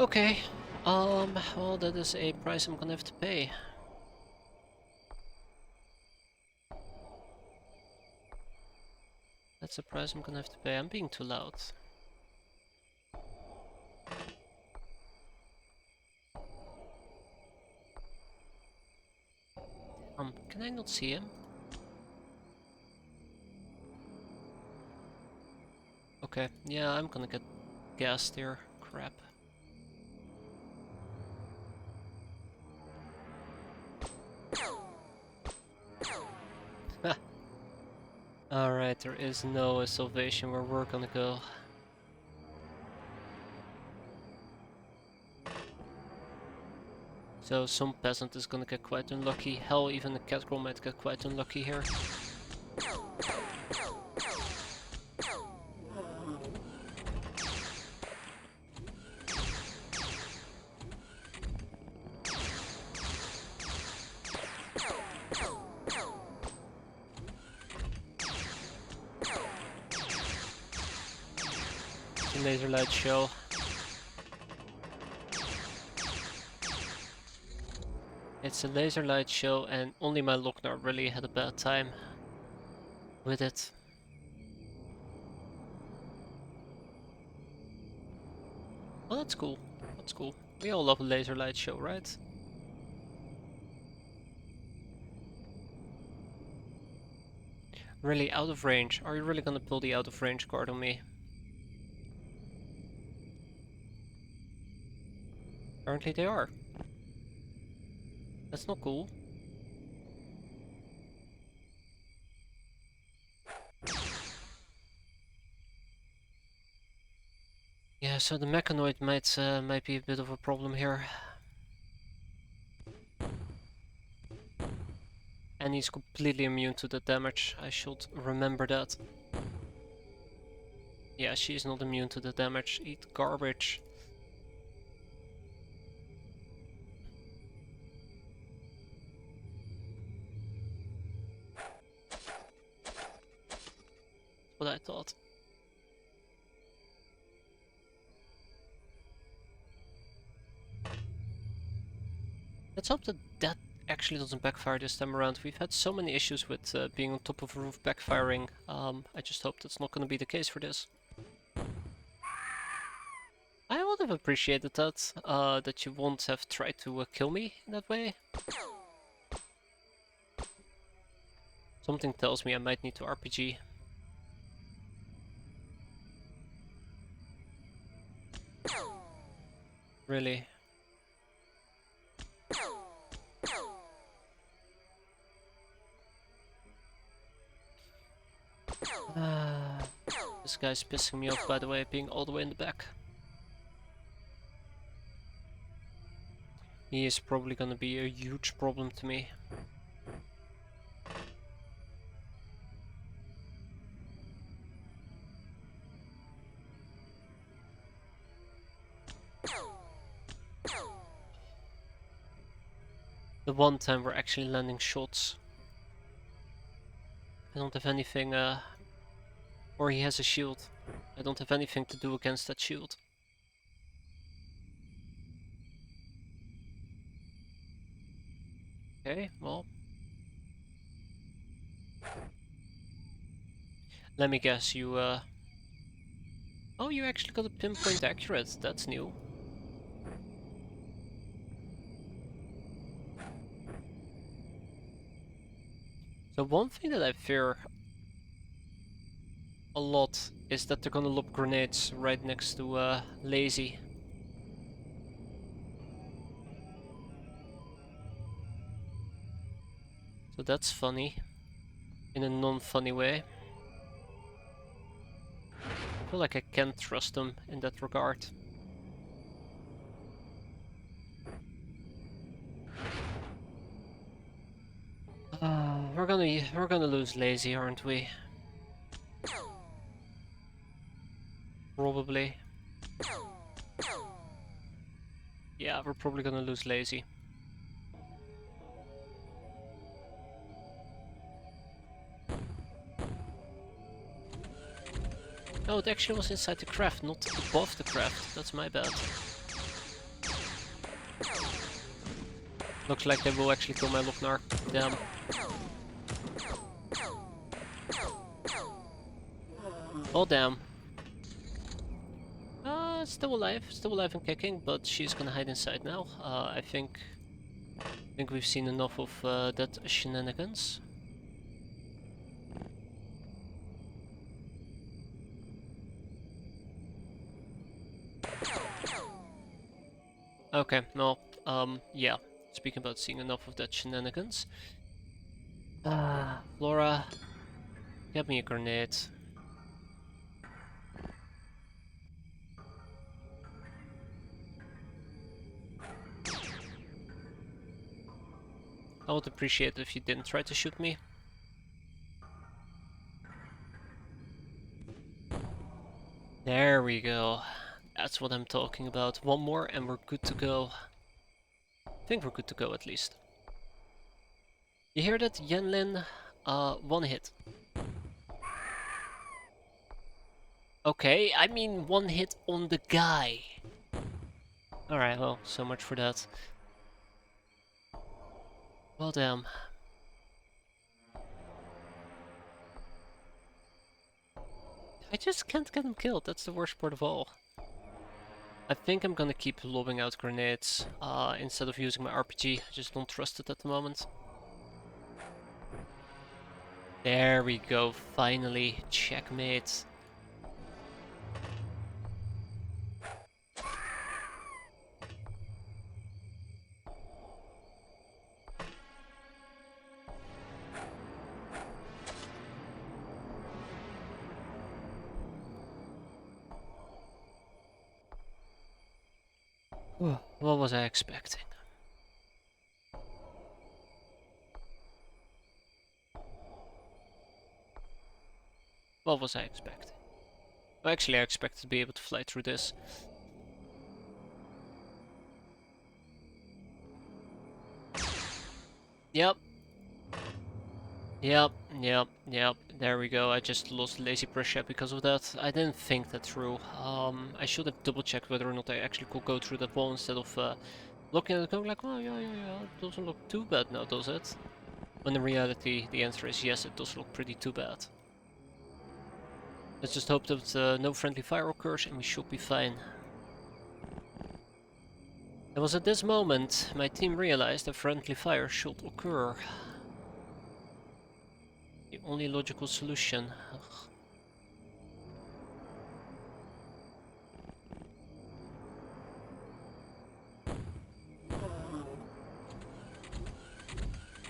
Okay. Well, that is a price I'm gonna have to pay. That's a price I'm gonna have to pay. I'm being too loud. Can I not see him? Okay, yeah, I'm gonna get gassed here. Crap. Alright, there is no salvation where we're gonna go. So some peasant is gonna get quite unlucky. Hell, even the cat girl might get quite unlucky here. It's a laser light show. It's a laser light show, and only my Lochnar really had a bad time with it. Well, that's cool. That's cool. We all love a laser light show, right? Really out of range. Are you really gonna pull the out of range card on me? Apparently they are. That's not cool. Yeah, so the mechanoid might be a bit of a problem here. And he's completely immune to the damage. I should remember that. Yeah, she's not immune to the damage. Eat garbage. What I thought. Let's hope that that actually doesn't backfire this time around. We've had so many issues with being on top of a roof backfiring. I just hope that's not going to be the case for this. I would have appreciated that, that you won't have tried to kill me in that way. Something tells me I might need to RPG. Really? This guy's pissing me off, by the way, being all the way in the back. He is probably gonna be a huge problem to me. The one time we're actually landing shots. I don't have anything, or he has a shield. I don't have anything to do against that shield. Okay, well. Let me guess, you, oh, you actually got a pinpoint accurate. That's new. So one thing that I fear a lot is that they're gonna lob grenades right next to Lazy. So that's funny, in a non-funny way. I feel like I can't trust them in that regard. We're gonna lose Lazy, aren't we? Probably. Yeah, we're probably gonna lose Lazy. No, it actually was inside the craft, not above the craft. That's my bad. Looks like they will actually kill my Lochnar. Damn. Oh damn. Still alive and kicking, but she's gonna hide inside now. I think we've seen enough of that shenanigans. Okay, no, yeah. Speaking about seeing enough of that shenanigans. Flora, get me a grenade. I would appreciate it if you didn't try to shoot me. There we go. That's what I'm talking about. One more and we're good to go. I think we're good to go at least. You hear that, Yenlin? One hit. Okay, I mean one hit on the guy. Alright, well, so much for that. Well, damn. I just can't get him killed, that's the worst part of all. I think I'm gonna keep lobbing out grenades instead of using my RPG. I just don't trust it at the moment. There we go, finally. Checkmate. What was I expecting? What was I expecting? Well, actually, I expected to be able to fly through this. Yep. Yep. There we go. I just lost lazy pressure because of that. I didn't think that through. I should have double checked whether or not I actually could go through that wall instead of looking at it going like, oh yeah. It doesn't look too bad now, does it? When in reality, the answer is yes, it does look pretty too bad. Let's just hope that no friendly fire occurs and we should be fine. It was at this moment my team realized that friendly fire should occur. The only logical solution. Ugh.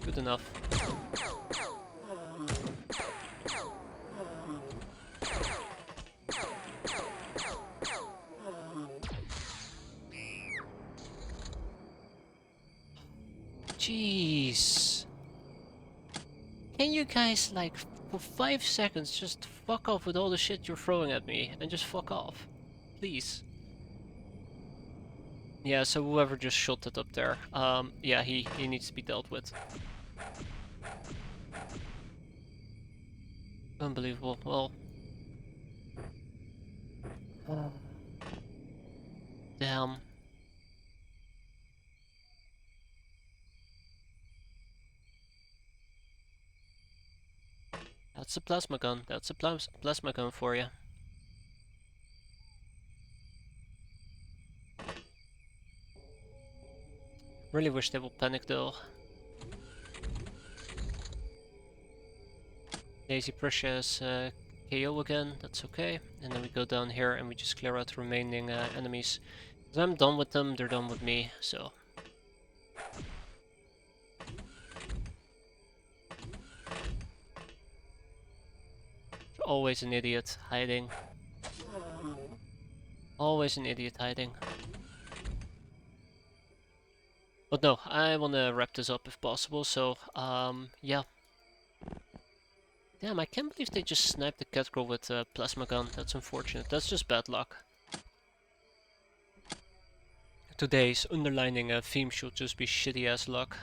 Good enough. Jeez. Can you guys, like, for 5 seconds just fuck off with all the shit you're throwing at me and just fuck off? Please. Yeah, so whoever just shot that up there, yeah, he needs to be dealt with. Unbelievable. Well. Damn. That's a plasma gun. That's a plasma gun for you. Really wish they would panic though. Lazy Precious KO again, that's okay. And then we go down here and we just clear out the remaining enemies. Because I'm done with them, they're done with me, so. Always an idiot hiding. Always an idiot hiding. But no, I wanna wrap this up if possible, so yeah. Damn, I can't believe they just sniped the cat girl with a plasma gun. That's unfortunate. That's just bad luck. Today's underlining theme should just be shitty ass luck.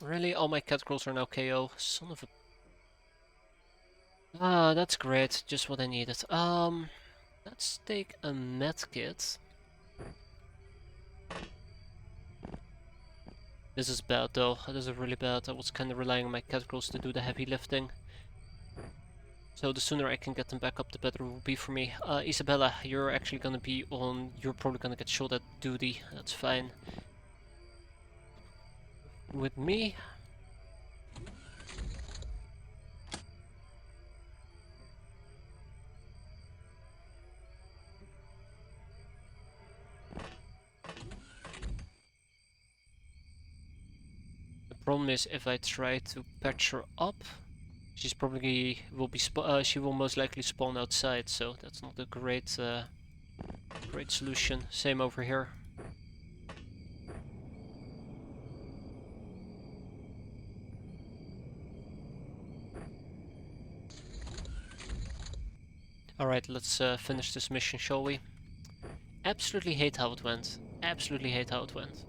Really? All my cat girls are now KO? Son of a... Ah, that's great. Just what I needed. Let's take a medkit. This is bad though, this is really bad. I was kind of relying on my cat girls to do the heavy lifting. So the sooner I can get them back up, the better it will be for me. Isabella, you're actually gonna be on... You're probably gonna get shot at duty, that's fine. With me... The problem is if I try to patch her up, she's probably will be she will most likely spawn outside, so that's not a great great solution. Same over here. Alright, let's finish this mission, shall we? Absolutely hate how it went. Absolutely hate how it went.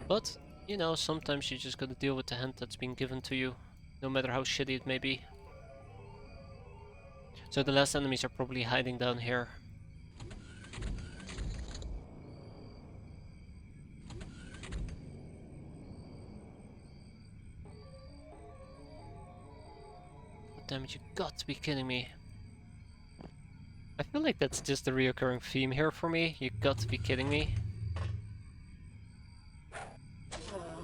But, you know, sometimes you just gotta deal with the hand that's been given to you, no matter how shitty it may be. So the last enemies are probably hiding down here. God damn it, you got to be kidding me. I feel like that's just a reoccurring theme here for me. You got to be kidding me.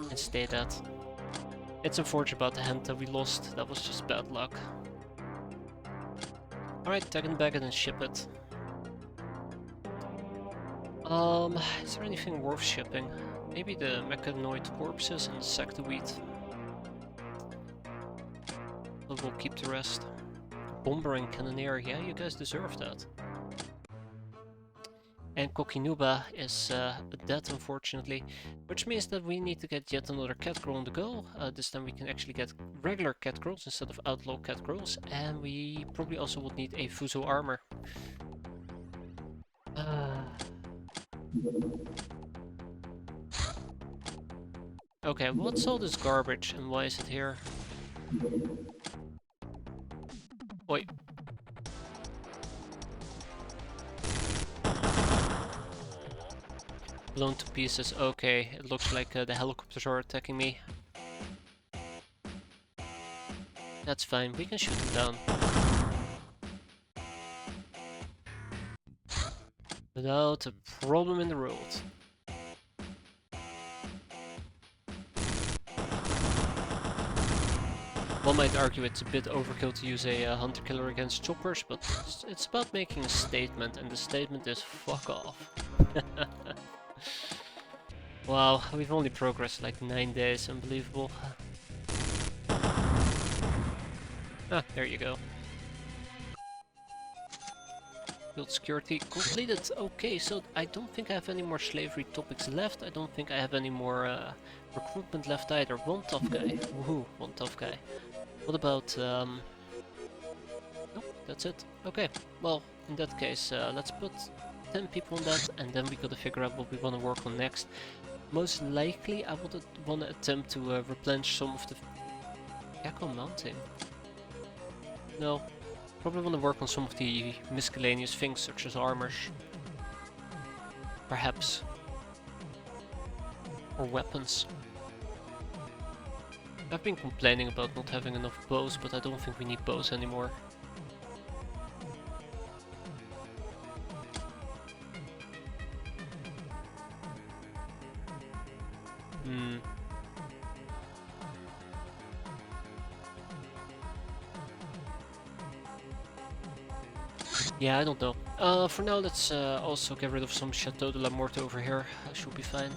And stay dead. It's unfortunate about the hand that we lost. That was just bad luck. Alright, take it back and ship it. Is there anything worth shipping? Maybe the mechanoid corpses and the sectoid. But we'll keep the rest. Bomber and cannoneer, yeah, you guys deserve that. And Kokinuba is dead, unfortunately, which means that we need to get yet another cat girl on the go. This time we can actually get regular cat girls instead of outlaw cat girls, and we probably also would need a Fuso armor. Okay, what's all this garbage and why is it here? Oi. Blown to pieces. Okay, it looks like the helicopters are attacking me. That's fine, we can shoot them down. Without a problem in the world. One might argue it's a bit overkill to use a hunter-killer against choppers, but it's about making a statement, and the statement is fuck off. Wow, we've only progressed like 9 days, unbelievable. Ah, there you go. Field security completed. Okay, so I don't think I have any more slavery topics left. I don't think I have any more recruitment left either. One tough guy. Woohoo, one tough guy. What about... Nope, that's it. Okay, well, in that case, let's put 10 people on that, and then we gotta figure out what we want to work on next. Most likely, I would want to attempt to replenish some of the... Gecko mounting? No. Probably want to work on some of the miscellaneous things, such as armors. Perhaps. Or weapons. I've been complaining about not having enough bows, but I don't think we need bows anymore. Yeah, I don't know. For now, let's also get rid of some Chateau de la Morte over here. That should be fine.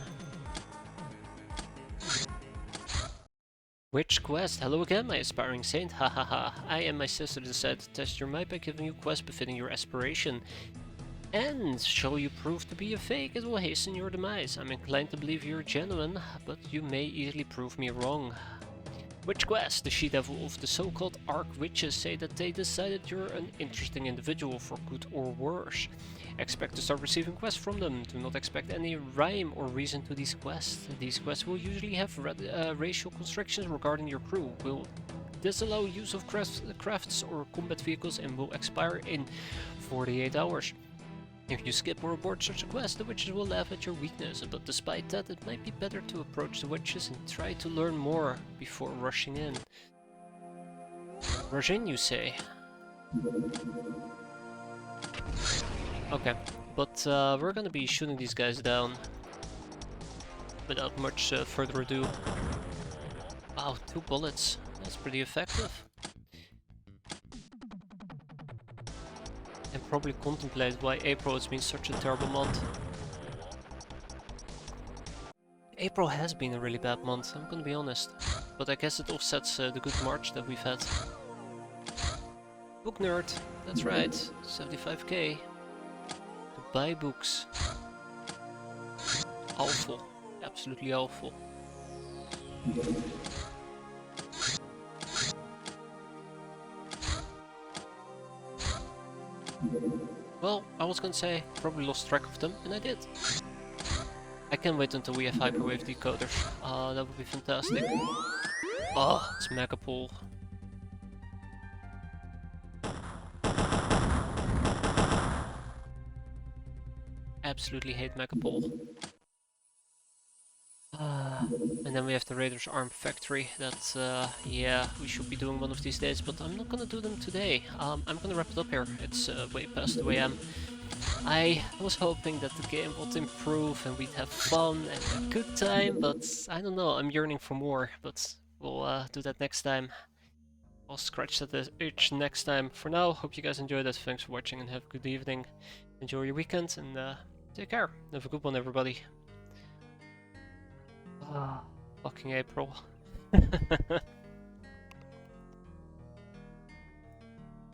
Which quest? Hello again, my aspiring saint. Hahaha. I and my sister decided to test your might by giving you quests befitting your aspiration. And shall you prove to be a fake, it will hasten your demise. I'm inclined to believe you're genuine, but you may easily prove me wrong. Which quest? The she-devil of the so-called Arch-Witches say that they decided you're an interesting individual for good or worse. Expect to start receiving quests from them. Do not expect any rhyme or reason to these quests. These quests will usually have racial constrictions regarding your crew. disallow use of crafts or combat vehicles and will expire in 48 hours. If you skip or abort such a quest, the witches will laugh at your weakness, but despite that, it might be better to approach the witches and try to learn more before rushing in. Rush in, you say? Okay, but we're gonna be shooting these guys down without much further ado. Wow, 2 bullets. That's pretty effective. And probably contemplate why April has been such a terrible month. April has been a really bad month, I'm gonna be honest. But I guess it offsets the good March that we've had. Book nerd, that's right, 75k. To buy books. Awful, absolutely awful. Well, I was gonna say, probably lost track of them, and I did. I can't wait until we have hyperwave decoders. That would be fantastic. Oh, it's Megapol. Absolutely hate Megapol. And then we have the Raiders Arm Factory. That's, yeah, we should be doing one of these days, but I'm not gonna do them today. I'm gonna wrap it up here. It's way past the AM. I was hoping that the game would improve and we'd have fun and a good time, but I don't know, I'm yearning for more, but we'll do that next time. I'll scratch that itch next time. For now, hope you guys enjoyed it. Thanks for watching and have a good evening. Enjoy your weekend and take care. Have a good one, everybody. Fucking April.